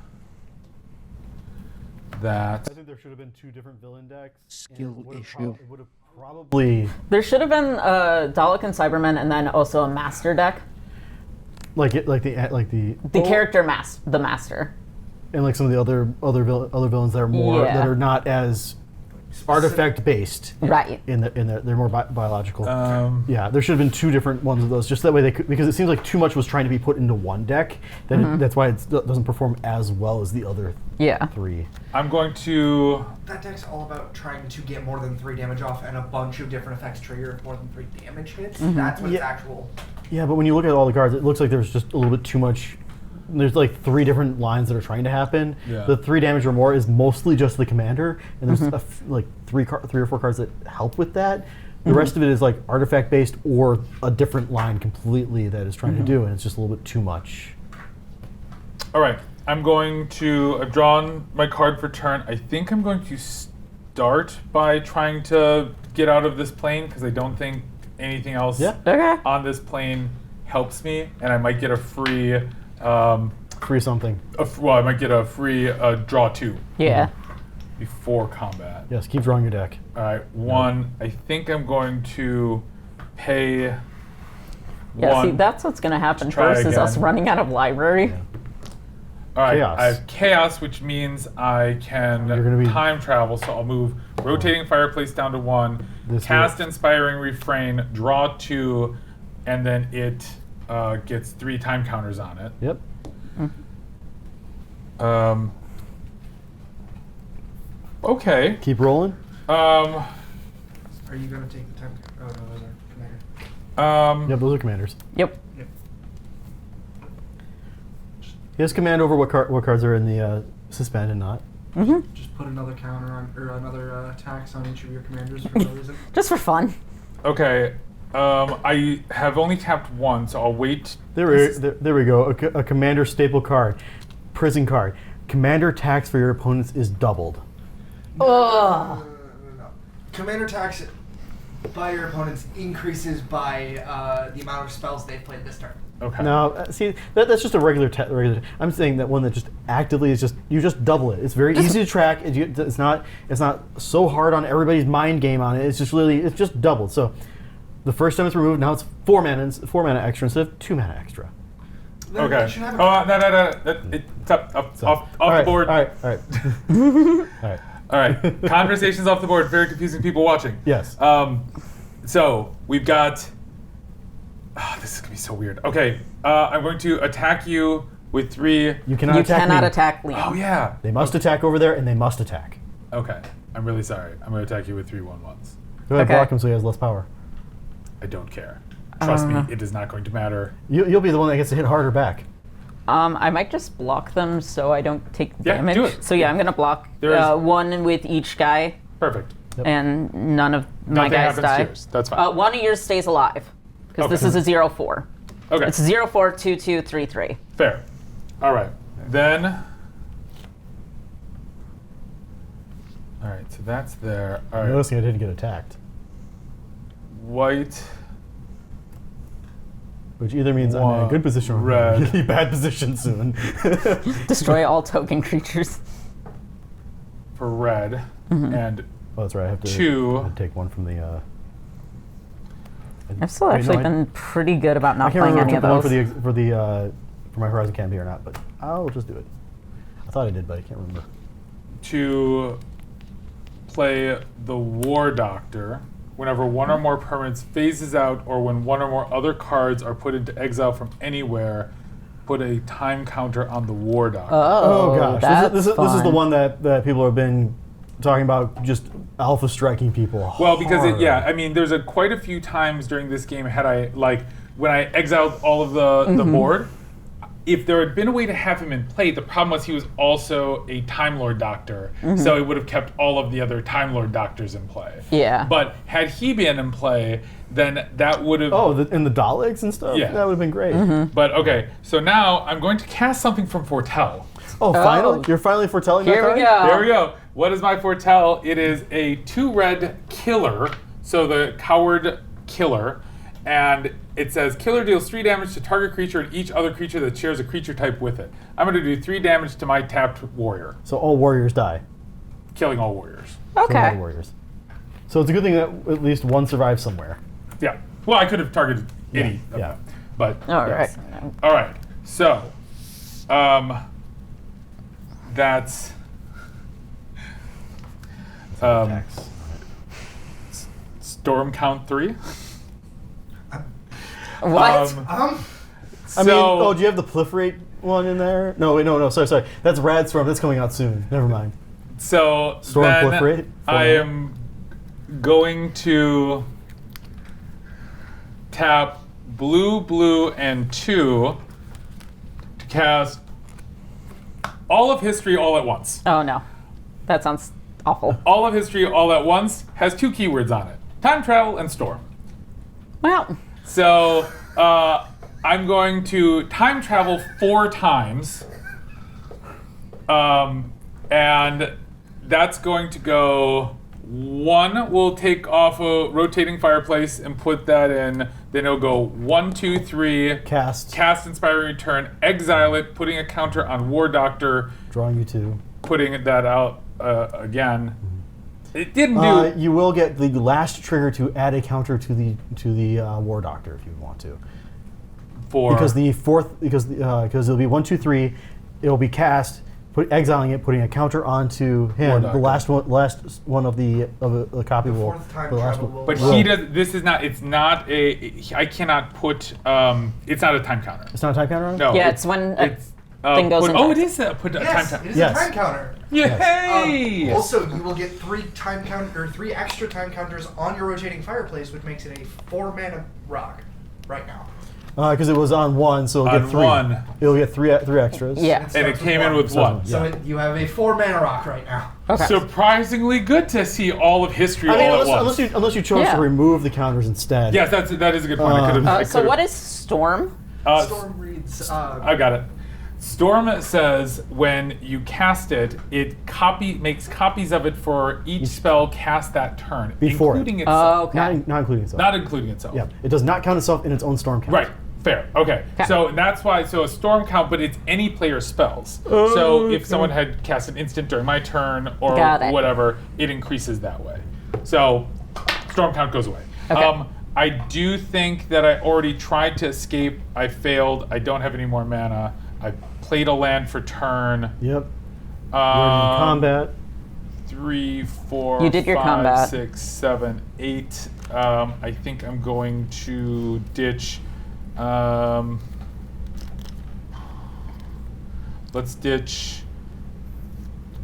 that. I think there should have been 2 different villain decks. Skill and it issue. It would have probably There should have been Dalek and Cybermen, and then also a master deck. the The character the master. and like some of the other villains that are more Yeah. that are not as artifact based. Right. They're more biological. Um, Yeah, there should have been 2 different ones of those, just that way they could, because it seems like too much was trying to be put into one deck. That's why it doesn't perform as well as the other Yeah. 3. I'm going to. That deck's all about trying to get more than 3 damage off and a bunch of different effects trigger if more than 3 damage hits. That's what's Yeah. actual. Yeah, but when you look at all the cards, it looks like there's just a little bit too much. There's like 3 different lines that are trying to happen. Yeah. The 3 damage or more is mostly just the commander, and there's like 3 or 4 cards that help with that. The rest of it is like artifact based or a different line completely that is trying to do, and it's just a little bit too much. All right. I'm going to. I've drawn my card for turn. I think I'm going to start by trying to get out of this plane because I don't think anything else Yeah. Okay. on this plane helps me, and I might get a free. Free something. I might get a free draw 2 Yeah. before combat. Yes, keep drawing your deck. All right, 1. I think I'm going to pay. Yeah, 1. see, that's what's going to happen Try first is us again. running out of library. All right, Chaos. I have chaos, which means I can You're gonna be- time travel. So I'll move rotating fireplace down to 1, This cast inspiring refrain, draw 2, and then it gets 3 time counters on it. Yep. Okay. Keep rolling. Are you going to take the time? Oh, no, those are commander. Yep, those are commanders. Yep. He has command over what cards are in the suspend and not. Just put another counter on, or another tax on each of your commanders for no reason. Just for fun. Okay. I have only tapped 1, so I'll wait. There we go. A commander staple card. Prison card. Commander tax for your opponents is doubled. Ugh. No. Commander tax by your opponents increases by the amount of spells they've played this turn. Okay. Now, see, that's just a regular. I'm saying that one that just actively is just you just double it. It's very easy to track. It's not so hard on everybody's mind game on it. It's just doubled. So, the first time it's removed, now it's 4 mana extra instead of 2 mana extra. Okay. It should have a- Oh, no. It's off the board. All right. All right. Conversations off the board. Very confusing people watching. Yes. So we've got. This is gonna be so weird. Okay. I'm going to attack you with 3. You cannot You attack cannot me. attack Liam. Oh yeah. They must attack over there, and they must attack. Okay. I'm really sorry. I'm going to attack you with 3 1/1s. Go ahead, Okay. block him so he has less power. I don't care. Trust me, it is not going to matter. You'll be the one that gets to hit harder back. I might just block them so I don't take Yeah, damage. do it. So yeah, I'm gonna block There is- 1 with each guy, Perfect. and none of my Nothing guys happens to die. yours. That's fine. 1 of yours stays alive because this Okay. is a 0/4. Okay. It's 0/4, 2/2, 3/3. Fair. All right. Then. All right. So that's there. All I'm right. noticing I didn't get attacked. White. Which either means I'm in a good position or red. a really bad position soon. Destroy all token creatures. For red. And Oh, that's right. I have to, 2. I have to take one from the. I've still Wait, actually no, been pretty good about I not can't playing remember any if of I took those. one for my Horizon campaign or not, but I'll just do it. I thought I did, but I can't remember. To play the War Doctor whenever one or more permanents phases out or when one or more other cards are put into exile from anywhere, put a time counter on the War Doctor. Oh, gosh, that's this is the fun. one that people have been talking about, just alpha striking people. Well, because hard. I mean, there's quite a few times during this game had I when I exiled all of the board. If there had been a way to have him in play, the problem was he was also a Time Lord Doctor, so it would have kept all of the other Time Lord Doctors in play. Yeah. But had he been in play, then that would have. Oh, and the Daleks and stuff? Yeah. That would have been great. But okay, so now I'm going to cast something from Foretell. Oh, finally? You're finally foretelling that Here card? we go. There we go. What is my Foretell? It is a 2 red killer, so the coward killer, and it says killer deals 3 damage to target creature and each other creature that shares a creature type with it. I'm going to do 3 damage to my tapped warrior, So all warriors die. killing all warriors. Killing all Okay. the warriors. So it's a good thing that at least one survives somewhere. Yeah. Well, I could have targeted any of yeah. them, but All yes. right. All right. So, that's Attacks. Storm count 3. What? I mean, oh, do you have the proliferate one in there? No, wait, no, sorry. That's Rad Storm. That's coming out soon. Never mind. So Storm then proliferate? I am going to tap blue, and 2 to cast all of history all at once. Oh no, that sounds awful. All of history all at once has 2 keywords on it: time travel and storm. Well, So I'm going to time travel 4 times, and that's going to go. 1 will take off a rotating fireplace and put that in. Then it'll go 1, 2, 3. Cast. Cast Inspiring Return. Exile it, putting a counter on War Doctor. Drawing you 2. Putting that out again. It didn't do. You will get the last trigger to add a counter to the War Doctor if you want to. Because the fourth, because it'll be 1, 2, 3, it'll be cast, exiling it, putting a counter onto him. The last one of the copy will. Fourth time the last travel one- will- But will. he does. This is not. It's not a. I cannot put. It's not a time counter. It's not a time counter on it? No. yeah, it's when a It's thing goes put, into oh, it exile. is a put a Yes, time it counter. is Yes. a time counter. Yay! Also, you will get 3 3 extra time counters on your rotating fireplace, which makes it a 4 mana rock right now. Because it was on 1, so it'll On get 3. 1. It'll get 3 extras. Yeah. And it came in with So- 1. So Yeah. you have a 4 mana rock right now. Okay. Surprisingly good to see all of history I mean, all at once. unless you chose Yeah. to remove the counters instead. Yes, that is a good point. I could've- I So could've- what is storm? Storm reads. I got it. Storm says when you cast it, it makes copies of it for each spell cast that turn, Before it. including itself. Okay. Not including itself. Not including itself. Yeah. It does not count itself in its own storm count. Right. Fair. Okay. So that's why. So a storm count, but it's any player's spells. So if someone had cast an instant during my turn or Got it. whatever, it increases that way. So storm count goes away. Okay. I do think that I already tried to escape. I failed. I don't have any more mana. I played a land for turn. Yep. You're in combat. 3, 4, You did your 5, combat. 6, 7, 8. I think I'm going to ditch. Let's ditch.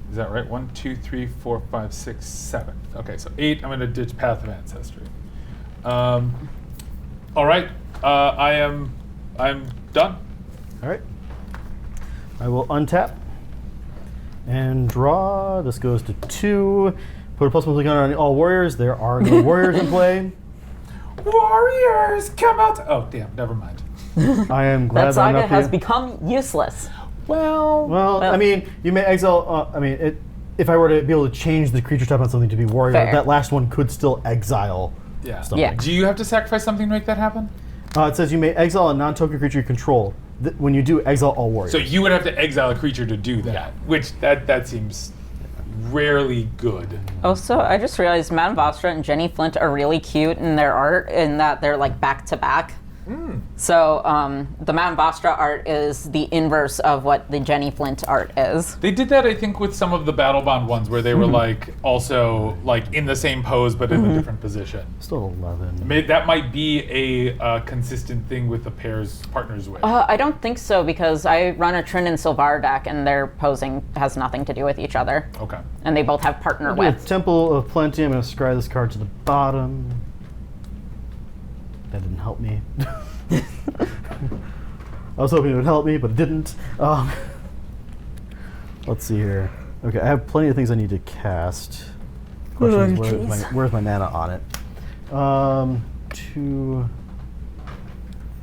Is that right? 1, 2, 3, 4, 5, 6, 7. Okay, so 8. I'm going to ditch Path of Ancestry. All right. I'm done. All right. I will untap and draw. This goes to 2. Put a +1 counter on all warriors. There are no warriors in play. Warriors, come out! Oh, damn. Never mind. I am glad That that I'm saga not has the- become useless. Well, I mean, you may exile. If I were to be able to change the creature type on something to be warrior, Fair. that last one could still exile. Yeah. something. Yeah. Do you have to sacrifice something to make that happen? It says you may exile a non-token creature you control. When you do, exile all warriors. So you would have to exile a creature to do that, which that seems rarely good. Also, I just realized Madame Vostra and Jenny Flint are really cute in their art in that they're like back to back. So the Madame Vostra art is the inverse of what the Jenny Flint art is. They did that, I think, with some of the Battle Bond ones where they were like also like in the same pose but in a different position. Still 11. That might be a consistent thing with the pairs partners with. I don't think so because I run a Trin and Sylvar deck and their posing has nothing to do with each other. Okay. And they both have partner with. Temple of Plenty. I'm going to scry this card to the bottom. That didn't help me. I was hoping it would help me, but it didn't. Let's see here. Okay, I have plenty of things I need to cast. Question is, where's my mana on it? 2,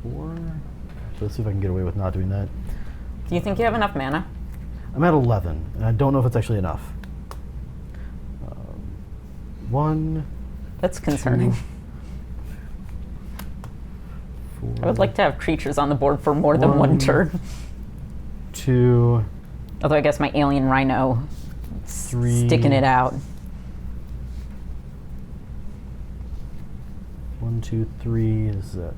4. Let's see if I can get away with not doing that. Do you think you have enough mana? I'm at 11, and I don't know if it's actually enough. 1. That's concerning. 4, I would like to have creatures on the board for more than one turn. 2. Although I guess my alien rhino 3. sticking it out. 1, 2, 3 is 5.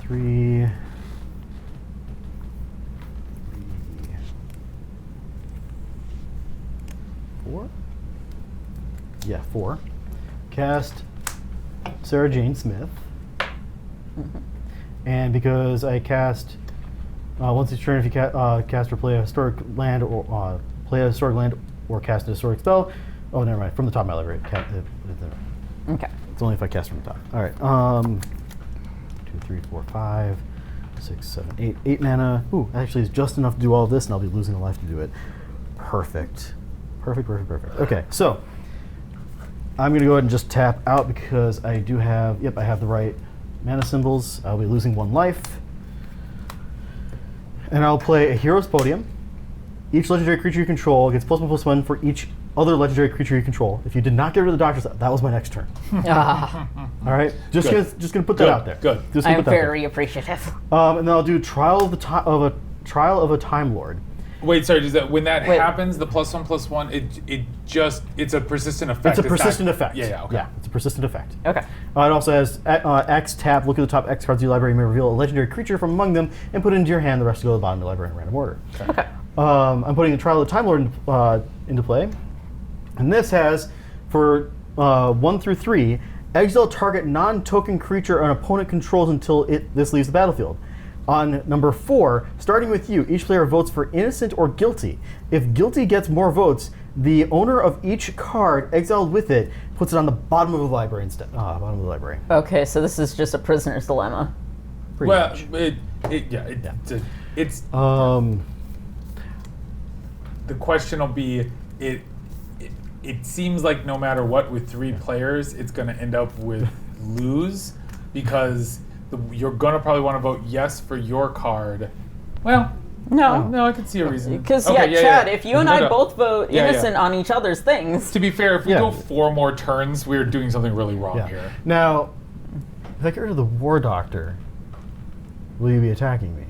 3. 4. Yeah, 4. Cast Sarah Jane Smith. And because I cast once each turn, if you cast or play a historic land or cast a historic spell. Oh, never mind. From the top of my library. Okay. It's only if I cast from the top. All right. 2, 3, 4, 5, 6, 7, 8. 8 mana. Ooh, actually, it's just enough to do all of this, and I'll be losing a life to do it. Perfect. Perfect. Okay, so I'm going to go ahead and just tap out because I do have. Yep, I have the right mana symbols. I'll be losing 1 life. And I'll play a Hero's Podium. Each legendary creature you control gets +1/+1 for each other legendary creature you control. If you did not get rid of the Doctor's, that was my next turn. All right? Just gonna put that out there. Good. I'm very appreciative. And then I'll do Trial of a Time Lord. Wait, sorry. Does that when that happens, the +1/+1, it's a persistent effect? It's a persistent effect. Yeah. Okay. Yeah, it's a persistent effect. Okay. It also has X tap. Look at the top X cards of your library. You may reveal a legendary creature from among them and put it into your hand. The rest will go to the bottom of the library in random order. Okay. I'm putting the Trial of the Time Lord into play, and this has for 1 through 3, exile target non-token creature an opponent controls until this leaves the battlefield. On number 4, starting with you, each player votes for innocent or guilty. If guilty gets more votes, the owner of each card exiled with it puts it on the bottom of the library instead. Bottom of the library. Okay, so this is just a prisoner's dilemma. Pretty much. It's the question will be it seems like no matter what with 3 players, it's going to end up with lose because you're going to probably want to vote yes for your card. Well, no, I can see a reason. Because Chad, if you and I both vote innocent on each other's things. To be fair, if we go 4 more turns, we're doing something really wrong here. Now, if I get rid of the War Doctor, will you be attacking me?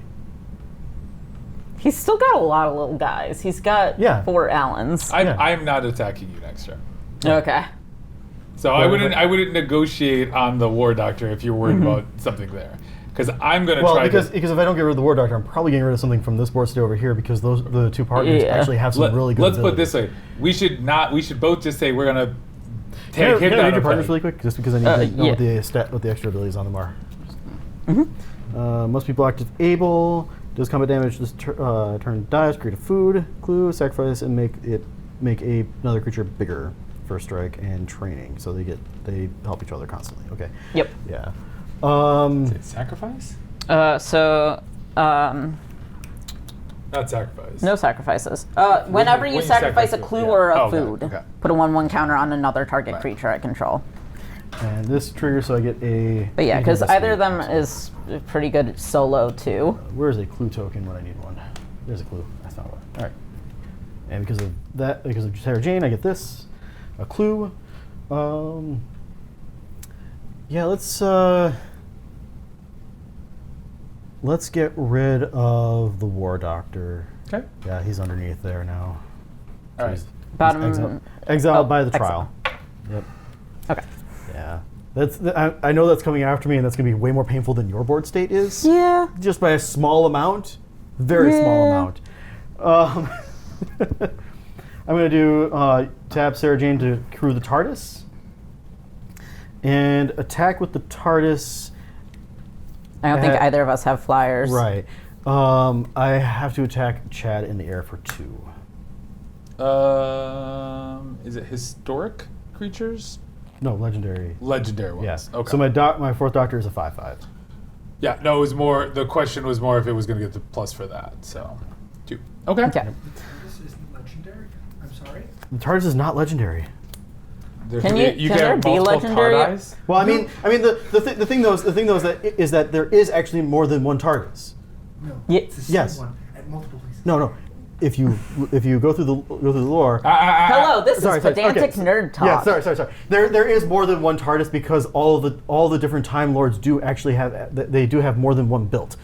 He's still got a lot of little guys. He's got 4 Allens. I'm not attacking you next turn. Okay. So I wouldn't negotiate on the War Doctor if you're worried about something there, because I'm going to try. Because if I don't get rid of the War Doctor, I'm probably getting rid of something from this board state over here because those the 2 partners actually have some really good. Let's put it this way: we should both just say we're going to take him down. Can I read your partners really quick, just because I need to know what the extra abilities on them are. Must be blocked if able. Does combat damage this turn dies. Create a food clue, sacrifice, and make another creature bigger. First strike and training, so they help each other constantly. Okay. Yep. Yeah. Is it sacrifice? Not sacrifice. No sacrifices. Whenever you sacrifice a clue or a food, put a 1/1 counter on another target creature I control. And this triggers, so I get a. But yeah, because either of them is pretty good solo too. Where's a clue token when I need one? There's a clue. I found one. All right. And because of Sarah Jane, I get this. A clue. Yeah, let's let's get rid of the War Doctor. Okay. Yeah, he's underneath there now. All right. He's Bottom. exiled by the exile. trial. Yep. Okay. Yeah. I know that's coming after me, and that's going to be way more painful than your board state is. Yeah. Just by a small amount. Very small amount. I'm going to do tap Sarah Jane to crew the Tardis. And attack with the Tardis. I don't think either of us have flyers. Right. I have to attack Chad in the air for 2. Is it historic creatures? No, legendary. Legendary ones. Yes. Okay. So my fourth doctor is a 5/5. Yeah. No, it was more. The question was more if it was going to get the plus for that. So, 2. Okay. Okay. This isn't legendary. I'm sorry. The TARDIS is not legendary. Can there be legendary? Tardis? Well, I mean, the thing though is that there is actually more than one TARDIS. No. Ye- It's the same Yes. one at multiple places. No. If you go through the lore. Hello, this Sorry, is pedantic okay. nerd talk. Yeah, sorry. There is more than one TARDIS because all the different Time Lords do actually have they do have more than one built.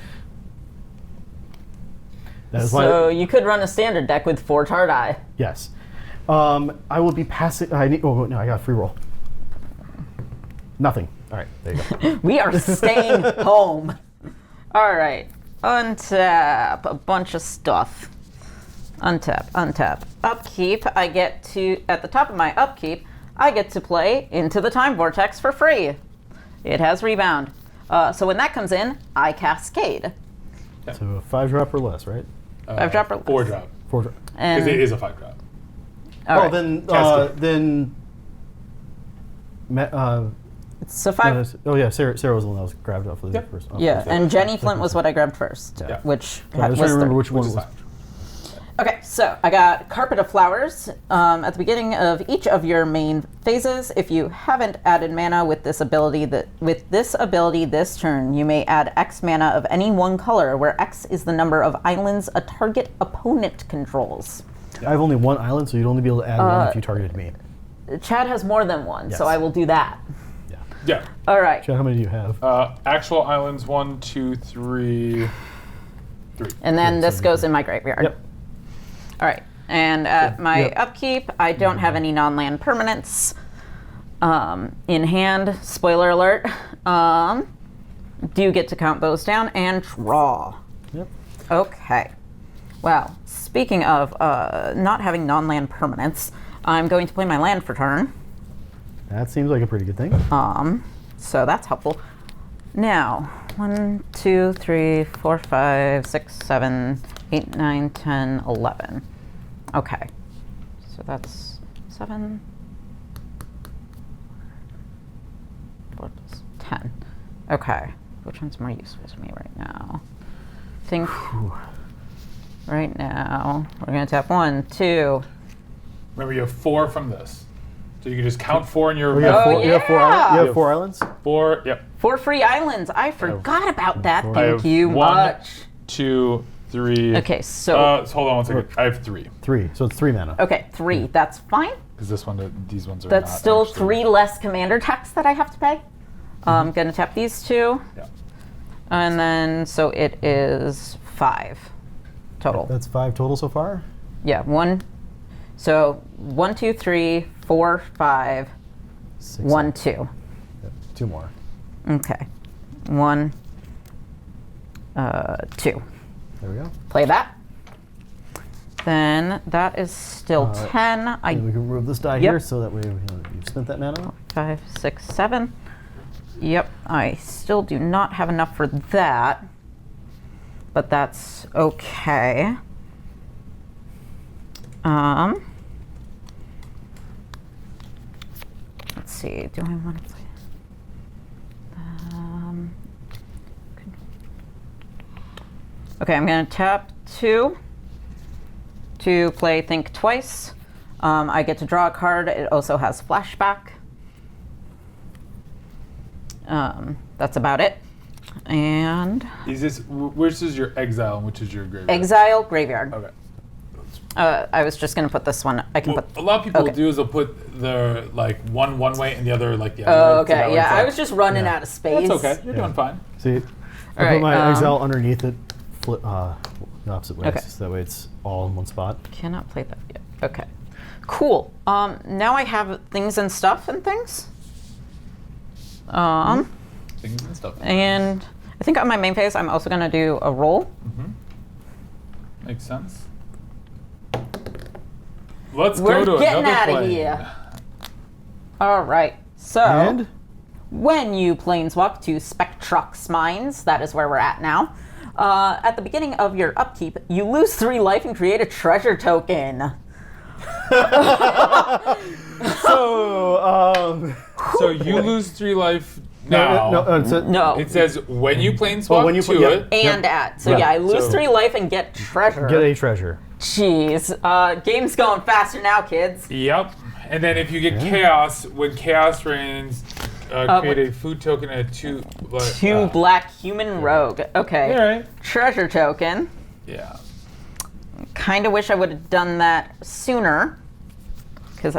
That is So why. you could run a standard deck with 4 Tardai. Yes. I will be passing. I need. Oh no, I got a free roll. Nothing. All right, there you go. We are staying home. All right. Untap a bunch of stuff. Untap. Upkeep. I get to, at the top of my upkeep, I get to play Into the Time Vortex for free. It has rebound. So when that comes in, I cascade. So a 5-drop or less, right? 5-drop or less. 4-drop. 4-drop. Because And, it is a 5-drop. all right. Then. So 5. Oh yeah, Sarah was the one that was grabbed off of the first. Yeah, and Jenny Flint was what I grabbed first, Yeah. which I was trying was to remember third. which one Which is was. fine. Okay, so I got Carpet of Flowers. At the beginning of each of your main phases, if you haven't added mana with this ability this turn, you may add X mana of any one color, where X is the number of islands a target opponent controls. I have only one island, so you'd only be able to add one if you targeted me. Chad has more than one, so Yes. I will do that. Yeah. All right. Chad, how many do you have? Actual islands 1, 2, 3. And then this goes in my graveyard. Yep. All right. And at my Yep. upkeep, I don't have any non-land permanents in hand. Spoiler alert. Do get to count those down and draw. Yep. Okay. Well, speaking of not having non-land permanents, I'm going to play my land for turn. That seems like a pretty good thing. So that's helpful. Now, 1, 2, 3, 4, 5, 6, 7, 8, 9, 10, 11. Okay. So that's 7. 4 plus 10. Okay. Which one's more useful to me right now? I think right now we're going to tap 1, 2. Remember, you have 4 from this. So you can just count 4 in your You have Oh, four, you have four, yeah. you have 4 islands? 4. Yep. 4 free islands. I forgot about that. I Thank have you 1, much. 2, 3. Okay, so Hold on one second. I have 3. 3, so it's 3 mana. okay, 3. That's fine. Because these ones are That's not still actually- 3 less commander tax that I have to pay. I'm gonna tap these 2, Yeah. and then so it is 5 total. That's 5 total so far? Yeah, 1. So 1, 2, 3, 4, 5, 6. 1, 2. Yep, 2 more. Okay, 1, 2. There we go. Play that. Then that is still 10. And we can remove this die Yep. here so that way you've spent that mana. 5, 6, 7. Yep, I still do not have enough for that, but that's okay. Let's see. Do I want to play? Okay, I'm going to tap 2 to play Think Twice. I get to draw a card. It also has flashback. That's about it. And Which is your exile and which is your graveyard? exile graveyard. Okay. I was just gonna put this one. I can Well, put. a lot of people okay. will do is they'll put their one way and the other the other. Oh, way, so that okay. way Yeah, it's I like- was just running out of space. That's okay. You're doing fine. See, I right, put my exile underneath it, the opposite way, Okay. so that way it's all in one spot. Cannot play that yet. Okay. Cool. Now I have things and stuff and things. Things and stuff. And I think on my main phase, I'm also going to do a roll. Makes sense. Let's We're go to getting another outta plane. here. All right. So, And when you planeswalk to Spectrox Mines, that is where we're at now. At the beginning of your upkeep, you lose 3 life and create a treasure token. So you lose 3 life now. No. It says when you planeswalk when you to put- it. And at. So Yeah. yeah, I lose So- 3 life and get treasure. get a treasure. Jeez. Game's going faster now, kids. Yep. And then if you get chaos, when chaos reigns, create a food token at 2. 2 black human rogue. Okay. All right. Treasure token. Yeah. Kind of wish I would have done that sooner. Because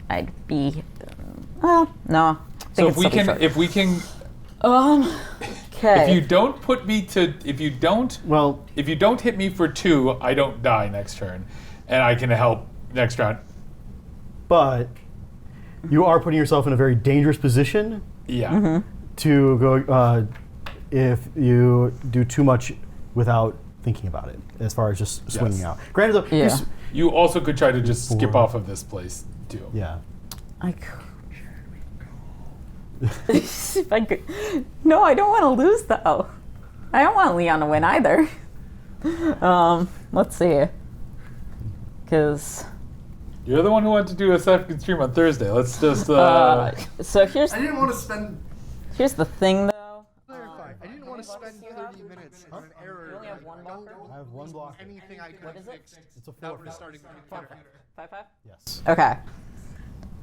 I'd be. Well, no. I So think if we can, Okay. if you don't put me to, if you don't hit me for 2, I don't die next turn, and I can help next round. But you are putting yourself in a very dangerous position Yeah. to go if you do too much without thinking about it, as far as just swinging Yes. out. Granted, though, Yeah. You also could try to just skip off of this place too. yeah. I could. If I could. No, I don't want to lose though. I don't want Leon to win either. Let's see. Because. You're the one who wanted to do a second stream on Thursday. Let's just. So here's I didn't want to spend. here's the thing though. Clarify. I didn't want to spend 30 minutes on an error. You only have one blocker? I have one block. Anything I could have fixed. It's a Not 4/5. restarting the computer. 5/5. Yes. Okay.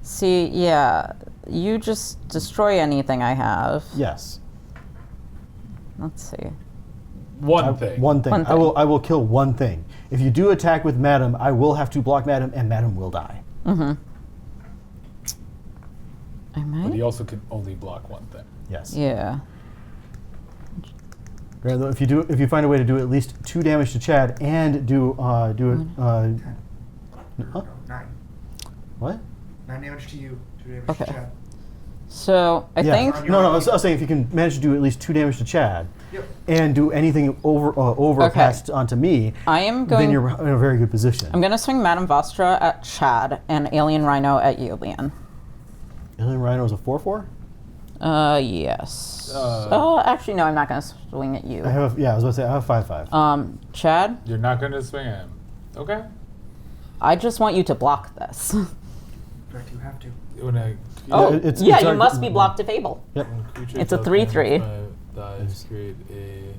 See, yeah, you just destroy anything I have. Yes. Let's see. one thing. One thing. One I will kill one thing. If you do attack with Madam, I will have to block Madam, and Madam will die. I But might. he also can only block one thing. Yes. Yeah. Granted, though, if you find a way to do at least 2 damage to Chad and do huh? 9. What? 9 damage to you. 2 damage Okay. to Chad. So I Yeah. think. No, I was saying if you can manage to do at least 2 damage to Chad Yep. and do anything over Okay. past onto me, I am then going. you're in a very good position. I'm going to swing Madame Vostra at Chad and Alien Rhino at you, Leon. Alien Rhino is a 4/4. Yes. Actually, no, I'm not going to swing at you. I have I was about to say I have 5/5. Chad, You're not going to swing at him. Okay. I just want you to block this. In fact, you have to. When a Oh, it's yeah, you our- must be blocked to Fable. Yep. creature It's a dealt 3/3. damage by dies, create a.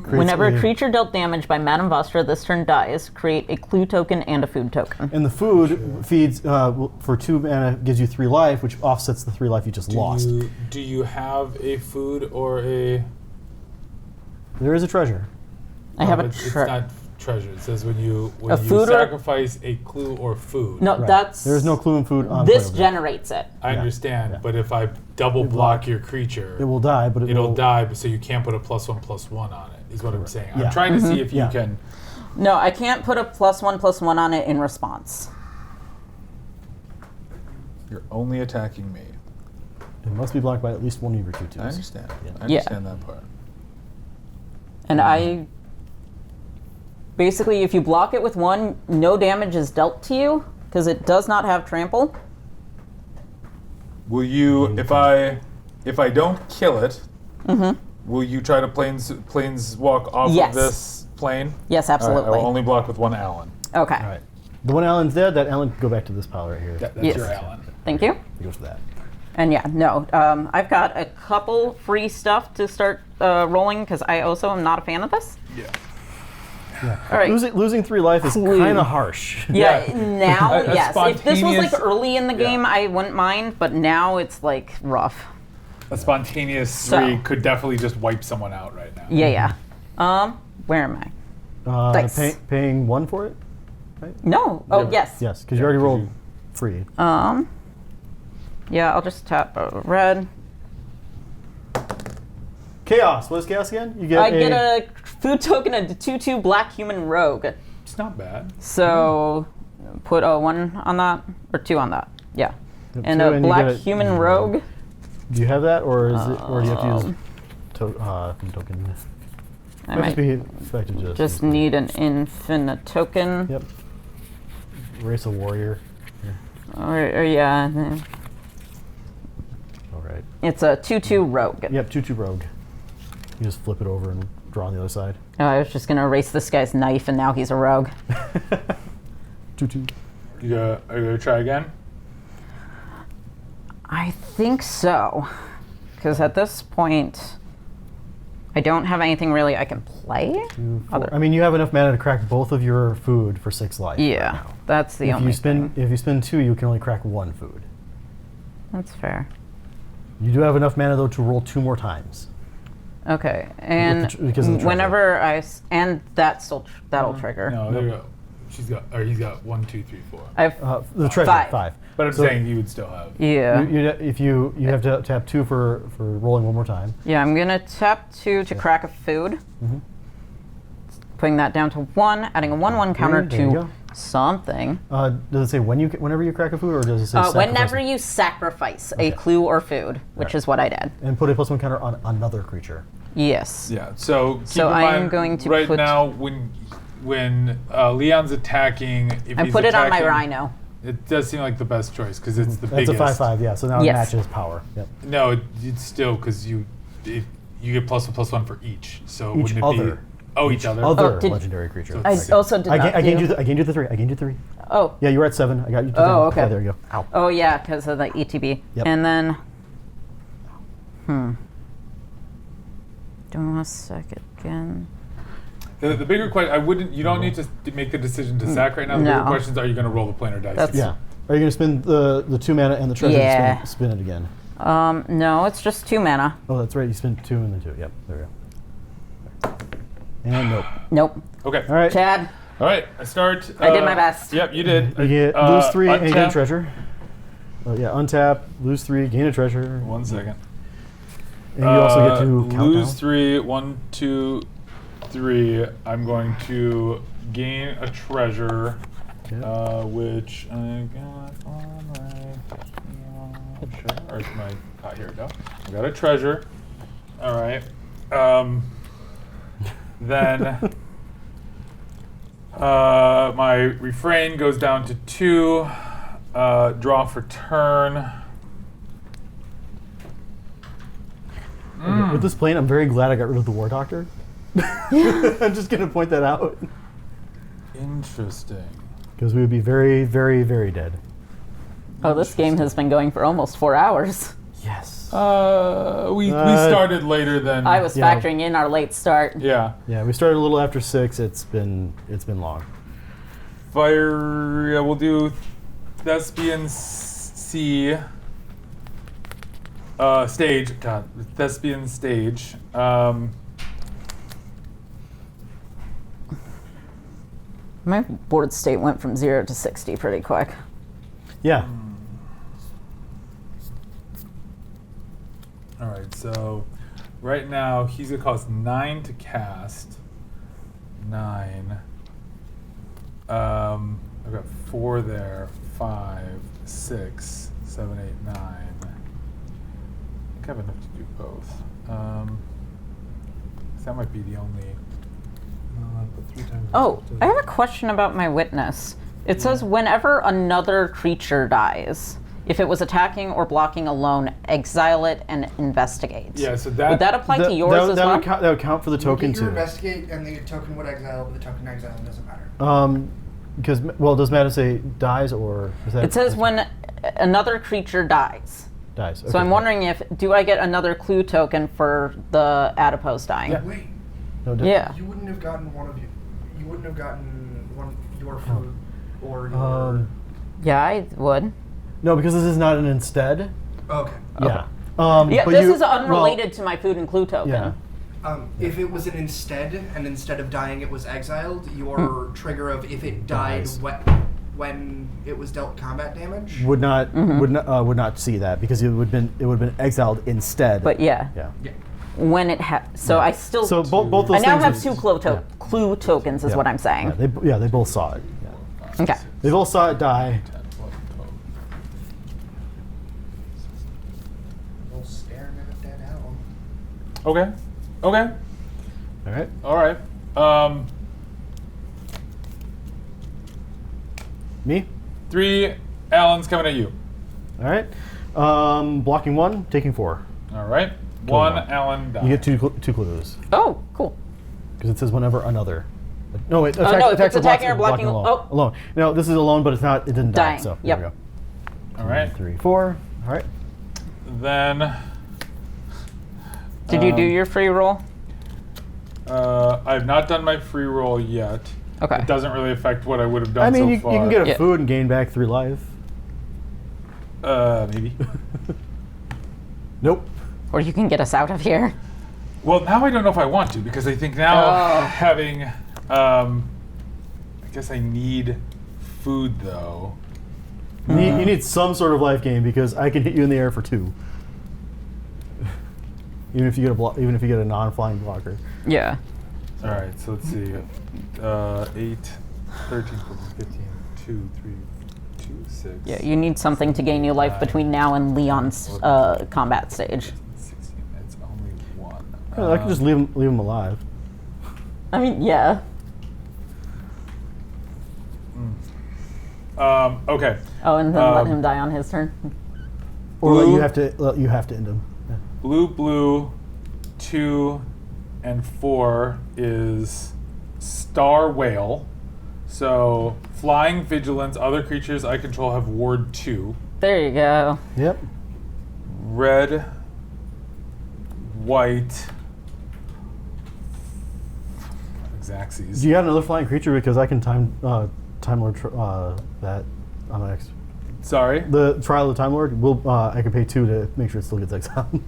Whenever a a- creature dealt damage by Madame Vostra this turn dies, create a clue token and a food token. And the food feeds for 2 mana, gives you 3 life, which offsets the 3 life you just lost. Do you have a food or a? There is a treasure. I have a It's not treasure. It says when you A food or- sacrifice a clue or food. No, Right. that's. There is no clue in food on This Playable. generates it. I understand, yeah. but if I double block your creature, It will die, but it'll will die. But so you can't put a +1/+1 on it. Is what I'm saying. Yeah. I'm trying to see if you Yeah. can. No, I can't put a +1/+1 on it in response. You're only attacking me. It must be blocked by at least one of your 2/2s. I understand. I Yeah. understand that part. And I. Basically, if you block it with 1, no damage is dealt to you, because it does not have trample. Will you, if I don't kill it, will you try to planes walk off Yes. of this plane? Yes, All right, I absolutely. will only block with 1 Allen. Okay. All right. The one Allen's dead. That Allen can go back to this pile right here. That's Yes. your Allen. Thank you. He goes for that. And yeah, no, I've got a couple free stuff to start rolling, because I also am not a fan of this. Yeah. All right. Losing 3 life is kind of harsh. Yeah, Yeah. now, A yes. If this was like spontaneous- early in the Yeah. game, I wouldn't mind, but now it's like rough. A spontaneous So- 3 could definitely just wipe someone out right now. Yeah. Where am I? Dice. Paying 1 for it? No. Oh, Yeah. yes. Yes, because you already rolled free. Yeah, I'll just tap a red. Chaos. What is chaos again? You get I get a food token and a 2/2 black human rogue. It's not bad. So put a 1 on that or 2 on that. Yeah. Yep, And 2, a and you black get human rogue. Do you have that, or is it, or do you have to use token? I Might might be effective just need an infinite token. Yep. Race a warrior. Or yeah. All right. It's a 2/2 rogue. Yep, 2/2 rogue. You just flip it over and draw on the other side. Oh, I was just gonna erase this guy's knife, and now he's a rogue. 2/2. Are you gonna try again? I think so, because at this point, I don't have anything really I can play. 2, 4. I mean, you have enough mana to crack both of your food for 6 life. Yeah, right now. that's the only thing. If you spend 2, you can only crack 1 food. That's fair. You do have enough mana though to roll 2 more times. Okay, and because of the whenever and that'll trigger. No, there you go. He's got 1, 2, 3, 4. I have The treasure 5. But I'm saying you would still have. Yeah. If you have to tap 2 for rolling 1 more time. Yeah, I'm gonna tap 2 to crack a food. Putting that down to 1, adding a 1/1 counter There you to go. something. Does it say whenever you crack a food, or does it say Whenever you sacrifice a clue or food, which is what I did. and put a +1 counter on another creature? Yes. Yeah. So keep So in I am mind, going to right put- now when Leon's attacking. If I he's put it on my attacking, rhino. It does seem like the best choice because it's the That's biggest. a 5/5, yeah. So now Yes. it matches power. Yep. No, it's still because you get +1/+1 for each. So Each wouldn't it other. be? Oh, each other. Other did- legendary creature. I also did not I gained do- you. I gained you the 3. I gained you 3. Oh. Yeah, you were at 7. I got you to 10. Oh, okay. Yeah, there you go. Ow. Oh yeah, because of the ETB. Yep. And then, do a second again. The bigger question, you don't need to make the decision to sack right now. The No. bigger questions are you going to roll the planar dice? That's- Yeah. Are you going to spend the 2 mana and the treasure Yeah. to spin it again? No, it's just 2 mana. Oh, that's right. You spend 2 and then 2. Yep. There we go. And nope. Nope. Okay. All right. Chad. All right. I start. I did my best. Yep, you did. You get lose 3 and gain untap. treasure. Oh yeah, untap, lose 3, gain a treasure. 1 second. And you also get to count lose down. 3. 1, 2, 3. I'm going to gain a treasure, Yep. which I got on my. Sure. Or it's my. Here we go. I got a treasure. All right. Then. My refrain goes down to 2. Draw for turn. Okay, with this plane, I'm very glad I got rid of the War Doctor. I'm just going to point that out. Interesting. Because we would be very, very, very dead. Oh, this game has been going for almost 4 hours. Yes. We started later than I was Yeah. factoring in our late start. Yeah. Yeah, we started a little after 6. It's been long. Fire. Yeah, we'll do Thespian C. Stage. God, Thespian stage. My board state went from 0 to 60 pretty quick. Yeah. All right. So, right now he's gonna cost 9 to cast. 9. I've got 4 there. 5, 6, 7, 8, 9. I think I have enough to do both. That might be the only. But 3 times. Oh, I have a question about my witness. It says whenever another creature dies, if it was attacking or blocking alone, exile it and investigate. Yeah, so that Would that apply to yours as that well? Would count for the token You too. investigate, and the token would exile, but the token exile doesn't matter. Because, well, does Matter say dies or is that? It says when another creature dies. dies. So Okay. I'm wondering do I get another clue token for the adipose dying? Yeah. Wait, No, Yeah. you wouldn't have gotten one of you. You wouldn't have gotten your food or your. Yeah, I would. No, because this is not an instead. Okay. Yeah. Yeah, but this you- is unrelated to my food and clue token. Yeah. If it was an instead, and instead of dying it was exiled, your trigger of if it died Dies. when it was dealt combat damage. Would not would not see that because it would have been exiled instead. But yeah. Yeah. Yeah. when it so I still. So both those I now things have is- two clue tokens, is Yeah. what I'm saying. They both saw it. Yeah. Okay. They both saw it die. 10, 12, 12. Little staring at a dead owl. Okay. Okay. All right. All right. Me. 3 Allens coming at you. All right. Blocking 1, taking 4. All right. One. 1 Allen die. You get two clues Oh, cool. because it says whenever another. No, wait. no, if it's attacking or blocking alone. oh. Alone. No, this is alone, but it's not. It didn't die. Dying. So Yep. there we All right. go. 3, 4. All right. Then Did you do your free roll? I've not done my free roll yet. Okay. It doesn't really affect what I would have done I mean, so you far. can get a Yeah. food and gain back 3 life. Maybe. Nope. Or you can get us out of here. Well, now I don't know if I want to because I think now Oh. having, I guess I need food though. You need some sort of life gain because I can hit you in the air for 2. Even if you get a non-flying blocker. Yeah. All right, so let's see. 8, 13, 14, 15, 2, 3, 2, 6. Yeah, you need something to gain you life between now and Leon's combat stage. 16. It's only 1. I can just leave him alive. I mean, yeah. Okay. Oh, and then let him die on his turn. Or Blue. you have to end him. Yeah. Blue, 2 and 4 is Star Whale. So flying vigilance, other creatures I control have ward 2. There you go. Yep. Red, white, Xaxes. Do you have another flying creature because I can time lord that on my next. Sorry. The trial of the Time Lord. I can pay 2 to make sure it still gets exiled.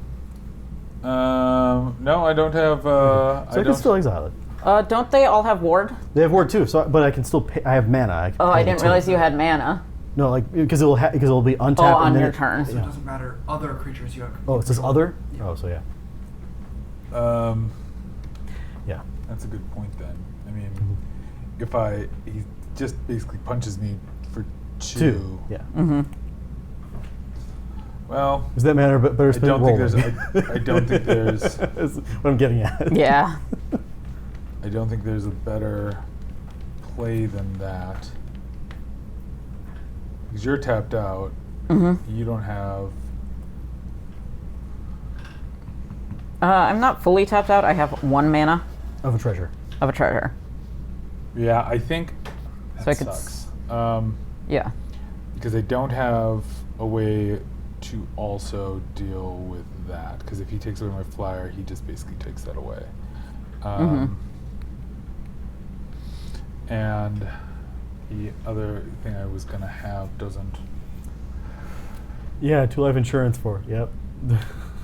No, I don't have. So I I can don't. still exile it. Don't they all have ward? They have ward too, but I can still pay. I have mana. I didn't realize you had mana. No, like because it'll be untapped. Oh, and on then your turn. So it doesn't matter other creatures you have. Oh, it says other. Oh, so yeah. Yeah. That's a good point then. I mean, if he just basically punches me for 2. 2. Yeah. Mm-hmm. Well, Does that matter? But better I spend don't think rolling. there's. I don't think there's. That's what I'm getting at. Yeah. I don't think there's a better play than that. Because you're tapped out. Mm-hmm. You don't have. I'm not fully tapped out. I have 1 mana Of a treasure. of a treasure. Yeah, I think that So I could sucks. Yeah. Because I don't have a way to also deal with that. Because if he takes away my flyer, he just basically takes that away. And the other thing I was gonna have doesn't. Yeah, 2 life insurance for. Yep.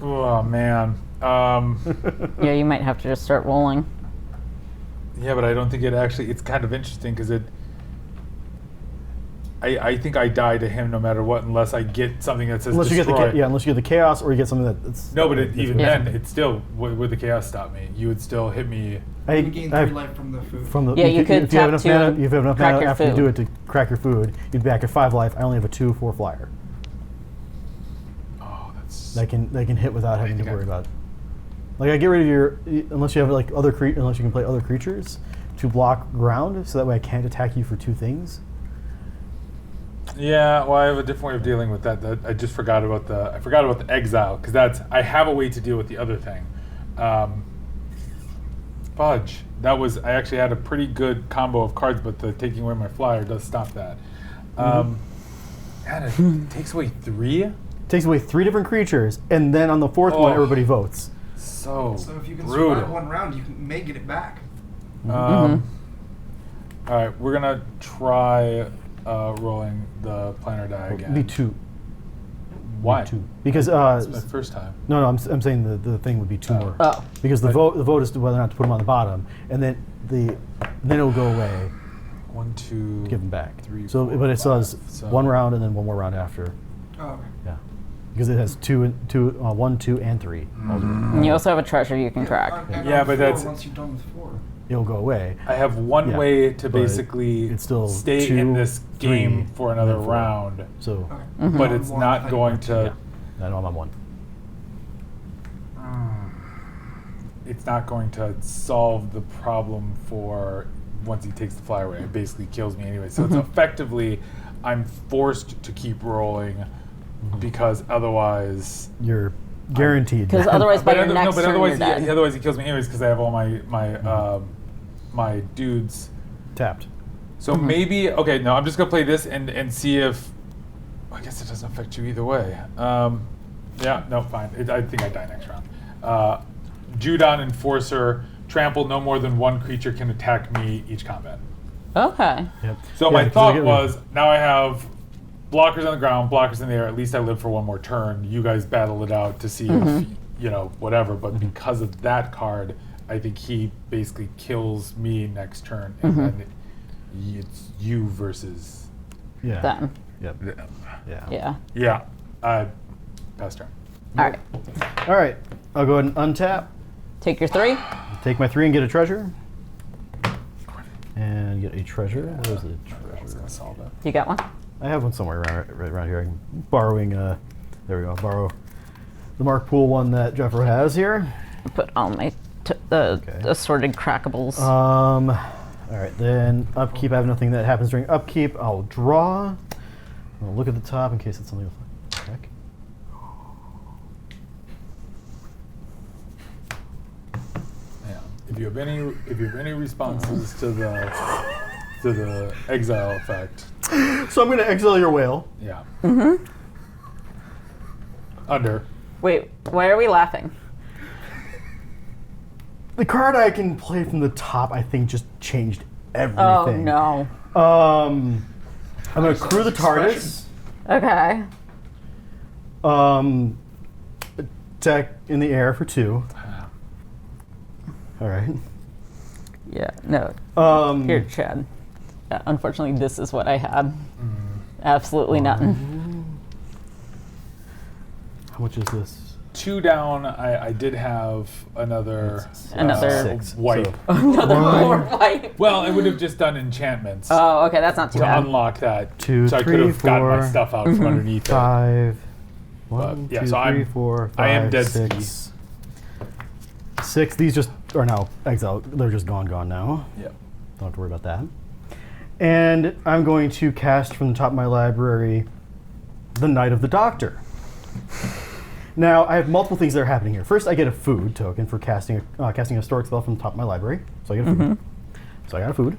Oh man. Yeah, you might have to just start rolling. Yeah, but I don't think it actually. It's kind of interesting because it. I think I die to him no matter what, unless I get something that says unless you destroy. get unless you get the chaos or you get something that's. No, but even Yeah. then, it still would the chaos stop me? You would still hit me. I, You gain I- 3 life from the food. From the, Yeah, you could if you have tap enough 2 mana, and if you have enough crack mana your after you do food. it to crack your food, you'd be back at 5 life. I only have a 2/4 flyer. Oh, that's. They can hit without having to think worry I- about. Like I get rid of your unless you have like unless you can play other creatures to block ground, so that way I can't attack you for 2 things. Yeah, well, I have a different way of dealing with that. I just forgot about the. I forgot about the exile because I have a way to deal with the other thing. Fudge. That was. I actually had a pretty good combo of cards, but the taking away my flyer does stop that. And it takes away 3. Takes away 3 different creatures, and then on the 4th one, Oh. everybody votes. So So if you can brutal. survive 1 round, you may get it back. All right, we're gonna try rolling the planar die again. Be 2. Why? 2. Because It's my first time. no, I'm saying the thing would be 2 more. Oh. Because the vote is to whether or not to put them on the bottom, and then it'll go away. 1, 2. Give them back. 3, So, 4, but it says 5, so- 1 round and then 1 more round after. Oh, okay. Yeah. because it has 1, 2, and 3. And you also have a treasure you can track. Yeah, but that's once you've done with 4. It'll go away. I have one way to but basically it's still stay 2, in this game 3, for another and 4. round, So but it's not going to. I know I'm on 1. It's not going to solve the problem for once he takes the fly away. It basically kills me anyway. So it's effectively, I'm forced to keep rolling because otherwise You're guaranteed. Because otherwise, by your next turn, otherwise, you're dead. otherwise he kills me anyways because I have all my dudes. tapped. So maybe no. I'm just gonna play this and see if. I guess it doesn't affect you either way. Yeah, no, fine. I think I die next round. Judon Enforcer, trample no more than one creature can attack me each combat. Okay. Yep. So Yeah, my 'cause I thought get- was, now I have blockers on the ground, blockers in the air. At least I live for one more turn. You guys battle it out to see if, whatever. But because of that card, I think he basically kills me next turn. And then it's you versus... Yeah. Then. Yep. Yeah. Yeah. Pass turn. All right. All right. I'll go ahead and untap. Take your 3. Take my 3 and get a treasure. And get a treasure. Where's the treasure? Solve it. You got one? I have one somewhere right around here. I'm borrowing. There we go. Borrow the Mark Pool one that Jeffro has here. I put all my assorted crackables. All right. Then upkeep. I have nothing that happens during upkeep. I'll draw. I'll look at the top in case it's something. Check. Yeah. If you have any responses to the exile effect, So I'm going to exile your whale. yeah. Under. Wait, why are we laughing? The card I can play from the top, I think, just changed everything. Oh, no. I'm going to crew the Tardis. Okay. Attack in the air for 2. All right. Yeah, no. Here, Chad. Yeah, unfortunately, this is what I had. Absolutely nothing. How much is this? 2 down. I did have another Another 6. wipe. So, Another more fight. Well, it would have just done enchantments Oh, okay, that's not too to bad. unlock that. 2, so I 3, could have gotten my 4, stuff out from underneath 5. But, 1, yeah, 2, so 3, I'm- 4, 5, I am dead 6. 6. These just are now exiled. They're just gone now. it. Yep. Don't have to worry about that. And I'm going to cast from the top of my library the Knight of the Doctor. Now, I have multiple things that are happening here. First, I get a food token for casting a historic spell from the top of my library. So I get a food. So I got a food.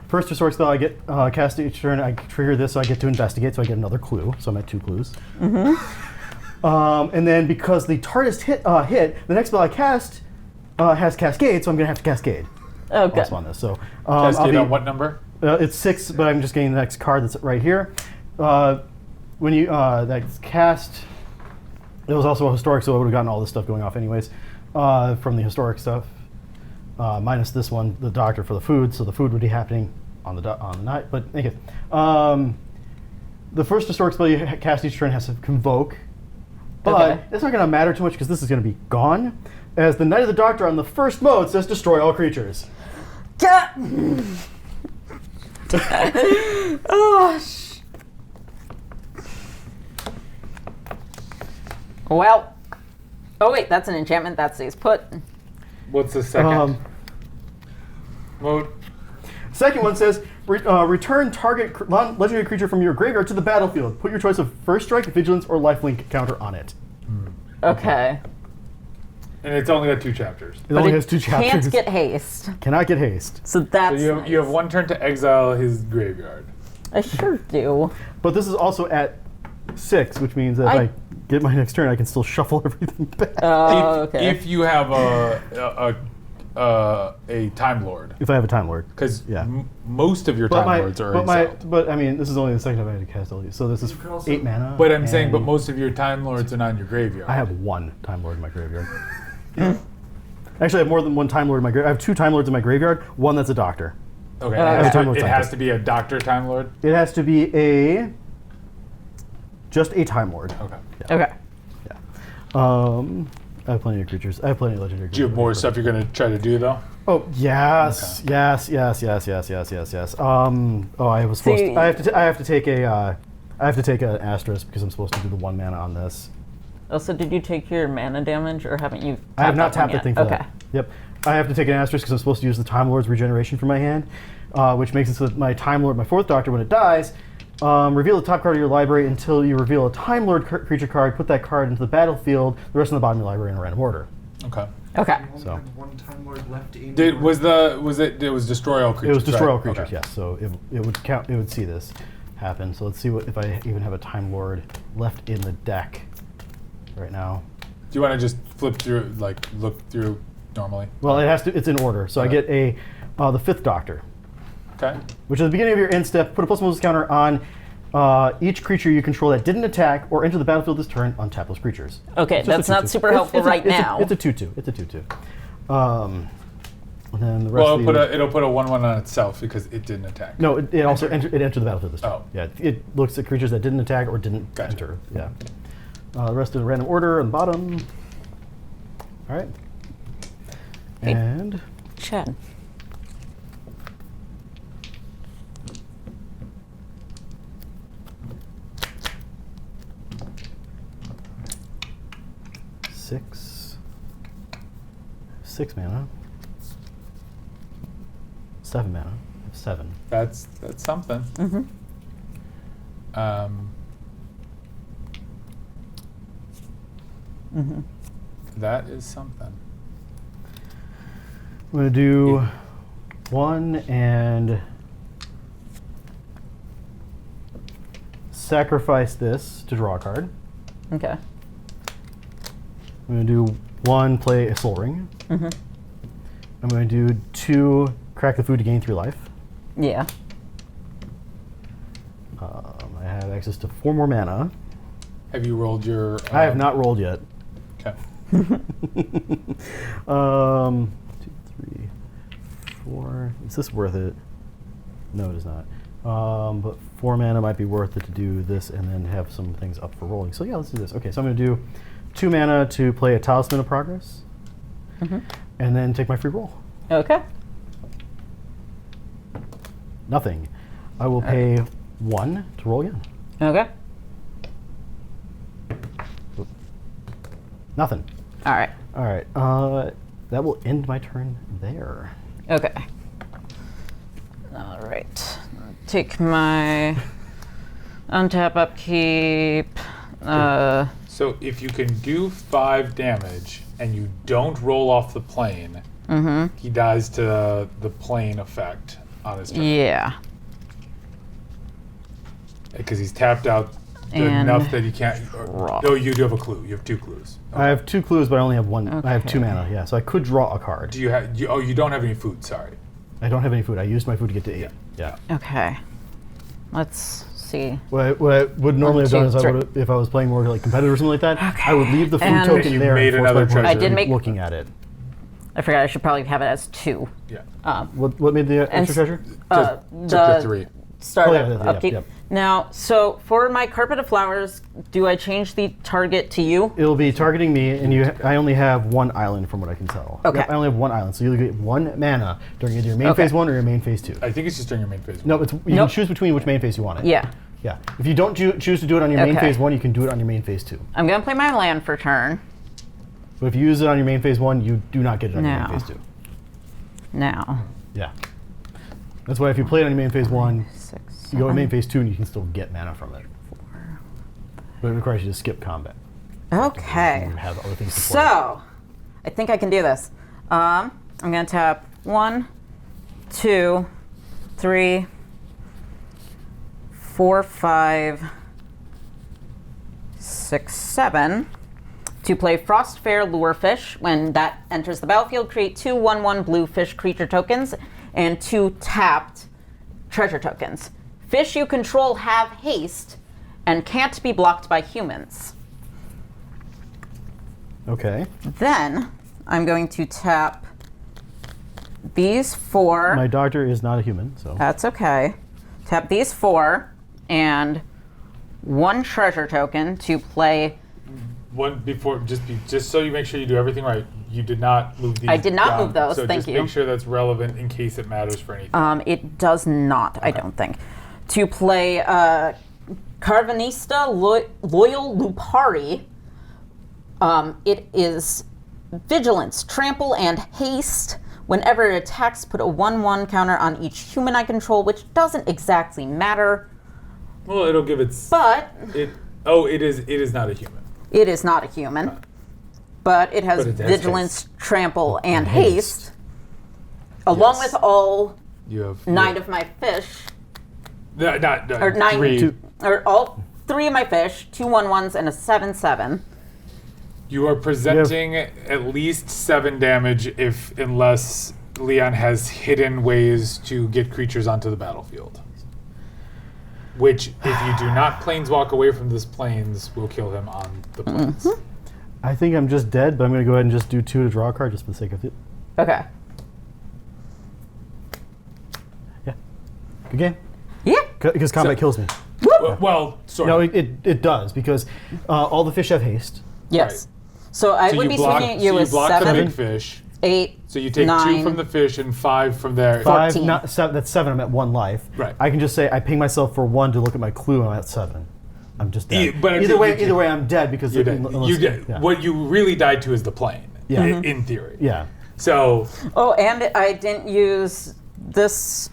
First historic spell I get cast each turn. I trigger this, so I get to investigate. So I get another clue. So I'm at 2 clues. And then because the Tardis hit, the next spell I cast has Cascade, so I'm going to have to Cascade. Oh, good. Also on this. So I'll Cascade be, on what number? it's 6, but I'm just getting the next card that's right here. When you that's cast, it was also a historic, so I would have gotten all this stuff going off anyways from the historic stuff. Minus this one, the doctor for the food, so the food would be happening on the night. But okay, the first historic spell you cast each turn has to convoke, but Okay. it's not going to matter too much because this is going to be gone. As the Knight of the Doctor on the first mode says, destroy all creatures. Oh, well. Oh wait, that's an enchantment. That stays put. What's the second mode? Second one says, return target legendary creature from your graveyard to the battlefield. Put your choice of first strike, vigilance, or lifelink counter on it. Okay. And it's only got 2 chapters. It only has 2 chapters. Can't get haste. Cannot get haste. So that's So you have 1 turn to exile his graveyard. I sure do. But this is also at 6, which means that if I get my next turn, I can still shuffle everything back. Oh, okay. If you have a Time Lord, If I have a Time Lord. because Yeah. Most of your Time Lords are exiled. But I mean, this is only the second time I had to cast all these. So this is You could also- 8 mana. But I'm saying, but and most of your Time Lords are not in your graveyard. I have 1 Time Lord in my graveyard. Actually, I have more than 1 Time Lord in my graveyard. I have 2 Time Lords in my graveyard. 1 that's a Doctor. Okay, Time Lord it has Scientist. to be a Doctor Time Lord. It has to be a just a Time Lord. Okay. Okay. I have plenty of creatures. I have plenty of legendary creatures. Do you have more stuff you're going to try to do, though? Oh yes, Okay. yes. I was supposed. See- I have to take a. I have to take an asterisk because I'm supposed to do the 1 mana on this. Also, did you take your mana damage, or haven't you? I have not that one tapped the yet? thing for Okay. that. Yep. I have to take an asterisk because I'm supposed to use the Time Lord's regeneration for my hand, which makes it so that my Time Lord, my 4th Doctor, when it dies, reveal the top card of your library until you reveal a Time Lord creature card. Put that card into the battlefield. The rest of the bottom of your library in a random order. Okay. Okay. You only So. have 1 Time Lord left in It your- was destroy all creatures. It was destroy right? all creatures. Okay. Yes. So it would count. It would see this happen. So let's see what if I even have a Time Lord left in the deck right now. Do you want to just flip through, like look through normally? Well, it has to. It's in order. So I Okay. get the 5th Doctor, Okay. which is the beginning of your end step. Put a +1 counter on each creature you control that didn't attack or enter the battlefield this turn on tapless creatures. Okay, It's just that's a not 2/2. super helpful right now. It's a 2/2. It's a 2/2. And then the rest Well, of it'll put a 1/1 on itself because it didn't attack. no, it also entered the battlefield this turn. Oh. Yeah, it looks at creatures that didn't attack or didn't Gotcha. enter. Yeah. The rest in random order on the bottom. All right. Hey. And Chad. six mana. 7 mana. 7. That's something. Mm-hmm. That is something. I'm going to do 1 and sacrifice this to draw a card. Okay. I'm going to do 1, play a Soul Ring. Mm-hmm. I'm going to do 2, crack the food to gain 3 life. Yeah. I have access to 4 more mana. Have you rolled your? I have not rolled yet. Okay. 2, 3, 4. Is this worth it? No, it is not. But 4 mana might be worth it to do this and then have some things up for rolling. So yeah, let's do this. Okay, so I'm going to do 2 mana to play a Talisman of Progress, and then take my free roll. Okay. Nothing. I will pay 1 to roll again. Okay. Nothing. All right. All right. That will end my turn there. Okay. All right. Take my untap upkeep. So if you can do 5 damage and you don't roll off the plane, he dies to the plane effect on his turn. Yeah. Because he's tapped out And enough that he can't. draw. No, you do have a clue. You have 2 clues. I have 2 clues, but I only have 1. I have 2 Okay. mana. Yeah, so I could draw a card. Do you have? You don't have any food. Sorry. I don't have any food. I used my food to get to 8. Yeah. Okay. Let's see. What I would normally have done 1, is 2, I 3. would, if I was playing more like competitive or something like that, I would leave the food And- token You there. made and force another my opponent treasure. to I did keep make- looking at it. I forgot I should probably have it as 2. Yeah. What made the And extra treasure? Took the 3. Start Oh, yeah, of yeah, upkeep. yep. Now, so for my carpet of flowers, do I change the target to you? It'll be targeting me, and I only have 1 island from what I can tell. Okay. Yep, I only have 1 island, so you'll get 1 mana during either your main Okay. phase 1 or your main phase 2. I think it's just during your main phase. No, you can Nope. choose between which main phase you want it. Yeah. Yeah. If you don't choose to do it on your main Okay. phase 1, you can do it on your main phase 2. I'm going to play my land for turn. But if you use it on your main phase 1, you do not get it on your No. main phase 2. Now. Yeah. That's why if you play it on your main phase 1, 6, you go to 7. main phase 2 and you can still get mana from it. But it requires you to skip combat. Okay. You have other things to play. So, I think I can do this. I'm going to tap 1, 2, 3, 4, 5, 6, 7 to play Frostfair Lurefish. When that enters the battlefield, create 2 1/1 blue fish creature tokens and 2 tapped treasure tokens. Fish you control have haste and can't be blocked by humans. Okay. Then I'm going to tap these 4. My doctor is not a human, so. That's okay. Tap these 4 and 1 treasure token to play. One before, just so you make sure you do everything right. You did not move these. I did not down, move those. So Thank just you. make sure that's relevant in case it matters for anything. It does not. I don't think. To play Carvanista Loyal Lupari. It is Vigilance, Trample, and Haste. Whenever it attacks, put a 1/1 counter on each human I control, which doesn't exactly matter. Well, it'll give its. But It is not a human. it is not a human. But it has But it has Vigilance, Trample, and Haste. Along with all You have 9 of my fish. No, not Or 9. 3. Or all 3 of my fish, 2 1/1s, and a 7/7. You are presenting at least 7 damage unless Leon has hidden ways to get creatures onto the battlefield. Which, if you do not planeswalk away from this plains, will kill him on the plains. I think I'm just dead, but I'm going to go ahead and just do 2 to draw a card just for the sake of it. Okay. Yeah. Good game. Yeah. Because combat kills me. Well, sort No, of. it does, because all the fish have haste. Yes. So I would be swinging at you with block the 7, big fish. 8, So you take 9. 2 from the fish and 5 from there. 5, 14. not 7, that's 7, I'm at 1 life. Right. I can just say I ping myself for 1 to look at my clue, and I'm at 7. I'm just dead. But either way, I'm dead because You're dead. unless- You did. yeah. What you really died to is the plane. Yeah. In theory. Yeah. So Oh, and I didn't use this.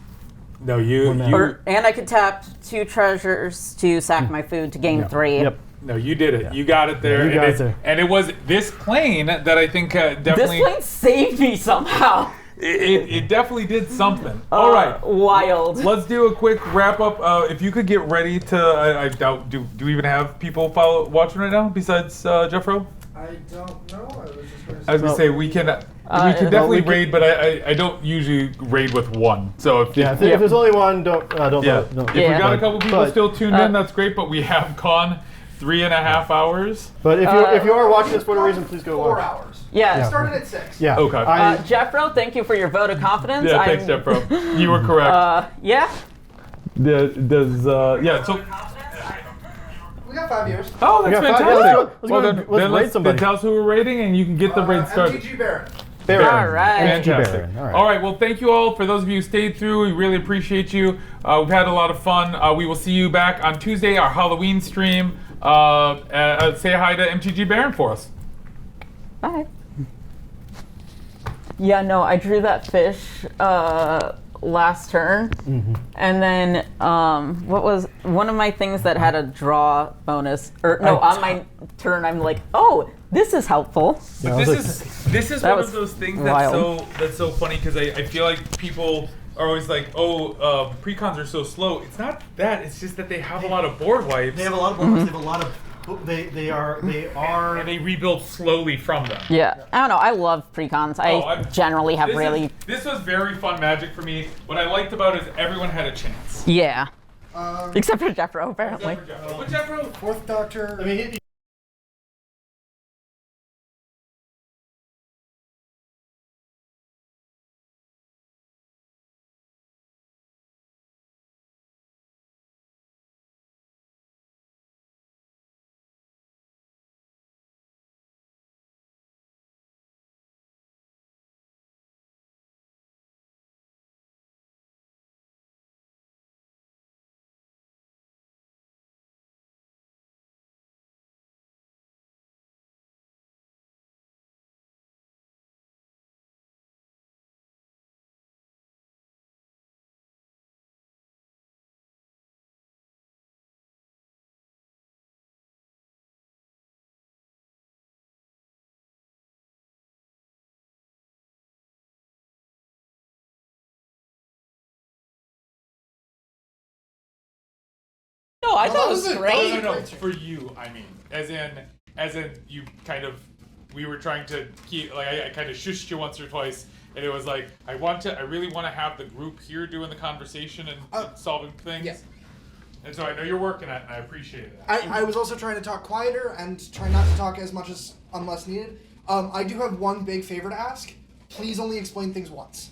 no, you And I could tap 2 treasures to sack my food to gain 3. Yep. no, you did it. You got it there. you and got it it's- there. And it was this plane that I think This definitely plane saved me somehow. it definitely did something. All right. Wild. Let's do a quick wrap up. If you could get ready to, I doubt, do we even have people watching right now besides Jeffro? I don't know. I was just going to I was gonna say we can definitely raid, but I don't usually raid with 1. So if Yeah, if there's only 1, don't. yeah, don't. if we got a couple people but- still tuned in, that's great. But we have gone 3.5 hours. But if you are watching this for a reason, please go 4 watch. hours. Yeah. It started at 6. Yeah. Okay. Jeffro, thank you for your vote of confidence. Yeah, thanks, Jeffro. You were correct. Yeah. So. We got 5 years. Oh, that's We got 5. fantastic. Yeah, let's go. Well, Let's raid somebody. then tell us who we're raiding, and you can get the raid started. MTG Baron. Baron. All right. Fantastic. Baron. All right. All right. Well, thank you all. For those of you who stayed through, we really appreciate you. We've had a lot of fun. We will see you back on Tuesday, our Halloween stream. Say hi to MTG Baron for us. Bye. Yeah, no, I drew that fish last turn, and then what was one of my things that had a draw bonus? Or no, on my turn, I'm like, oh, this is helpful. Yeah, I was like- This is That one was of those things wild. that's so funny because I feel like people are always like, oh, precons are so slow. It's not that. It's just that they have a lot of board wipes. They have a lot of boards. They have a lot of. They are. and they rebuild slowly from them. Yeah, I don't know. I love precons. I generally have really. This was very fun Magic for me. What I liked about it is everyone had a chance. Yeah. Except for Jeffro, apparently. But Jeffro, 4th Doctor. I mean, No, I thought it was no, great. no, for you, I mean, as in you kind of, we were trying to keep, like, I kind of shushed you once or twice, and it was like, I really want to have the group here doing the conversation and solving things. Yeah. And so I know you're working at it, and I appreciate that. I was also trying to talk quieter and try not to talk as much as unless needed. I do have one big favor to ask. Please only explain things once.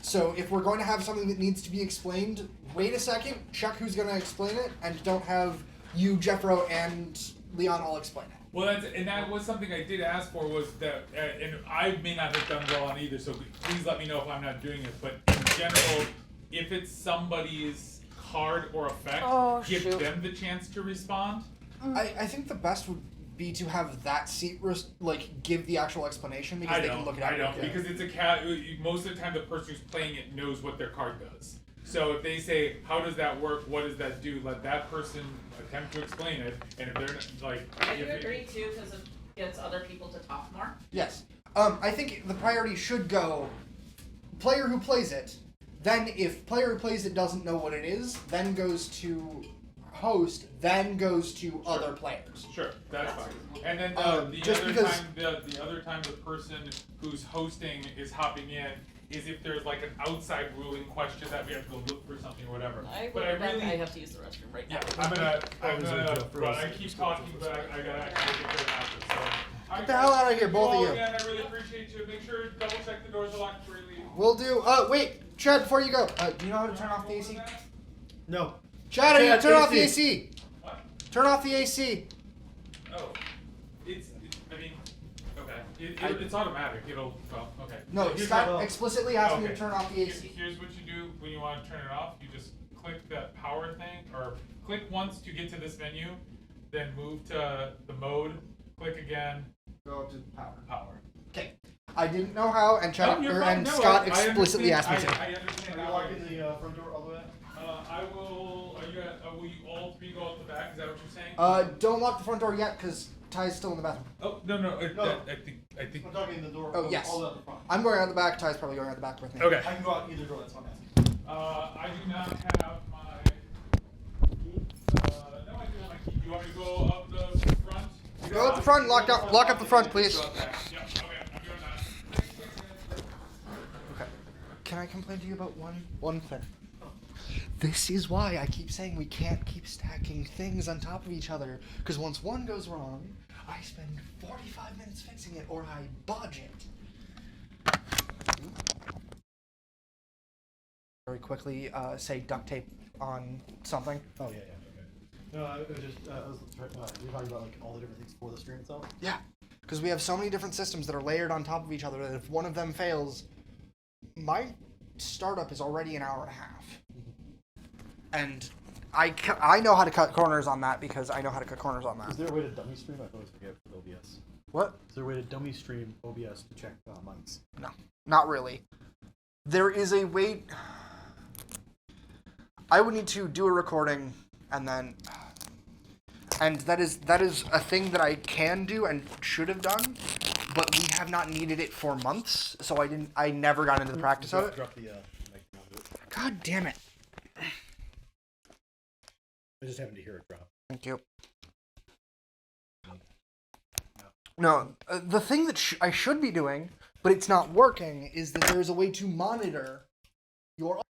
So if we're going to have something that needs to be explained, wait a second, check who's going to explain it, and don't have you, Jeffro, and Leon all explain it. Well, that was something I did ask for was that, and I may not have done well on either, so please let me know if I'm not doing it. But in general, if it's somebody's card or effect, give them the chance to respond. I think the best would be to have that seat give the actual explanation because they can look it up. I don't because it's a cat. Most of the time, the person who's playing it knows what their card does. So if they say, "How does that work? What does that do?" Let that person attempt to explain it. And if they're like, I do agree too because it gets other people to talk more. Yes. I think the priority should go player who plays it. Then, if player who plays it doesn't know what it is, then goes to host, then goes to other players. Sure, that's fine. And then the other time the person who's hosting is hopping in is if there's like an outside ruling question that we have to go look for something or whatever. I have to use the restroom right now. I'm gonna run. I keep talking, but I gotta actually get rid of it. So Get the hell out of here, both of you. Again, I really appreciate you. Make sure double check the doors are locked before you leave. We'll do. Wait, Chad, before you go, do you know how to turn off the AC? No. Chad, Chad, turn off the AC. AC. What? Turn off the AC. Oh, I mean, okay. It's automatic. Okay. No, Here's Scott explicitly asked me okay. to turn off the AC. Here's what you do when you want to turn it off. You just click that power thing, or click once to get to this menu, then move to the mode, click again. Go to power. Power. Okay. I didn't know how, and Chad No, you're fine. No, Scott I explicitly asked me to. I understand. Are you locking the front door all the way? I will. Will you all three go out the back? Is that what you're saying? Don't lock the front door yet, because Ty's still in the bathroom. Oh no. I think. I'm talking the door. Oh, yes. All the way out the front. I'm going out the back. Ty's probably going out the back with me. Okay. I can go out either door. That's what I'm asking. I do not have my key. No, I do have my key. You want me to go up the front? Go up the front. Lock up the front, please. Yeah. Okay. I'm doing that. Okay. Can I complain to you about one thing? This is why I keep saying we can't keep stacking things on top of each other, because once one goes wrong, I spend 45 minutes fixing it, or I bodge it. Very quickly, say duct tape on something. Oh yeah. Okay. No, it was just you're talking about like all the different things for the stream itself. Yeah, because we have so many different systems that are layered on top of each other that if one of them fails, my startup is already an hour and a half. And I know how to cut corners on that because I know how to cut corners on that. Is there a way to dummy stream? I always forget with OBS. What? Is there a way to dummy stream OBS to check mics? No, not really. There is a way. I would need to do a recording and that is a thing that I can do and should have done, but we have not needed it for months, so I never got into the practice of it. Drop the mic down to it. God damn it. I just happened to hear it drop. Thank you. No, the thing that I should be doing, but it's not working, is that there's a way to monitor your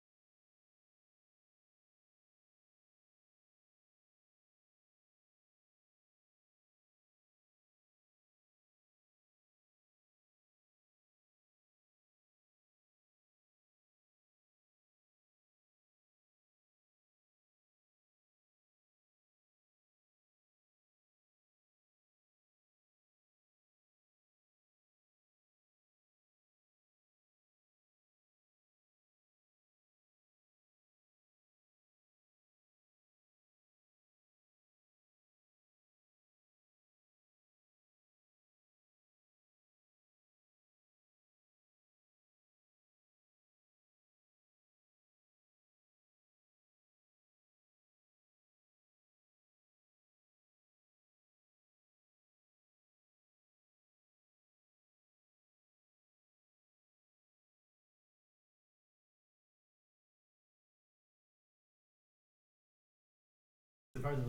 They're like,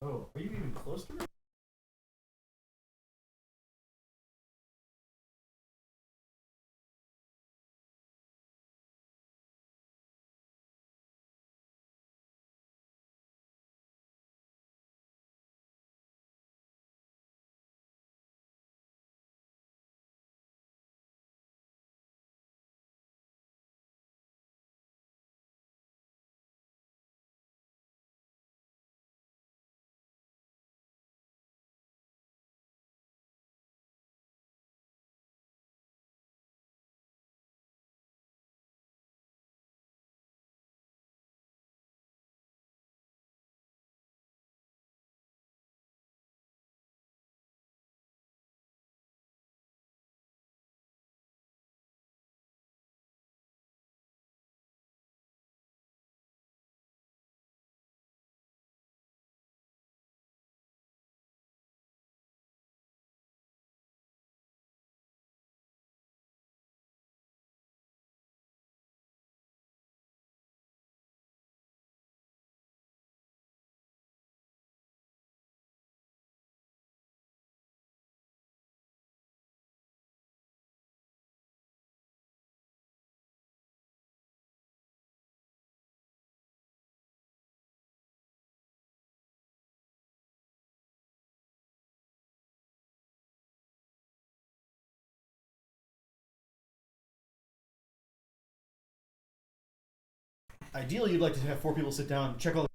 oh, are you even close to me? ideally, you'd like to have 4 people sit down, check all the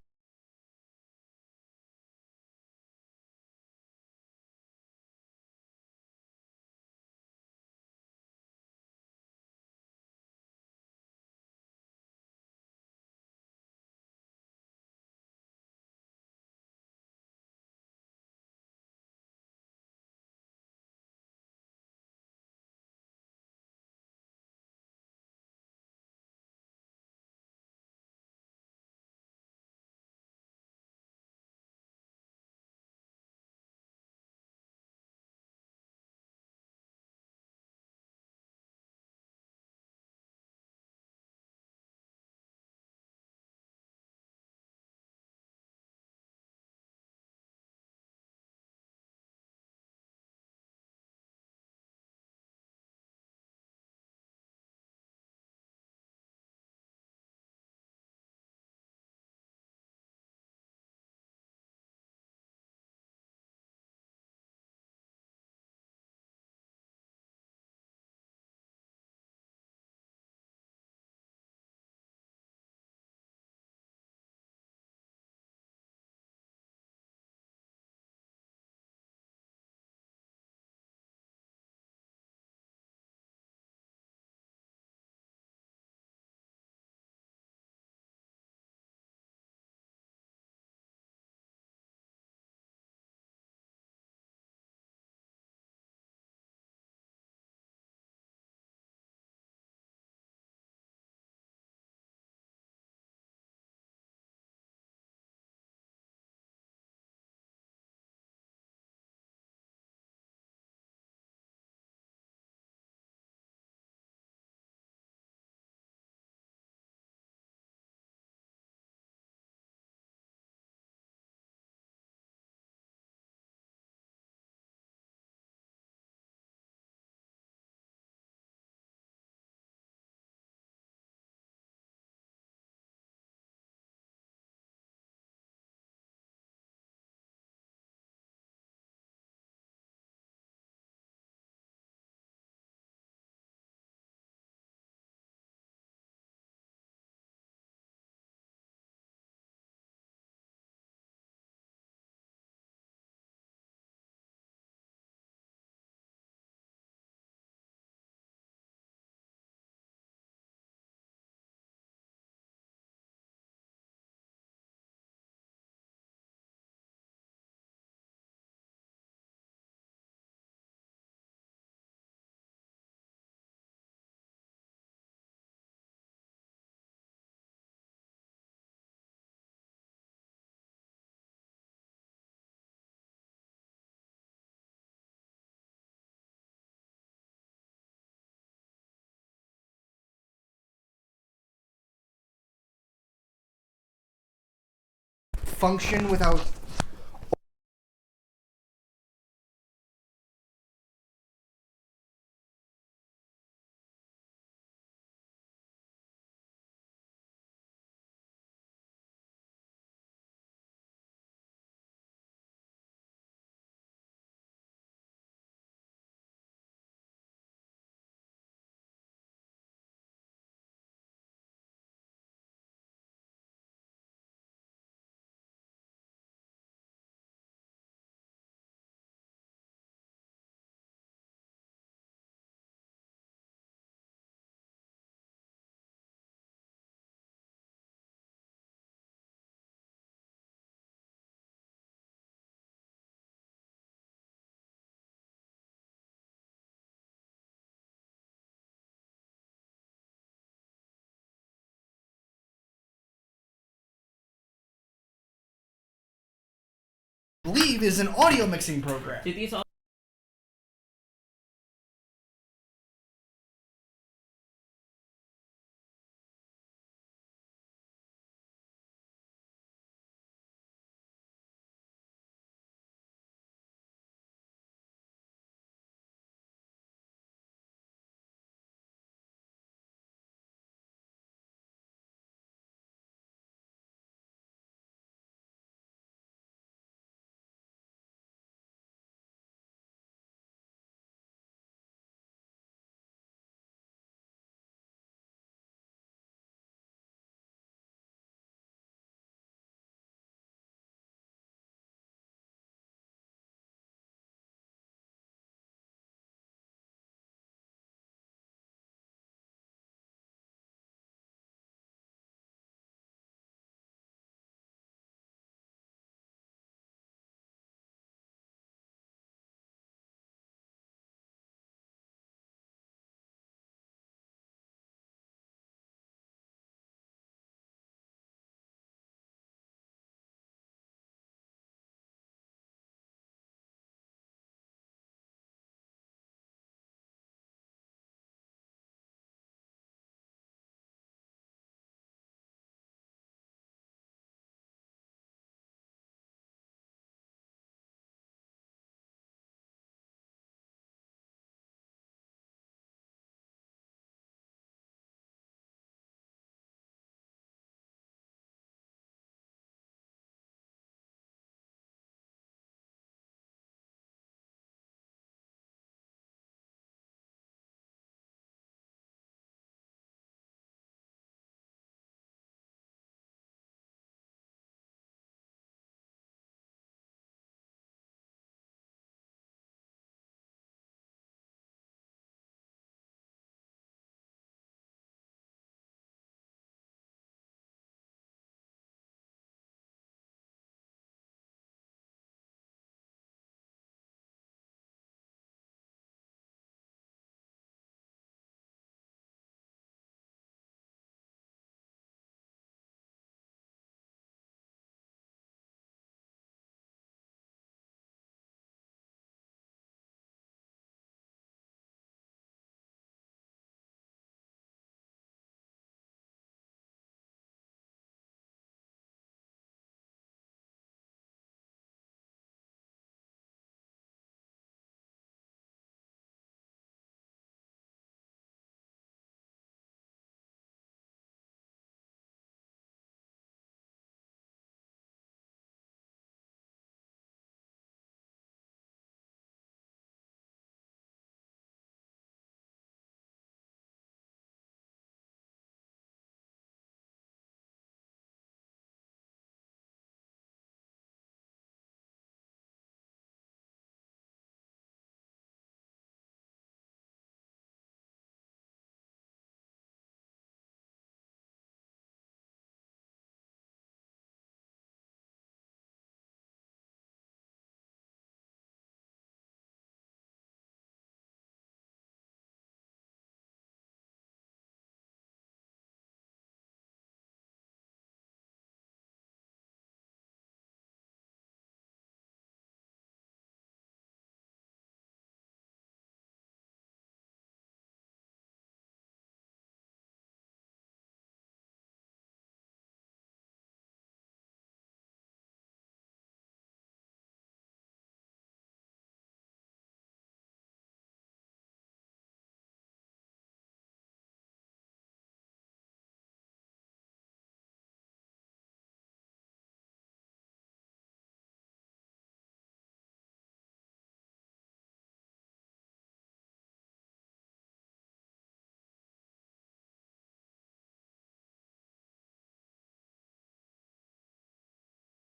function without believe is an audio mixing program. Do these all